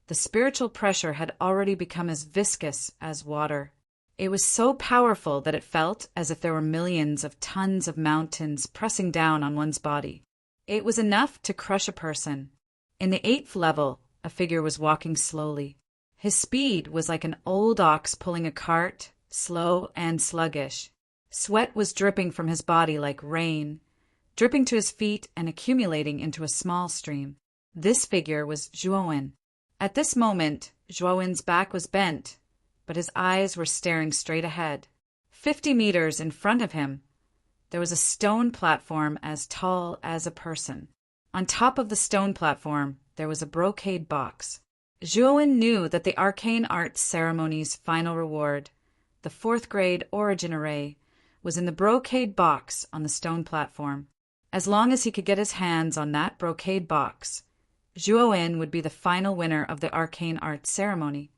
the spiritual pressure had already become as viscous as water. It was so powerful that it felt as if there were millions of tons of mountains pressing down on one's body. It was enough to crush a person. In the 8th level, a figure was walking slowly. His speed was like an old ox pulling a cart, slow and sluggish. Sweat was dripping from his body like rain, dripping to his feet and accumulating into a small stream. This figure was Zhuowen. At this moment, Zhuowen's back was bent, but his eyes were staring straight ahead. 50 meters in front of him, there was a stone platform as tall as a person. On top of the stone platform, there was a brocade box. Zhuowen knew that the arcane arts ceremony's final reward, the 4th grade origin array, was in the brocade box on the stone platform. As long as he could get his hands on that brocade box, Zhuowen would be the final winner of the arcane arts ceremony.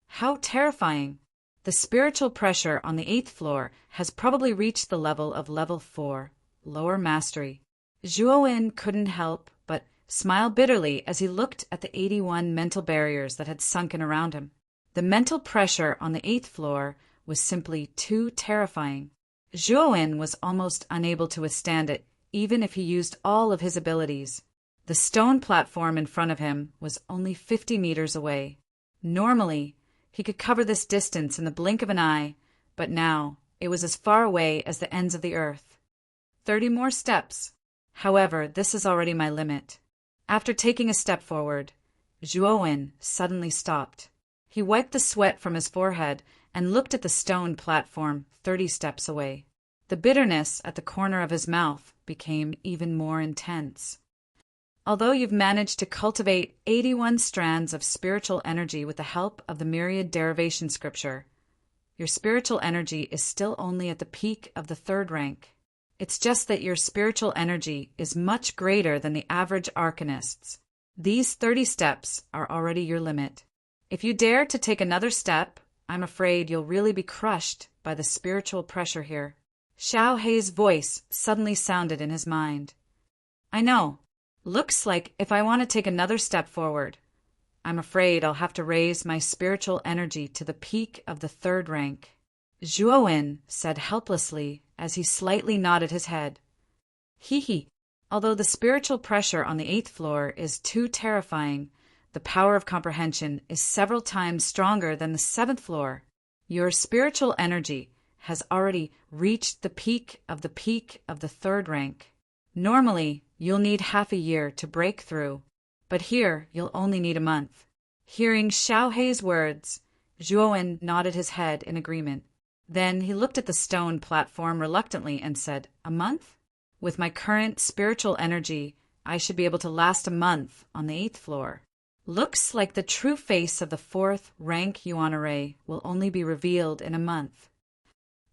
How terrifying! The spiritual pressure on the 8th floor has probably reached the level of level 4, lower mastery. Zhuowen couldn't help but smile bitterly as he looked at the 81 mental barriers that had sunken around him. The mental pressure on the 8th floor was simply too terrifying. Zhuowen was almost unable to withstand it, even if he used all of his abilities. The stone platform in front of him was only 50 meters away. Normally, he could cover this distance in the blink of an eye, but now it was as far away as the ends of the earth. 30 more steps. However, this is already my limit. After taking a step forward, Zhuowen suddenly stopped. He wiped the sweat from his forehead and looked at the stone platform 30 steps away. The bitterness at the corner of his mouth became even more intense. Although you've managed to cultivate 81 strands of spiritual energy with the help of the myriad derivation scripture, your spiritual energy is still only at the peak of the 3rd rank. It's just that your spiritual energy is much greater than the average arcanist's. These 30 steps are already your limit. If you dare to take another step, I'm afraid you'll really be crushed by the spiritual pressure here. Xiao Hei's voice suddenly sounded in his mind. I know. Looks like if I want to take another step forward, I'm afraid I'll have to raise my spiritual energy to the peak of the 3rd rank. Zhuowen said helplessly as he slightly nodded his head. Hee. Although the spiritual pressure on the 8th floor is too terrifying, the power of comprehension is several times stronger than the 7th floor. Your spiritual energy has already reached the peak of the 3rd rank. Normally, you'll need half a year to break through, but here you'll only need a month. Hearing Xiao Hei's words, Zhuowen nodded his head in agreement. Then he looked at the stone platform reluctantly and said, A month? With my current spiritual energy, I should be able to last a month on the 8th floor. Looks like the true face of the 4th rank Yuan array will only be revealed in a month.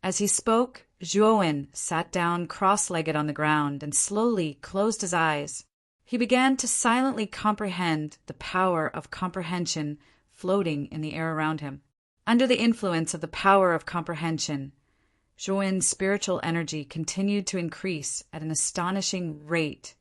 As he spoke, Zhuowen sat down cross-legged on the ground and slowly closed his eyes. He began to silently comprehend the power of comprehension floating in the air around him. Under the influence of the power of comprehension, Zhuowen's spiritual energy continued to increase at an astonishing rate.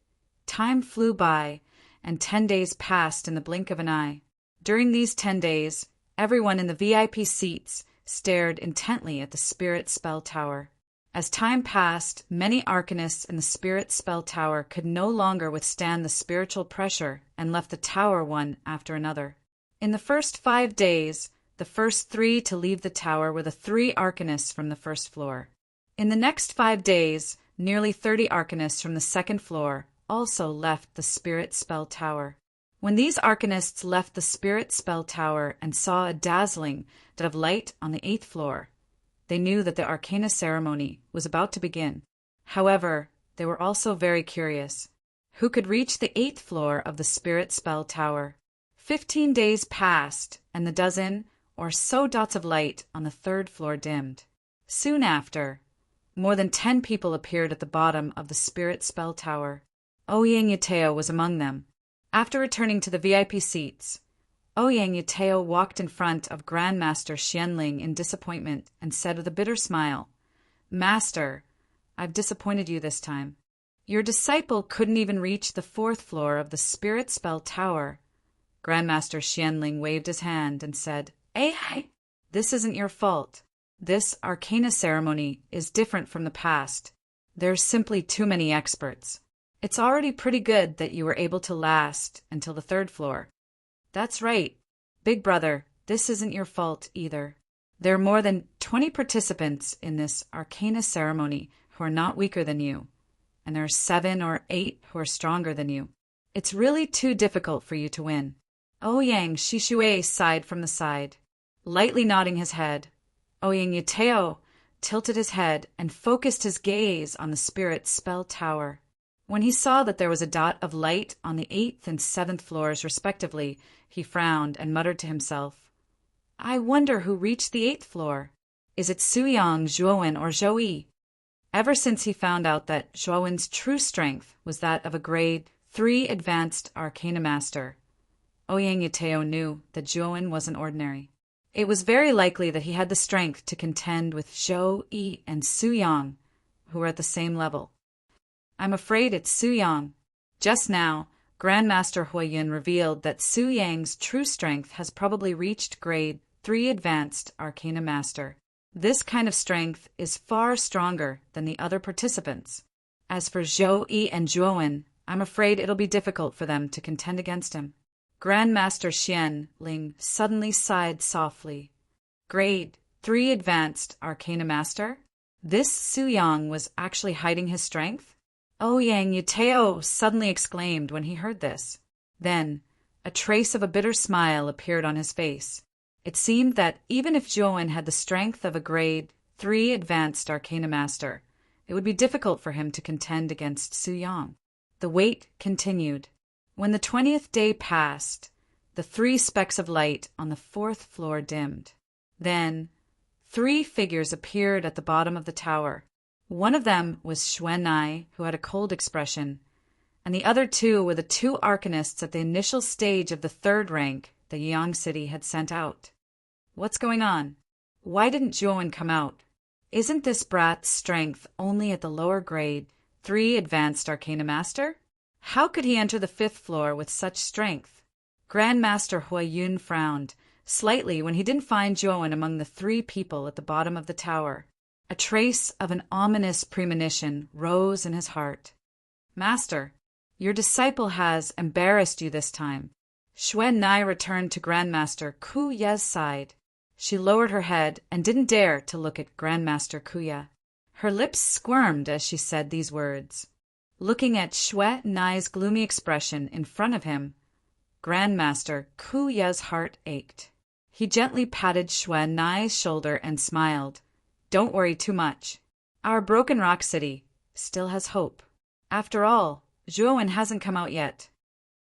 Time flew by, and 10 days passed in the blink of an eye. During these 10 days, everyone in the VIP seats stared intently at the Spirit Spell Tower. As time passed, many arcanists in the Spirit Spell Tower could no longer withstand the spiritual pressure and left the tower one after another. In the first 5 days, the first 3 to leave the tower were the 3 arcanists from the first floor. In the next 5 days, nearly 30 arcanists from the 2nd floor also left the Spirit Spell Tower. When these arcanists left the Spirit Spell Tower and saw a dazzling dot of light on the 8th floor, they knew that the Arcana ceremony was about to begin. However, they were also very curious. Who could reach the 8th floor of the Spirit Spell Tower? 15 days passed, and the dozen or so dots of light on the 3rd floor dimmed. Soon after, more than 10 people appeared at the bottom of the Spirit Spell Tower. Ouyang Yuteo was among them. After returning to the VIP seats, Ouyang Yuteo walked in front of Grandmaster Xianling in disappointment and said with a bitter smile, Master, I've disappointed you this time. Your disciple couldn't even reach the 4th floor of the Spirit Spell Tower. Grandmaster Xianling waved his hand and said, "Hey, this isn't your fault. This arcana ceremony is different from the past. There's simply too many experts. It's already pretty good that you were able to last until the 3rd floor. That's right, Big Brother, this isn't your fault either. There are more than 20 participants in this arcana ceremony who are not weaker than you, and there are 7 or 8 who are stronger than you. It's really too difficult for you to win." Ouyang Shishui sighed from the side, lightly nodding his head. Ouyang Yuteo tilted his head and focused his gaze on the Spirit Spell Tower. When he saw that there was a dot of light on the 8th and 7th floors respectively, he frowned and muttered to himself, "I wonder who reached the 8th floor. Is it Suyang, Zhuowen, or Zhou? Ever since he found out that Zhuowen's true strength was that of a grade 3 advanced arcana master, Ouyang Yuteo knew that Zhuowen wasn't ordinary. It was very likely that he had the strength to contend with Zhou Yi and Suyang, who were at the same level. "I'm afraid it's Suyang." Just now, Grandmaster Huayun revealed that Suyang's true strength has probably reached grade 3 advanced arcana master. This kind of strength is far stronger than the other participants. As for Zhou Yi and Zhuowen, I'm afraid it'll be difficult for them to contend against him. Grandmaster Xian Ling suddenly sighed softly. Grade 3 advanced arcana master? This Suyang was actually hiding his strength? Ouyang Yuteo suddenly exclaimed when he heard this. Then, a trace of a bitter smile appeared on his face. It seemed that even if Zhuowen had the strength of a grade 3 advanced arcana master, it would be difficult for him to contend against Suyang. The wait continued. When the 20th day passed, the 3 specks of light on the 4th floor dimmed. Then, 3 figures appeared at the bottom of the tower. One of them was Xuanai, who had a cold expression, and the other 2 were the 2 arcanists at the initial stage of the 3rd rank the Yang City had sent out. What's going on? Why didn't Zhuowen come out? Isn't this brat's strength only at the lower grade 3 advanced arcana master? How could he enter the 5th floor with such strength? Grandmaster Huayun frowned slightly when he didn't find Zhuowen among the 3 people at the bottom of the tower. A trace of an ominous premonition rose in his heart. "Master, your disciple embarrassed you this time." Xuanai returned to Grandmaster Kuya's side. She lowered her head and didn't dare to look at Grandmaster Kuya. Her lips squirmed as she said these words. Looking at Xuanai's gloomy expression in front of him, Grandmaster Kuya's heart ached. He gently patted Xuanai's shoulder and smiled. "Don't worry too much. Our Broken Rock City still has hope. After all, Zhuowen hasn't come out yet."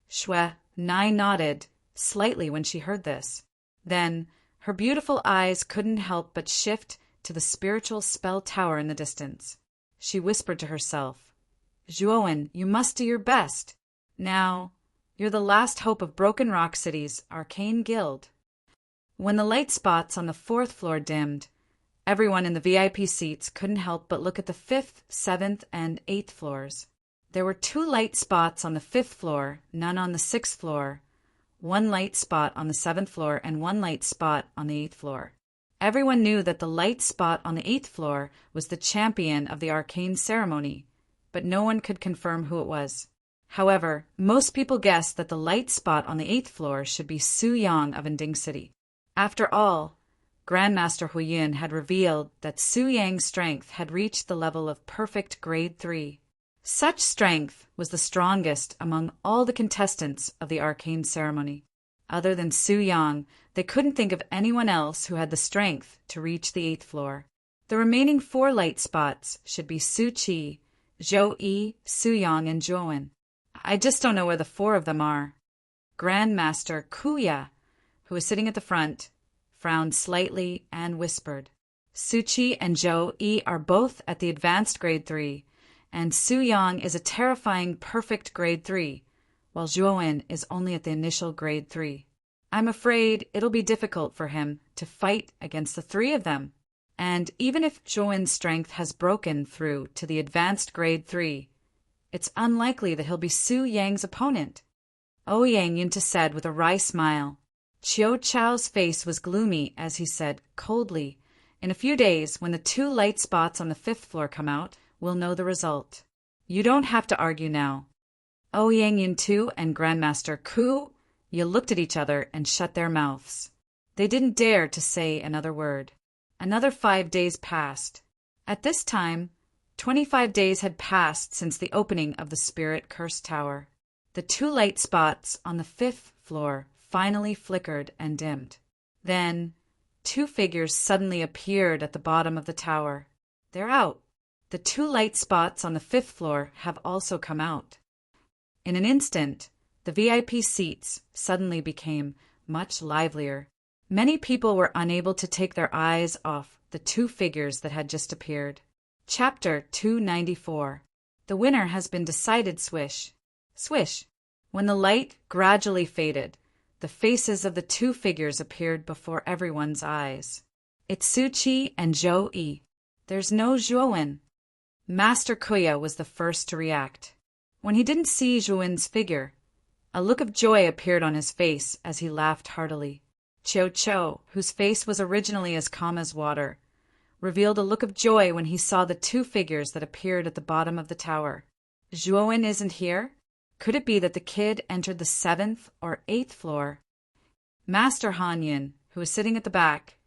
Xuanai nodded slightly when she heard this. Then her beautiful eyes couldn't help but shift to the spiritual spell tower in the distance. She whispered to herself, "Zhuowen, you must do your best. Now, you're the last hope of Broken Rock City's arcane guild." When the light spots on the 4th floor dimmed, everyone in the VIP seats couldn't help but look at the 5th, 7th, and 8th floors. There were 2 light spots on the 5th floor, none on the 6th floor, 1 light spot on the 7th floor, and 1 light spot on the 8th floor. Everyone knew that the light spot on the 8th floor was the champion of the arcane ceremony, but no one could confirm who it was. However, most people guessed that the light spot on the 8th floor should be Suyang of Inding City. After all, Grandmaster Huayun had revealed that Suyang's strength had reached the level of perfect grade 3. Such strength was the strongest among all the contestants of the arcane ceremony. Other than Suyang, they couldn't think of anyone else who had the strength to reach the 8th floor. The remaining 4 light spots should be Su Qi, Zhou Yi, Suyang, and Zhuowen. I just don't know where the 4 of them are. Grandmaster Kuya, who was sitting at the front, frowned slightly and whispered, "Su Qi and Zhou Yi are both at the advanced grade 3, and Suyang is a terrifying perfect grade 3, while Zhuowen is only at the initial grade 3. I'm afraid it'll be difficult for him to fight against the 3 of them." And even if Zhuowen's strength has broken through to the advanced grade 3, it's unlikely that he'll be Su Yang's opponent, Ouyang Yunta said with a wry smile. Chiu Chao's face was gloomy as he said coldly, "In a few days, when the 2 light spots on the 5th floor come out, we'll know the result. You don't have to argue now." Ouyang Yuntu and Grandmaster Ku Ye looked at each other and shut their mouths. They didn't dare to say another word. Another 5 days passed. At this time, 25 days had passed since the opening of the Spirit Curse Tower. The 2 light spots on the 5th floor finally flickered and dimmed. Then, 2 figures suddenly appeared at the bottom of the tower. They're out. The 2 light spots on the 5th floor have also come out. In an instant, the VIP seats suddenly became much livelier. Many people were unable to take their eyes off the 2 figures that had just appeared. Chapter 294. The winner has been decided. Swish. Swish. When the light gradually faded, the faces of the 2 figures appeared before everyone's eyes. It's Su Qi and Zhou Yi. There's no Zhuowen. Master Kuya was the first to react. When he didn't see Zhuowen's figure, a look of joy appeared on his face as he laughed heartily. Qiu Chou, whose face was originally as calm as water, revealed a look of joy when he saw the 2 figures that appeared at the bottom of the tower. Zhuowen isn't here? Could it be that the kid entered the 7th or 8th floor? Master Han Yun, who was sitting at the back,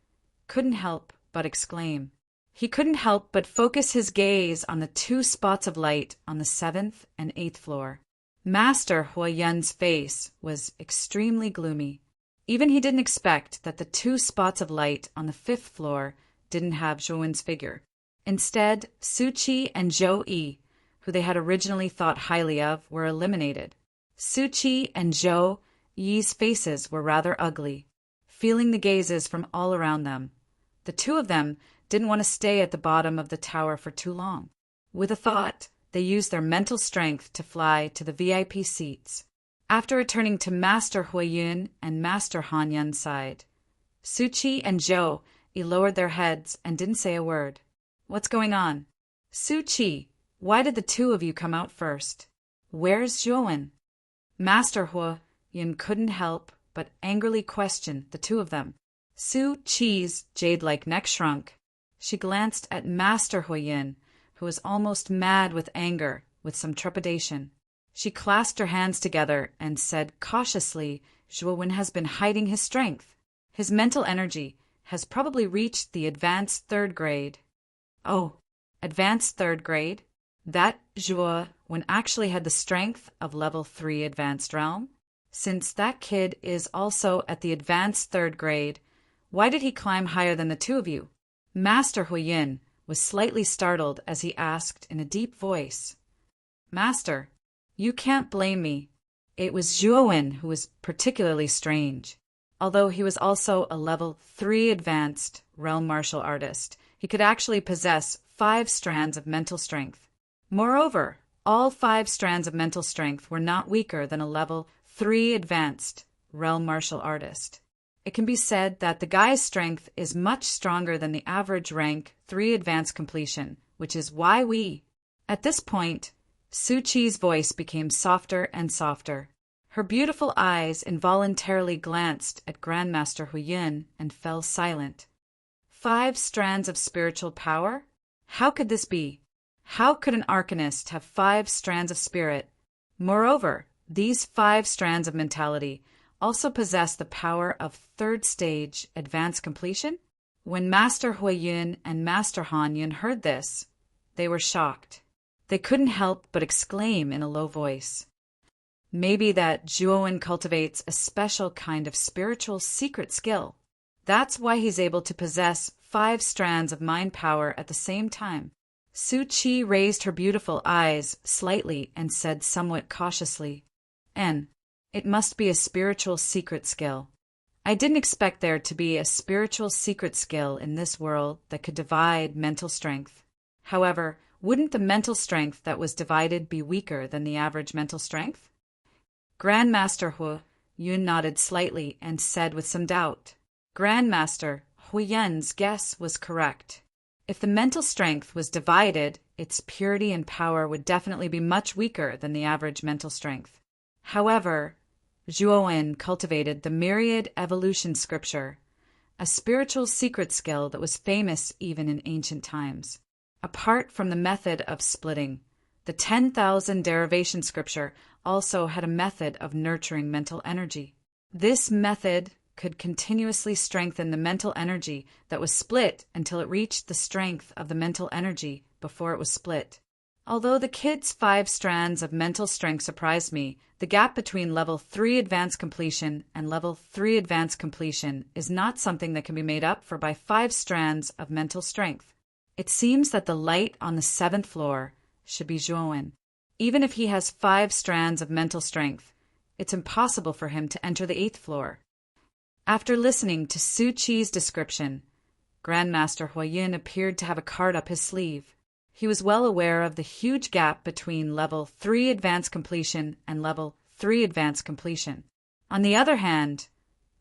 couldn't help but exclaim. He couldn't help but focus his gaze on the 2 spots of light on the 7th and 8th floor. Master Huoyun's face was extremely gloomy. Even he didn't expect that the 2 spots of light on the 5th floor didn't have Zhuowen's figure. Instead, Su Qi and Zhou Yi, who they had originally thought highly of, were eliminated. Su Qi and Zhou Yi's faces were rather ugly, feeling the gazes from all around them. The 2 of them didn't want to stay at the bottom of the tower for too long. With a thought, they used their mental strength to fly to the VIP seats. After returning to Master Huoyun and Master Han Yun's side, Su Qi and Zhou Yi lowered their heads and didn't say a word. What's going on? Su Qi, why did the 2 of you come out first? Where's Zhuowen? Master Huoyun couldn't help but angrily question the 2 of them. Su Qi's jade-like neck shrunk. She glanced at Master Huoyun, who was almost mad with anger, with some trepidation. She clasped her hands together and said cautiously, Zhuowen has been hiding his strength. His mental energy has probably reached the advanced 3rd grade. Oh, advanced 3rd grade? That Zhuowen actually had the strength of level 3 advanced realm? Since that kid is also at the advanced 3rd grade, why did he climb higher than the 2 of you? Master Huoyun was slightly startled as he asked in a deep voice. Master, you can't blame me. It was Zhuowen who was particularly strange. Although he was also a level 3 advanced realm martial artist, he could actually possess 5 strands of mental strength. Moreover, all 5 strands of mental strength were not weaker than a level 3 advanced realm martial artist. It can be said that the guy's strength is much stronger than the average rank 3 advanced completion, which is why we... At this point, Su Qi's voice became softer and softer. Her beautiful eyes involuntarily glanced at Grandmaster Huoyun and fell silent. 5 strands of spiritual power? How could this be? How could an arcanist have 5 strands of spirit? Moreover, these 5 strands of mentality also possess the power of 3rd stage advanced completion? When Master Huoyun and Master Han Yun heard this, they were shocked. They couldn't help but exclaim in a low voice. Maybe that Zhuowen cultivates a special kind of spiritual secret skill. That's why he's able to possess 5 strands of mind power at the same time. Su Qi raised her beautiful eyes slightly and said somewhat cautiously, It must be a spiritual secret skill. I didn't expect there to be a spiritual secret skill in this world that could divide mental strength. However, wouldn't the mental strength that was divided be weaker than the average mental strength? Grandmaster Huoyun nodded slightly and said with some doubt, Grandmaster Huiyen's guess was correct. If the mental strength was divided, its purity and power would definitely be much weaker than the average mental strength. However, Zhuowen cultivated the myriad evolution scripture, a spiritual secret skill that was famous even in ancient times. Apart from the method of splitting, the 10,000 derivation scripture also had a method of nurturing mental energy. This method could continuously strengthen the mental energy that was split until it reached the strength of the mental energy before it was split. Although the kid's 5 strands of mental strength surprised me, the gap between level 3 advanced completion and level 3 advanced completion is not something that can be made up for by 5 strands of mental strength. It seems that the light on the 7th floor should be Zhuowen. Even if he has 5 strands of mental strength, it's impossible for him to enter the 8th floor. After listening to Su Qi's description, Grandmaster Huiyin appeared to have a card up his sleeve. He was well aware of the huge gap between level 3 advanced completion and level 3 advanced completion. On the other hand,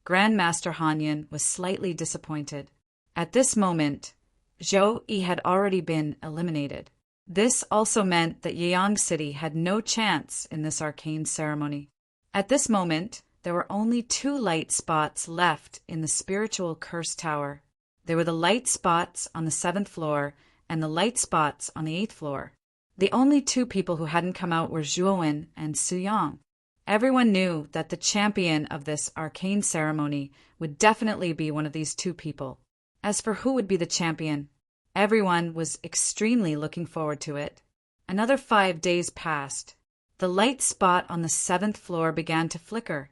Grandmaster Hanyin was slightly disappointed. At this moment, Zhou Yi had already been eliminated. This also meant that Yiyang City had no chance in this arcane ceremony. At this moment, there were only 2 light spots left in the spiritual curse tower. There were the light spots on the 7th floor and the light spots on the 8th floor. The only 2 people who hadn't come out were Zhuowen and Su Yang. Everyone knew that the champion of this arcane ceremony would definitely be one of these 2 people. As for who would be the champion, everyone was extremely looking forward to it. Another 5 days passed. The light spot on the 7th floor began to flicker,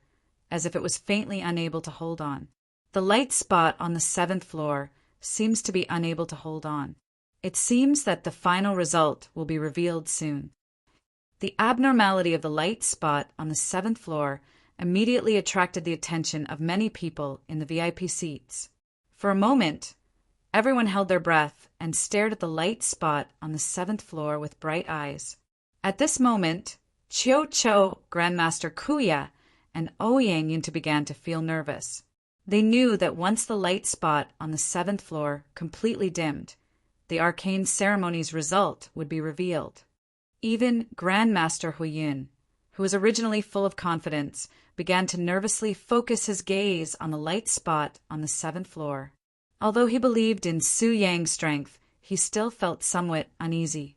as if it was faintly unable to hold on. The light spot on the 7th floor seems to be unable to hold on. It seems that the final result will be revealed soon. The abnormality of the light spot on the 7th floor immediately attracted the attention of many people in the VIP seats. For a moment, everyone held their breath and stared at the light spot on the 7th floor with bright eyes. At this moment, Qiu Chou, Grandmaster Kuya, and Ouyang Yunta began to feel nervous. They knew that once the light spot on the 7th floor completely dimmed, the arcane ceremony's result would be revealed. Even Grandmaster Huiyin, who was originally full of confidence, began to nervously focus his gaze on the light spot on the 7th floor. Although he believed in Su Yang's strength, he still felt somewhat uneasy.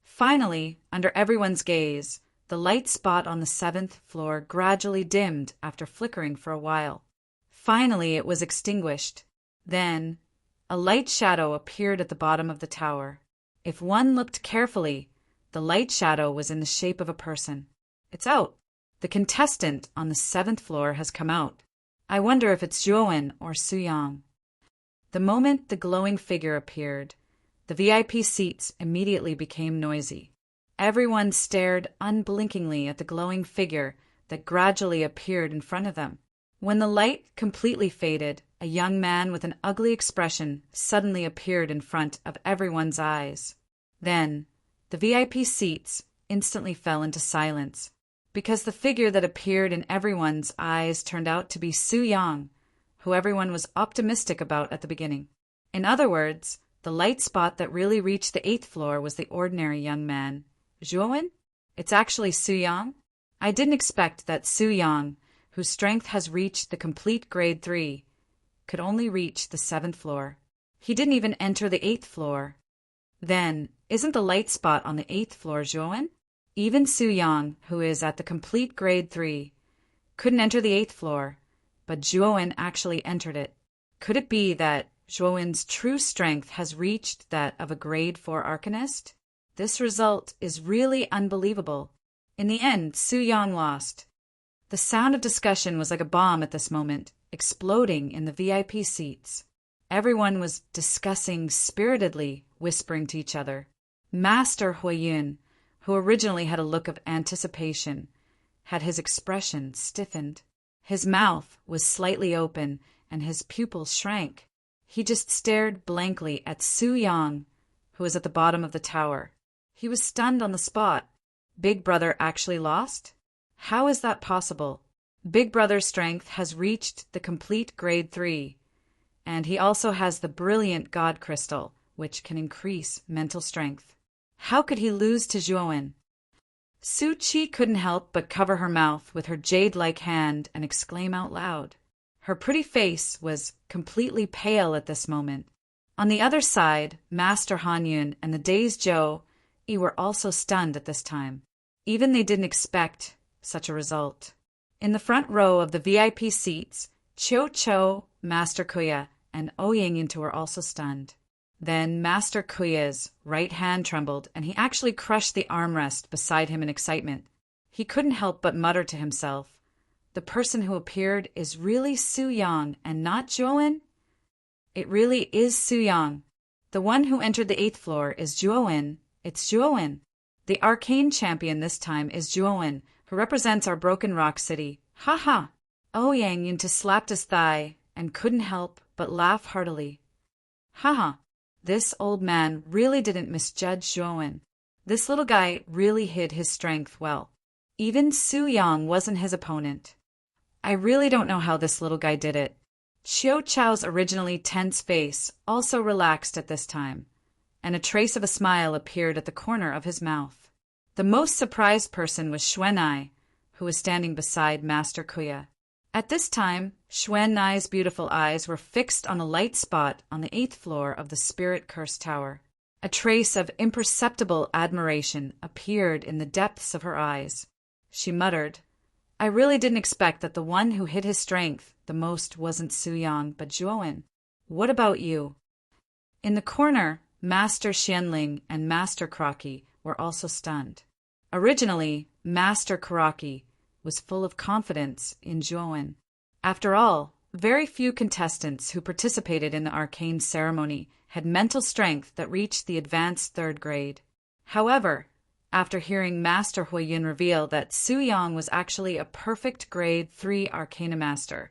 Finally, under everyone's gaze, the light spot on the 7th floor gradually dimmed after flickering for a while. Finally, it was extinguished. Then, a light shadow appeared at the bottom of the tower. If one looked carefully, the light shadow was in the shape of a person. It's out. The contestant on the 7th floor has come out. I wonder if it's Zhuowen or Su Yang. The moment the glowing figure appeared, the VIP seats immediately became noisy. Everyone stared unblinkingly at the glowing figure that gradually appeared in front of them. When the light completely faded, a young man with an ugly expression suddenly appeared in front of everyone's eyes. Then, the VIP seats instantly fell into silence, because the figure that appeared in everyone's eyes turned out to be Su Yang, who everyone was optimistic about at the beginning. In other words, the light spot that really reached the 8th floor was the ordinary young man. Zhuowen? It's actually Su Yang? I didn't expect that Su Yang, whose strength has reached the complete grade 3, could only reach the 7th floor. He didn't even enter the 8th floor. Then, isn't the light spot on the 8th floor Zhuowen? Even Su Yang, who is at the complete grade 3, couldn't enter the 8th floor, but Zhuowen actually entered it. Could it be that Zhuowen's true strength has reached that of a grade 4 arcanist? This result is really unbelievable. In the end, Su Yang lost. The sound of discussion was like a bomb at this moment, exploding in the VIP seats. Everyone was discussing spiritedly, whispering to each other. Master Huiyin, who originally had a look of anticipation, had his expression stiffened. His mouth was slightly open and his pupils shrank. He just stared blankly at Su Yang, who was at the bottom of the tower. He was stunned on the spot. Big Brother actually lost? How is that possible? Big Brother's strength has reached the complete grade 3, and he also has the brilliant God crystal, which can increase mental strength. How could he lose to Zhuowen? Su Qi couldn't help but cover her mouth with her jade-like hand and exclaim out loud. Her pretty face was completely pale at this moment. On the other side, Master Han Yun and the dazed Zhou Yi were also stunned at this time. Even they didn't expect such a result. In the front row of the VIP seats, Qiu Chou, Master Kuya, and Ouyang were also stunned. Then Master Kuya's right hand trembled, and he actually crushed the armrest beside him in excitement. He couldn't help but mutter to himself, "The person who appeared is really Su Yang and not Zhuowen? It really is Su Yang. The one who entered the 8th floor is Zhuowen. It's Zhuowen. The arcane champion this time is Zhuowen, who represents our Broken Rock City. Ha ha!" Ouyang Yunta slapped his thigh and couldn't help but laugh heartily. Ha ha! This old man really didn't misjudge Zhuowen. This little guy really hid his strength well. Even Su Yang wasn't his opponent. I really don't know how this little guy did it. Xiao Chao's originally tense face also relaxed at this time, and a trace of a smile appeared at the corner of his mouth. The most surprised person was Xuan'ai, who was standing beside Master Kuya. At this time, Xuan'ai's beautiful eyes were fixed on a light spot on the 8th floor of the Spirit Curse Tower. A trace of imperceptible admiration appeared in the depths of her eyes. She muttered, "I really didn't expect that the one who hid his strength the most wasn't Su Yang, but Zhuowen. What about you?" In the corner, Master Xianling and Master Kraki were also stunned. Originally, Master Karaki was full of confidence in Zhuowen. After all, very few contestants who participated in the arcane ceremony had mental strength that reached the advanced 3rd grade. However, after hearing Master Huiyun reveal that Su Yang was actually a perfect grade 3 Arcana Master,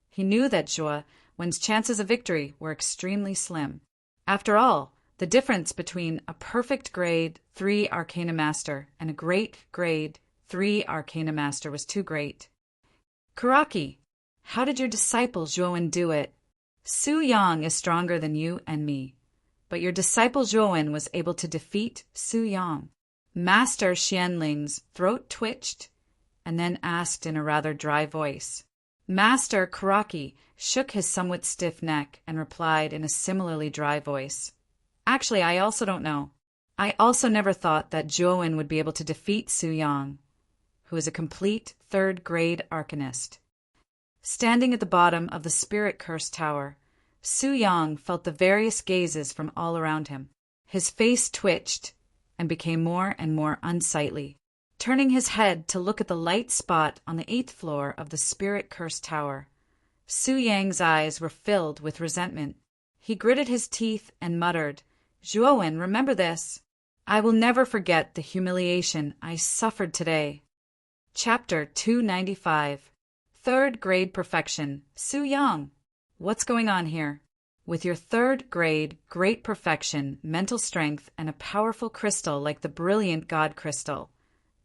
he knew that Zhuowen's chances of victory were extremely slim. After all, the difference between a perfect grade 3 Arcana Master and a great grade 3 Arcana Master was too great. "Karaki, how did your disciple Zhuowen do it? Su Yang is stronger than you and me, but your disciple Zhuowen was able to defeat Su Yang." Master Xianling's throat twitched and then asked in a rather dry voice. Master Karaki shook his somewhat stiff neck and replied in a similarly dry voice, "Actually, I also don't know. I also never thought that Zhuowen would be able to defeat Su Yang, who is a complete 3rd grade arcanist." Standing at the bottom of the Spirit Curse Tower, Su Yang felt the various gazes from all around him. His face twitched and became more and more unsightly. Turning his head to look at the light spot on the 8th floor of the Spirit Curse Tower, Su Yang's eyes were filled with resentment. He gritted his teeth and muttered, "Zhuowen, remember this. I will never forget the humiliation I suffered today." Chapter 295. 3rd Grade Perfection. Su Yang. What's going on here? With your 3rd grade great perfection, mental strength, and a powerful crystal like the brilliant God Crystal,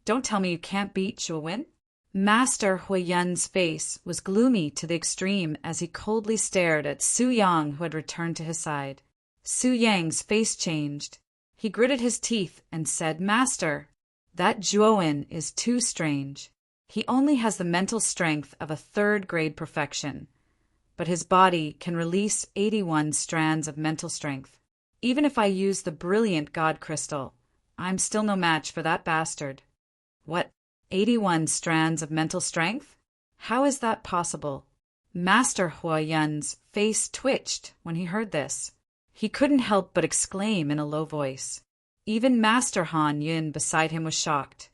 don't tell me you can't beat Zhuowen? Master Huiyun's face was gloomy to the extreme as he coldly stared at Su Yang, who had returned to his side. Su Yang's face changed. He gritted his teeth and said, "Master, that Zhuowen is too strange. He only has the mental strength of a 3rd grade perfection, but his body can release 81 strands of mental strength. Even if I use the brilliant God Crystal, I'm still no match for that bastard." "What, 81 strands of mental strength? How is that possible?" Master Huiyun's face twitched when he heard this. He couldn't help but exclaim in a low voice. Even Master Han Yun beside him was shocked.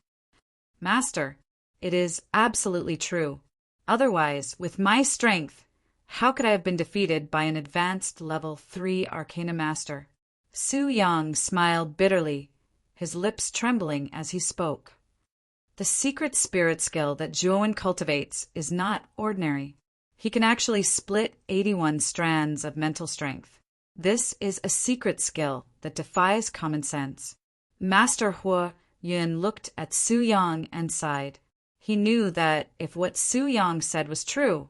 "Master, it is absolutely true. Otherwise, with my strength, how could I have been defeated by an advanced level 3 Arcana Master?" Su Yang smiled bitterly, his lips trembling as he spoke. The secret spirit skill that Zhuowen cultivates is not ordinary. He can actually split 81 strands of mental strength. This is a secret skill that defies common sense. Master Huiyun looked at Su Yang and sighed. He knew that if what Su Yang said was true,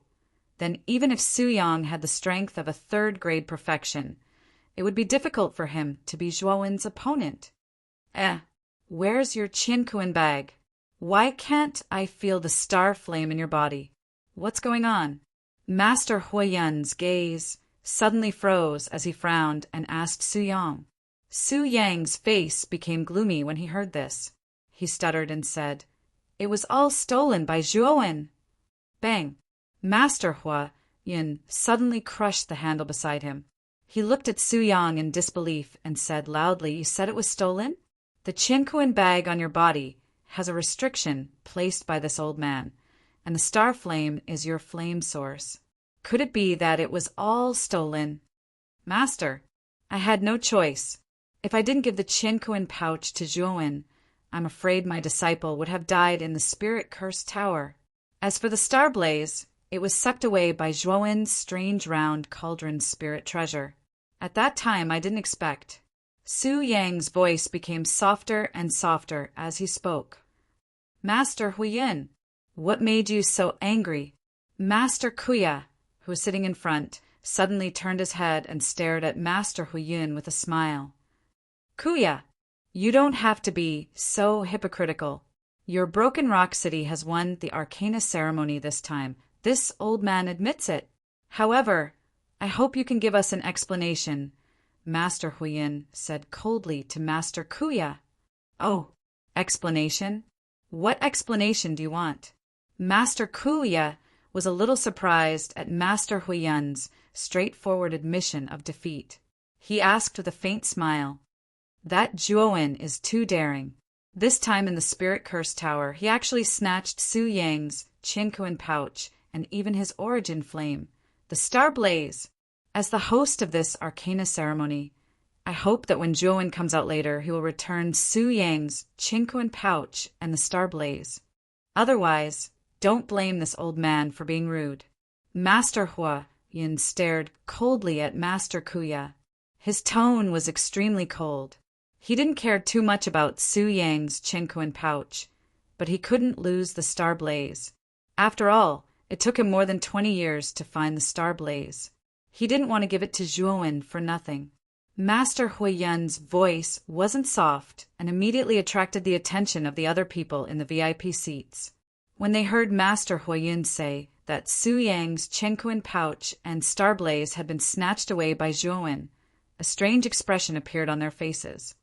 then even if Su Yang had the strength of a third-grade perfection, it would be difficult for him to be Zhuowen's opponent. Where's your Qiankuan bag? Why can't I feel the star flame in your body? What's going on? Master Huayan's gaze suddenly froze as he frowned and asked Su Yang. Su Yang's face became gloomy when he heard this. He stuttered and said, "It was all stolen by Zhuowen." Bang! Master Huayan suddenly crushed the handle beside him. He looked at Su Yang in disbelief and said loudly, "You said it was stolen? The Qiankuan bag on your body has a restriction placed by this old man, and the star flame is your flame source. Could it be that it was all stolen?" "Master, I had no choice. If I didn't give the Qiankuan pouch to Zhuowen, I'm afraid my disciple would have died in the spirit-cursed tower. As for the star blaze, it was sucked away by Zhuowen's strange round cauldron spirit treasure. At that time I didn't expect." Su Yang's voice became softer and softer as he spoke. "Master Huiyin, what made you so angry?" Master Kuya, who was sitting in front, suddenly turned his head and stared at Master Huiyin with a smile. "Kuya, you don't have to be so hypocritical. Your Broken Rock City has won the Arcana ceremony this time. This old man admits it. However, I hope you can give us an explanation," Master Huiyin said coldly to Master Kuya. "Oh, explanation? What explanation do you want?" Master Kuya was a little surprised at Master Huiyin's straightforward admission of defeat. He asked with a faint smile, "That Zhuowen is too daring." This time in the spirit-cursed tower, he actually snatched Su Yang's Qiankuan pouch and even his origin flame, the star blaze. As the host of this Arcana ceremony, I hope that when Zhuowen comes out later, he will return Su Yang's Qiankuan pouch and the star blaze. Otherwise, don't blame this old man for being rude. Master Huayan stared coldly at Master Kuya. His tone was extremely cold. He didn't care too much about Su Yang's Qiankuan pouch, but he couldn't lose the star blaze. After all, it took him more than 20 years to find the star blaze. He didn't want to give it to Zhuowen for nothing. Master Huiyan's voice wasn't soft and immediately attracted the attention of the other people in the VIP seats. When they heard Master Huiyan say that Su Yang's Qiankuan pouch and star blaze had been snatched away by Zhuowen, a strange expression appeared on their faces.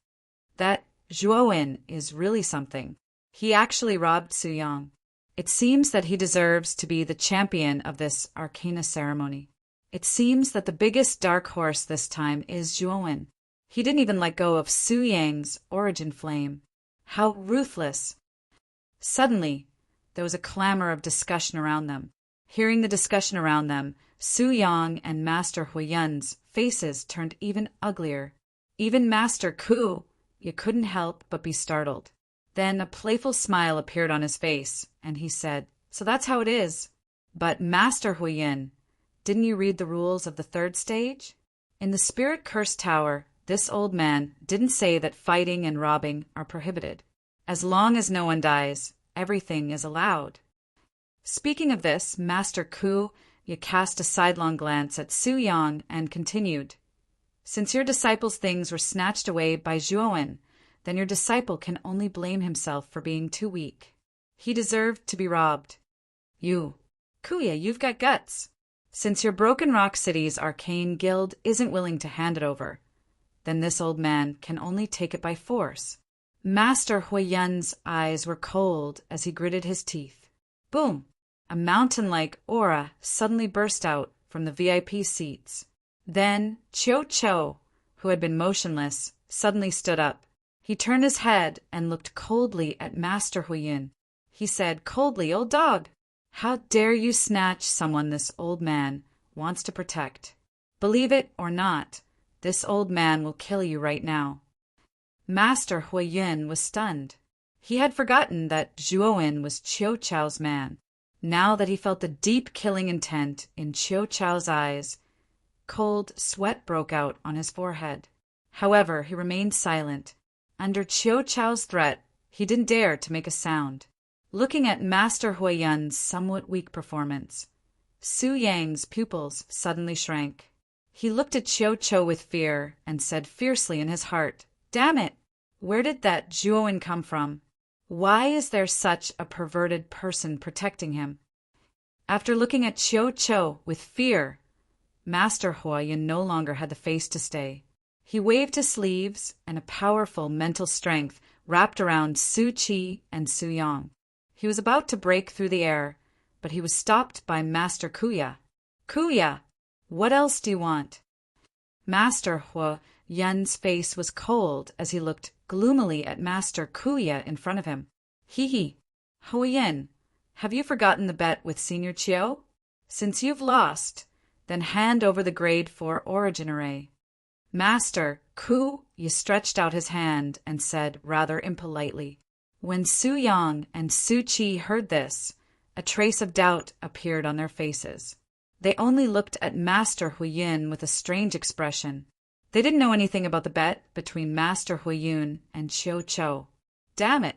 That Zhuowen is really something. He actually robbed Su Yang. It seems that he deserves to be the champion of this Arcana ceremony. It seems that the biggest dark horse this time is Zhuowen. He didn't even let go of Su Yang's origin flame. How ruthless! Suddenly, there was a clamor of discussion around them. Hearing the discussion around them, Su Yang and Master Huiyan's faces turned even uglier. Even Master Ku, you couldn't help but be startled. Then a playful smile appeared on his face, and he said, "So that's how it is. But Master Huiyin, didn't you read the rules of the third stage? In the spirit-cursed tower, this old man didn't say that fighting and robbing are prohibited. As long as no one dies, everything is allowed." Speaking of this, Master Ku cast a sidelong glance at Su Yang and continued, "Since your disciple's things were snatched away by Zhuowen, then your disciple can only blame himself for being too weak. He deserved to be robbed. Kuya, you've got guts. Since your Broken Rock City's arcane guild isn't willing to hand it over, then this old man can only take it by force." Master Huiyan's eyes were cold as he gritted his teeth. Boom! A mountain-like aura suddenly burst out from the VIP seats. Then Chiu Chiu, who had been motionless, suddenly stood up. He turned his head and looked coldly at Master Huiyin. He said coldly, "Old dog, how dare you snatch someone this old man wants to protect? Believe it or not, this old man will kill you right now." Master Huiyin was stunned. He had forgotten that Zhuowen was Chiu Chiu's man. Now that he felt the deep killing intent in Chiu Chiu's eyes, cold sweat broke out on his forehead. However, he remained silent. Under Chiu Chiu's threat, he didn't dare to make a sound. Looking at Master Huiyan's somewhat weak performance, Su Yang's pupils suddenly shrank. He looked at Chiu Chou with fear and said fiercely in his heart, "Damn it! Where did that Zhuowen come from? Why is there such a perverted person protecting him?" After looking at Chiu Chou with fear, Master Huayan no longer had the face to stay. He waved his sleeves, and a powerful mental strength wrapped around Su Qi and Su Yang. He was about to break through the air, but he was stopped by Master Kuya. "Kuya, what else do you want?" Master Huayan's face was cold as he looked gloomily at Master Kuya in front of him. "Hee, Huayan, have you forgotten the bet with Senior Chiu? Since you've lost, then hand over the grade 4 origin array." Master Kuya stretched out his hand and said rather impolitely. When Su Yang and Su Qi heard this, a trace of doubt appeared on their faces. They only looked at Master Huayan with a strange expression. They didn't know anything about the bet between Master Huayan and Chiu Chou. Damn it!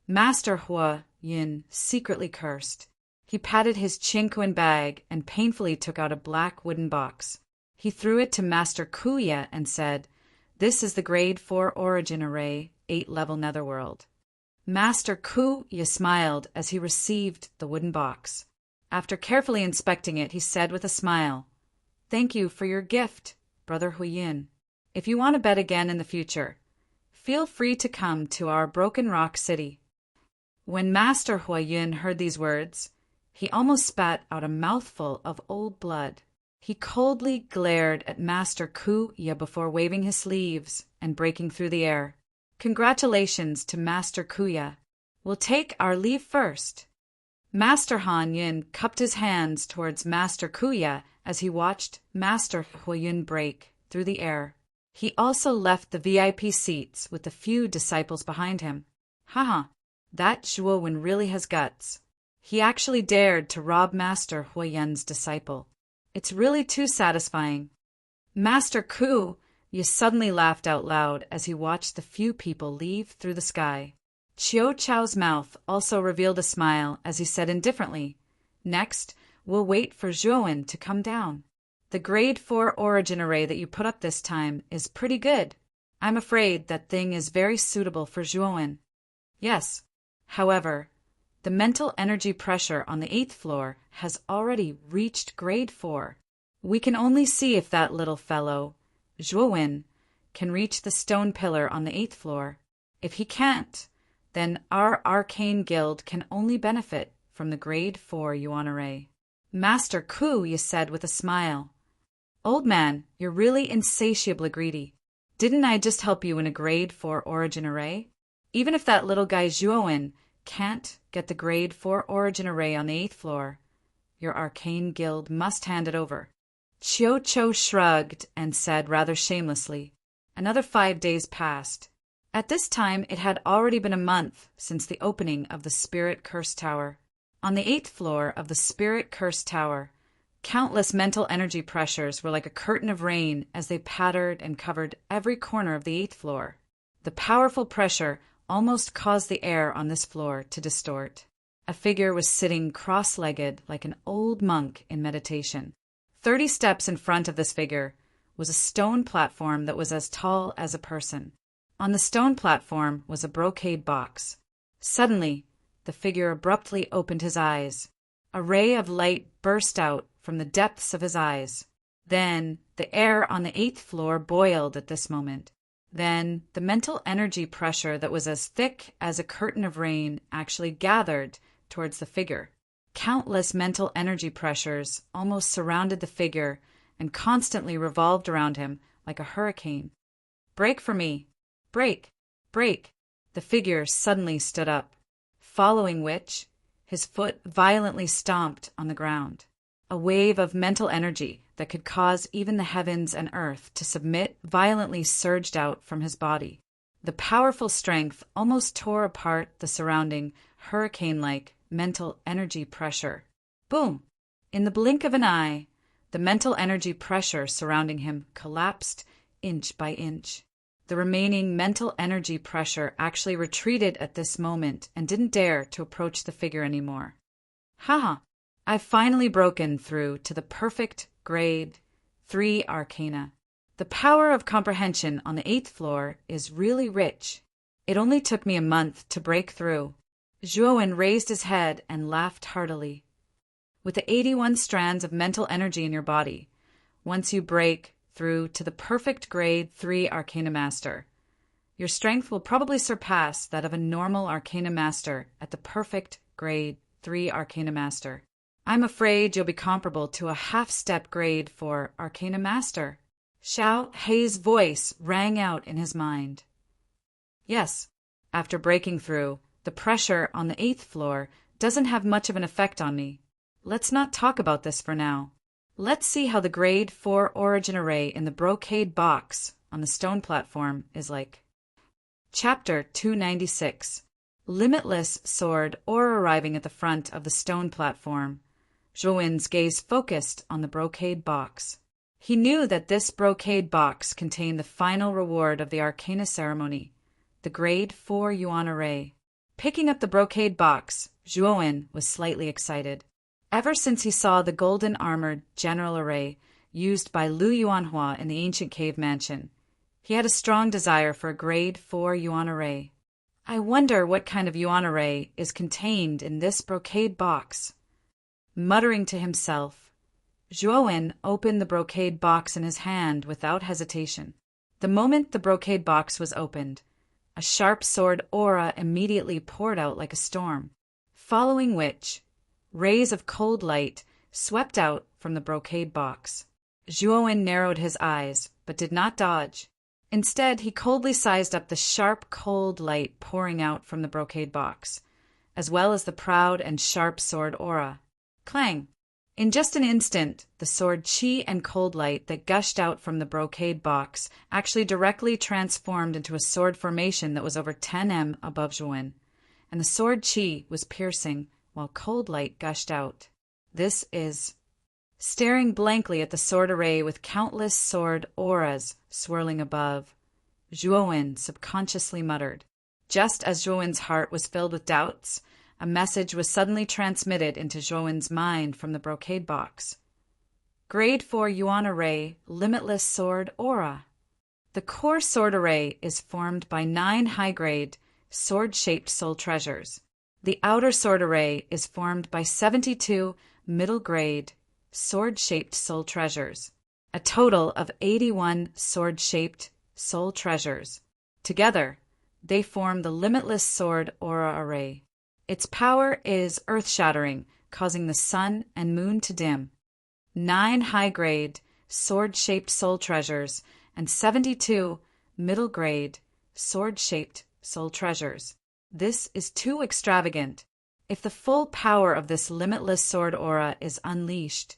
Master Huayan secretly cursed. He patted his chinquan bag and painfully took out a black wooden box. He threw it to Master Kuya and said, "This is the grade 4 origin array, 8-level netherworld." Master Kuya smiled as he received the wooden box. After carefully inspecting it, he said with a smile, "Thank you for your gift, Brother Huayan. If you want to bet again in the future, feel free to come to our Broken Rock City." When Master Huayan heard these words, he almost spat out a mouthful of old blood. He coldly glared at Master Kuya before waving his sleeves and breaking through the air. "Congratulations to Master Kuya. We'll take our leave first." Master Huayan cupped his hands towards Master Kuya as he watched Master Huayan break through the air. He also left the VIP seats with a few disciples behind him. Haha, that Zhuowen really has guts. He actually dared to rob Master Huayan's disciple. It's really too satisfying. Master Kuya suddenly laughed out loud as he watched the few people leave through the sky. Chiu Chou's mouth also revealed a smile as he said indifferently, "Next, we'll wait for Zhuowen to come down. The grade 4 origin array that you put up this time is pretty good. I'm afraid that thing is very suitable for Zhuowen." "Yes. However, the mental energy pressure on the 8th floor has already reached grade 4. We can only see if that little fellow, Zhuowen, can reach the stone pillar on the 8th floor. If he can't, then our arcane guild can only benefit from the grade 4 Yuan array." Master Kuya said with a smile, "Old man, you're really insatiably greedy. Didn't I just help you in a grade 4 origin array? Even if that little guy Zhuowen can't get the grade 4 origin array on the 8th floor, your arcane guild must hand it over." Chiu Chou shrugged and said rather shamelessly, Another 5 days passed. At this time, it had already been a month since the opening of the Spirit Curse Tower. On the 8th floor of the Spirit Curse Tower, countless mental energy pressures were like a curtain of rain as they pattered and covered every corner of the 8th floor. The powerful pressure almost caused the air on this floor to distort. A figure was sitting cross-legged like an old monk in meditation. 30 steps in front of this figure was a stone platform that was as tall as a person. On the stone platform was a brocade box. Suddenly, the figure abruptly opened his eyes. A ray of light burst out from the depths of his eyes. Then, the air on the 8th floor boiled at this moment. Then, the mental energy pressure that was as thick as a curtain of rain actually gathered towards the figure. Countless mental energy pressures almost surrounded the figure and constantly revolved around him like a hurricane. "Break for me! Break! Break!" The figure suddenly stood up, following which, his foot violently stomped on the ground. A wave of mental energy that could cause even the heavens and earth to submit violently surged out from his body. The powerful strength almost tore apart the surrounding hurricane-like mental energy pressure. Boom! In the blink of an eye, the mental energy pressure surrounding him collapsed inch by inch. The remaining mental energy pressure actually retreated at this moment and didn't dare to approach the figure anymore. "Haha, I've finally broken through to the perfect grade 3 arcana. The power of comprehension on the 8th floor is really rich. It only took me a month to break through. Zhuowen raised his head and laughed heartily. With the 81 strands of mental energy in your body, once you break through to the perfect grade 3 arcana master, your strength will probably surpass that of a normal arcana master at the perfect grade 3 arcana master. I'm afraid you'll be comparable to a half-step grade for arcana master. Xiao Hei's voice rang out in his mind. Yes, after breaking through, the pressure on the 8th floor doesn't have much of an effect on me. Let's not talk about this for now. Let's see how the grade 4 origin array in the brocade box on the stone platform is like. Chapter 296. Limitless sword aura arriving at the front of the stone platform. Zhuowen's gaze focused on the brocade box. He knew that this brocade box contained the final reward of the arcana ceremony, the grade 4 yuan array. Picking up the brocade box, Zhuowen was slightly excited. Ever since he saw the golden armored general array used by Lu Yuanhua in the ancient cave mansion, he had a strong desire for a grade 4 yuan array. I wonder what kind of yuan array is contained in this brocade box. Muttering to himself, Zhuowen opened the brocade box in his hand without hesitation. The moment the brocade box was opened, a sharp sword aura immediately poured out like a storm, following which, rays of cold light swept out from the brocade box. Zhuowen narrowed his eyes, but did not dodge. Instead, he coldly sized up the sharp, cold light pouring out from the brocade box, as well as the proud and sharp sword aura. Clang! In just an instant, the sword qi and cold light that gushed out from the brocade box actually directly transformed into a sword formation that was over 10 m above Zhuowen, and the sword qi was piercing while cold light gushed out. This is... Staring blankly at the sword array with countless sword auras swirling above, Zhuowen subconsciously muttered. Just as Zhuowen's heart was filled with doubts, a message was suddenly transmitted into Zhuowen's mind from the brocade box. Grade 4 yuan array, limitless sword aura. The core sword array is formed by 9 high-grade, sword-shaped soul treasures. The outer sword array is formed by 72 middle-grade, sword-shaped soul treasures, a total of 81 sword-shaped soul treasures. Together, they form the limitless sword aura array. Its power is earth-shattering, causing the sun and moon to dim. 9 high-grade, sword-shaped soul treasures and 72 middle-grade, sword-shaped soul treasures. This is too extravagant. If the full power of this limitless sword aura is unleashed,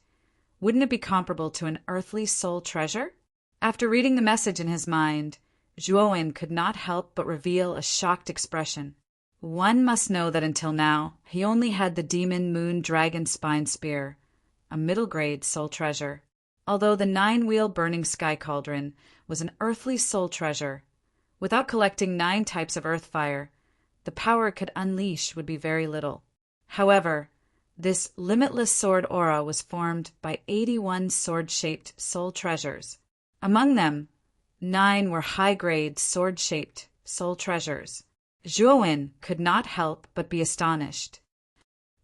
wouldn't it be comparable to an earthly soul treasure? After reading the message in his mind, Zhuowen could not help but reveal a shocked expression. One must know that until now, he only had the demon moon dragon spine spear, a middle-grade soul treasure. Although the 9-wheel burning sky cauldron was an earthly soul treasure, without collecting 9 types of earth fire, the power it could unleash would be very little. However, this limitless sword aura was formed by 81 sword-shaped soul treasures. Among them, 9 were high-grade sword-shaped soul treasures. Zhuowen could not help but be astonished.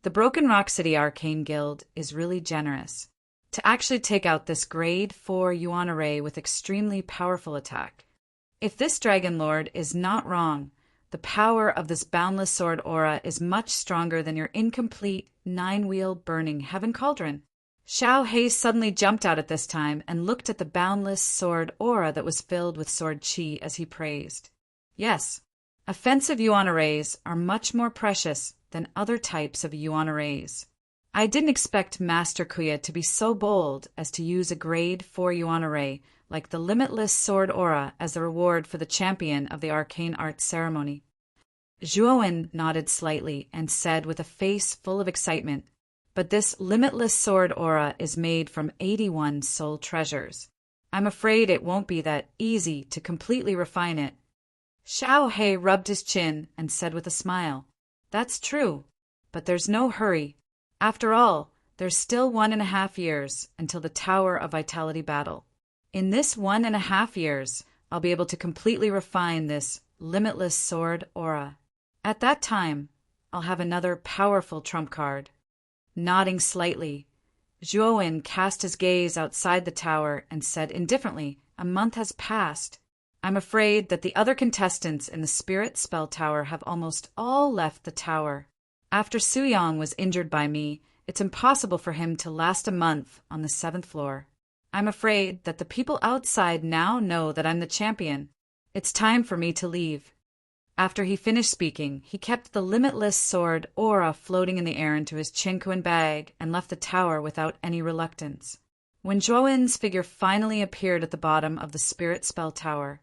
The Broken Rock City Arcane Guild is really generous. To actually take out this grade 4 yuan array with extremely powerful attack. If this Dragon Lord is not wrong, the power of this boundless sword aura is much stronger than your incomplete 9-wheel burning heaven cauldron. Xiao Hei suddenly jumped out at this time and looked at the boundless sword aura that was filled with sword qi as he praised. Yes, offensive yuan arrays are much more precious than other types of yuan arrays. I didn't expect Master Kuya to be so bold as to use a grade 4 yuan array like the limitless sword aura as the reward for the champion of the arcane arts ceremony. Zhuowen nodded slightly and said with a face full of excitement, "But this limitless sword aura is made from 81 soul treasures. I'm afraid it won't be that easy to completely refine it." Xiao Hei rubbed his chin and said with a smile, "That's true, but there's no hurry. After all, There's still 1.5 years until the Tower of Vitality battle. In this 1.5 years, I'll be able to completely refine this limitless sword aura. At that time, I'll have another powerful trump card. Nodding slightly, Zhuowen cast his gaze outside the tower and said indifferently, "A month has passed. I'm afraid that the other contestants in the Spirit Spell Tower have almost all left the tower. After Suyang was injured by me, it's impossible for him to last a month on the 7th floor. I'm afraid that the people outside now know that I'm the champion. It's time for me to leave." After he finished speaking, he kept the limitless sword aura floating in the air into his Qinquan bag and left the tower without any reluctance. When Zhuowen's figure finally appeared at the bottom of the Spirit Spell Tower,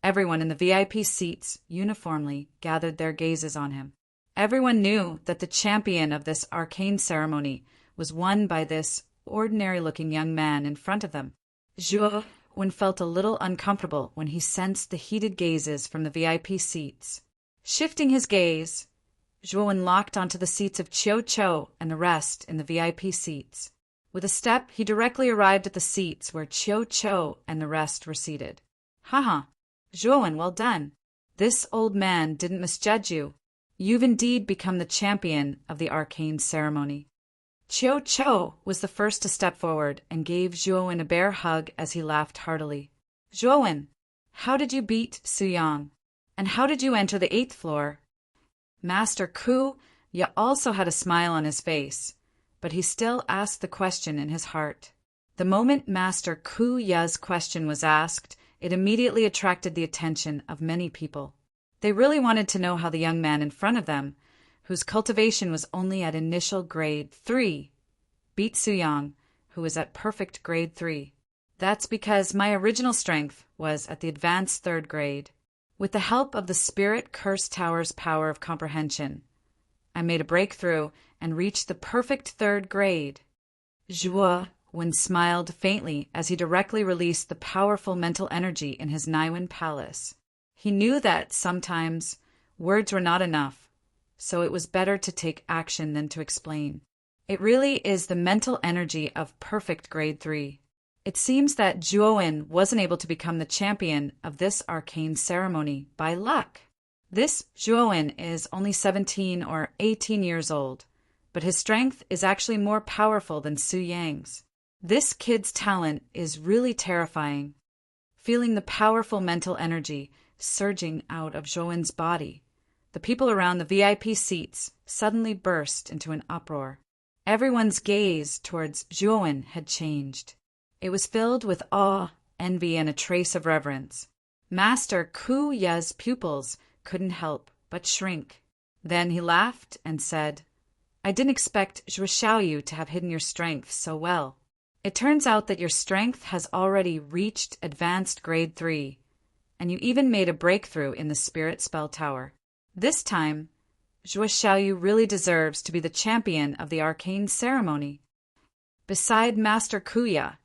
everyone in the VIP seats uniformly gathered their gazes on him. Everyone knew that the champion of this arcane ceremony was won by this ordinary-looking young man in front of them. Zhuowen felt a little uncomfortable when he sensed the heated gazes from the VIP seats. Shifting his gaze, Zhuowen locked onto the seats of Qiu and the rest in the VIP seats. With a step, he directly arrived at the seats where Qiu and the rest were seated. "Haha, Zhuowen, well done. This old man didn't misjudge you. You've indeed become the champion of the arcane ceremony." Qiu was the first to step forward and gave Zhuowen a bear hug as he laughed heartily. "Zhuowen, how did you beat Suyang? And how did you enter the 8th floor?" Master Ku Ya also had a smile on his face, but he still asked the question in his heart. The moment Master Ku Ya's question was asked, it immediately attracted the attention of many people. They really wanted to know how the young man in front of them, whose cultivation was only at initial grade 3, beat Suyang, who was at perfect grade 3. That's because my original strength was at the advanced 3rd grade. With the help of the Spirit Curse Tower's power of comprehension, I made a breakthrough and reached the perfect 3rd grade. Zhuowen smiled faintly as he directly released the powerful mental energy in his Naiwen palace. He knew that sometimes words were not enough, so it was better to take action than to explain. It really is the mental energy of perfect grade 3. It seems that Zhuowen wasn't able to become the champion of this arcane ceremony by luck. This Zhuowen is only 17 or 18 years old, but his strength is actually more powerful than Su Yang's. This kid's talent is really terrifying. Feeling the powerful mental energy surging out of Zhuowen's body, the people around the VIP seats suddenly burst into an uproar. Everyone's gaze towards Zhuowen had changed. It was filled with awe, envy, and a trace of reverence. Master Ku Ya's pupils couldn't help but shrink. Then he laughed and said, "I didn't expect Zhuo Xiaoyu to have hidden your strength so well. It turns out that your strength has already reached advanced grade 3, and you even made a breakthrough in the Spirit Spell Tower. This time, Zhuo Xiaoyu really deserves to be the champion of the arcane ceremony." Beside Master Kuya,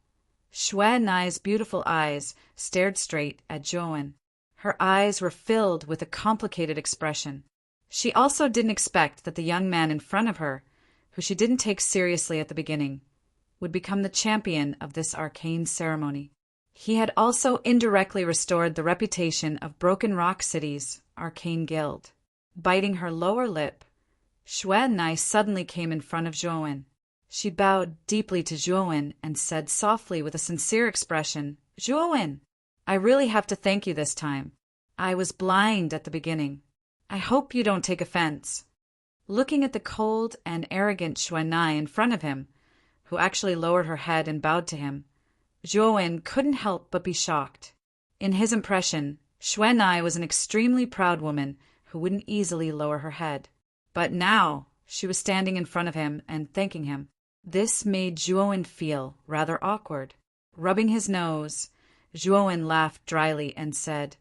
Xue Nai's beautiful eyes stared straight at Zhuowen. Her eyes were filled with a complicated expression. She also didn't expect that the young man in front of her, who she didn't take seriously at the beginning, would become the champion of this arcane ceremony. He had also indirectly restored the reputation of Broken Rock City's arcane guild. Biting her lower lip, Xue Nai suddenly came in front of Zhuowen. She bowed deeply to Zhuowen and said softly with a sincere expression, "Zhuowen, I really have to thank you this time. I was blind at the beginning. I hope you don't take offense." Looking at the cold and arrogant Xue Nai in front of him, who actually lowered her head and bowed to him, Zhuowen couldn't help but be shocked. In his impression, Xue Nai was an extremely proud woman who wouldn't easily lower her head. But now she was standing in front of him and thanking him. This made Zhuowen feel rather awkward. Rubbing his nose, Zhuowen laughed dryly and said,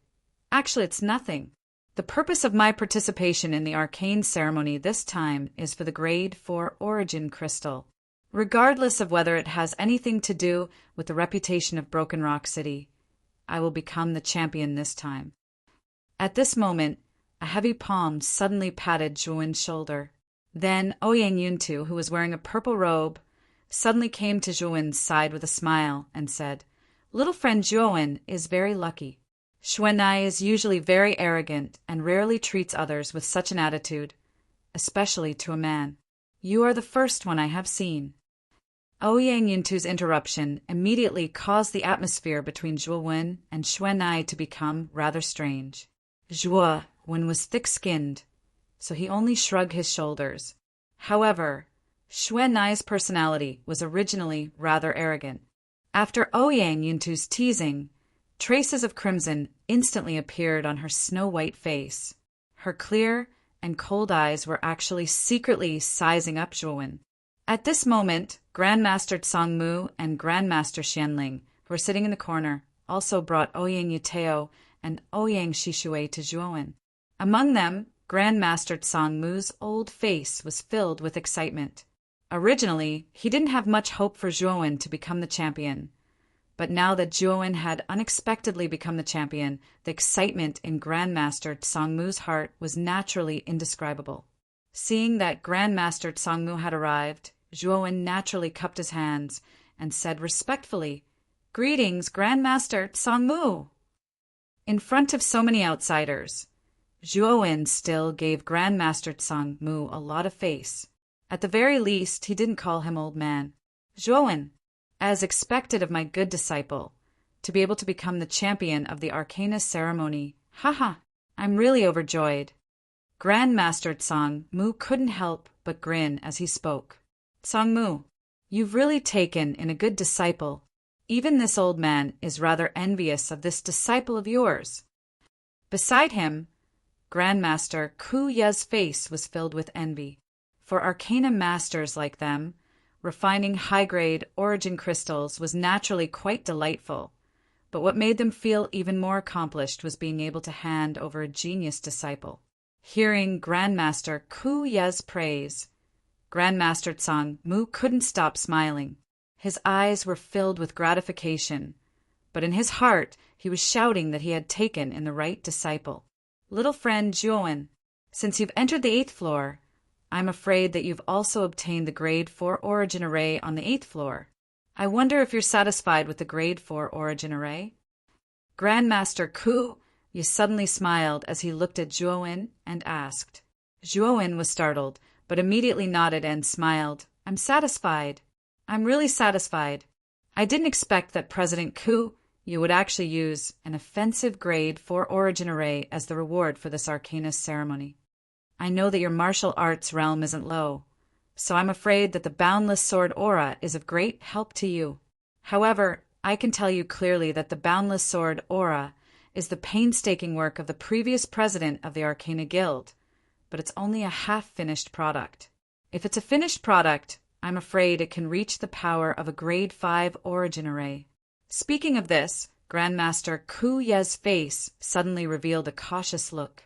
"Actually, it's nothing. The purpose of my participation in the arcane ceremony this time is for the grade 4 origin crystal, regardless of whether it has anything to do with the reputation of Broken Rock City. I will become the champion this time." At this moment, a heavy palm suddenly patted Zhuowen's shoulder. Then Ouyang Yuntu, who was wearing a purple robe suddenly came to Zhuowen's side with a smile and said, "Little friend Zhuowen is very lucky. Xuanai is usually very arrogant and rarely treats others with such an attitude, especially to a man. You are the first one I have seen." Ouyang Yintu's interruption immediately caused the atmosphere between Zhuowen and Xuanai to become rather strange. Zhuowen was thick-skinned, so he only shrugged his shoulders. However, Xuanai's personality was originally rather arrogant. After Ouyang Yintu's teasing, traces of crimson instantly appeared on her snow-white face. Her clear and cold eyes were actually secretly sizing up Zhuowen. At this moment, Grandmaster Tsangmu and Grandmaster Xianling, who were sitting in the corner, also brought Ouyang Yuteo and Ouyang Shishui to Zhuowen. Among them, Grandmaster Tsangmu's old face was filled with excitement. Originally, he didn't have much hope for Zhuowen to become the champion. But now that Zhuowen had unexpectedly become the champion, the excitement in Grandmaster Tsangmu's heart was naturally indescribable. Seeing that Grandmaster Tsangmu had arrived, Zhuowen naturally cupped his hands and said respectfully, "Greetings, Grandmaster Tsangmu." In front of so many outsiders, Zhuowen still gave Grandmaster Tsangmu a lot of face. At the very least, he didn't call him old man. "Zhuowen, as expected of my good disciple, to be able to become the champion of the Arcana ceremony, haha, I'm really overjoyed." Grandmaster Tsangmu couldn't help but grin as he spoke. "Tsangmu, you've really taken in a good disciple. Even this old man is rather envious of this disciple of yours." Beside him, Grandmaster Ku Ye's face was filled with envy. For Arcana masters like them, refining high-grade origin crystals was naturally quite delightful, but what made them feel even more accomplished was being able to hand over a genius disciple. Hearing Grandmaster Ku Ye's praise, Grandmaster Tsangmu couldn't stop smiling. His eyes were filled with gratification, but in his heart he was shouting that he had taken in the right disciple. "Little friend Zhuowen, since you've entered the 8th floor, I'm afraid that you've also obtained the Grade 4 Origin Array on the 8th floor. I wonder if you're satisfied with the Grade 4 Origin Array?" Grandmaster Ku Ye suddenly smiled as he looked at Zhuowen and asked. Zhuowen was startled, but immediately nodded and smiled. "I'm satisfied. I'm really satisfied. I didn't expect that President Ku you would actually use an offensive Grade 4 Origin Array as the reward for this Arcana ceremony. I know that your martial arts realm isn't low, so I'm afraid that the Boundless Sword Aura is of great help to you. However, I can tell you clearly that the Boundless Sword Aura is the painstaking work of the previous president of the Arcana Guild, but it's only a half-finished product. If it's a finished product, I'm afraid it can reach the power of a Grade 5 Origin Array." Speaking of this, Grandmaster Ku Ye's face suddenly revealed a cautious look.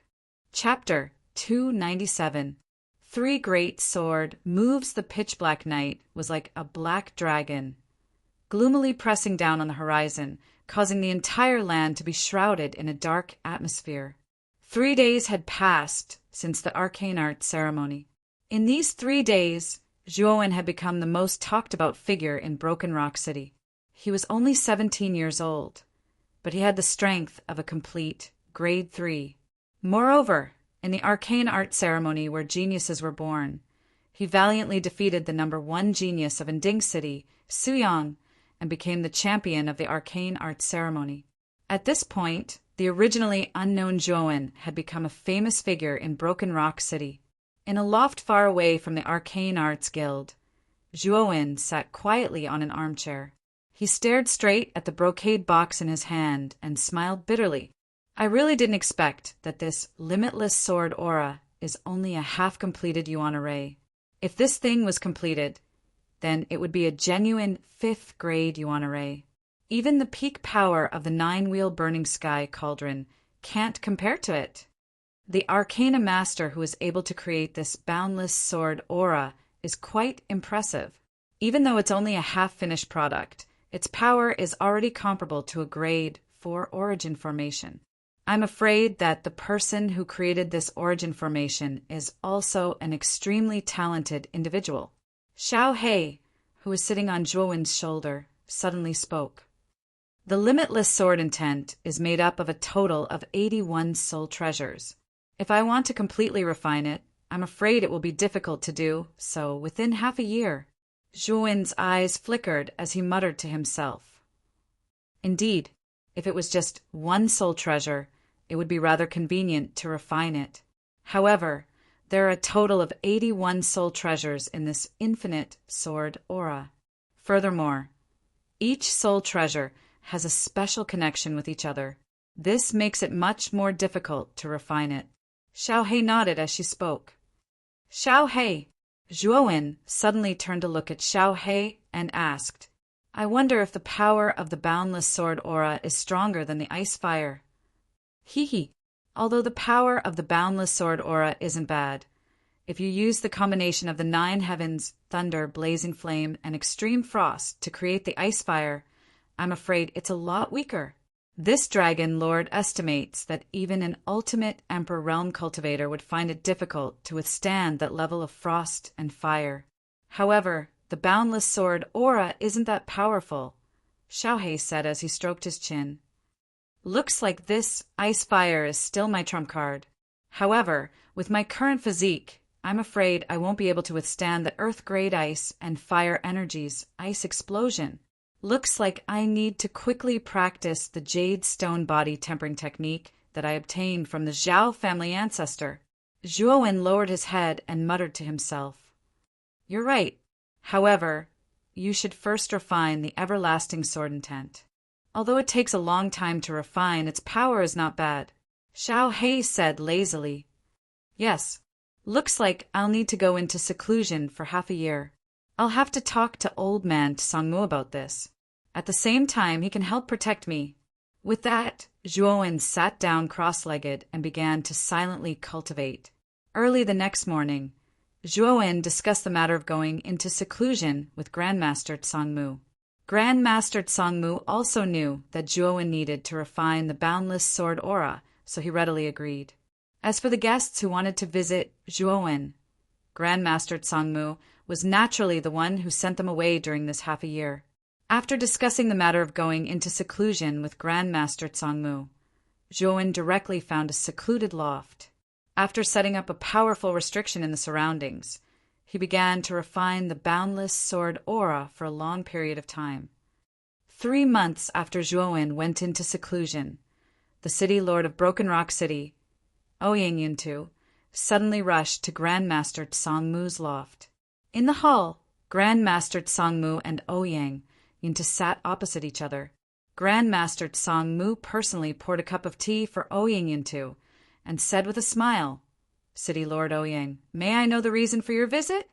Chapter 297. Three Great Sword moves the pitch-black night was like a black dragon, gloomily pressing down on the horizon, causing the entire land to be shrouded in a dark atmosphere. 3 days had passed since the arcane art ceremony. In these 3 days, Zhuowen had become the most talked-about figure in Broken Rock City. He was only 17 years old, but he had the strength of a complete Grade 3. Moreover, in the arcane art ceremony where geniuses were born, he valiantly defeated the number 1 genius of Inding City, Suyang, and became the champion of the arcane art ceremony. At this point, the originally unknown Zhuowen had become a famous figure in Broken Rock City. In a loft far away from the Arcane Arts Guild, Zhuowen sat quietly on an armchair. He stared straight at the brocade box in his hand and smiled bitterly. "I really didn't expect that this limitless sword aura is only a half-completed Yuan array. If this thing was completed, then it would be a genuine 5th grade Yuan array. Even the peak power of the 9-wheel burning sky cauldron can't compare to it. The Arcana Master who is able to create this boundless sword aura is quite impressive. Even though it's only a half-finished product, its power is already comparable to a Grade 4 origin formation. I'm afraid that the person who created this origin formation is also an extremely talented individual. Xiao He, who was sitting on Zhuowen's shoulder, suddenly spoke. The limitless sword intent is made up of a total of 81 soul treasures. If I want to completely refine it, I'm afraid it will be difficult to do so within half a year. Zhuowen's eyes flickered as he muttered to himself. Indeed, if it was just one soul treasure, it would be rather convenient to refine it. However, there are a total of 81 soul treasures in this infinite sword aura. Furthermore, each soul treasure has a special connection with each other. This makes it much more difficult to refine it. Xiao Hei nodded as she spoke. Xiao Hei. Zhuowen suddenly turned to look at Xiao Hei and asked, I wonder if the power of the boundless sword aura is stronger than the ice fire. Hee. Although the power of the boundless sword aura isn't bad, if you use the combination of the 9 heavens, thunder, blazing flame, and extreme frost to create the ice fire, I'm afraid it's a lot weaker. This dragon lord estimates that even an ultimate Emperor Realm cultivator would find it difficult to withstand that level of frost and fire. However, the boundless sword aura isn't that powerful, Xiao Hei said as he stroked his chin. Looks like this ice fire is still my trump card. However, with my current physique, I'm afraid I won't be able to withstand the earth-grade ice and fire energies ice explosion. Looks like I need to quickly practice the jade stone body tempering technique that I obtained from the Zhao family ancestor. Zhuowen lowered his head and muttered to himself. You're right. However, you should first refine the everlasting sword intent. Although it takes a long time to refine, its power is not bad. Xiao Hei said lazily. Yes, looks like I'll need to go into seclusion for half a year. I'll have to talk to old man Sangmu about this. At the same time, he can help protect me. With that, Zhuowen sat down cross-legged and began to silently cultivate. Early the next morning, Zhuowen discussed the matter of going into seclusion with Grandmaster Sangmu. Grandmaster Sangmu also knew that Zhuowen needed to refine the boundless sword aura, so he readily agreed. As for the guests who wanted to visit Zhuowen, Grandmaster Sangmu was naturally the one who sent them away during this half a year. After discussing the matter of going into seclusion with Grandmaster Sangmu, Zhuowen directly found a secluded loft. After setting up a powerful restriction in the surroundings, he began to refine the boundless sword aura for a long period of time. 3 months after Zhuowen went into seclusion, the city lord of Broken Rock City, Ouyang Yuntu, suddenly rushed to Grandmaster Sangmu's loft. In the hall, Grandmaster Sangmu and Ouyang Yuntu sat opposite each other. Grandmaster Sangmu personally poured a cup of tea for Ouyang Yuntu and said with a smile, City Lord Ouyang, may I know the reason for your visit?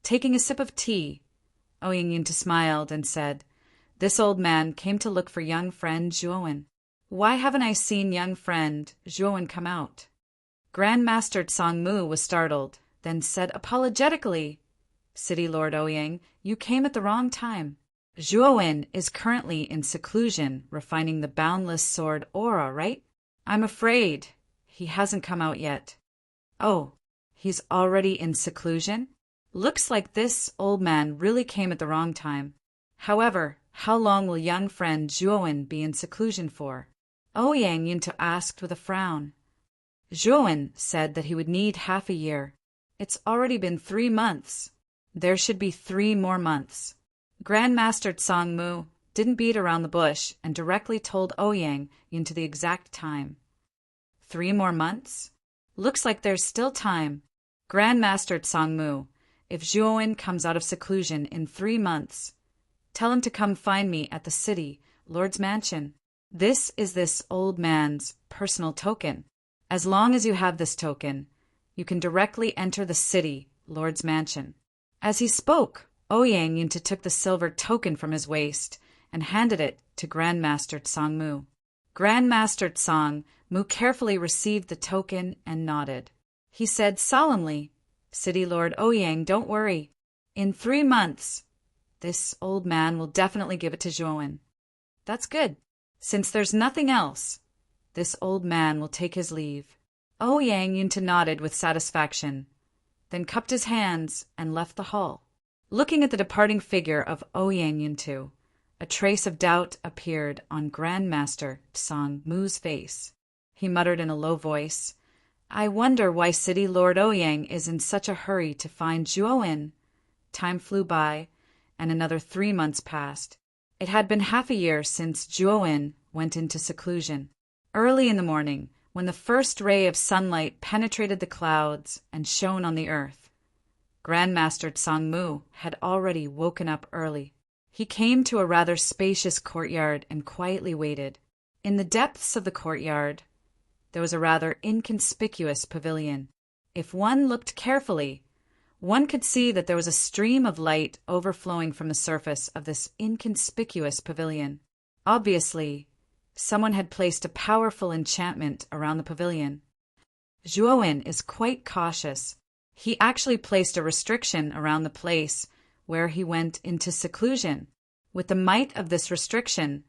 Taking a sip of tea, Ouyang Yuntu smiled and said, This old man came to look for young friend Zhuowen. Why haven't I seen young friend Zhuowen come out? Grandmaster Sangmu was startled, then said apologetically, City Lord Ouyang, you came at the wrong time. Zhuowen is currently in seclusion, refining the boundless sword aura, right? I'm afraid he hasn't come out yet. Oh, he's already in seclusion? Looks like this old man really came at the wrong time. However, how long will young friend Zhuowen be in seclusion for? Ouyang Yuntu asked with a frown. Zhuowen said that he would need half a year. It's already been 3 months. There should be 3 more months. Grandmaster Sangmu didn't beat around the bush and directly told Ouyang Yuntu the exact time. 3 more months? Looks like there's still time. Grandmaster Sangmu, if Zhuowen comes out of seclusion in 3 months, tell him to come find me at the city, Lord's mansion. This is this old man's personal token. As long as you have this token, you can directly enter the city, Lord's mansion. As he spoke, Ouyang Yuntu took the silver token from his waist and handed it to Grandmaster Sangmu. Grandmaster Sangmu carefully received the token and nodded. He said solemnly, City Lord Ouyang, don't worry. In 3 months, this old man will definitely give it to Zhuowen. That's good. Since there's nothing else, this old man will take his leave. Ouyang Yuntu nodded with satisfaction, then cupped his hands and left the hall. Looking at the departing figure of Ouyang Yuntu, a trace of doubt appeared on Grandmaster Tsang Mu's face. He muttered in a low voice, "I wonder why City Lord Ouyang is in such a hurry to find Zhuowen." Time flew by, and another 3 months passed. It had been half a year since Zhuowen went into seclusion. Early in the morning, when the first ray of sunlight penetrated the clouds and shone on the earth, Grandmaster Tsang Mu had already woken up early. He came to a rather spacious courtyard and quietly waited. In the depths of the courtyard, there was a rather inconspicuous pavilion. If one looked carefully, one could see that there was a stream of light overflowing from the surface of this inconspicuous pavilion. Obviously, someone had placed a powerful enchantment around the pavilion. Zhuowen is quite cautious. He actually placed a restriction around the place where he went into seclusion. With the might of this restriction,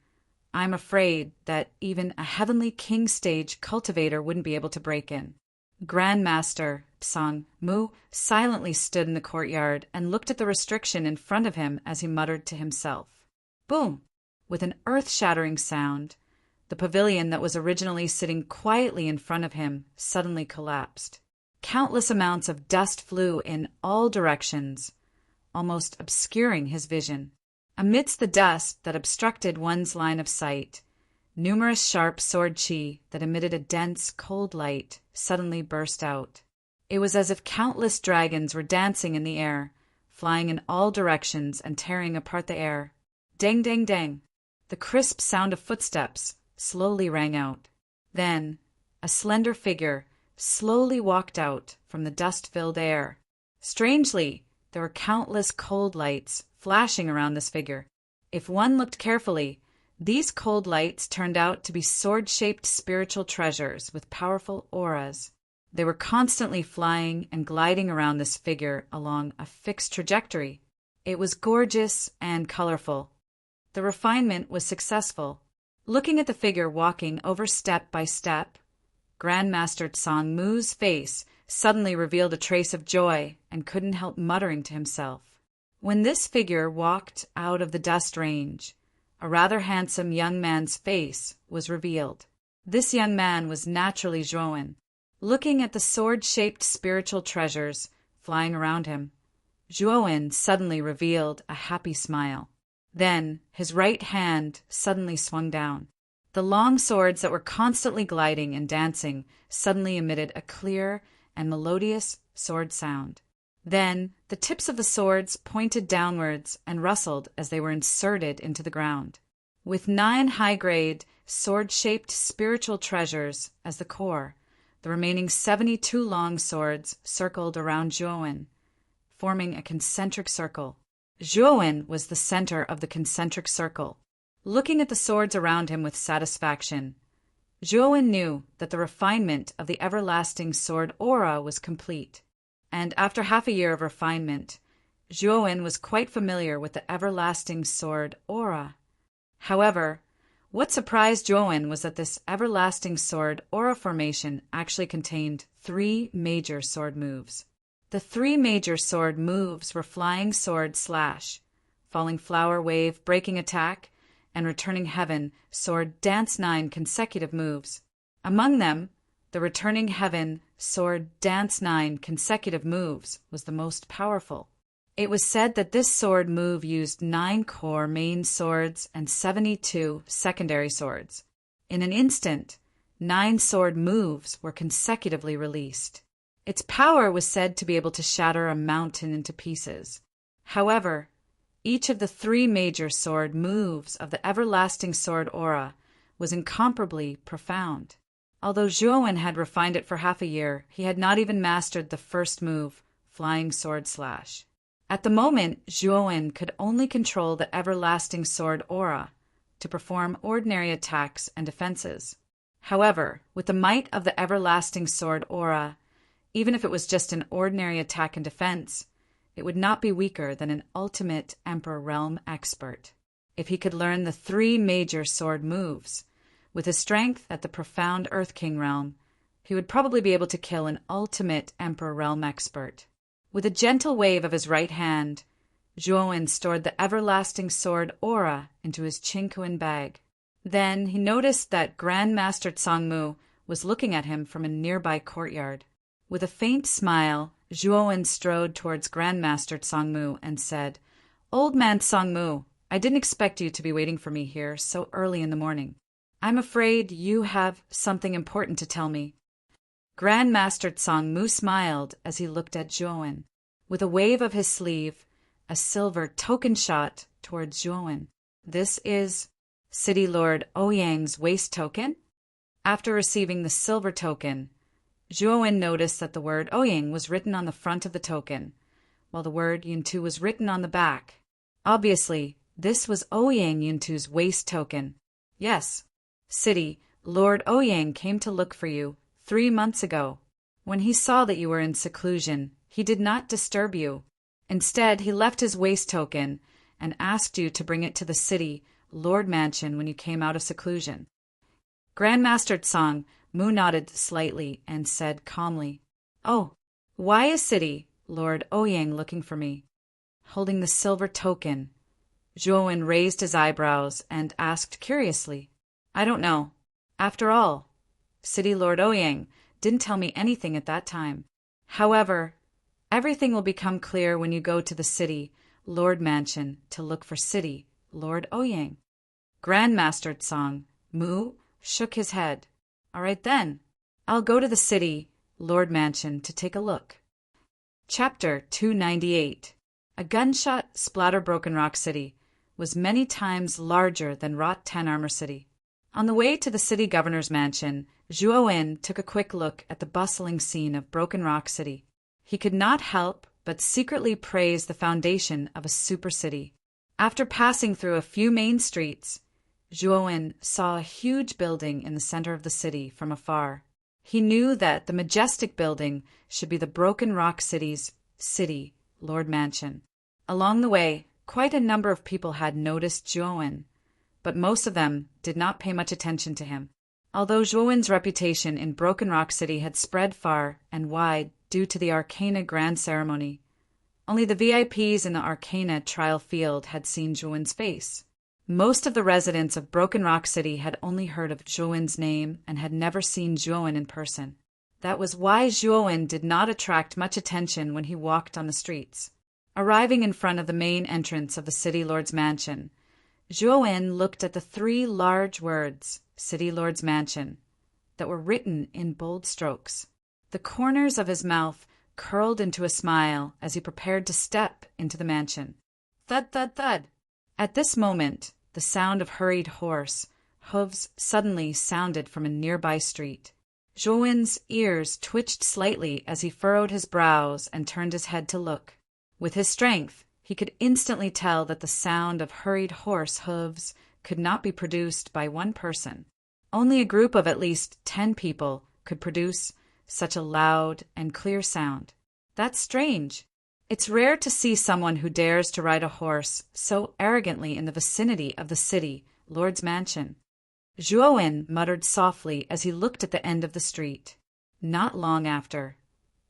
I'm afraid that even a heavenly king stage cultivator wouldn't be able to break in. Grandmaster Tsang Mu silently stood in the courtyard and looked at the restriction in front of him as he muttered to himself. Boom! With an earth-shattering sound, the pavilion that was originally sitting quietly in front of him suddenly collapsed. Countless amounts of dust flew in all directions, almost obscuring his vision. Amidst the dust that obstructed one's line of sight, numerous sharp sword chi that emitted a dense, cold light suddenly burst out. It was as if countless dragons were dancing in the air, flying in all directions and tearing apart the air. Dang, dang, dang! The crisp sound of footsteps slowly rang out. Then, a slender figure slowly walked out from the dust-filled air. Strangely, there were countless cold lights flashing around this figure. If one looked carefully, these cold lights turned out to be sword-shaped spiritual treasures with powerful auras. They were constantly flying and gliding around this figure along a fixed trajectory. It was gorgeous and colorful. The refinement was successful. Looking at the figure walking over step by step, Grandmaster Tsang Mu's face suddenly revealed a trace of joy and couldn't help muttering to himself. When this figure walked out of the dust range, a rather handsome young man's face was revealed. This young man was naturally Zhuowen. Looking at the sword-shaped spiritual treasures flying around him, Zhuowen suddenly revealed a happy smile. Then his right hand suddenly swung down. The long swords that were constantly gliding and dancing suddenly emitted a clear and melodious sword sound. Then the tips of the swords pointed downwards and rustled as they were inserted into the ground. With 9 high-grade, sword-shaped spiritual treasures as the core, the remaining 72 long swords circled around Zhuowen, forming a concentric circle. Zhuowen was the center of the concentric circle. Looking at the swords around him with satisfaction, Zhuowen knew that the refinement of the everlasting sword aura was complete. And after half a year of refinement, Zhuowen was quite familiar with the everlasting sword aura. However, what surprised Zhuowen was that this everlasting sword aura formation actually contained 3 major sword moves. The 3 major sword moves were Flying Sword Slash, Falling Flower Wave Breaking Attack, and Returning Heaven Sword Dance 9 consecutive moves. Among them, the Returning Heaven Sword Dance 9 consecutive moves was the most powerful. It was said that this sword move used 9 core main swords and 72 secondary swords. In an instant, 9 sword moves were consecutively released. Its power was said to be able to shatter a mountain into pieces. However, each of the 3 major sword moves of the everlasting sword aura was incomparably profound. Although Zhuowen had refined it for half a year, he had not even mastered the first move, Flying Sword Slash. At the moment, Zhuowen could only control the everlasting sword aura to perform ordinary attacks and defenses. However, with the might of the everlasting sword aura, even if it was just an ordinary attack and defense, it would not be weaker than an ultimate Emperor Realm expert. If he could learn the 3 major sword moves, with his strength at the profound Earth King realm, he would probably be able to kill an ultimate Emperor Realm expert. With a gentle wave of his right hand, Zhuowen stored the everlasting sword Aura into his Qingquan bag. Then he noticed that Grand Master Tsangmu was looking at him from a nearby courtyard. With a faint smile, Zhuowen strode towards Grandmaster Tsangmu and said, "Old man Tsangmu, I didn't expect you to be waiting for me here so early in the morning. I'm afraid you have something important to tell me." Grandmaster Tsangmu smiled as he looked at Zhuowen. With a wave of his sleeve, a silver token shot towards Zhuowen. "This is City Lord Ouyang's waist token?" After receiving the silver token, Zhuowen noticed that the word Ouyang was written on the front of the token, while the word Yuntu was written on the back. Obviously, this was Ouyang Yuntu's waist token. "Yes, City Lord Ouyang came to look for you 3 months ago. When he saw that you were in seclusion, he did not disturb you. Instead, he left his waist token and asked you to bring it to the City Lord Mansion when you came out of seclusion." Grandmaster Tsang Mu nodded slightly and said calmly, "Oh, why is City Lord Ouyang looking for me?" Holding the silver token, Zhuowen raised his eyebrows and asked curiously, "I don't know. After all, City Lord Ouyang didn't tell me anything at that time. However, everything will become clear when you go to the City Lord Mansion to look for City Lord Ouyang." Grandmaster Tsang Mu shook his head. "All right then, I'll go to the City Lord Mansion to take a look." Chapter 298. A gunshot splatter Broken Rock City was many times larger than Rot 10 Armor City. On the way to the city governor's mansion, Zhuowen took a quick look at the bustling scene of Broken Rock City. He could not help but secretly praise the foundation of a super city. After passing through a few main streets, Zhuowen saw a huge building in the center of the city from afar. He knew that the majestic building should be the Broken Rock City's City Lord Mansion. Along the way, quite a number of people had noticed Zhuowen, but most of them did not pay much attention to him. Although Zhuowen's reputation in Broken Rock City had spread far and wide due to the Arcana Grand Ceremony, only the VIPs in the Arcana trial field had seen Zhuowen's face. Most of the residents of Broken Rock City had only heard of Zhuowen's name and had never seen Zhuowen in person. That was why Zhuowen did not attract much attention when he walked on the streets. Arriving in front of the main entrance of the City Lord's Mansion, Zhuowen looked at the 3 large words, City Lord's Mansion, that were written in bold strokes. The corners of his mouth curled into a smile as he prepared to step into the mansion. Thud, thud, thud. At this moment, the sound of hurried horse hooves suddenly sounded from a nearby street. Zhuowen's ears twitched slightly as he furrowed his brows and turned his head to look. With his strength, he could instantly tell that the sound of hurried horse hooves could not be produced by one person. Only a group of at least 10 people could produce such a loud and clear sound. That's strange. It's rare to see someone who dares to ride a horse so arrogantly in the vicinity of the City Lord's Mansion. Zhuowen muttered softly as he looked at the end of the street. Not long after,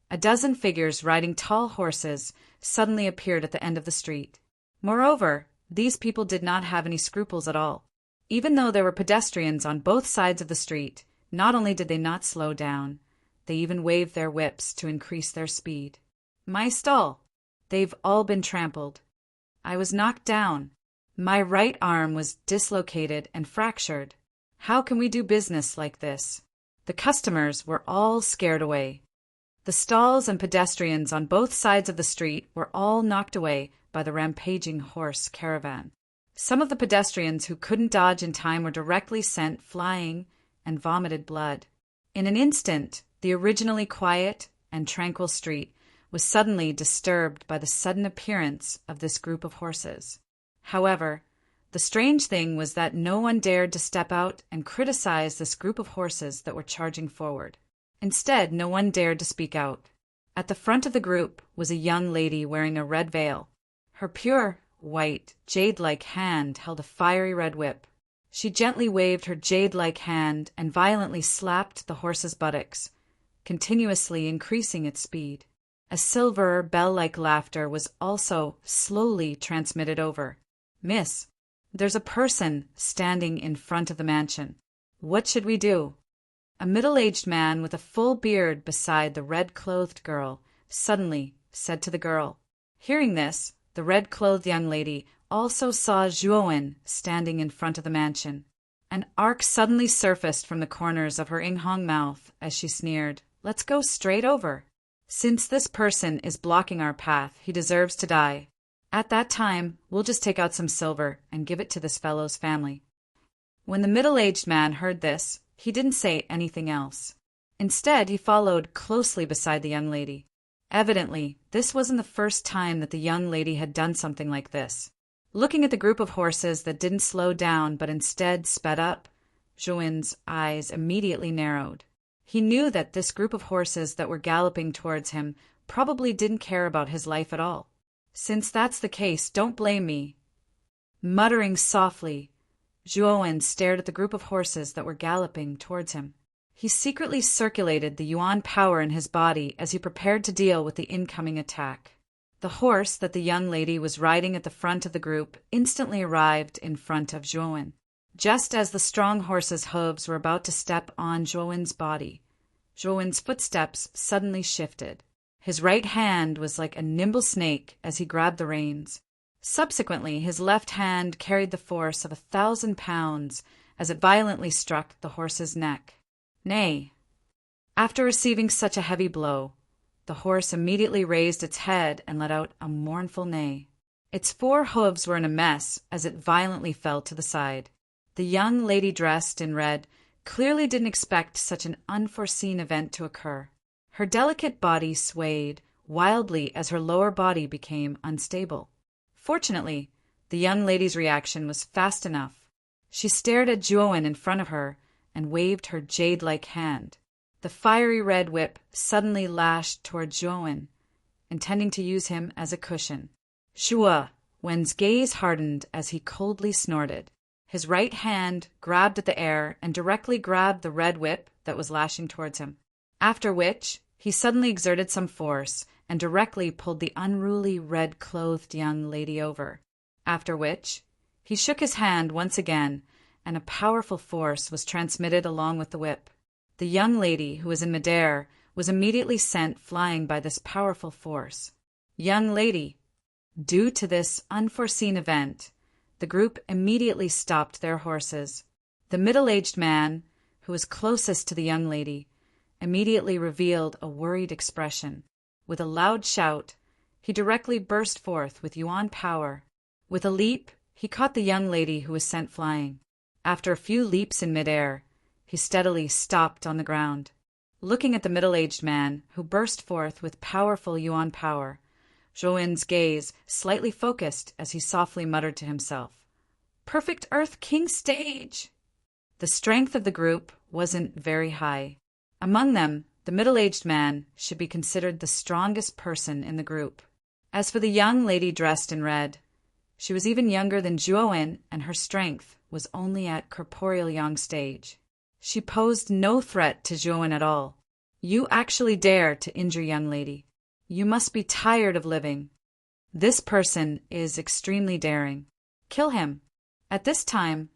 a dozen figures riding tall horses suddenly appeared at the end of the street. Moreover, these people did not have any scruples at all. Even though there were pedestrians on both sides of the street, not only did they not slow down, they even waved their whips to increase their speed. My stall! They've all been trampled. I was knocked down. My right arm was dislocated and fractured. How can we do business like this? The customers were all scared away. The stalls and pedestrians on both sides of the street were all knocked away by the rampaging horse caravan. Some of the pedestrians who couldn't dodge in time were directly sent flying and vomited blood. In an instant, the originally quiet and tranquil street was suddenly disturbed by the sudden appearance of this group of horses. However, the strange thing was that no one dared to step out and criticize this group of horses that were charging forward. Instead, no one dared to speak out. At the front of the group was a young lady wearing a red veil. Her pure, white, jade-like hand held a fiery red whip. She gently waved her jade-like hand and violently slapped the horse's buttocks, continuously increasing its speed. A silver, bell-like laughter was also slowly transmitted over. "Miss, there's a person standing in front of the mansion. What should we do?" A middle-aged man with a full beard beside the red-clothed girl suddenly said to the girl. Hearing this, the red-clothed young lady also saw Zhuowen standing in front of the mansion. An arc suddenly surfaced from the corners of her Inghong mouth as she sneered, "Let's go straight over. Since this person is blocking our path, he deserves to die. At that time, we'll just take out some silver and give it to this fellow's family." When the middle-aged man heard this, he didn't say anything else. Instead, he followed closely beside the young lady. Evidently, this wasn't the first time that the young lady had done something like this. Looking at the group of horses that didn't slow down but instead sped up, Zhuowen's eyes immediately narrowed. He knew that this group of horses that were galloping towards him probably didn't care about his life at all. "Since that's the case, don't blame me." Muttering softly, Zhuowen stared at the group of horses that were galloping towards him. He secretly circulated the Yuan power in his body as he prepared to deal with the incoming attack. The horse that the young lady was riding at the front of the group instantly arrived in front of Zhuowen. Just as the strong horse's hooves were about to step on Zhuowen's body, Zhuowen's footsteps suddenly shifted. His right hand was like a nimble snake as he grabbed the reins. Subsequently, his left hand carried the force of 1,000 pounds as it violently struck the horse's neck. Nay. After receiving such a heavy blow, the horse immediately raised its head and let out a mournful neigh. Its 4 hooves were in a mess as it violently fell to the side. The young lady dressed in red clearly didn't expect such an unforeseen event to occur. Her delicate body swayed wildly as her lower body became unstable. Fortunately, the young lady's reaction was fast enough. She stared at Zhuowen in front of her and waved her jade-like hand. The fiery red whip suddenly lashed toward Zhuowen, intending to use him as a cushion. Zhuowen's gaze hardened as he coldly snorted. His right hand grabbed at the air and directly grabbed the red whip that was lashing towards him. After which, he suddenly exerted some force and directly pulled the unruly red-clothed young lady over. After which, he shook his hand once again, and a powerful force was transmitted along with the whip. The young lady, who was in midair, was immediately sent flying by this powerful force. Young lady. Due to this unforeseen event, the group immediately stopped their horses. The middle-aged man, who was closest to the young lady, immediately revealed a worried expression. With a loud shout, he directly burst forth with Yuan power. With a leap, he caught the young lady who was sent flying. After a few leaps in midair, he steadily stopped on the ground. Looking at the middle-aged man, who burst forth with powerful Yuan power, Zhuowen's gaze slightly focused as he softly muttered to himself, "Perfect Earth King stage!" The strength of the group wasn't very high. Among them, the middle-aged man should be considered the strongest person in the group. As for the young lady dressed in red, she was even younger than Zhuowen, and her strength was only at corporeal young stage. She posed no threat to Zhuowen at all. "You actually dare to injure young lady. You must be tired of living. This person is extremely daring. Kill him." At this time,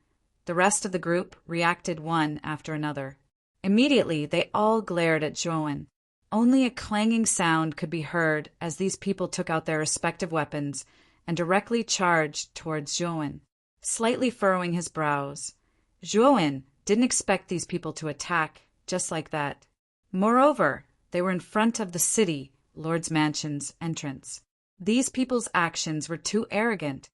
the rest of the group reacted one after another. Immediately, they all glared at Zhuowen. Only a clanging sound could be heard as these people took out their respective weapons and directly charged towards Zhuowen. Slightly furrowing his brows, Zhuowen didn't expect these people to attack just like that. Moreover, they were in front of the city, Lord's Mansion's entrance. These people's actions were too arrogant.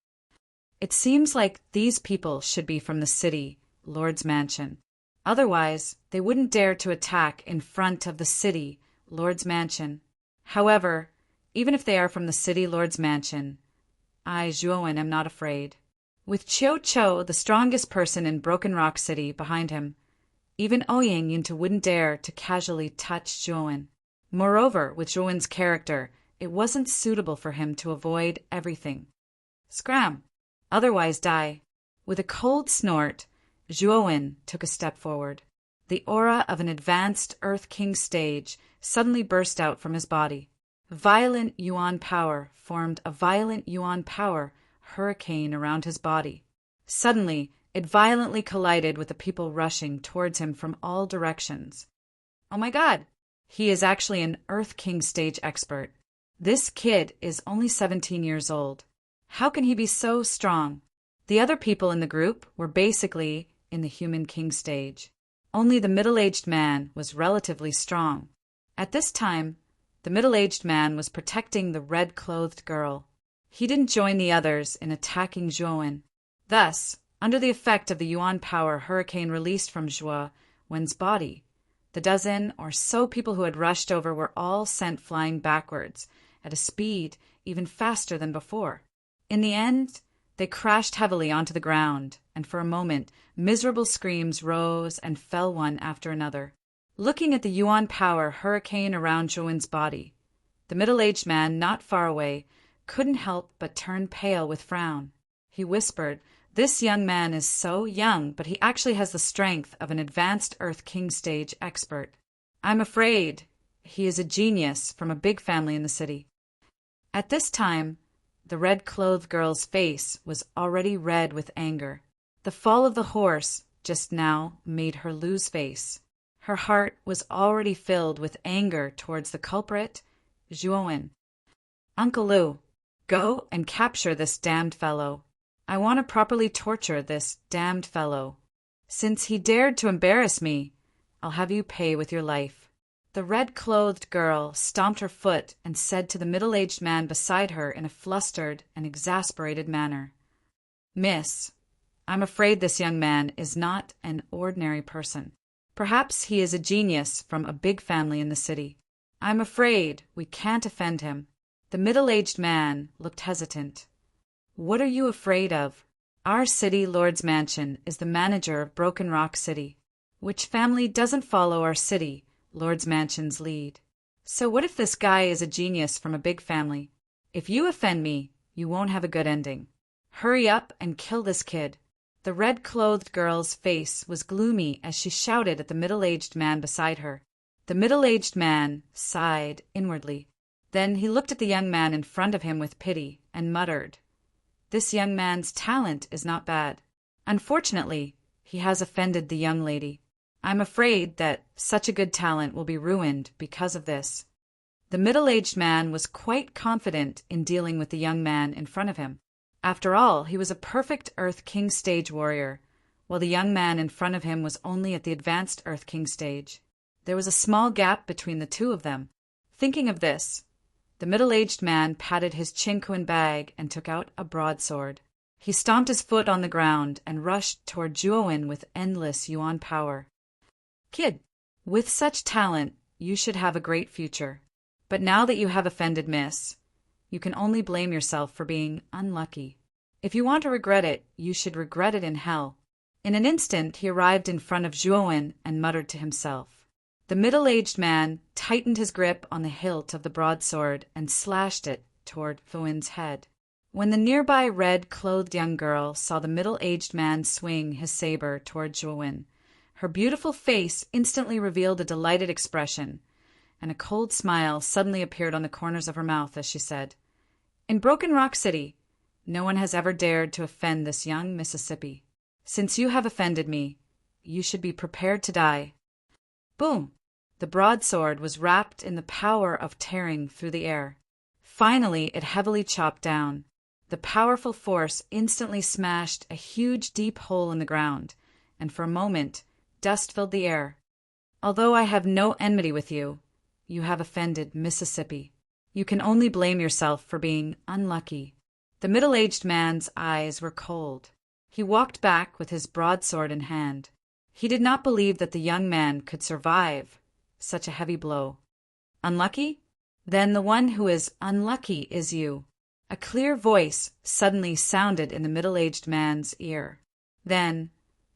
It seems like these people should be from the city, Lord's Mansion. Otherwise, they wouldn't dare to attack in front of the city, Lord's Mansion. However, even if they are from the city, Lord's Mansion, I, Zhuowen, am not afraid. With Qiu Chou, the strongest person in Broken Rock City, behind him, even Ouying Yintu wouldn't dare to casually touch Zhuowen. Moreover, with Zhuowen's character, it wasn't suitable for him to avoid everything. Scram! Otherwise die. With a cold snort, Zhuowen took a step forward. The aura of an advanced Earth King stage suddenly burst out from his body. Violent yuan power formed a violent yuan power hurricane around his body. Suddenly, it violently collided with the people rushing towards him from all directions. Oh my God! He is actually an Earth King stage expert. This kid is only 17 years old. How can he be so strong? The other people in the group were basically in the Human King stage. Only the middle-aged man was relatively strong. At this time, the middle-aged man was protecting the red-clothed girl. He didn't join the others in attacking Zhuowen. Thus, under the effect of the yuan power hurricane released from Zhuo Wen's body, the dozen or so people who had rushed over were all sent flying backwards at a speed even faster than before. In the end, they crashed heavily onto the ground, and for a moment, miserable screams rose and fell one after another. Looking at the yuan power hurricane around Zhuowen's body, the middle-aged man not far away couldn't help but turn pale with frown. He whispered, "This young man is so young, but he actually has the strength of an advanced Earth King stage expert. I'm afraid he is a genius from a big family in the city." At this time, the red-clothed girl's face was already red with anger. The fall of the horse just now made her lose face. Her heart was already filled with anger towards the culprit, Zhuowen. "Uncle Lu, go and capture this damned fellow. I want to properly torture this damned fellow. Since he dared to embarrass me, I'll have you pay with your life." The red-clothed girl stomped her foot and said to the middle-aged man beside her in a flustered and exasperated manner, "Miss, I'm afraid this young man is not an ordinary person. Perhaps he is a genius from a big family in the city. I'm afraid we can't offend him." The middle-aged man looked hesitant. "What are you afraid of? Our city lord's mansion is the manager of Broken Rock City. Which family doesn't follow our city lord's mansion's lead? So what if this guy is a genius from a big family? If you offend me, you won't have a good ending. Hurry up and kill this kid." The red-clothed girl's face was gloomy as she shouted at the middle-aged man beside her. The middle-aged man sighed inwardly. Then he looked at the young man in front of him with pity and muttered, "This young man's talent is not bad. Unfortunately, he has offended the young lady. I'm afraid that such a good talent will be ruined because of this." The middle-aged man was quite confident in dealing with the young man in front of him. After all, he was a perfect Earth King stage warrior, while the young man in front of him was only at the advanced Earth King stage. There was a small gap between the two of them. Thinking of this, the middle-aged man patted his chinquan bag and took out a broadsword. He stomped his foot on the ground and rushed toward Zhuowen with endless yuan power. "Kid, with such talent, you should have a great future. But now that you have offended Miss, you can only blame yourself for being unlucky. If you want to regret it, you should regret it in hell." In an instant, he arrived in front of Zhuowen and muttered to himself. The middle-aged man tightened his grip on the hilt of the broadsword and slashed it toward Zhuowen's head. When the nearby red-clothed young girl saw the middle-aged man swing his saber toward Zhuowen, her beautiful face instantly revealed a delighted expression, and a cold smile suddenly appeared on the corners of her mouth as she said, "In Broken Rock City, no one has ever dared to offend this young Mississippi. Since you have offended me, you should be prepared to die." Boom! The broadsword was wrapped in the power of tearing through the air. Finally, it heavily chopped down. The powerful force instantly smashed a huge deep hole in the ground, and for a moment, dust filled the air. "Although I have no enmity with you, you have offended Mississippi. You can only blame yourself for being unlucky." The middle-aged man's eyes were cold. He walked back with his broadsword in hand. He did not believe that the young man could survive such a heavy blow. "Unlucky? Then the one who is unlucky is you." A clear voice suddenly sounded in the middle-aged man's ear. Then,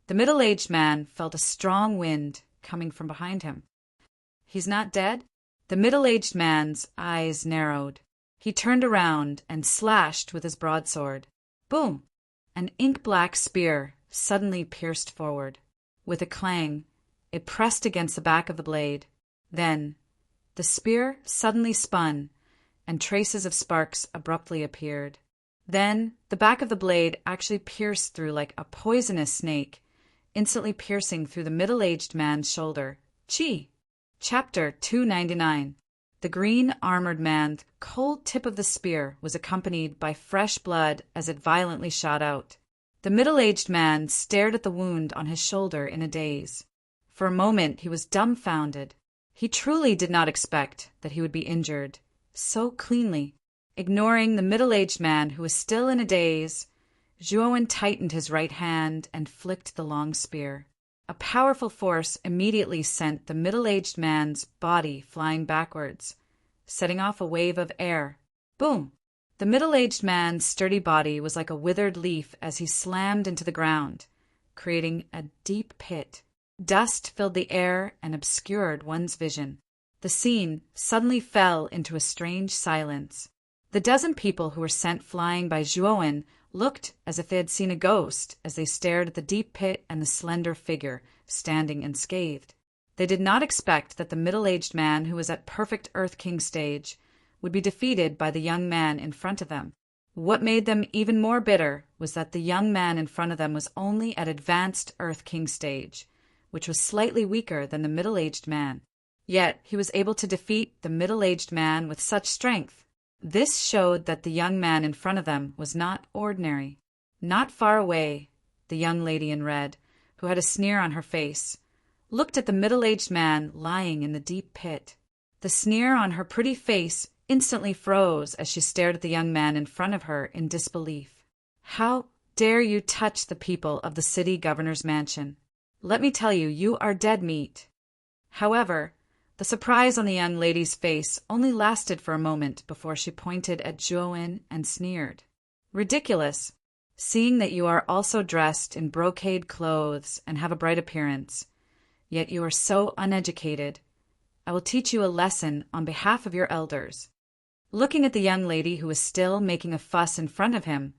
the middle-aged man felt a strong wind coming from behind him. "He's not dead?" The middle-aged man's eyes narrowed. He turned around and slashed with his broadsword. Boom! An ink-black spear suddenly pierced forward. With a clang, it pressed against the back of the blade. Then, the spear suddenly spun, and traces of sparks abruptly appeared. Then, the back of the blade actually pierced through like a poisonous snake, instantly piercing through the middle-aged man's shoulder. Chi! Chapter 299. The green-armored man's cold tip of the spear was accompanied by fresh blood as it violently shot out. The middle-aged man stared at the wound on his shoulder in a daze. For a moment he was dumbfounded. He truly did not expect that he would be injured so cleanly. Ignoring the middle-aged man who was still in a daze, Zhuowen tightened his right hand and flicked the long spear. A powerful force immediately sent the middle-aged man's body flying backwards, setting off a wave of air. Boom! The middle-aged man's sturdy body was like a withered leaf as he slammed into the ground, creating a deep pit. Dust filled the air and obscured one's vision. The scene suddenly fell into a strange silence. The dozen people who were sent flying by Zhuowen looked as if they had seen a ghost as they stared at the deep pit and the slender figure standing unscathed. They did not expect that the middle-aged man who was at perfect Earth King stage would be defeated by the young man in front of them. What made them even more bitter was that the young man in front of them was only at advanced Earth King stage, which was slightly weaker than the middle-aged man. Yet he was able to defeat the middle-aged man with such strength. This showed that the young man in front of them was not ordinary. Not far away, the young lady in red, who had a sneer on her face, looked at the middle-aged man lying in the deep pit. The sneer on her pretty face instantly froze as she stared at the young man in front of her in disbelief. "How dare you touch the people of the city governor's mansion? Let me tell you, you are dead meat." However, the surprise on the young lady's face only lasted for a moment before she pointed at Zhuowen and sneered. "Ridiculous! Seeing that you are also dressed in brocade clothes and have a bright appearance, yet you are so uneducated. I will teach you a lesson on behalf of your elders." Looking at the young lady who was still making a fuss in front of him,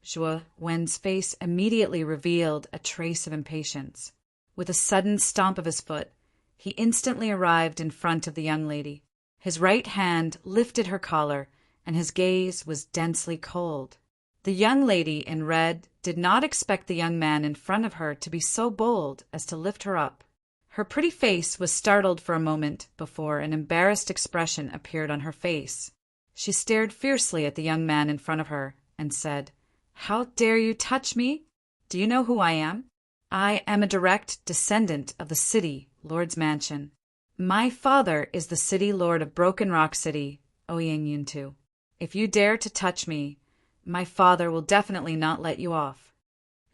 Zhuowen's face immediately revealed a trace of impatience. With a sudden stomp of his foot, he instantly arrived in front of the young lady. His right hand lifted her collar, and his gaze was densely cold. The young lady in red did not expect the young man in front of her to be so bold as to lift her up. Her pretty face was startled for a moment before an embarrassed expression appeared on her face. She stared fiercely at the young man in front of her and said, "How dare you touch me? Do you know who I am? I am a direct descendant of the city lord's mansion. My father is the city lord of Broken Rock City, Ouyang. If you dare to touch me, my father will definitely not let you off."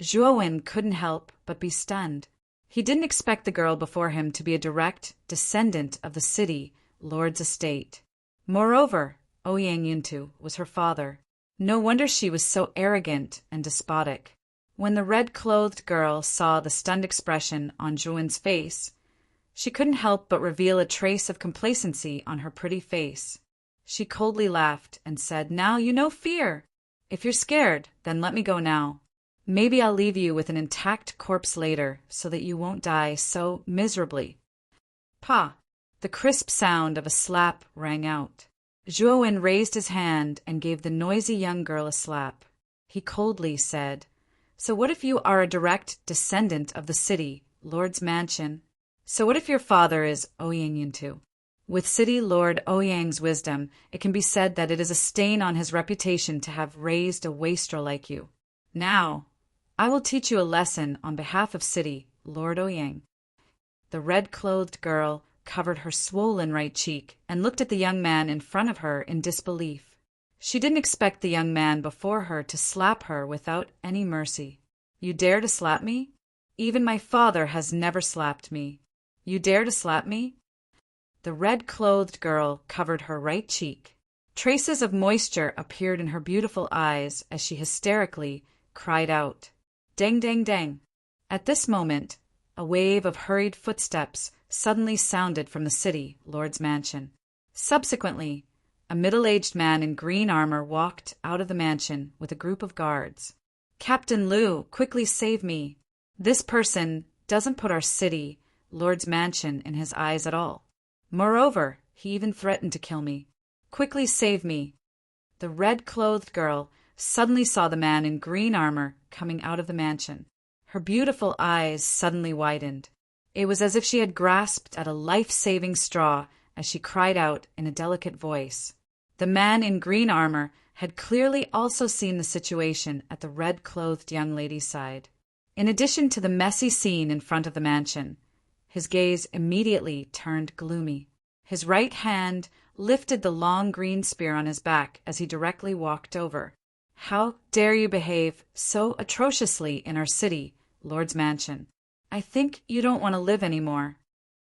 Zhuowen couldn't help but be stunned. He didn't expect the girl before him to be a direct descendant of the city lord's estate. Moreover, Ouyang was her father. No wonder she was so arrogant and despotic. When the red-clothed girl saw the stunned expression on Zhuowen's face, she couldn't help but reveal a trace of complacency on her pretty face. She coldly laughed and said, "Now you know fear. If you're scared, then let me go now. Maybe I'll leave you with an intact corpse later so that you won't die so miserably." Pa! The crisp sound of a slap rang out. Zhuowen raised his hand and gave the noisy young girl a slap. He coldly said, "So what if you are a direct descendant of the city lord's mansion? So what if your father is Ouyang? With City Lord Ouyang's wisdom, it can be said that it is a stain on his reputation to have raised a wastrel like you. Now, I will teach you a lesson on behalf of City Lord Ouyang." The red-clothed girl covered her swollen right cheek and looked at the young man in front of her in disbelief. She didn't expect the young man before her to slap her without any mercy. "You dare to slap me? Even my father has never slapped me. You dare to slap me?" The red-clothed girl covered her right cheek. Traces of moisture appeared in her beautiful eyes as she hysterically cried out, "Dang, dang, dang." At this moment, a wave of hurried footsteps suddenly sounded from the city lord's mansion. Subsequently, a middle-aged man in green armor walked out of the mansion with a group of guards. "Captain Liu, quickly save me. This person doesn't put our city lord's mansion in his eyes at all. Moreover, he even threatened to kill me. Quickly save me." The red-clothed girl suddenly saw the man in green armor coming out of the mansion. Her beautiful eyes suddenly widened. It was as if she had grasped at a life-saving straw as she cried out in a delicate voice. The man in green armor had clearly also seen the situation at the red-clothed young lady's side. In addition to the messy scene in front of the mansion, his gaze immediately turned gloomy. His right hand lifted the long green spear on his back as he directly walked over. "How dare you behave so atrociously in our city, Lord's mansion? I think you don't want to live anymore."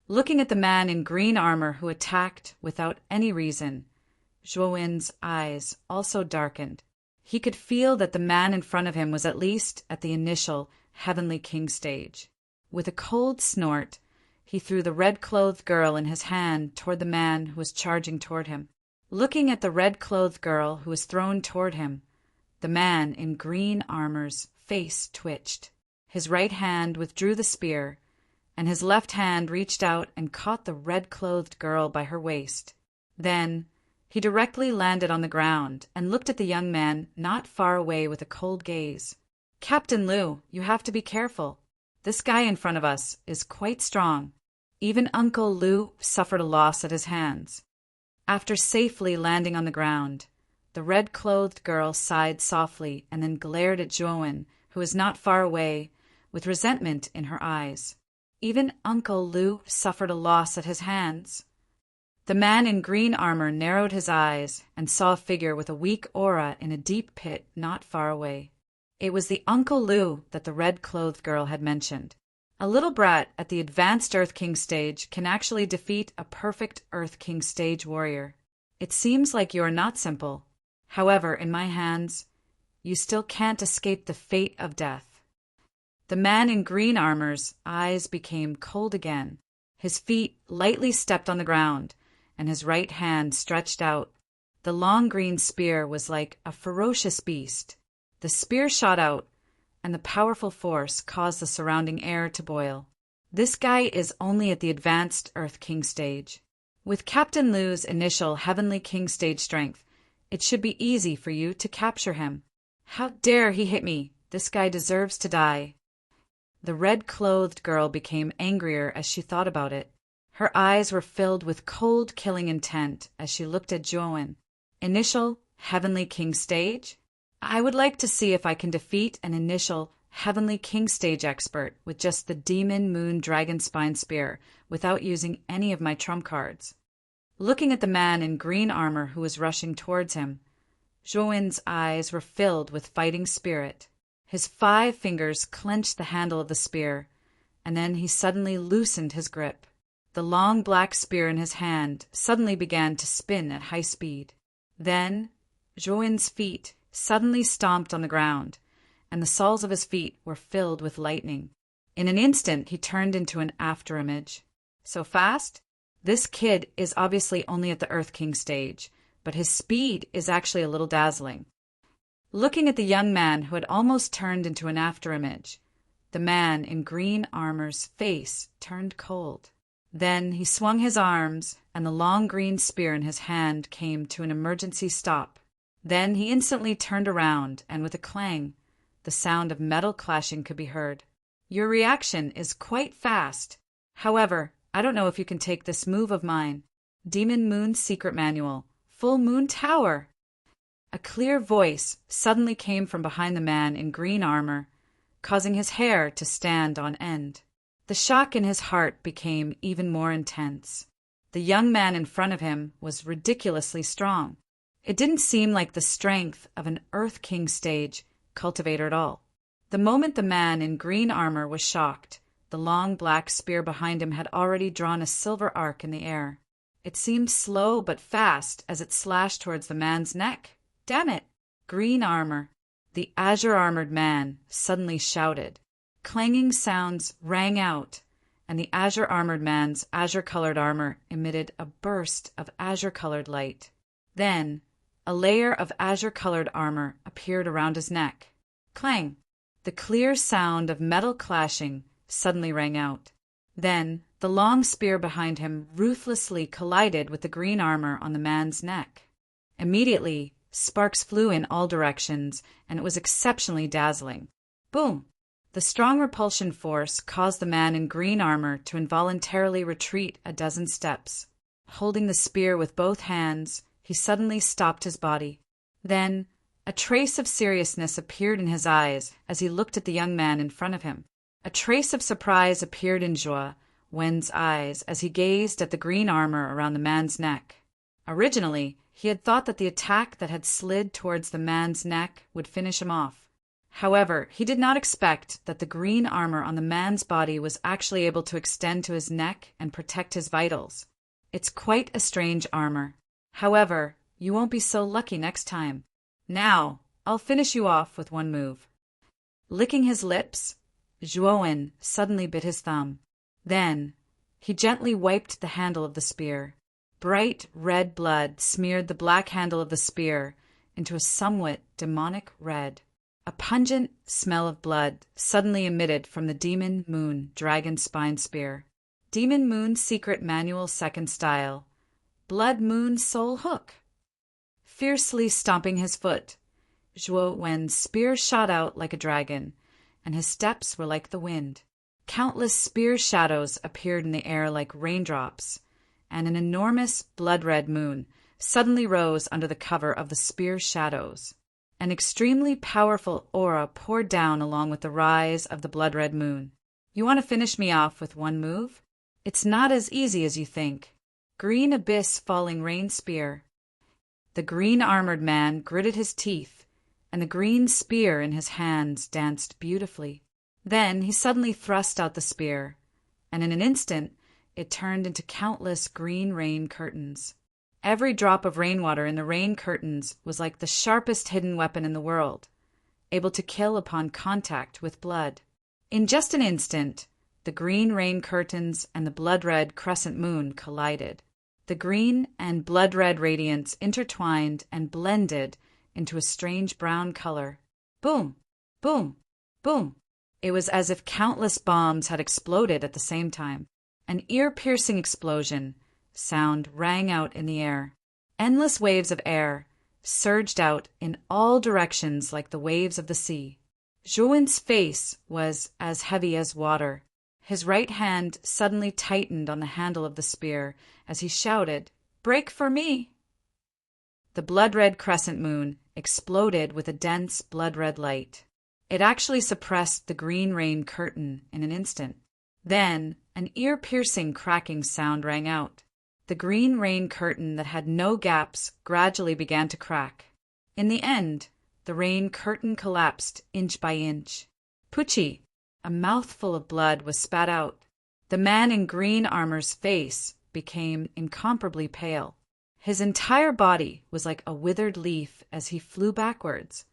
Looking at the man in green armor who attacked without any reason, Zhuowen's eyes also darkened. He could feel that the man in front of him was at least at the initial Heavenly King stage. With a cold snort, he threw the red-clothed girl in his hand toward the man who was charging toward him. Looking at the red-clothed girl who was thrown toward him, the man in green armor's face twitched. His right hand withdrew the spear, and his left hand reached out and caught the red-clothed girl by her waist. Then he directly landed on the ground and looked at the young man not far away with a cold gaze. "Captain Liu, you have to be careful. This guy in front of us is quite strong." Even Uncle Liu suffered a loss at his hands. After safely landing on the ground, the red-clothed girl sighed softly and then glared at Zhuowen, who was not far away, with resentment in her eyes. Even Uncle Liu suffered a loss at his hands. The man in green armor narrowed his eyes and saw a figure with a weak aura in a deep pit not far away. It was the Uncle Liu that the red-clothed girl had mentioned. A little brat at the advanced Earth King stage can actually defeat a perfect Earth King stage warrior. It seems like you are not simple. However, in my hands, you still can't escape the fate of death. The man in green armor's eyes became cold again. His feet lightly stepped on the ground, and his right hand stretched out. The long green spear was like a ferocious beast. The spear shot out, and the powerful force caused the surrounding air to boil. This guy is only at the advanced Earth King stage. With Captain Liu's initial Heavenly King stage strength, it should be easy for you to capture him. How dare he hit me? This guy deserves to die. The red-clothed girl became angrier as she thought about it. Her eyes were filled with cold, killing intent as she looked at Zhuowen. Initial Heavenly King stage? I would like to see if I can defeat an initial Heavenly King stage expert with just the Demon Moon Dragon Spine Spear without using any of my trump cards. Looking at the man in green armor who was rushing towards him, Zhuowen's eyes were filled with fighting spirit. His 5 fingers clenched the handle of the spear, and then he suddenly loosened his grip. The long black spear in his hand suddenly began to spin at high speed. Then Zhuowen's feet suddenly stomped on the ground, and the soles of his feet were filled with lightning. In an instant, he turned into an afterimage. So fast? This kid is obviously only at the Earth King stage, but his speed is actually a little dazzling. Looking at the young man who had almost turned into an afterimage, the man in green armor's face turned cold. Then he swung his arms, and the long green spear in his hand came to an emergency stop. Then he instantly turned around, and with a clang, the sound of metal clashing could be heard. Your reaction is quite fast. However, I don't know if you can take this move of mine. Demon Moon Secret Manual, Full Moon Tower. A clear voice suddenly came from behind the man in green armor, causing his hair to stand on end. The shock in his heart became even more intense. The young man in front of him was ridiculously strong. It didn't seem like the strength of an Earth King stage cultivator at all. The moment the man in green armor was shocked, the long black spear behind him had already drawn a silver arc in the air. It seemed slow but fast as it slashed towards the man's neck. Damn it! Green armor. The azure-armored man suddenly shouted. Clanging sounds rang out, and the azure-armored man's azure-colored armor emitted a burst of azure-colored light. Then, a layer of azure-colored armor appeared around his neck. Clang! The clear sound of metal clashing suddenly rang out. Then, the long spear behind him ruthlessly collided with the green armor on the man's neck. Immediately, sparks flew in all directions, and it was exceptionally dazzling. Boom! The strong repulsion force caused the man in green armor to involuntarily retreat a dozen steps. Holding the spear with both hands, he suddenly stopped his body. Then, a trace of seriousness appeared in his eyes as he looked at the young man in front of him. A trace of surprise appeared in Zhuo Wen's eyes as he gazed at the green armor around the man's neck. Originally, he had thought that the attack that had slid towards the man's neck would finish him off. However, he did not expect that the green armor on the man's body was actually able to extend to his neck and protect his vitals. It's quite a strange armor. However, you won't be so lucky next time. Now, I'll finish you off with one move. Licking his lips, Zhuo Wen suddenly bit his thumb. Then, he gently wiped the handle of the spear. Bright red blood smeared the black handle of the spear into a somewhat demonic red. A pungent smell of blood suddenly emitted from the Demon Moon Dragon Spine Spear. Demon Moon Secret Manual Second Style. Blood Moon Soul Hook. Fiercely stomping his foot, Zhuo Wen's spear shot out like a dragon, and his steps were like the wind. Countless spear shadows appeared in the air like raindrops, and an enormous blood-red moon suddenly rose under the cover of the spear shadows. An extremely powerful aura poured down along with the rise of the blood-red moon. You want to finish me off with one move? It's not as easy as you think. Green Abyss Falling Rain Spear. The green-armored man gritted his teeth, and the green spear in his hands danced beautifully. Then he suddenly thrust out the spear, and in an instant it turned into countless green rain curtains. Every drop of rainwater in the rain curtains was like the sharpest hidden weapon in the world, able to kill upon contact with blood. In just an instant, the green rain curtains and the blood-red crescent moon collided. The green and blood-red radiance intertwined and blended into a strange brown color. Boom! Boom! Boom! It was as if countless bombs had exploded at the same time. An ear-piercing explosion sound rang out in the air. Endless waves of air surged out in all directions like the waves of the sea. Zhuo Wen's face was as heavy as water. His right hand suddenly tightened on the handle of the spear as he shouted, "Break for me!" The blood-red crescent moon exploded with a dense blood-red light. It actually suppressed the green rain curtain in an instant. Then an ear-piercing cracking sound rang out. The green rain curtain that had no gaps gradually began to crack. In the end, the rain curtain collapsed inch by inch. Pucci, a mouthful of blood was spat out. The man in green armor's face became incomparably pale. His entire body was like a withered leaf as he flew backwards.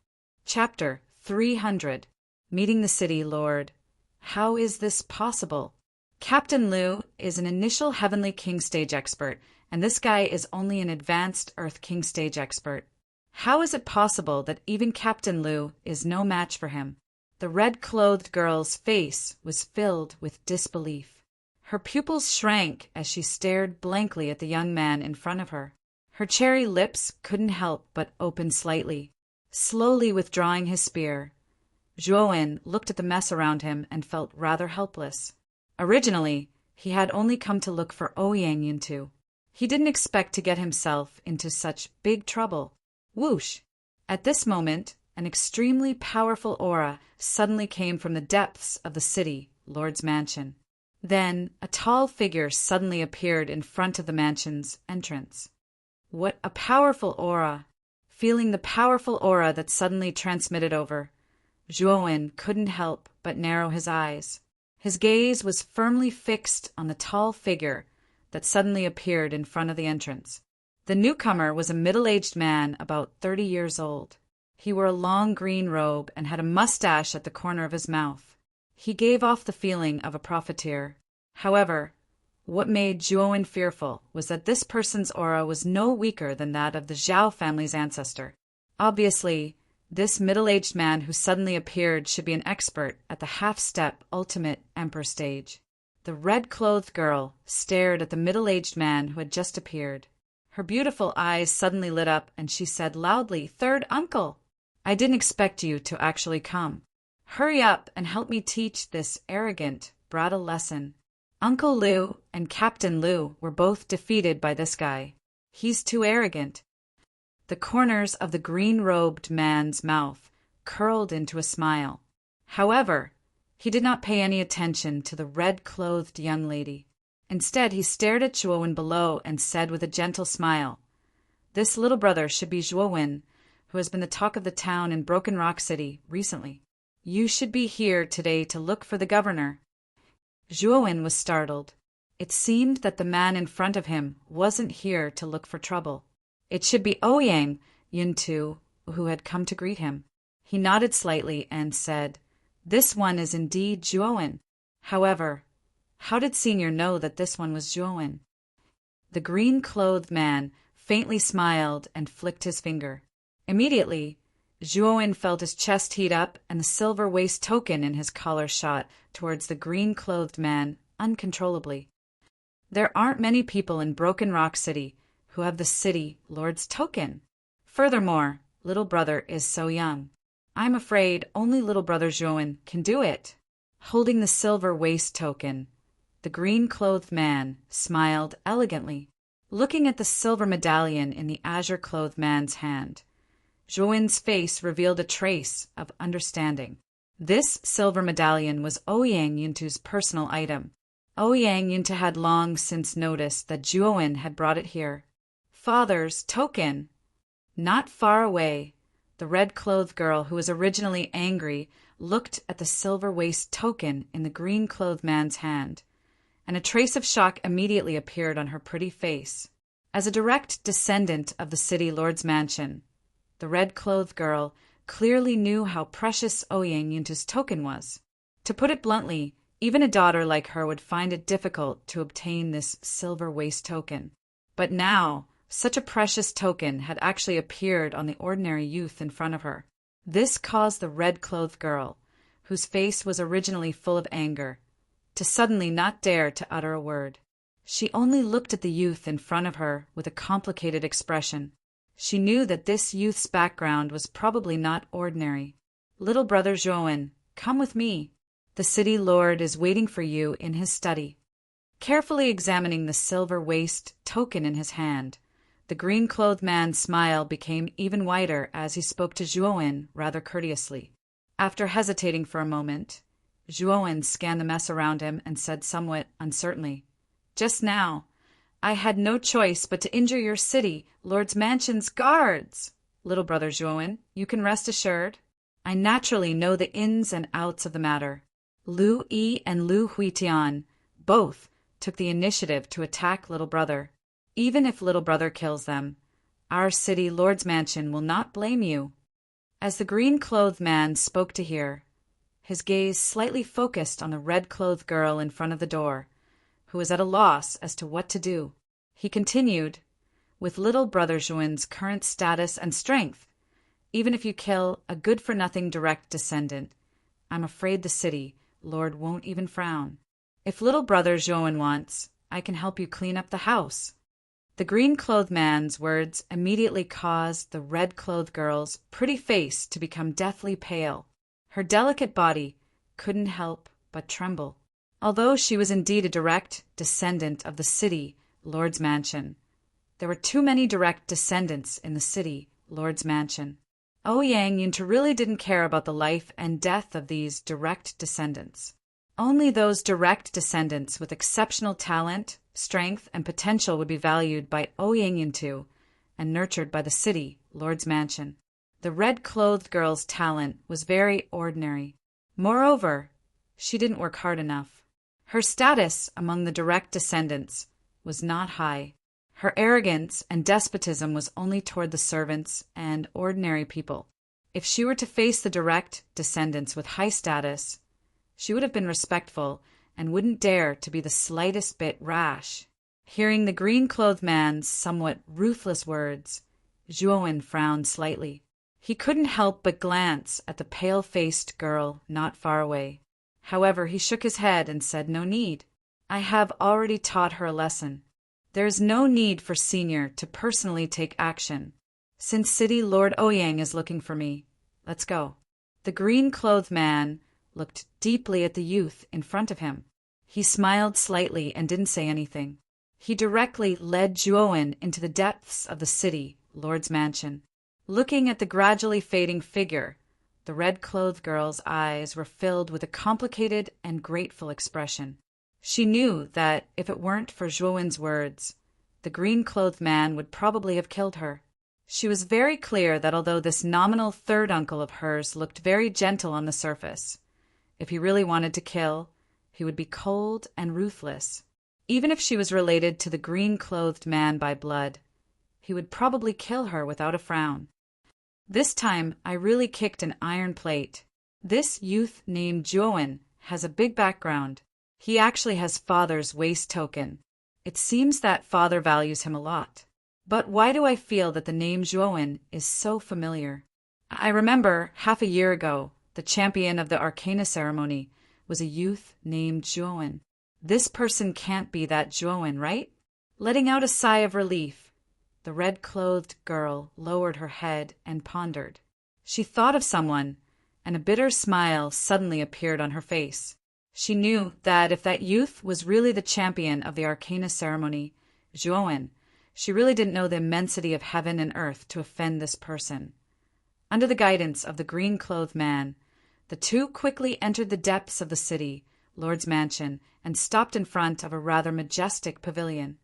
Chapter 300. Meeting the City Lord. How is this possible? Captain Liu is an initial Heavenly King Stage expert, and this guy is only an advanced Earth King Stage expert. How is it possible that even Captain Liu is no match for him? The red-clothed girl's face was filled with disbelief. Her pupils shrank as she stared blankly at the young man in front of her. Her cherry lips couldn't help but open slightly. Slowly withdrawing his spear, Zhuo Wen looked at the mess around him and felt rather helpless. Originally, he had only come to look for Ouyang Yuntu. He didn't expect to get himself into such big trouble. Whoosh! At this moment, an extremely powerful aura suddenly came from the depths of the city, Lord's mansion. Then, a tall figure suddenly appeared in front of the mansion's entrance. What a powerful aura! Feeling the powerful aura that suddenly transmitted over, Zhuo Wen couldn't help but narrow his eyes. His gaze was firmly fixed on the tall figure that suddenly appeared in front of the entrance. The newcomer was a middle-aged man about 30 years old. He wore a long green robe and had a mustache at the corner of his mouth. He gave off the feeling of a profiteer. However, what made Zhuo Wen fearful was that this person's aura was no weaker than that of the Zhao family's ancestor. Obviously, this middle-aged man who suddenly appeared should be an expert at the half-step ultimate emperor stage. The red-clothed girl stared at the middle-aged man who had just appeared. Her beautiful eyes suddenly lit up, and she said loudly, "Third uncle! I didn't expect you to actually come. Hurry up and help me teach this arrogant brat a lesson." Uncle Lou and Captain Lou were both defeated by this guy. He's too arrogant. The corners of the green-robed man's mouth curled into a smile. However, he did not pay any attention to the red-clothed young lady. Instead, he stared at Zhuowen below and said with a gentle smile, "This little brother should be Zhuowen, who has been the talk of the town in Broken Rock City recently. You should be here today to look for the governor." Zhuowen was startled. It seemed that the man in front of him wasn't here to look for trouble. It should be Ouyang Yuntu who had come to greet him. He nodded slightly and said, "This one is indeed Zhuowen. However, how did Senior know that this one was Zhuowen?" The green-clothed man faintly smiled and flicked his finger. Immediately, Zhuowen felt his chest heat up and the silver waist token in his collar shot towards the green-clothed man uncontrollably. There aren't many people in Broken Rock City who have the city lord's token. Furthermore, little brother is so young. I'm afraid only little brother Zhuowen can do it. Holding the silver waist token, the green-clothed man smiled elegantly, looking at the silver medallion in the azure-clothed man's hand. Zhuowen's face revealed a trace of understanding. This silver medallion was Ouyang Yuntu's personal item. Ouyang Yuntu had long since noticed that Zhuowen had brought it here. Father's token! Not far away, the red-clothed girl who was originally angry looked at the silver waist token in the green-clothed man's hand, and a trace of shock immediately appeared on her pretty face. As a direct descendant of the city lord's mansion, the red-clothed girl clearly knew how precious Ouyang Yuntu's token was. To put it bluntly, even a daughter like her would find it difficult to obtain this silver waist token. But now, such a precious token had actually appeared on the ordinary youth in front of her. This caused the red-clothed girl, whose face was originally full of anger, to suddenly not dare to utter a word. She only looked at the youth in front of her with a complicated expression. She knew that this youth's background was probably not ordinary. "Little brother Zhuowen, come with me. The city lord is waiting for you in his study." Carefully examining the silver waist token in his hand, the green-clothed man's smile became even wider as he spoke to Zhuowen rather courteously. After hesitating for a moment, Zhuowen scanned the mess around him and said somewhat uncertainly, "Just now, I had no choice but to injure your city lord's mansion's guards. Little brother Zhuowen, you can rest assured. I naturally know the ins and outs of the matter. Lu Yi and Lu Huitian both took the initiative to attack little brother. Even if little brother kills them, our city lord's mansion will not blame you." As the green-clothed man spoke to her, his gaze slightly focused on the red-clothed girl in front of the door, who was at a loss as to what to do. He continued, "With little brother Zhuowen's current status and strength, even if you kill a good-for-nothing direct descendant, I'm afraid the city lord won't even frown. If little brother Zhuowen wants, I can help you clean up the house." The green-clothed man's words immediately caused the red-clothed girl's pretty face to become deathly pale. Her delicate body couldn't help but tremble. Although she was indeed a direct descendant of the city lord's mansion, there were too many direct descendants in the city lord's mansion. Ouyang Yuntu really didn't care about the life and death of these direct descendants. Only those direct descendants with exceptional talent, strength, and potential would be valued by Ouyang Yuntu and nurtured by the city lord's mansion. The red-clothed girl's talent was very ordinary. Moreover, she didn't work hard enough. Her status among the direct descendants was not high. Her arrogance and despotism was only toward the servants and ordinary people. If she were to face the direct descendants with high status, she would have been respectful and wouldn't dare to be the slightest bit rash. Hearing the green-clothed man's somewhat ruthless words, Zhuowen frowned slightly. He couldn't help but glance at the pale-faced girl not far away. However, he shook his head and said no need. I have already taught her a lesson. There is no need for Senior to personally take action. Since City Lord Ouyang is looking for me, let's go. The green-clothed man looked deeply at the youth in front of him. He smiled slightly and didn't say anything. He directly led Zhuowen into the depths of the city lord's mansion. Looking at the gradually fading figure, the red-clothed girl's eyes were filled with a complicated and grateful expression. She knew that if it weren't for Zhuowen's words, the green-clothed man would probably have killed her. She was very clear that although this nominal third uncle of hers looked very gentle on the surface, if he really wanted to kill, he would be cold and ruthless. Even if she was related to the green-clothed man by blood, he would probably kill her without a frown. This time, I really kicked an iron plate. This youth named Zhuowen has a big background. He actually has father's waist token. It seems that father values him a lot. But why do I feel that the name Zhuowen is so familiar? I remember half a year ago, the champion of the Arcana ceremony was a youth named Zhuowen. This person can't be that Zhuowen, right? Letting out a sigh of relief, the red-clothed girl lowered her head and pondered. She thought of someone, and a bitter smile suddenly appeared on her face. She knew that if that youth was really the champion of the Arcana ceremony, Zhuowen, she really didn't know the immensity of heaven and earth to offend this person. Under the guidance of the green-clothed man, the two quickly entered the depths of the city, Lord's mansion, and stopped in front of a rather majestic pavilion.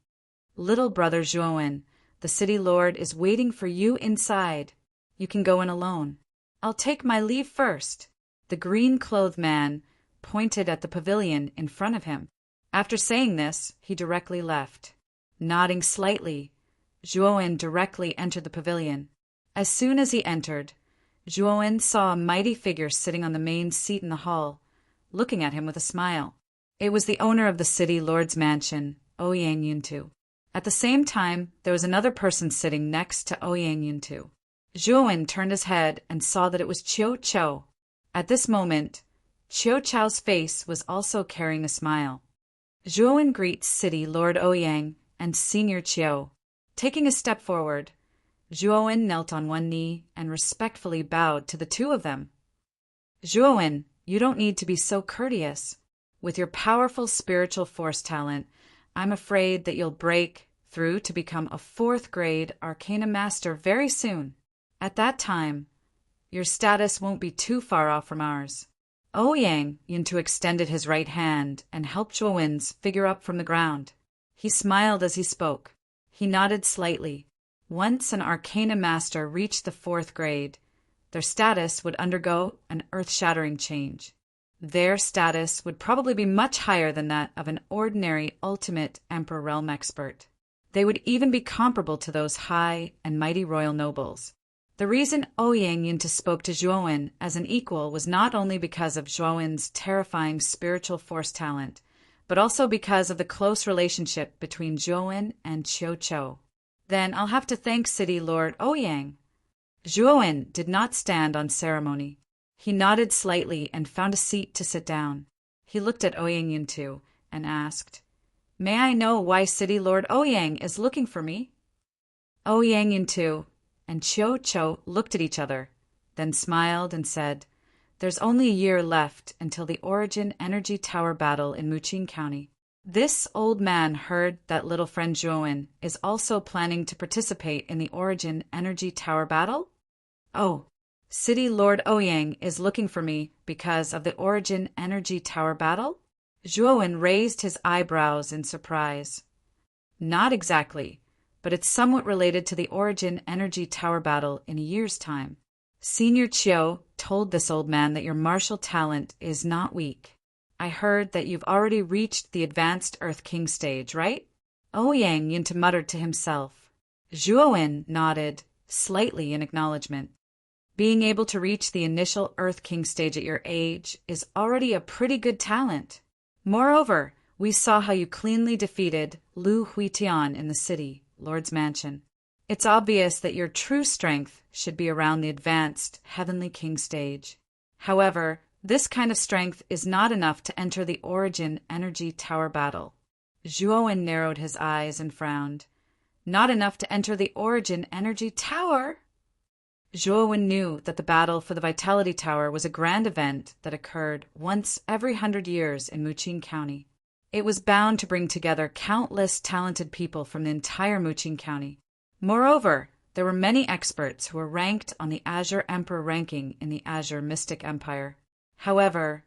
Little brother Zhuowen, the city lord is waiting for you inside. You can go in alone. I'll take my leave first. The green-clothed man pointed at the pavilion in front of him. After saying this, he directly left. Nodding slightly, Zhuowen directly entered the pavilion. As soon as he entered, Zhuowen saw a mighty figure sitting on the main seat in the hall, looking at him with a smile. It was the owner of the city lord's mansion, Ouyang Yuntu. At the same time, there was another person sitting next to Ouyang Yuntu. Zhuowen turned his head and saw that it was Qiu Qiu. At this moment, Qiu Qiu's face was also carrying a smile. Zhuowen greets City Lord Ouyang and Senior Qiu. Taking a step forward, Zhuowen knelt on one knee and respectfully bowed to the two of them. Zhuowen, you don't need to be so courteous. With your powerful spiritual force talent, I'm afraid that you'll break through to become a 4th grade Arcana Master very soon. At that time, your status won't be too far off from ours. Ouyang Yuntu extended his right hand and helped Zhuowen's figure up from the ground. He smiled as he spoke. He nodded slightly. Once an Arcana Master reached the 4th grade, their status would undergo an earth-shattering change. Their status would probably be much higher than that of an ordinary Ultimate Emperor Realm expert. They would even be comparable to those high and mighty royal nobles. The reason Ouyang Yuntu spoke to Zhuowen as an equal was not only because of Zhuowen's terrifying spiritual force talent, but also because of the close relationship between Zhuowen and Qiu Qiu. Then I'll have to thank City Lord Ouyang. Zhuowen did not stand on ceremony. He nodded slightly and found a seat to sit down. He looked at Ouyang Yuntu and asked, "May I know why City Lord Ouyang is looking for me?" Ouyang Yuntu and Qiu Qiu looked at each other, then smiled and said, "There's only a year left until the Origin Energy Tower battle in Muqing County. This old man heard that little friend Zhuowen is also planning to participate in the Origin Energy Tower battle? Oh, City Lord Ouyang is looking for me because of the Origin Energy Tower battle?" Zhuowen raised his eyebrows in surprise. "Not exactly, but it's somewhat related to the Origin Energy Tower battle in a year's time. Senior Qiu told this old man that your martial talent is not weak. I heard that you've already reached the advanced Earth King stage, right?" Ouyang Yuntu muttered to himself. Zhuowen nodded slightly in acknowledgement. Being able to reach the initial Earth King stage at your age is already a pretty good talent. Moreover, we saw how you cleanly defeated Lu Huitian in the city, Lord's Mansion. It's obvious that your true strength should be around the advanced Heavenly King stage. However, this kind of strength is not enough to enter the Origin Energy Tower battle. Zhuowen narrowed his eyes and frowned. Not enough to enter the Origin Energy Tower. Zhuowen knew that the battle for the Vitality Tower was a grand event that occurred once every 100 years in Muqing County. It was bound to bring together countless talented people from the entire Muqing County. Moreover, there were many experts who were ranked on the Azure Emperor ranking in the Azure Mystic Empire. However,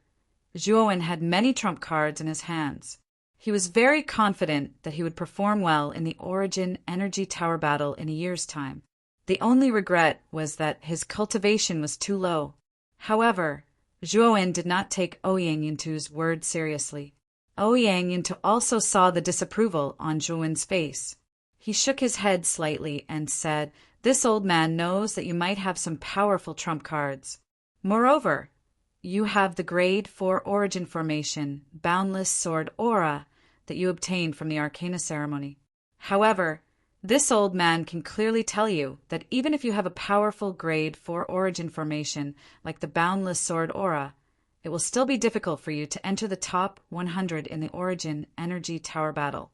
Zhuowen had many trump cards in his hands. He was very confident that he would perform well in the Origin Energy Tower battle in a year's time. The only regret was that his cultivation was too low. However, Zhuowen did not take Ouyang Yintu's word seriously. Ouyang Yintu also saw the disapproval on Zhuowen's face. He shook his head slightly and said, "This old man knows that you might have some powerful trump cards. Moreover, you have the Grade 4 Origin Formation, Boundless Sword Aura, that you obtained from the Arcana Ceremony. However, this old man can clearly tell you that even if you have a powerful Grade 4 Origin Formation like the Boundless Sword Aura, it will still be difficult for you to enter the top 100 in the Origin Energy Tower battle.